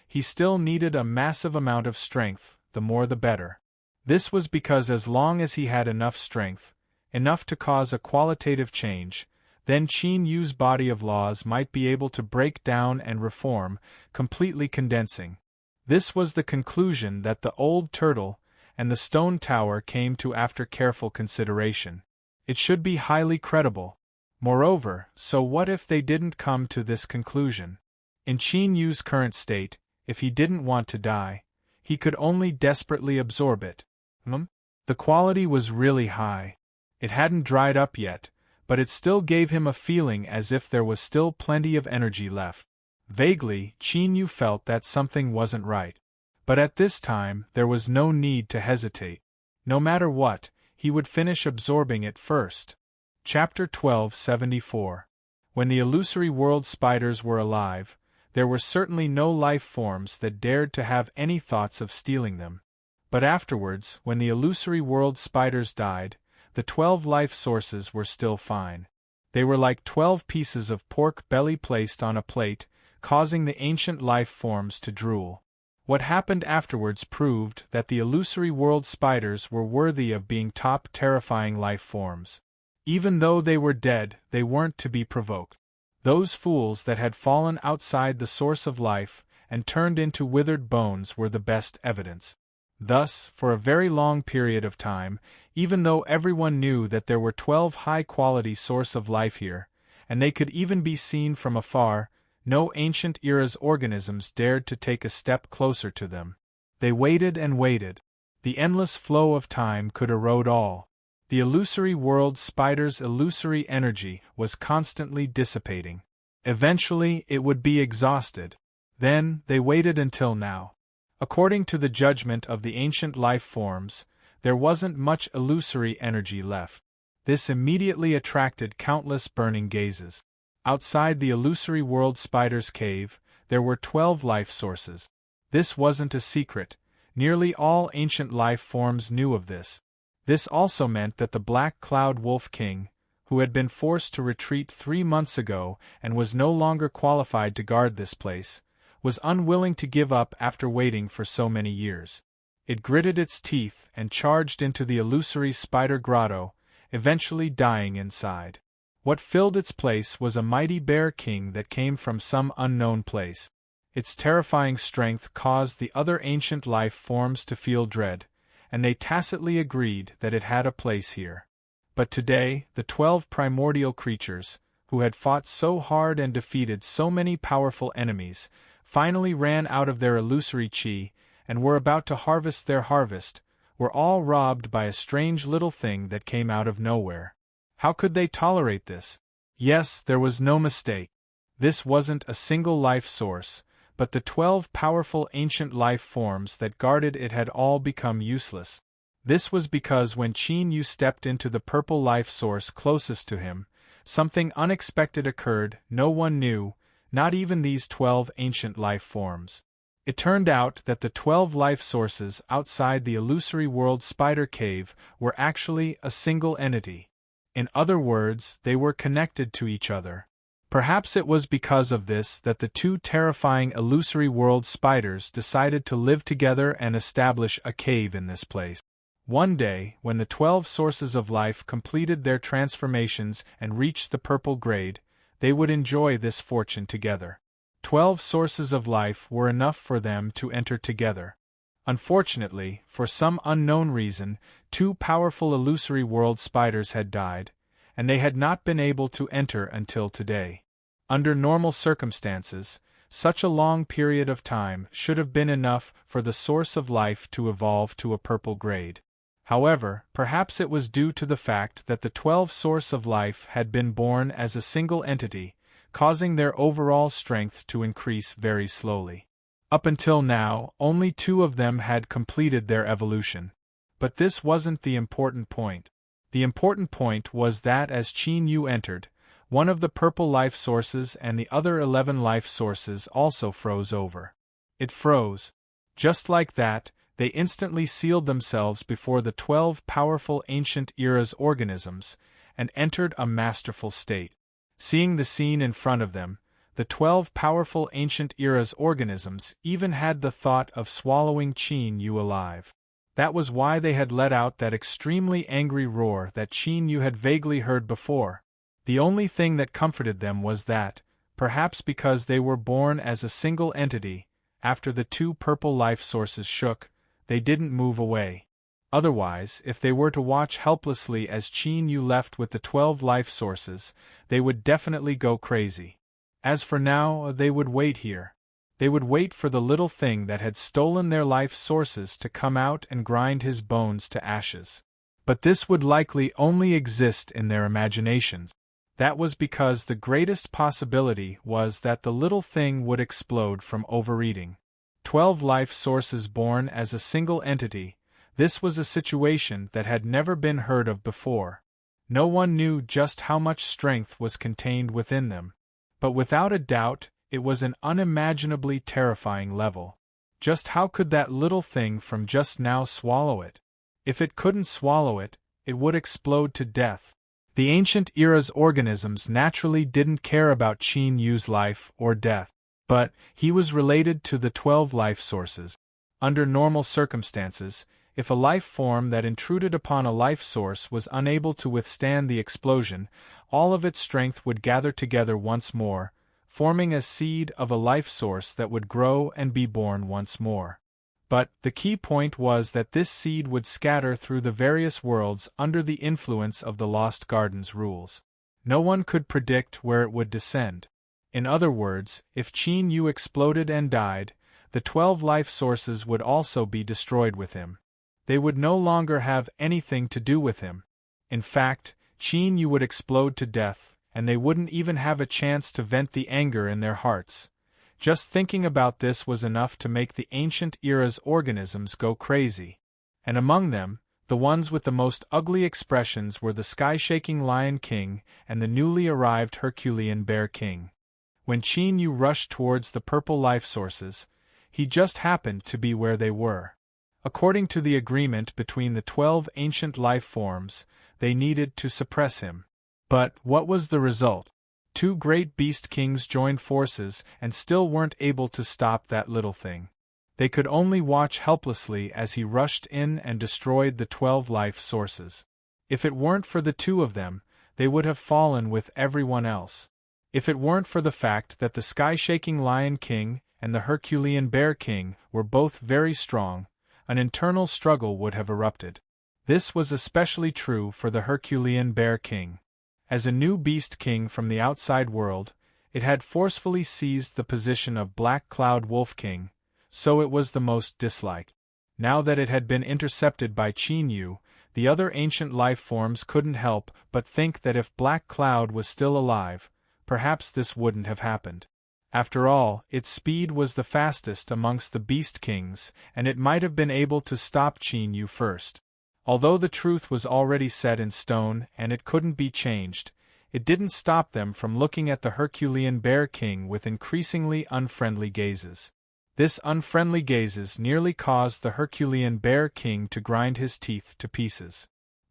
He still needed a massive amount of strength, the more the better. This was because as long as he had enough strength, enough to cause a qualitative change, then Qin Yu's body of laws might be able to break down and reform, completely condensing. This was the conclusion that the old turtle and the stone tower came to after careful consideration. It should be highly credible. Moreover, so what if they didn't come to this conclusion? In Qin Yu's current state, if he didn't want to die, he could only desperately absorb it. The quality was really high. It hadn't dried up yet, but it still gave him a feeling as if there was still plenty of energy left. Vaguely, Qin Yu felt that something wasn't right. But at this time, there was no need to hesitate. No matter what, he would finish absorbing it first. Chapter 1274. When the illusory world spiders were alive, there were certainly no life forms that dared to have any thoughts of stealing them. But afterwards, when the illusory world spiders died, the 12 life sources were still fine. They were like 12 pieces of pork belly placed on a plate, causing the ancient life forms to drool. What happened afterwards proved that the illusory world spiders were worthy of being top terrifying life forms. Even though they were dead, they weren't to be provoked. Those fools that had fallen outside the source of life and turned into withered bones were the best evidence. Thus, for a very long period of time, even though everyone knew that there were 12 high-quality source of life here, and they could even be seen from afar, no ancient era's organisms dared to take a step closer to them. They waited and waited. The endless flow of time could erode all. The illusory world spider's illusory energy was constantly dissipating. Eventually, it would be exhausted. Then, they waited until now. According to the judgment of the ancient life forms, there wasn't much illusory energy left. This immediately attracted countless burning gazes. Outside the illusory world spider's cave, there were 12 life sources. This wasn't a secret. Nearly all ancient life forms knew of this. This also meant that the Black Cloud Wolf King, who had been forced to retreat 3 months ago and was no longer qualified to guard this place, was unwilling to give up after waiting for so many years. It gritted its teeth and charged into the illusory spider grotto, eventually dying inside. What filled its place was a mighty bear king that came from some unknown place. Its terrifying strength caused the other ancient life forms to feel dread, and they tacitly agreed that it had a place here. But today, the 12 primordial creatures, who had fought so hard and defeated so many powerful enemies, finally ran out of their illusory chi, and were about to harvest their harvest, were all robbed by a strange little thing that came out of nowhere. How could they tolerate this? Yes, there was no mistake. This wasn't a single life source, but the 12 powerful ancient life forms that guarded it had all become useless. This was because when Qin Yu stepped into the purple life source closest to him, something unexpected occurred. No one knew, not even these 12 ancient life forms. It turned out that the 12 life sources outside the illusory world spider cave were actually a single entity. In other words, they were connected to each other. Perhaps it was because of this that the 2 terrifying illusory world spiders decided to live together and establish a cave in this place. One day, when the 12 sources of life completed their transformations and reached the purple grade, they would enjoy this fortune together. 12 sources of life were enough for them to enter together. Unfortunately, for some unknown reason, 2 powerful illusory world spiders had died, and they had not been able to enter until today. Under normal circumstances, such a long period of time should have been enough for the source of life to evolve to a purple grade. However, perhaps it was due to the fact that the 12 source of life had been born as a single entity, causing their overall strength to increase very slowly. Up until now, only 2 of them had completed their evolution. But this wasn't the important point. The important point was that as Qin Yu entered, one of the purple life sources and the other 11 life sources also froze over. It froze. Just like that, they instantly sealed themselves before the 12 powerful ancient era's organisms, and entered a masterful state. Seeing the scene in front of them, the 12 powerful ancient era's organisms even had the thought of swallowing Qin Yu alive. That was why they had let out that extremely angry roar that Qin Yu had vaguely heard before. The only thing that comforted them was that, perhaps because they were born as a single entity, after the 2 purple life sources shook, they didn't move away. Otherwise, if they were to watch helplessly as Qin Yu left with the 12 life sources, they would definitely go crazy. As for now, they would wait here. They would wait for the little thing that had stolen their life sources to come out and grind his bones to ashes. But this would likely only exist in their imaginations. That was because the greatest possibility was that the little thing would explode from overeating. 12 life sources born as a single entity, this was a situation that had never been heard of before. No one knew just how much strength was contained within them. But without a doubt, it was an unimaginably terrifying level. Just how could that little thing from just now swallow it? If it couldn't swallow it, it would explode to death. The ancient era's organisms naturally didn't care about Qin Yu's life or death. But he was related to the 12 life sources. Under normal circumstances, if a life form that intruded upon a life source was unable to withstand the explosion, all of its strength would gather together once more, forming a seed of a life source that would grow and be born once more. But the key point was that this seed would scatter through the various worlds under the influence of the Lost Garden's rules. No one could predict where it would descend. In other words, if Qin Yu exploded and died, the 12 life sources would also be destroyed with him. They would no longer have anything to do with him. In fact, Qin Yu would explode to death, and they wouldn't even have a chance to vent the anger in their hearts. Just thinking about this was enough to make the ancient era's organisms go crazy. And among them, the ones with the most ugly expressions were the sky-shaking Lion King and the newly arrived Herculean Bear King. When Qin Yu rushed towards the purple life sources, he just happened to be where they were. According to the agreement between the 12 ancient life forms, they needed to suppress him. But what was the result? 2 great beast kings joined forces and still weren't able to stop that little thing. They could only watch helplessly as he rushed in and destroyed the 12 life sources. If it weren't for the 2 of them, they would have fallen with everyone else. If it weren't for the fact that the sky-shaking Lion King and the Herculean Bear King were both very strong, an internal struggle would have erupted. This was especially true for the Herculean Bear King. As a new beast king from the outside world, it had forcefully seized the position of Black Cloud Wolf King, so it was the most disliked. Now that it had been intercepted by Qin Yu, the other ancient life forms couldn't help but think that if Black Cloud was still alive, perhaps this wouldn't have happened. After all, its speed was the fastest amongst the Beast Kings, and it might have been able to stop Qin Yu first. Although the truth was already set in stone and it couldn't be changed, it didn't stop them from looking at the Herculean Bear King with increasingly unfriendly gazes. This unfriendly gazes nearly caused the Herculean Bear King to grind his teeth to pieces.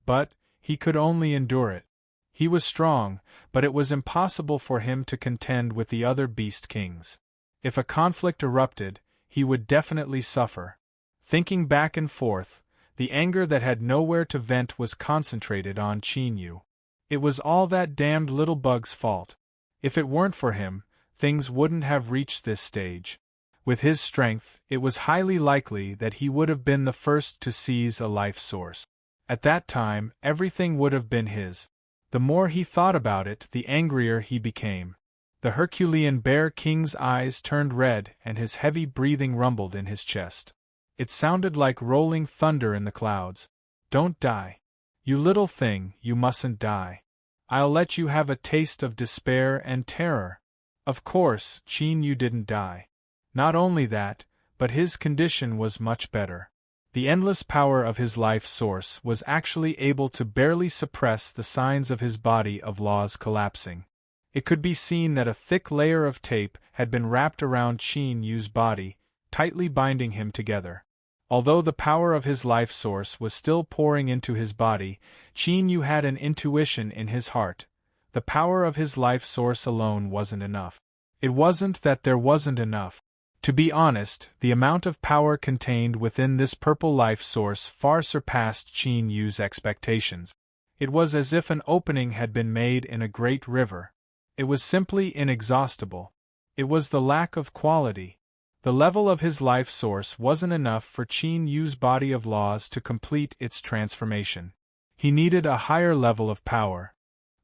But he could only endure it. He was strong, but it was impossible for him to contend with the other Beast Kings. If a conflict erupted, he would definitely suffer. Thinking back and forth, the anger that had nowhere to vent was concentrated on Qin Yu. It was all that damned little bug's fault. If it weren't for him, things wouldn't have reached this stage. With his strength, it was highly likely that he would have been the first to seize a life source. At that time, everything would have been his. The more he thought about it, the angrier he became. The Herculean Bear King's eyes turned red and his heavy breathing rumbled in his chest. It sounded like rolling thunder in the clouds. "Don't die. You little thing, you mustn't die. I'll let you have a taste of despair and terror." Of course, Qin Yu didn't die. Not only that, but his condition was much better. The endless power of his life source was actually able to barely suppress the signs of his body of laws collapsing. It could be seen that a thick layer of tape had been wrapped around Qin Yu's body, tightly binding him together. Although the power of his life source was still pouring into his body, Qin Yu had an intuition in his heart. The power of his life source alone wasn't enough. It wasn't that there wasn't enough. To be honest, the amount of power contained within this purple life source far surpassed Qin Yu's expectations. It was as if an opening had been made in a great river. It was simply inexhaustible. It was the lack of quality. The level of his life source wasn't enough for Qin Yu's body of laws to complete its transformation. He needed a higher level of power.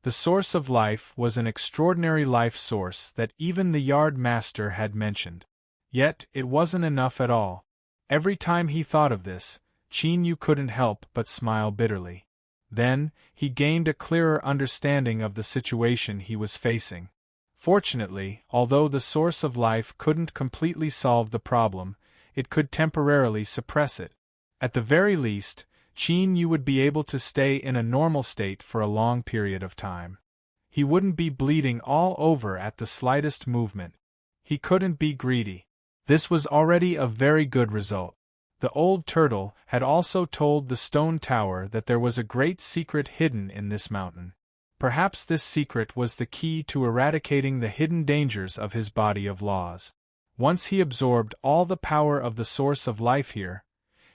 The source of life was an extraordinary life source that even the yard master had mentioned. Yet, it wasn't enough at all. Every time he thought of this, Qin Yu couldn't help but smile bitterly. Then, he gained a clearer understanding of the situation he was facing. Fortunately, although the source of life couldn't completely solve the problem, it could temporarily suppress it. At the very least, Qin Yu would be able to stay in a normal state for a long period of time. He wouldn't be bleeding all over at the slightest movement. He couldn't be greedy. This was already a very good result. The old turtle had also told the stone tower that there was a great secret hidden in this mountain. Perhaps this secret was the key to eradicating the hidden dangers of his body of laws. Once he absorbed all the power of the source of life here,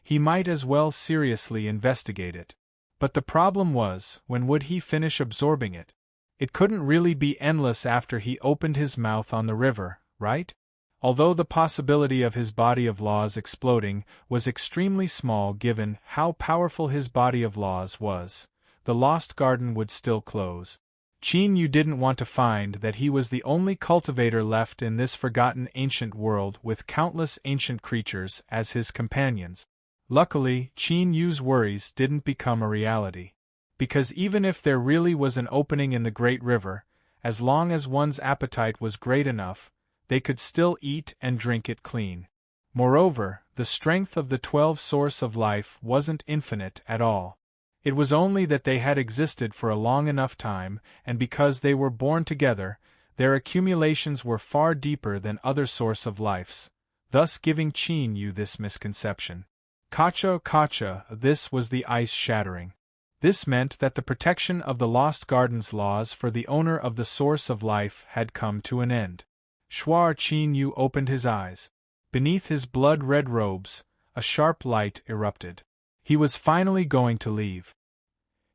he might as well seriously investigate it. But the problem was, when would he finish absorbing it? It couldn't really be endless after he opened his mouth on the river, right? Although the possibility of his body of laws exploding was extremely small given how powerful his body of laws was, the lost garden would still close. Qin Yu didn't want to find that he was the only cultivator left in this forgotten ancient world with countless ancient creatures as his companions. Luckily, Qin Yu's worries didn't become a reality. Because even if there really was an opening in the Great River, as long as one's appetite was great enough, they could still eat and drink it clean. Moreover, the strength of the 12 source of life wasn't infinite at all. It was only that they had existed for a long enough time, and because they were born together, their accumulations were far deeper than other source of lives, thus giving Qin Yu this misconception. Kacha, this was the ice shattering. This meant that the protection of the Lost Garden's laws for the owner of the source of life had come to an end. Qin Yu opened his eyes. Beneath his blood-red robes, a sharp light erupted. He was finally going to leave.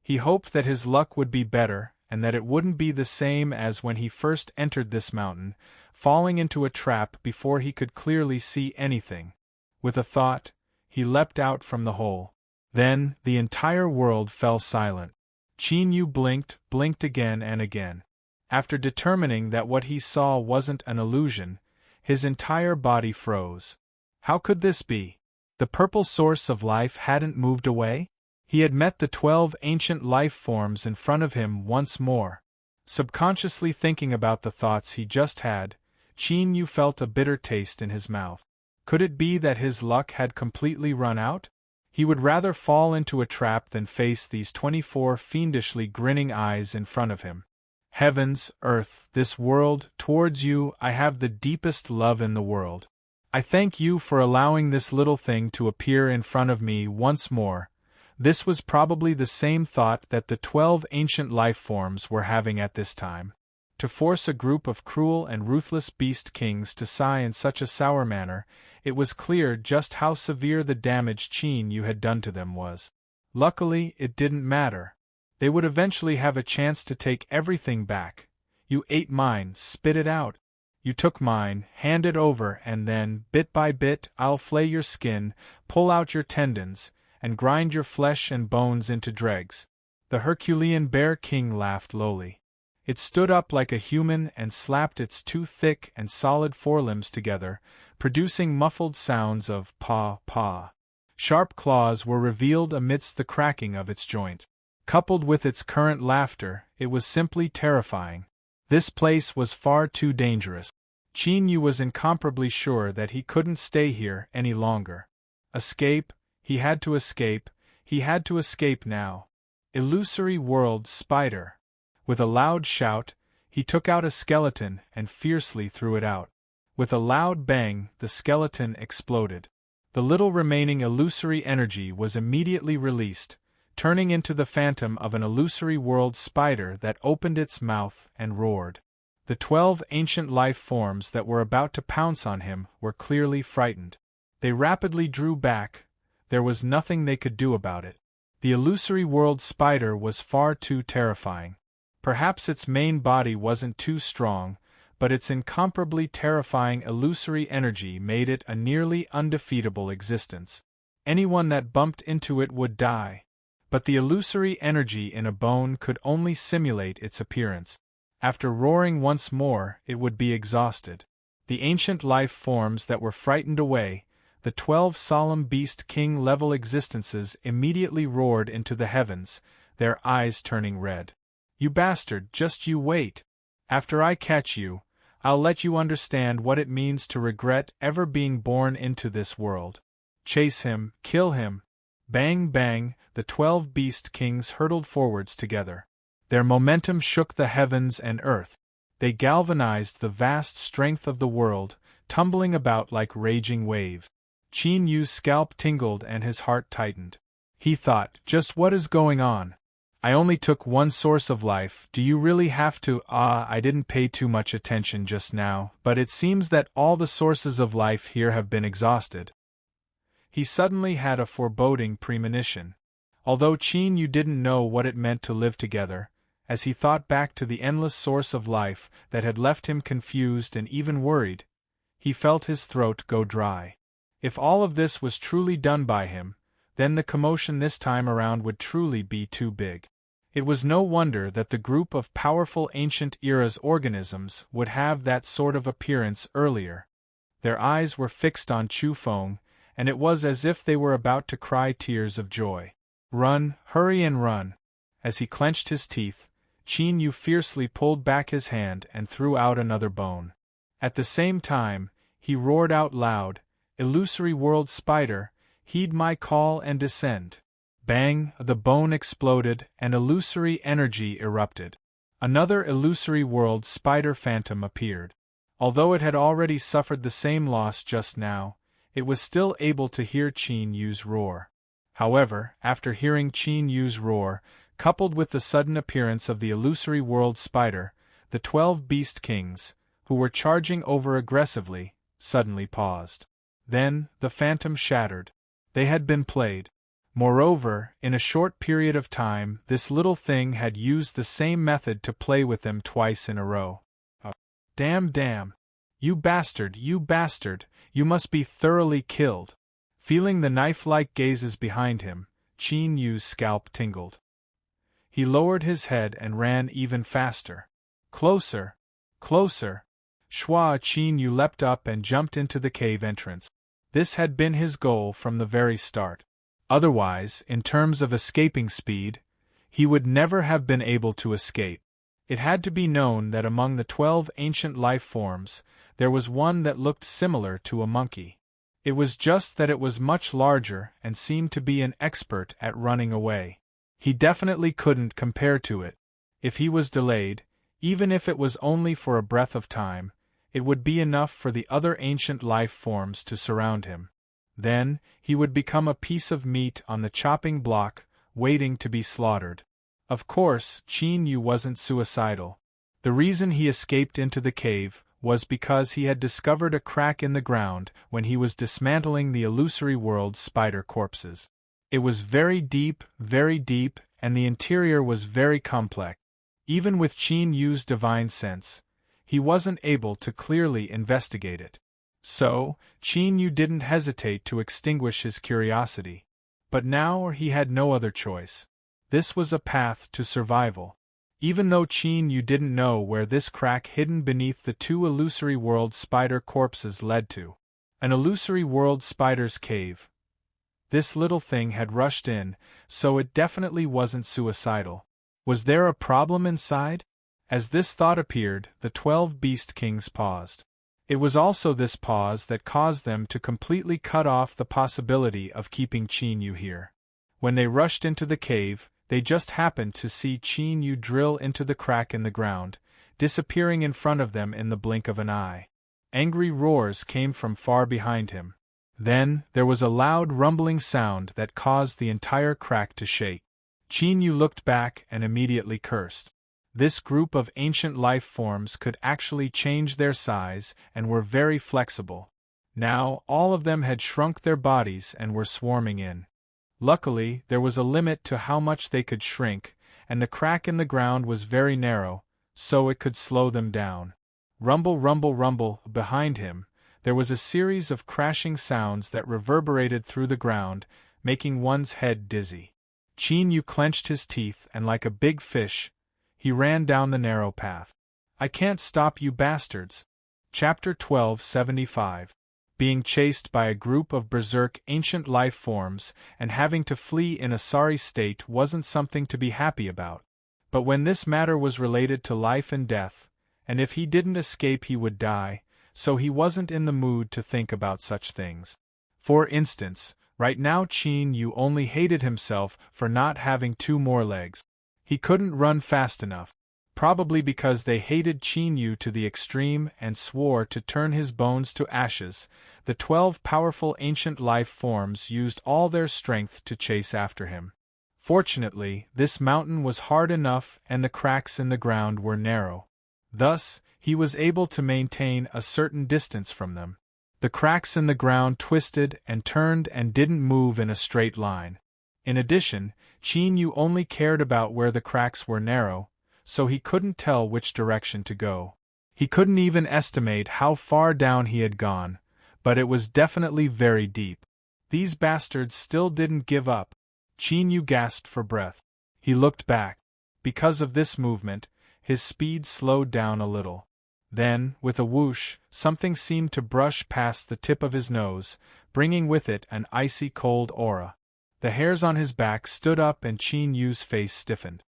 He hoped that his luck would be better, and that it wouldn't be the same as when he first entered this mountain, falling into a trap before he could clearly see anything. With a thought, he leapt out from the hole. Then, the entire world fell silent. Qin Yu blinked again and again. After determining that what he saw wasn't an illusion, his entire body froze. How could this be? The purple source of life hadn't moved away? He had met the 12 ancient life forms in front of him once more. Subconsciously thinking about the thoughts he just had, Qin Yu felt a bitter taste in his mouth. Could it be that his luck had completely run out? He would rather fall into a trap than face these 24 fiendishly grinning eyes in front of him. Heavens, earth, this world, towards you I have the deepest love in the world. I thank you for allowing this little thing to appear in front of me once more. This was probably the same thought that the 12 ancient life forms were having at this time. To force a group of cruel and ruthless beast kings to sigh in such a sour manner, it was clear just how severe the damage Qin Yu had done to them was. Luckily, it didn't matter. They would eventually have a chance to take everything back. You ate mine, spit it out. You took mine, hand it over, and then, bit by bit, I'll flay your skin, pull out your tendons, and grind your flesh and bones into dregs. The Herculean Bear King laughed lowly. It stood up like a human and slapped its 2 thick and solid forelimbs together, producing muffled sounds of paw, paw. Sharp claws were revealed amidst the cracking of its joint. Coupled with its current laughter, it was simply terrifying. This place was far too dangerous. Qin Yu was incomparably sure that he couldn't stay here any longer. Escape, he had to escape now. Illusory world spider. With a loud shout, he took out a skeleton and fiercely threw it out. With a loud bang, the skeleton exploded. The little remaining illusory energy was immediately released, turning into the phantom of an illusory world spider that opened its mouth and roared. The 12 ancient life forms that were about to pounce on him were clearly frightened. They rapidly drew back. There was nothing they could do about it. The illusory world spider was far too terrifying. Perhaps its main body wasn't too strong, but its incomparably terrifying illusory energy made it a nearly undefeatable existence. Anyone that bumped into it would die. But the illusory energy in a bone could only simulate its appearance. After roaring once more, it would be exhausted. The ancient life forms that were frightened away, the 12 solemn beast king-level existences immediately roared into the heavens, their eyes turning red. "You bastard, just you wait. After I catch you, I'll let you understand what it means to regret ever being born into this world. Chase him, kill him." Bang bang, the 12 beast kings hurtled forwards together. Their momentum shook the heavens and earth. They galvanized the vast strength of the world, tumbling about like raging waves. Qin Yu's scalp tingled and his heart tightened. He thought, just what is going on? I only took one source of life, do you really have to? I didn't pay too much attention just now, but it seems that all the sources of life here have been exhausted. He suddenly had a foreboding premonition. Although Qin Yu didn't know what it meant to live together, as he thought back to the endless source of life that had left him confused and even worried, he felt his throat go dry. If all of this was truly done by him, then the commotion this time around would truly be too big. It was no wonder that the group of powerful ancient era's organisms would have that sort of appearance earlier. Their eyes were fixed on Chu Feng, and it was as if they were about to cry tears of joy. "Run, hurry and run!" As he clenched his teeth, Qin Yu fiercely pulled back his hand and threw out another bone. At the same time, he roared out loud, "Illusory world spider, heed my call and descend." Bang, the bone exploded and illusory energy erupted. Another illusory world spider phantom appeared. Although it had already suffered the same loss just now, it was still able to hear Qin Yu's roar. However, after hearing Qin Yu's roar, coupled with the sudden appearance of the illusory world spider, the 12 beast kings, who were charging over aggressively, suddenly paused. Then, the phantom shattered. They had been played. Moreover, in a short period of time, this little thing had used the same method to play with them twice in a row. Damn! You bastard, you must be thoroughly killed." Feeling the knife-like gazes behind him, Qin Yu's scalp tingled. He lowered his head and ran even faster. Closer! Shua! Qin Yu leapt up and jumped into the cave entrance. This had been his goal from the very start. Otherwise, in terms of escaping speed, he would never have been able to escape. It had to be known that among the 12 ancient life forms, there was one that looked similar to a monkey. It was just that it was much larger and seemed to be an expert at running away. He definitely couldn't compare to it. If he was delayed, even if it was only for a breath of time, it would be enough for the other ancient life forms to surround him. Then, he would become a piece of meat on the chopping block, waiting to be slaughtered. Of course, Qin Yu wasn't suicidal. The reason he escaped into the cave was because he had discovered a crack in the ground when he was dismantling the illusory world spider corpses. It was very deep, and the interior was very complex. Even with Qin Yu's divine sense, he wasn't able to clearly investigate it. So, Qin Yu didn't hesitate to extinguish his curiosity. But now he had no other choice. This was a path to survival. Even though Qin Yu didn't know where this crack hidden beneath the 2 illusory world spider corpses led to. An illusory world spider's cave. This little thing had rushed in, so it definitely wasn't suicidal. Was there a problem inside? As this thought appeared, the 12 beast kings paused. It was also this pause that caused them to completely cut off the possibility of keeping Qin Yu here. When they rushed into the cave, they just happened to see Qin Yu drill into the crack in the ground, disappearing in front of them in the blink of an eye. Angry roars came from far behind him. Then, there was a loud rumbling sound that caused the entire crack to shake. Qin Yu looked back and immediately cursed. This group of ancient life forms could actually change their size and were very flexible. Now, all of them had shrunk their bodies and were swarming in. Luckily, there was a limit to how much they could shrink, and the crack in the ground was very narrow, so it could slow them down. Rumble, rumble, rumble. Behind him, there was a series of crashing sounds that reverberated through the ground, making one's head dizzy. Qin Yu clenched his teeth and, like a big fish, he ran down the narrow path. I can't stop you bastards. Chapter 1275. Being chased by a group of berserk ancient life forms and having to flee in a sorry state wasn't something to be happy about. But when this matter was related to life and death, and if he didn't escape he would die, so he wasn't in the mood to think about such things. For instance, right now Qin Yu only hated himself for not having 2 more legs. He couldn't run fast enough, probably because they hated Qin Yu to the extreme and swore to turn his bones to ashes. The 12 powerful ancient life forms used all their strength to chase after him. Fortunately, this mountain was hard enough and the cracks in the ground were narrow. Thus, he was able to maintain a certain distance from them. The cracks in the ground twisted and turned and didn't move in a straight line. In addition, Qin Yu only cared about where the cracks were narrow, so he couldn't tell which direction to go. He couldn't even estimate how far down he had gone, but it was definitely very deep. These bastards still didn't give up. Qin Yu gasped for breath. He looked back. Because of this movement, his speed slowed down a little. Then, with a whoosh, something seemed to brush past the tip of his nose, bringing with it an icy cold aura. The hairs on his back stood up and Qin Yu's face stiffened.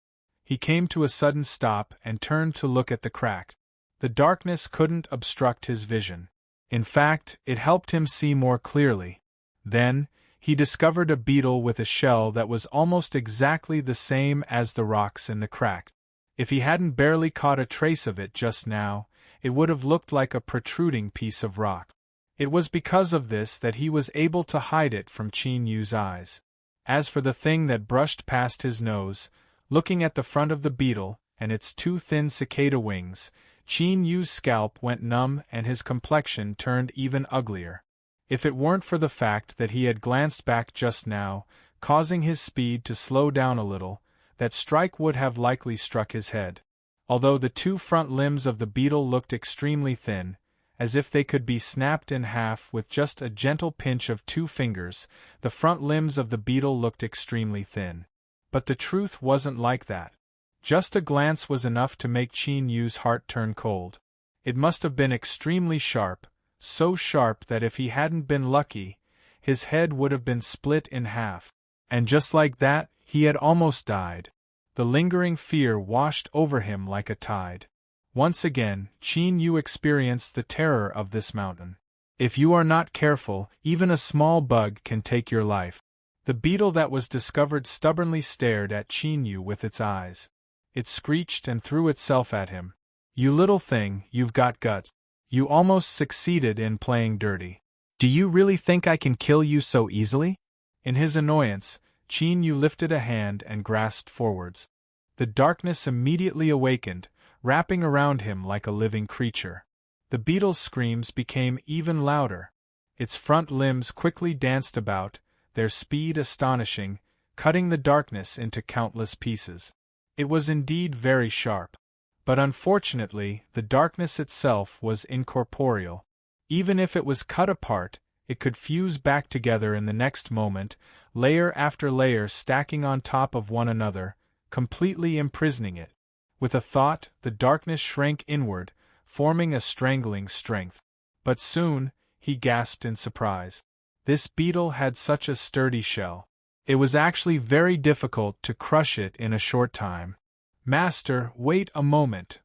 He came to a sudden stop and turned to look at the crack. The darkness couldn't obstruct his vision. In fact, it helped him see more clearly. Then, he discovered a beetle with a shell that was almost exactly the same as the rocks in the crack. If he hadn't barely caught a trace of it just now, it would have looked like a protruding piece of rock. It was because of this that he was able to hide it from Qin Yu's eyes. As for the thing that brushed past his nose, looking at the front of the beetle and its 2 thin cicada wings, Qin Yu's scalp went numb and his complexion turned even uglier. If it weren't for the fact that he had glanced back just now, causing his speed to slow down a little, that strike would have likely struck his head. Although the 2 front limbs of the beetle looked extremely thin, as if they could be snapped in half with just a gentle pinch of 2 fingers, the front limbs of the beetle looked extremely thin. But the truth wasn't like that. Just a glance was enough to make Qin Yu's heart turn cold. It must have been extremely sharp, so sharp that if he hadn't been lucky, his head would have been split in half. And just like that, he had almost died. The lingering fear washed over him like a tide. Once again, Qin Yu experienced the terror of this mountain. If you are not careful, even a small bug can take your life. The beetle that was discovered stubbornly stared at Qin Yu with its eyes. It screeched and threw itself at him. You little thing, you've got guts. You almost succeeded in playing dirty. Do you really think I can kill you so easily? In his annoyance, Qin Yu lifted a hand and grasped forwards. The darkness immediately awakened, wrapping around him like a living creature. The beetle's screams became even louder. Its front limbs quickly danced about, their speed astonishing, cutting the darkness into countless pieces. It was indeed very sharp. But unfortunately, the darkness itself was incorporeal. Even if it was cut apart, it could fuse back together in the next moment, layer after layer stacking on top of one another, completely imprisoning it. With a thought, the darkness shrank inward, forming a strangling strength. But soon, he gasped in surprise. This beetle had such a sturdy shell. It was actually very difficult to crush it in a short time. Master, wait a moment.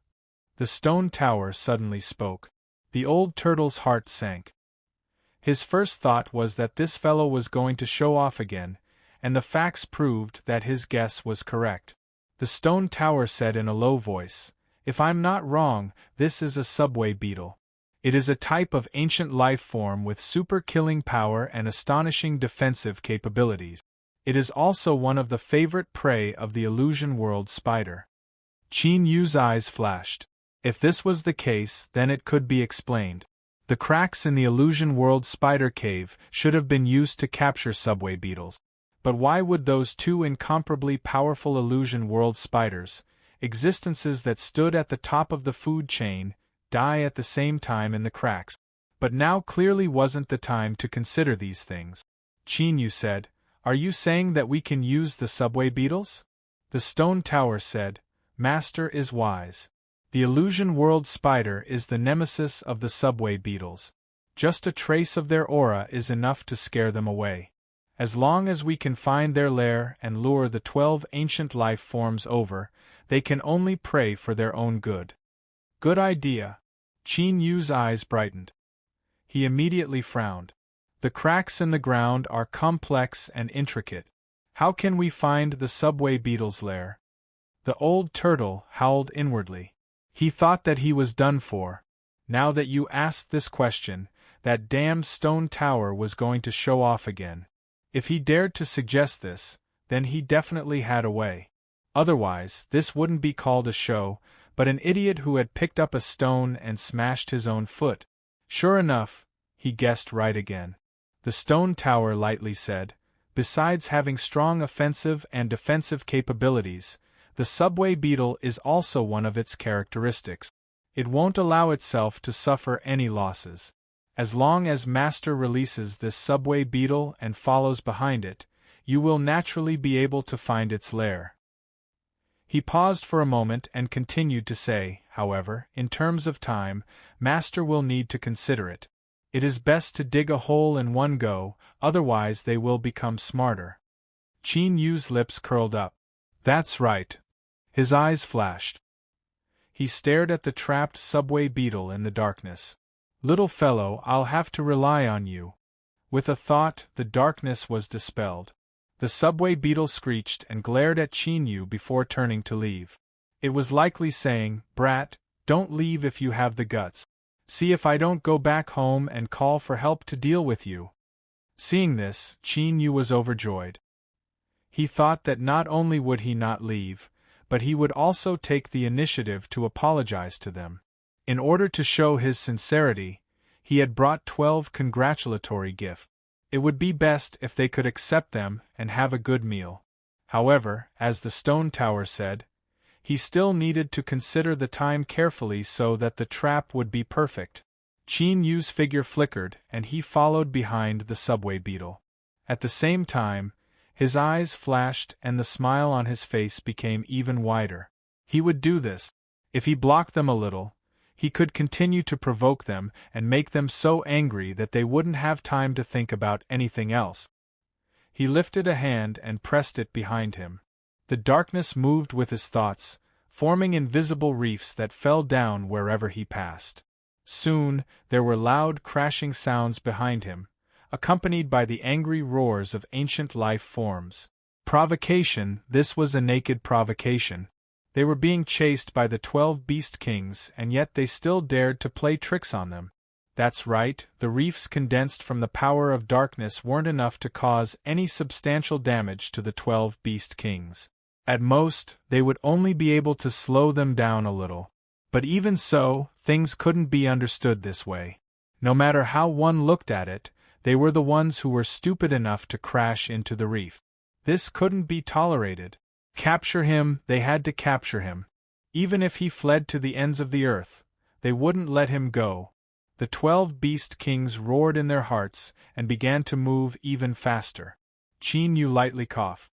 The stone tower suddenly spoke. The old turtle's heart sank. His first thought was that this fellow was going to show off again, and the facts proved that his guess was correct. The stone tower said in a low voice, "If I'm not wrong, this is a subway beetle. It is a type of ancient life form with super killing power and astonishing defensive capabilities. It is also one of the favorite prey of the illusion world spider. Qin Yu's eyes flashed. If this was the case, then it could be explained. The cracks in the illusion world spider cave should have been used to capture subway beetles. But why would those two incomparably powerful illusion world spiders, existences that stood at the top of the food chain, die at the same time in the cracks? But now clearly wasn't the time to consider these things. Qin Yu said, "Are you saying that we can use the subway beetles?" The stone tower said, "Master is wise. The illusion world spider is the nemesis of the subway beetles. Just a trace of their aura is enough to scare them away. As long as we can find their lair and lure the 12 ancient life forms over, they can only pray for their own good." Good idea. Qin Yu's eyes brightened. He immediately frowned. The cracks in the ground are complex and intricate. How can we find the subway beetle's lair? The old turtle howled inwardly. He thought that he was done for. Now that you asked this question, that damned stone tower was going to show off again. If he dared to suggest this, then he definitely had a way. Otherwise, this wouldn't be called a show, but an idiot who had picked up a stone and smashed his own foot. Sure enough, he guessed right again. The stone tower lightly said, "Besides having strong offensive and defensive capabilities, the subway beetle is also one of its characteristics. It won't allow itself to suffer any losses. As long as Master releases this subway beetle and follows behind it, you will naturally be able to find its lair." He paused for a moment and continued to say, "However, in terms of time, Master will need to consider it. It is best to dig a hole in one go, otherwise they will become smarter." Qin Yu's lips curled up. "That's right." His eyes flashed. He stared at the trapped subway beetle in the darkness. "Little fellow, I'll have to rely on you." With a thought, the darkness was dispelled. The subway beetle screeched and glared at Qin Yu before turning to leave. It was likely saying, "Brat, don't leave if you have the guts. See if I don't go back home and call for help to deal with you." Seeing this, Qin Yu was overjoyed. He thought that not only would he not leave, but he would also take the initiative to apologize to them. In order to show his sincerity, he had brought 12 congratulatory gifts. It would be best if they could accept them and have a good meal. However, as the stone tower said, he still needed to consider the time carefully so that the trap would be perfect. Qin Yu's figure flickered and he followed behind the subway beetle. At the same time, his eyes flashed and the smile on his face became even wider. He would do this. If he blocked them a little, he could continue to provoke them and make them so angry that they wouldn't have time to think about anything else. He lifted a hand and pressed it behind him. The darkness moved with his thoughts, forming invisible reefs that fell down wherever he passed. Soon, there were loud crashing sounds behind him, accompanied by the angry roars of ancient life forms. Provocation, this was a naked provocation. They were being chased by the 12 beast kings and yet they still dared to play tricks on them. That's right, the reefs condensed from the power of darkness weren't enough to cause any substantial damage to the 12 beast kings. At most, they would only be able to slow them down a little. But even so, things couldn't be understood this way. No matter how one looked at it, they were the ones who were stupid enough to crash into the reef. This couldn't be tolerated. Capture him, they had to capture him. Even if he fled to the ends of the earth, they wouldn't let him go. The 12 beast kings roared in their hearts and began to move even faster. Qin Yu lightly coughed.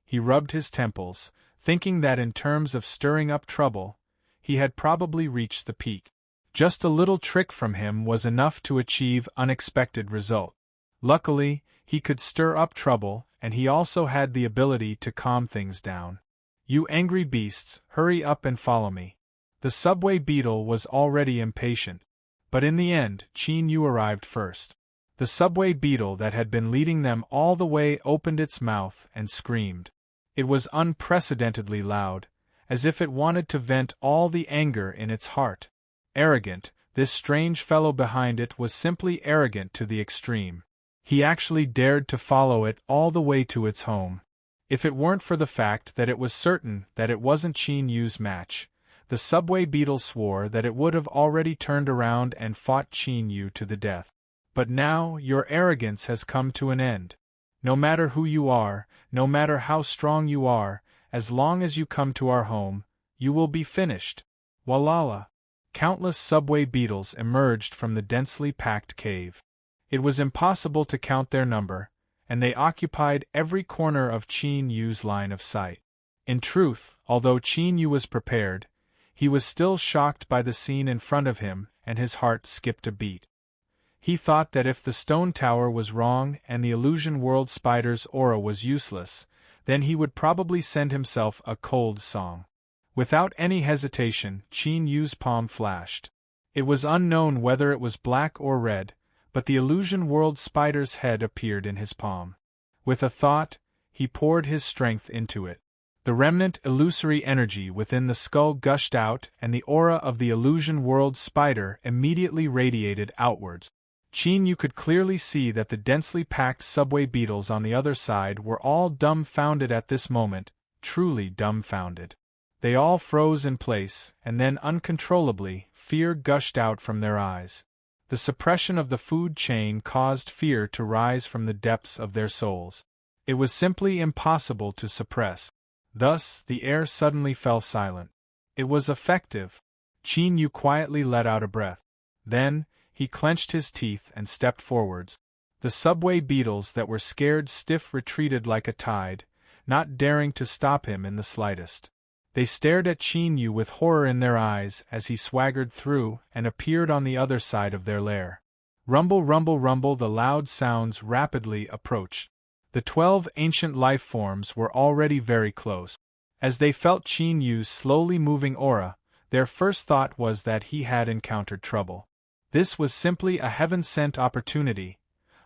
He rubbed his temples, thinking that in terms of stirring up trouble, he had probably reached the peak. Just a little trick from him was enough to achieve unexpected result. Luckily, he could stir up trouble, and he also had the ability to calm things down. "You angry beasts, hurry up and follow me." The subway beetle was already impatient. But in the end, Qin Yu arrived first. The subway beetle that had been leading them all the way opened its mouth and screamed. It was unprecedentedly loud, as if it wanted to vent all the anger in its heart. Arrogant, this strange fellow behind it was simply arrogant to the extreme. He actually dared to follow it all the way to its home. If it weren't for the fact that it was certain that it wasn't Qin Yu's match, the subway beetle swore that it would have already turned around and fought Qin Yu to the death. But now your arrogance has come to an end. No matter who you are, no matter how strong you are, as long as you come to our home, you will be finished. Walala! Countless subway beetles emerged from the densely packed cave. It was impossible to count their number, and they occupied every corner of Qin Yu's line of sight. In truth, although Qin Yu was prepared, he was still shocked by the scene in front of him, and his heart skipped a beat. He thought that if the stone tower was wrong and the illusion world spider's aura was useless, then he would probably send himself a cold song. Without any hesitation, Qin Yu's palm flashed. It was unknown whether it was black or red, but the illusion world spider's head appeared in his palm. With a thought, he poured his strength into it. The remnant illusory energy within the skull gushed out, and the aura of the illusion world spider immediately radiated outwards. Qin Yu could clearly see that the densely packed subway beetles on the other side were all dumbfounded at this moment, truly dumbfounded. They all froze in place, and then uncontrollably, fear gushed out from their eyes. The suppression of the food chain caused fear to rise from the depths of their souls. It was simply impossible to suppress. Thus, the air suddenly fell silent. It was effective. Qin Yu quietly let out a breath. Then, he clenched his teeth and stepped forwards. The subway beetles that were scared stiff retreated like a tide, not daring to stop him in the slightest. They stared at Qin Yu with horror in their eyes as he swaggered through and appeared on the other side of their lair. Rumble, rumble, rumble, the loud sounds rapidly approached. The 12 ancient life forms were already very close. As they felt Qin Yu's slowly moving aura, their first thought was that he had encountered trouble. This was simply a heaven-sent opportunity.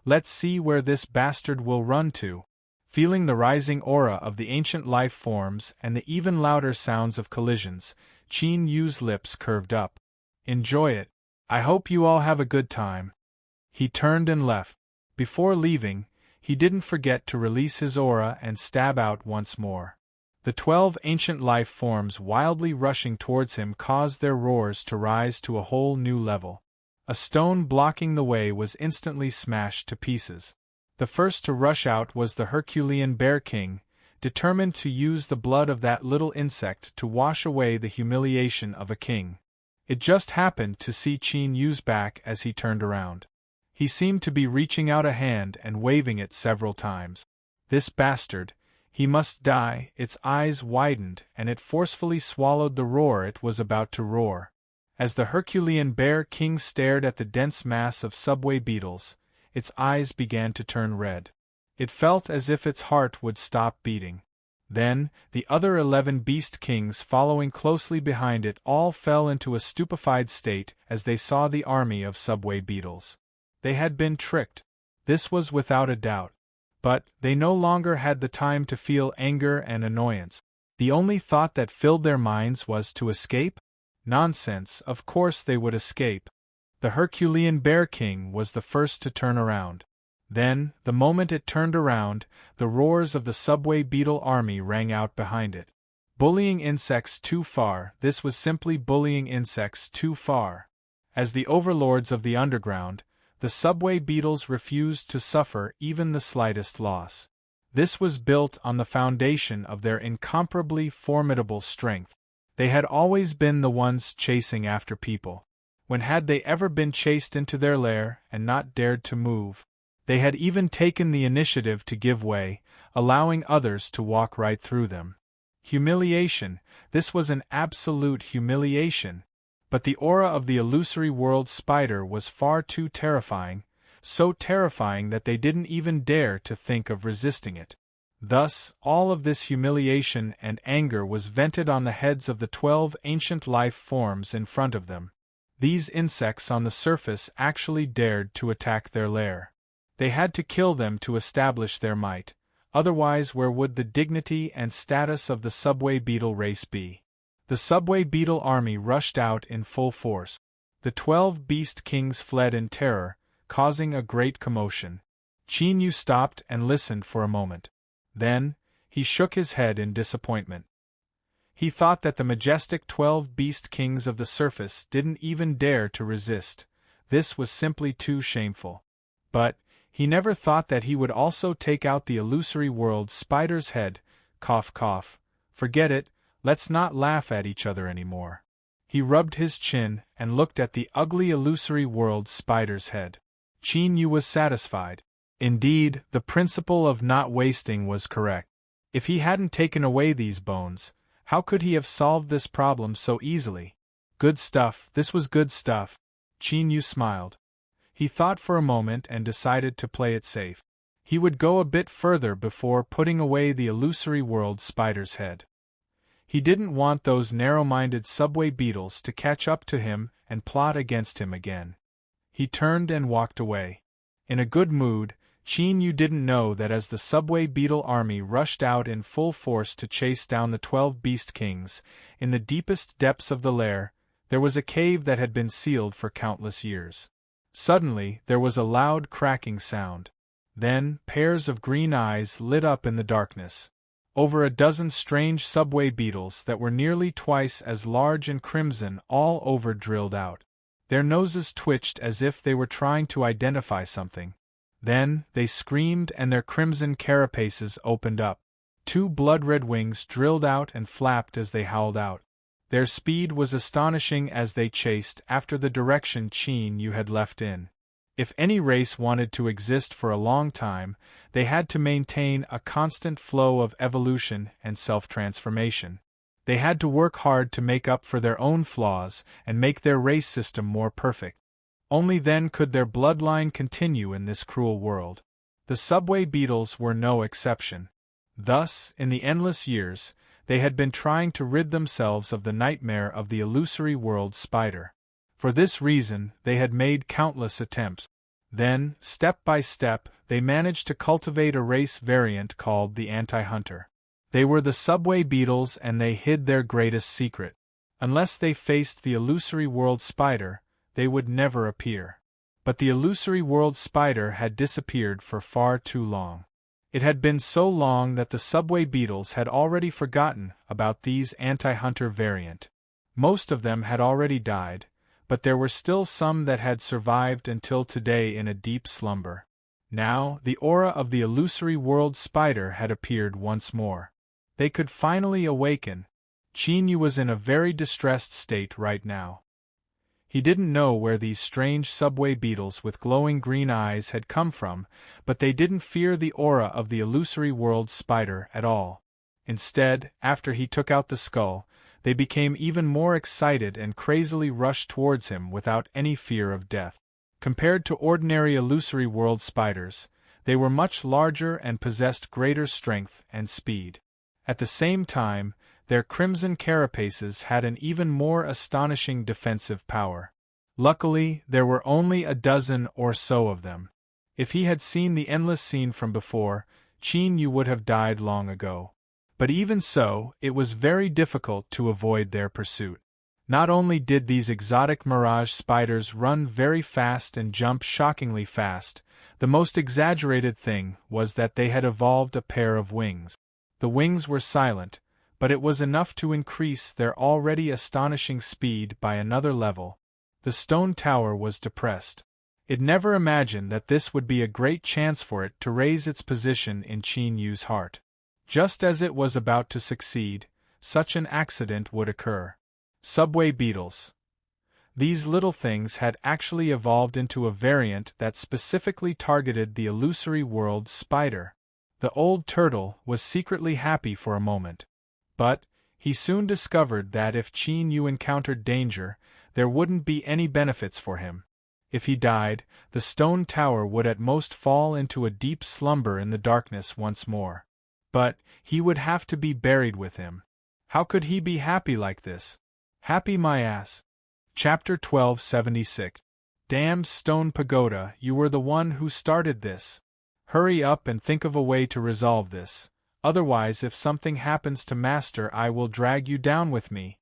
Let's see where this bastard will run to. Feeling the rising aura of the ancient life forms and the even louder sounds of collisions, Qin Yu's lips curved up. Enjoy it. I hope you all have a good time. He turned and left. Before leaving, he didn't forget to release his aura and stab out once more. The 12 ancient life forms wildly rushing towards him caused their roars to rise to a whole new level. A stone blocking the way was instantly smashed to pieces. The first to rush out was the Herculean Bear King, determined to use the blood of that little insect to wash away the humiliation of a king. It just happened to see Qin Yu's back as he turned around. He seemed to be reaching out a hand and waving it several times. This bastard, he must die. Its eyes widened and it forcefully swallowed the roar it was about to roar. As the Herculean Bear King stared at the dense mass of subway beetles, its eyes began to turn red. It felt as if its heart would stop beating. Then, the other 11 beast kings following closely behind it all fell into a stupefied state as they saw the army of subway beetles. They had been tricked. This was without a doubt. But, they no longer had the time to feel anger and annoyance. The only thought that filled their minds was to escape? Nonsense, of course they would escape. The Herculean Bear King was the first to turn around. Then, the moment it turned around, the roars of the subway beetle army rang out behind it. Bullying insects too far, this was simply bullying insects too far. As the overlords of the underground, the subway beetles refused to suffer even the slightest loss. This was built on the foundation of their incomparably formidable strength. They had always been the ones chasing after people. When had they ever been chased into their lair and not dared to move? They had even taken the initiative to give way, allowing others to walk right through them. Humiliation, this was an absolute humiliation. But the aura of the illusory world spider was far too terrifying, so terrifying that they didn't even dare to think of resisting it. Thus, all of this humiliation and anger was vented on the heads of the 12 ancient life forms in front of them. These insects on the surface actually dared to attack their lair. They had to kill them to establish their might, otherwise where would the dignity and status of the subway beetle race be? The subway beetle army rushed out in full force. The 12 beast kings fled in terror, causing a great commotion. Qin Yu stopped and listened for a moment. Then, he shook his head in disappointment. He thought that the majestic 12 beast kings of the surface didn't even dare to resist. This was simply too shameful. But, he never thought that he would also take out the illusory world spider's head. Cough cough. Forget it, let's not laugh at each other anymore. He rubbed his chin and looked at the ugly illusory world spider's head. Qin Yu was satisfied. Indeed, the principle of not wasting was correct. If he hadn't taken away these bones, how could he have solved this problem so easily? Good stuff, this was good stuff. Qin Yu smiled. He thought for a moment and decided to play it safe. He would go a bit further before putting away the illusory world spider's head. He didn't want those narrow-minded subway beetles to catch up to him and plot against him again. He turned and walked away. In a good mood, Qin Yu didn't know that as the subway beetle army rushed out in full force to chase down the 12 beast kings, in the deepest depths of the lair, there was a cave that had been sealed for countless years. Suddenly, there was a loud cracking sound. Then, pairs of green eyes lit up in the darkness. Over a dozen strange subway beetles that were nearly twice as large and crimson all over drilled out. Their noses twitched as if they were trying to identify something. Then, they screamed and their crimson carapaces opened up. 2 blood-red wings drilled out and flapped as they howled out. Their speed was astonishing as they chased after the direction Qin Yu had left in. If any race wanted to exist for a long time, they had to maintain a constant flow of evolution and self-transformation. They had to work hard to make up for their own flaws and make their race system more perfect. Only then could their bloodline continue in this cruel world. The subway beetles were no exception. Thus, in the endless years, they had been trying to rid themselves of the nightmare of the illusory world spider. For this reason, they had made countless attempts. Then, step by step, they managed to cultivate a race variant called the anti-hunter. They were the subway beetles and they hid their greatest secret. Unless they faced the illusory world spider, they would never appear. But the illusory world spider had disappeared for far too long. It had been so long that the subway beetles had already forgotten about these anti-hunter variant. Most of them had already died, but there were still some that had survived until today in a deep slumber. Now, the aura of the illusory world spider had appeared once more. They could finally awaken. Qin Yu was in a very distressed state right now. He didn't know where these strange subway beetles with glowing green eyes had come from, but they didn't fear the aura of the illusory world spider at all. Instead, after he took out the skull, they became even more excited and crazily rushed towards him without any fear of death. Compared to ordinary illusory world spiders, they were much larger and possessed greater strength and speed. At the same time, their crimson carapaces had an even more astonishing defensive power. Luckily, there were only a dozen or so of them. If he had seen the endless scene from before, Qin Yu would have died long ago. But even so, it was very difficult to avoid their pursuit. Not only did these exotic mirage spiders run very fast and jump shockingly fast, the most exaggerated thing was that they had evolved a pair of wings. The wings were silent, but it was enough to increase their already astonishing speed by another level. The stone tower was depressed. It never imagined that this would be a great chance for it to raise its position in Qin Yu's heart. Just as it was about to succeed, such an accident would occur. Subway beetles. These little things had actually evolved into a variant that specifically targeted the illusory world spider. The old turtle was secretly happy for a moment. But, he soon discovered that if Qin Yu encountered danger, there wouldn't be any benefits for him. If he died, the stone tower would at most fall into a deep slumber in the darkness once more. But, he would have to be buried with him. How could he be happy like this? Happy my ass. Chapter 1276. Damn stone pagoda, you were the one who started this. Hurry up and think of a way to resolve this. Otherwise, if something happens to Master, I will drag you down with me.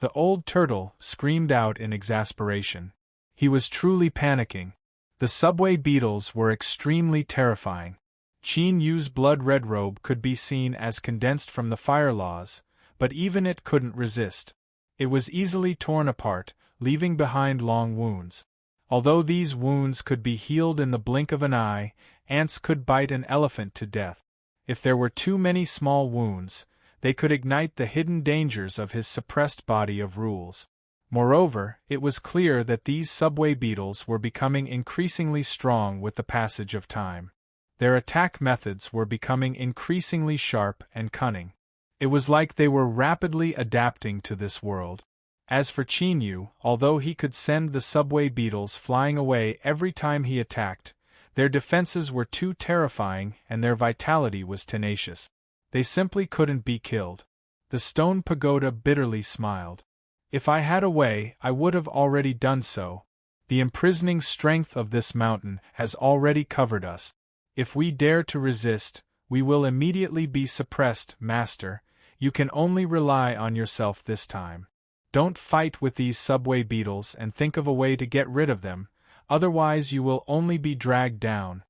The old turtle screamed out in exasperation. He was truly panicking. The subway beetles were extremely terrifying. Qin Yu's blood-red robe could be seen as condensed from the fire laws, but even it couldn't resist. It was easily torn apart, leaving behind long wounds. Although these wounds could be healed in the blink of an eye, ants could bite an elephant to death. If there were too many small wounds, they could ignite the hidden dangers of his suppressed body of rules. Moreover, it was clear that these subway beetles were becoming increasingly strong with the passage of time. Their attack methods were becoming increasingly sharp and cunning. It was like they were rapidly adapting to this world. As for Qin Yu, although he could send the subway beetles flying away every time he attacked, their defenses were too terrifying and their vitality was tenacious. They simply couldn't be killed. The stone pagoda bitterly smiled. If I had a way, I would have already done so. The imprisoning strength of this mountain has already covered us. If we dare to resist, we will immediately be suppressed, Master. You can only rely on yourself this time. Don't fight with these subway beetles and think of a way to get rid of them, otherwise you will only be dragged down.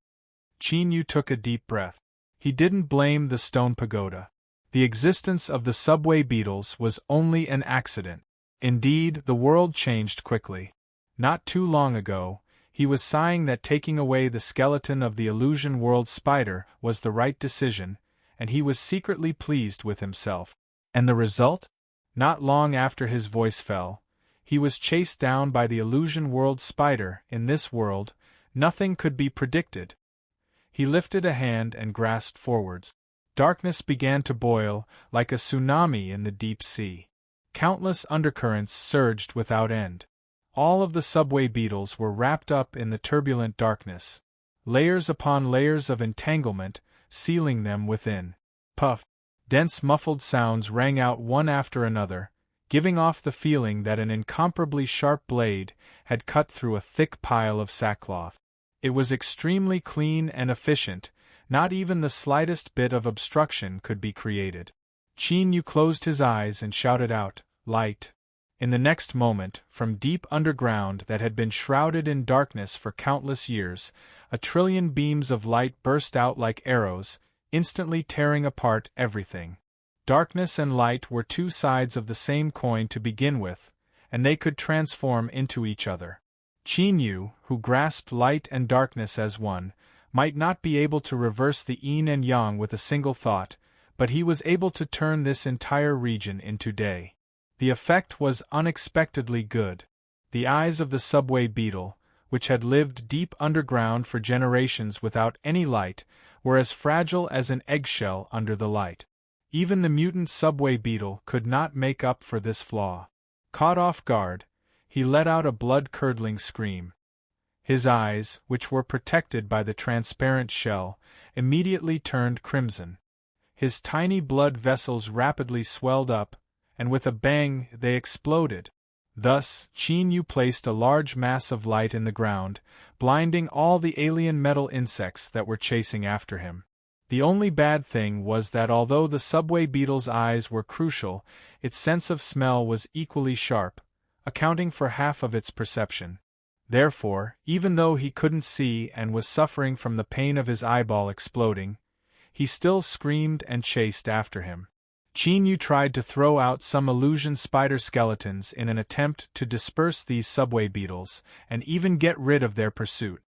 Qin Yu took a deep breath. He didn't blame the stone pagoda. The existence of the subway beetles was only an accident. Indeed, the world changed quickly. Not too long ago, he was sighing that taking away the skeleton of the illusion world spider was the right decision, and he was secretly pleased with himself. And the result? Not long after his voice fell, he was chased down by the illusion world spider. In this world, nothing could be predicted. He lifted a hand and grasped forwards. Darkness began to boil, like a tsunami in the deep sea. Countless undercurrents surged without end. All of the subway beetles were wrapped up in the turbulent darkness. Layers upon layers of entanglement, sealing them within. Puff! Dense muffled sounds rang out one after another, giving off the feeling that an incomparably sharp blade had cut through a thick pile of sackcloth. It was extremely clean and efficient, not even the slightest bit of obstruction could be created. Qin Yu closed his eyes and shouted out, "Light!" In the next moment, from deep underground that had been shrouded in darkness for countless years, a trillion beams of light burst out like arrows, instantly tearing apart everything. Darkness and light were two sides of the same coin to begin with, and they could transform into each other. Qin Yu, who grasped light and darkness as one, might not be able to reverse the yin and yang with a single thought, but he was able to turn this entire region into day. The effect was unexpectedly good. The eyes of the subway beetle, which had lived deep underground for generations without any light, were as fragile as an eggshell under the light. Even the mutant subway beetle could not make up for this flaw. Caught off guard, he let out a blood-curdling scream. His eyes, which were protected by the transparent shell, immediately turned crimson. His tiny blood vessels rapidly swelled up, and with a bang they exploded. Thus, Qin Yu placed a large mass of light in the ground, blinding all the alien metal insects that were chasing after him. The only bad thing was that although the subway beetle's eyes were crucial, its sense of smell was equally sharp, accounting for half of its perception. Therefore, even though he couldn't see and was suffering from the pain of his eyeball exploding, he still screamed and chased after him. Qin Yu tried to throw out some illusion spider skeletons in an attempt to disperse these subway beetles and even get rid of their pursuit.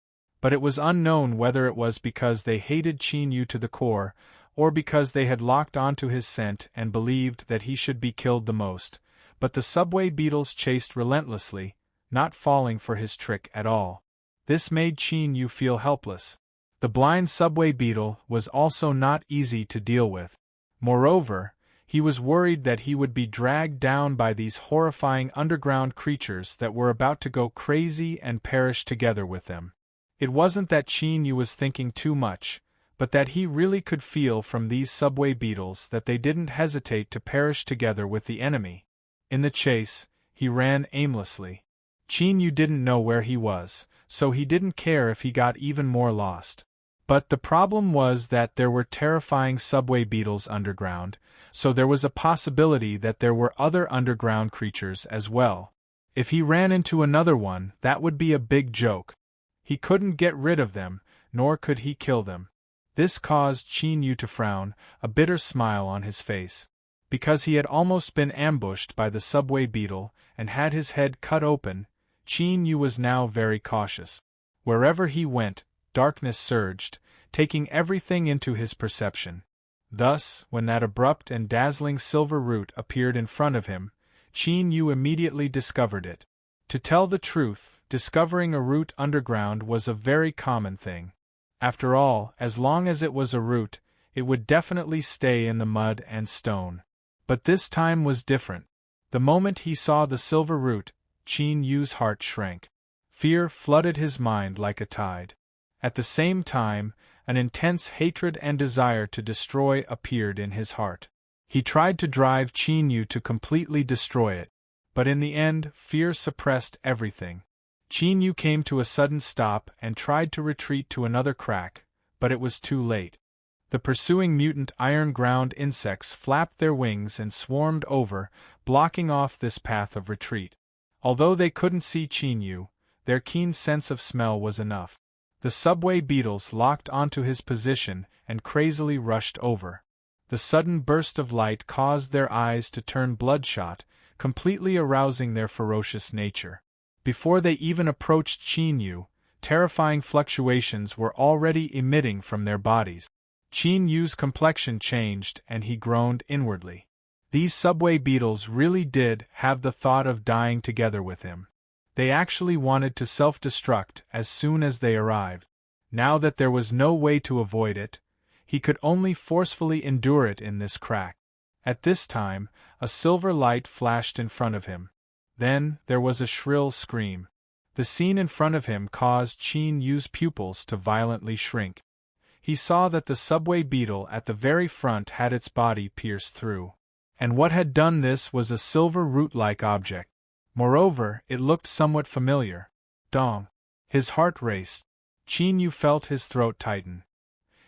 But it was unknown whether it was because they hated Qin Yu to the core, or because they had locked onto his scent and believed that he should be killed the most, but the subway beetles chased relentlessly, not falling for his trick at all. This made Qin Yu feel helpless. The blind subway beetle was also not easy to deal with. Moreover, he was worried that he would be dragged down by these horrifying underground creatures that were about to go crazy and perish together with them. It wasn't that Qin Yu was thinking too much, but that he really could feel from these subway beetles that they didn't hesitate to perish together with the enemy. In the chase, he ran aimlessly. Qin Yu didn't know where he was, so he didn't care if he got even more lost. But the problem was that there were terrifying subway beetles underground, so there was a possibility that there were other underground creatures as well. If he ran into another one, that would be a big joke. He couldn't get rid of them, nor could he kill them. This caused Qin Yu to frown, a bitter smile on his face. Because he had almost been ambushed by the subway beetle and had his head cut open, Qin Yu was now very cautious. Wherever he went, darkness surged, taking everything into his perception. Thus, when that abrupt and dazzling silver root appeared in front of him, Qin Yu immediately discovered it. To tell the truth, discovering a root underground was a very common thing. After all, as long as it was a root, it would definitely stay in the mud and stone. But this time was different. The moment he saw the silver root, Qin Yu's heart shrank. Fear flooded his mind like a tide. At the same time, an intense hatred and desire to destroy appeared in his heart. He tried to drive Qin Yu to completely destroy it, but in the end, fear suppressed everything. Qin Yu came to a sudden stop and tried to retreat to another crack, but it was too late. The pursuing mutant iron-ground insects flapped their wings and swarmed over, blocking off this path of retreat. Although they couldn't see Qin Yu, their keen sense of smell was enough. The subway beetles locked onto his position and crazily rushed over. The sudden burst of light caused their eyes to turn bloodshot, completely arousing their ferocious nature. Before they even approached Qin Yu, terrifying fluctuations were already emitting from their bodies. Qin Yu's complexion changed and he groaned inwardly. These subway beetles really did have the thought of dying together with him. They actually wanted to self-destruct as soon as they arrived. Now that there was no way to avoid it, he could only forcefully endure it in this crack. At this time, a silver light flashed in front of him. Then, there was a shrill scream. The scene in front of him caused Qin Yu's pupils to violently shrink. He saw that the subway beetle at the very front had its body pierced through. And what had done this was a silver root-like object. Moreover, it looked somewhat familiar. Dong. His heart raced. Qin Yu felt his throat tighten.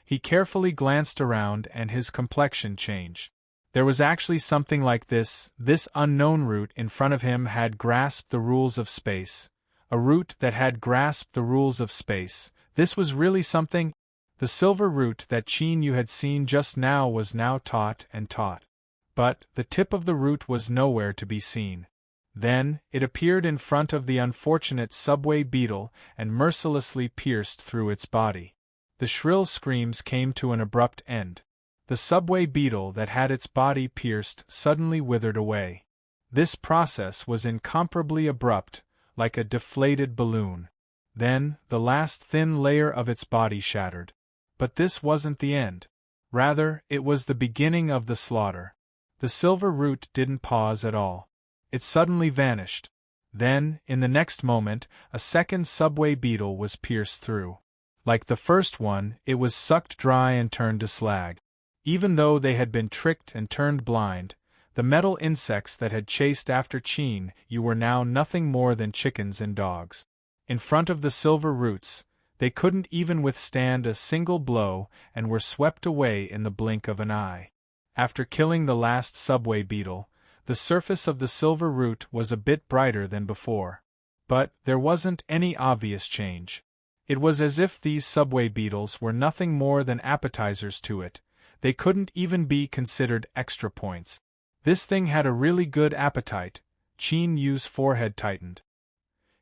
He carefully glanced around and his complexion changed. There was actually something like this unknown root in front of him had grasped the rules of space. A root that had grasped the rules of space. This was really something. The silver root that Qin Yu had seen just now was now taut and taut. But the tip of the root was nowhere to be seen. Then, it appeared in front of the unfortunate subway beetle and mercilessly pierced through its body. The shrill screams came to an abrupt end. The subway beetle that had its body pierced suddenly withered away. This process was incomparably abrupt, like a deflated balloon. Then, the last thin layer of its body shattered. But this wasn't the end. Rather, it was the beginning of the slaughter. The silver root didn't pause at all. It suddenly vanished. Then, in the next moment, a second subway beetle was pierced through. Like the first one, it was sucked dry and turned to slag. Even though they had been tricked and turned blind, the metal insects that had chased after Qin Yu were now nothing more than chickens and dogs. In front of the silver roots, they couldn't even withstand a single blow and were swept away in the blink of an eye. After killing the last subway beetle, the surface of the silver root was a bit brighter than before. But there wasn't any obvious change. It was as if these subway beetles were nothing more than appetizers to it. They couldn't even be considered extra points. This thing had a really good appetite. Qin Yu's forehead tightened.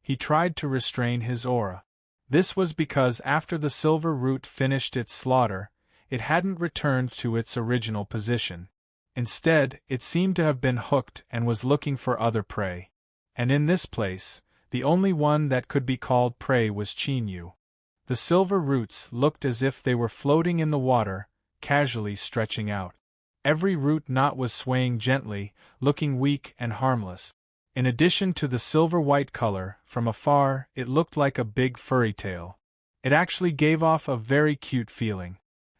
He tried to restrain his aura. This was because after the silver root finished its slaughter, it hadn't returned to its original position. Instead, it seemed to have been hooked and was looking for other prey. And in this place, the only one that could be called prey was Qin Yu. The silver roots looked as if they were floating in the water, casually stretching out. Every root knot was swaying gently, looking weak and harmless. In addition to the silver-white color, from afar, it looked like a big furry tail. It actually gave off a very cute feeling.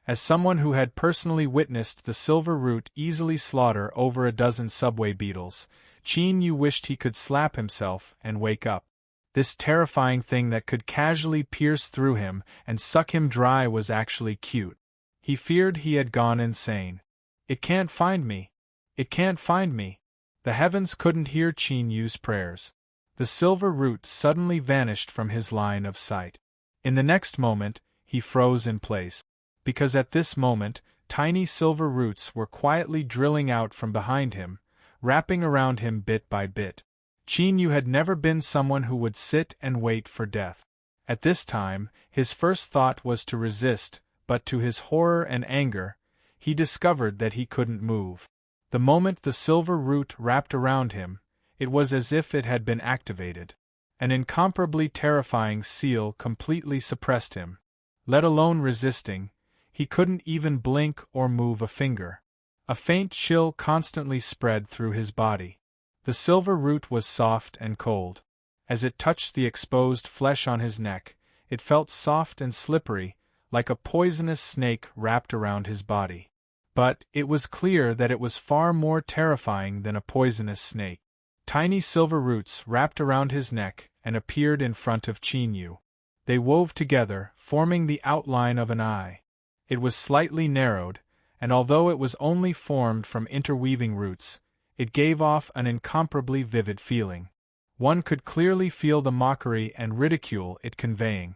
As someone who had personally witnessed the silver root easily slaughter over a dozen subway beetles, Qin Yu wished he could slap himself and wake up. This terrifying thing that could casually pierce through him and suck him dry was actually cute. He feared he had gone insane. It can't find me. It can't find me. The heavens couldn't hear Qin Yu's prayers. The silver root suddenly vanished from his line of sight. In the next moment, he froze in place. Because at this moment, tiny silver roots were quietly drilling out from behind him, wrapping around him bit by bit. Qin Yu had never been someone who would sit and wait for death. At this time, his first thought was to resist, but to his horror and anger, he discovered that he couldn't move. The moment the silver root wrapped around him, it was as if it had been activated. An incomparably terrifying seal completely suppressed him. Let alone resisting, he couldn't even blink or move a finger. A faint chill constantly spread through his body. The silver root was soft and cold. As it touched the exposed flesh on his neck, it felt soft and slippery, like a poisonous snake wrapped around his body. But it was clear that it was far more terrifying than a poisonous snake. Tiny silver roots wrapped around his neck and appeared in front of Qin Yu. They wove together, forming the outline of an eye. It was slightly narrowed, and although it was only formed from interweaving roots, it gave off an incomparably vivid feeling. One could clearly feel the mockery and ridicule it conveying.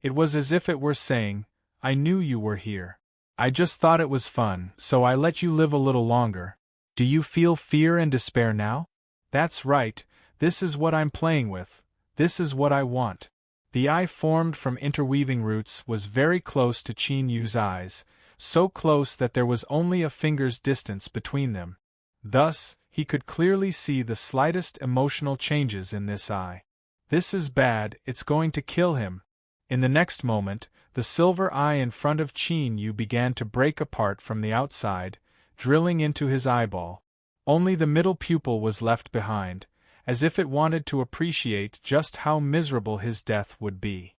It was as if it were saying, "I knew you were here. I just thought it was fun, so I let you live a little longer. Do you feel fear and despair now? That's right, this is what I'm playing with, this is what I want." The eye formed from interweaving roots was very close to Qin Yu's eyes, so close that there was only a finger's distance between them. Thus, he could clearly see the slightest emotional changes in this eye. This is bad, it's going to kill him. In the next moment, the silver eye in front of Qin Yu began to break apart from the outside, drilling into his eyeball. Only the middle pupil was left behind, as if it wanted to appreciate just how miserable his death would be.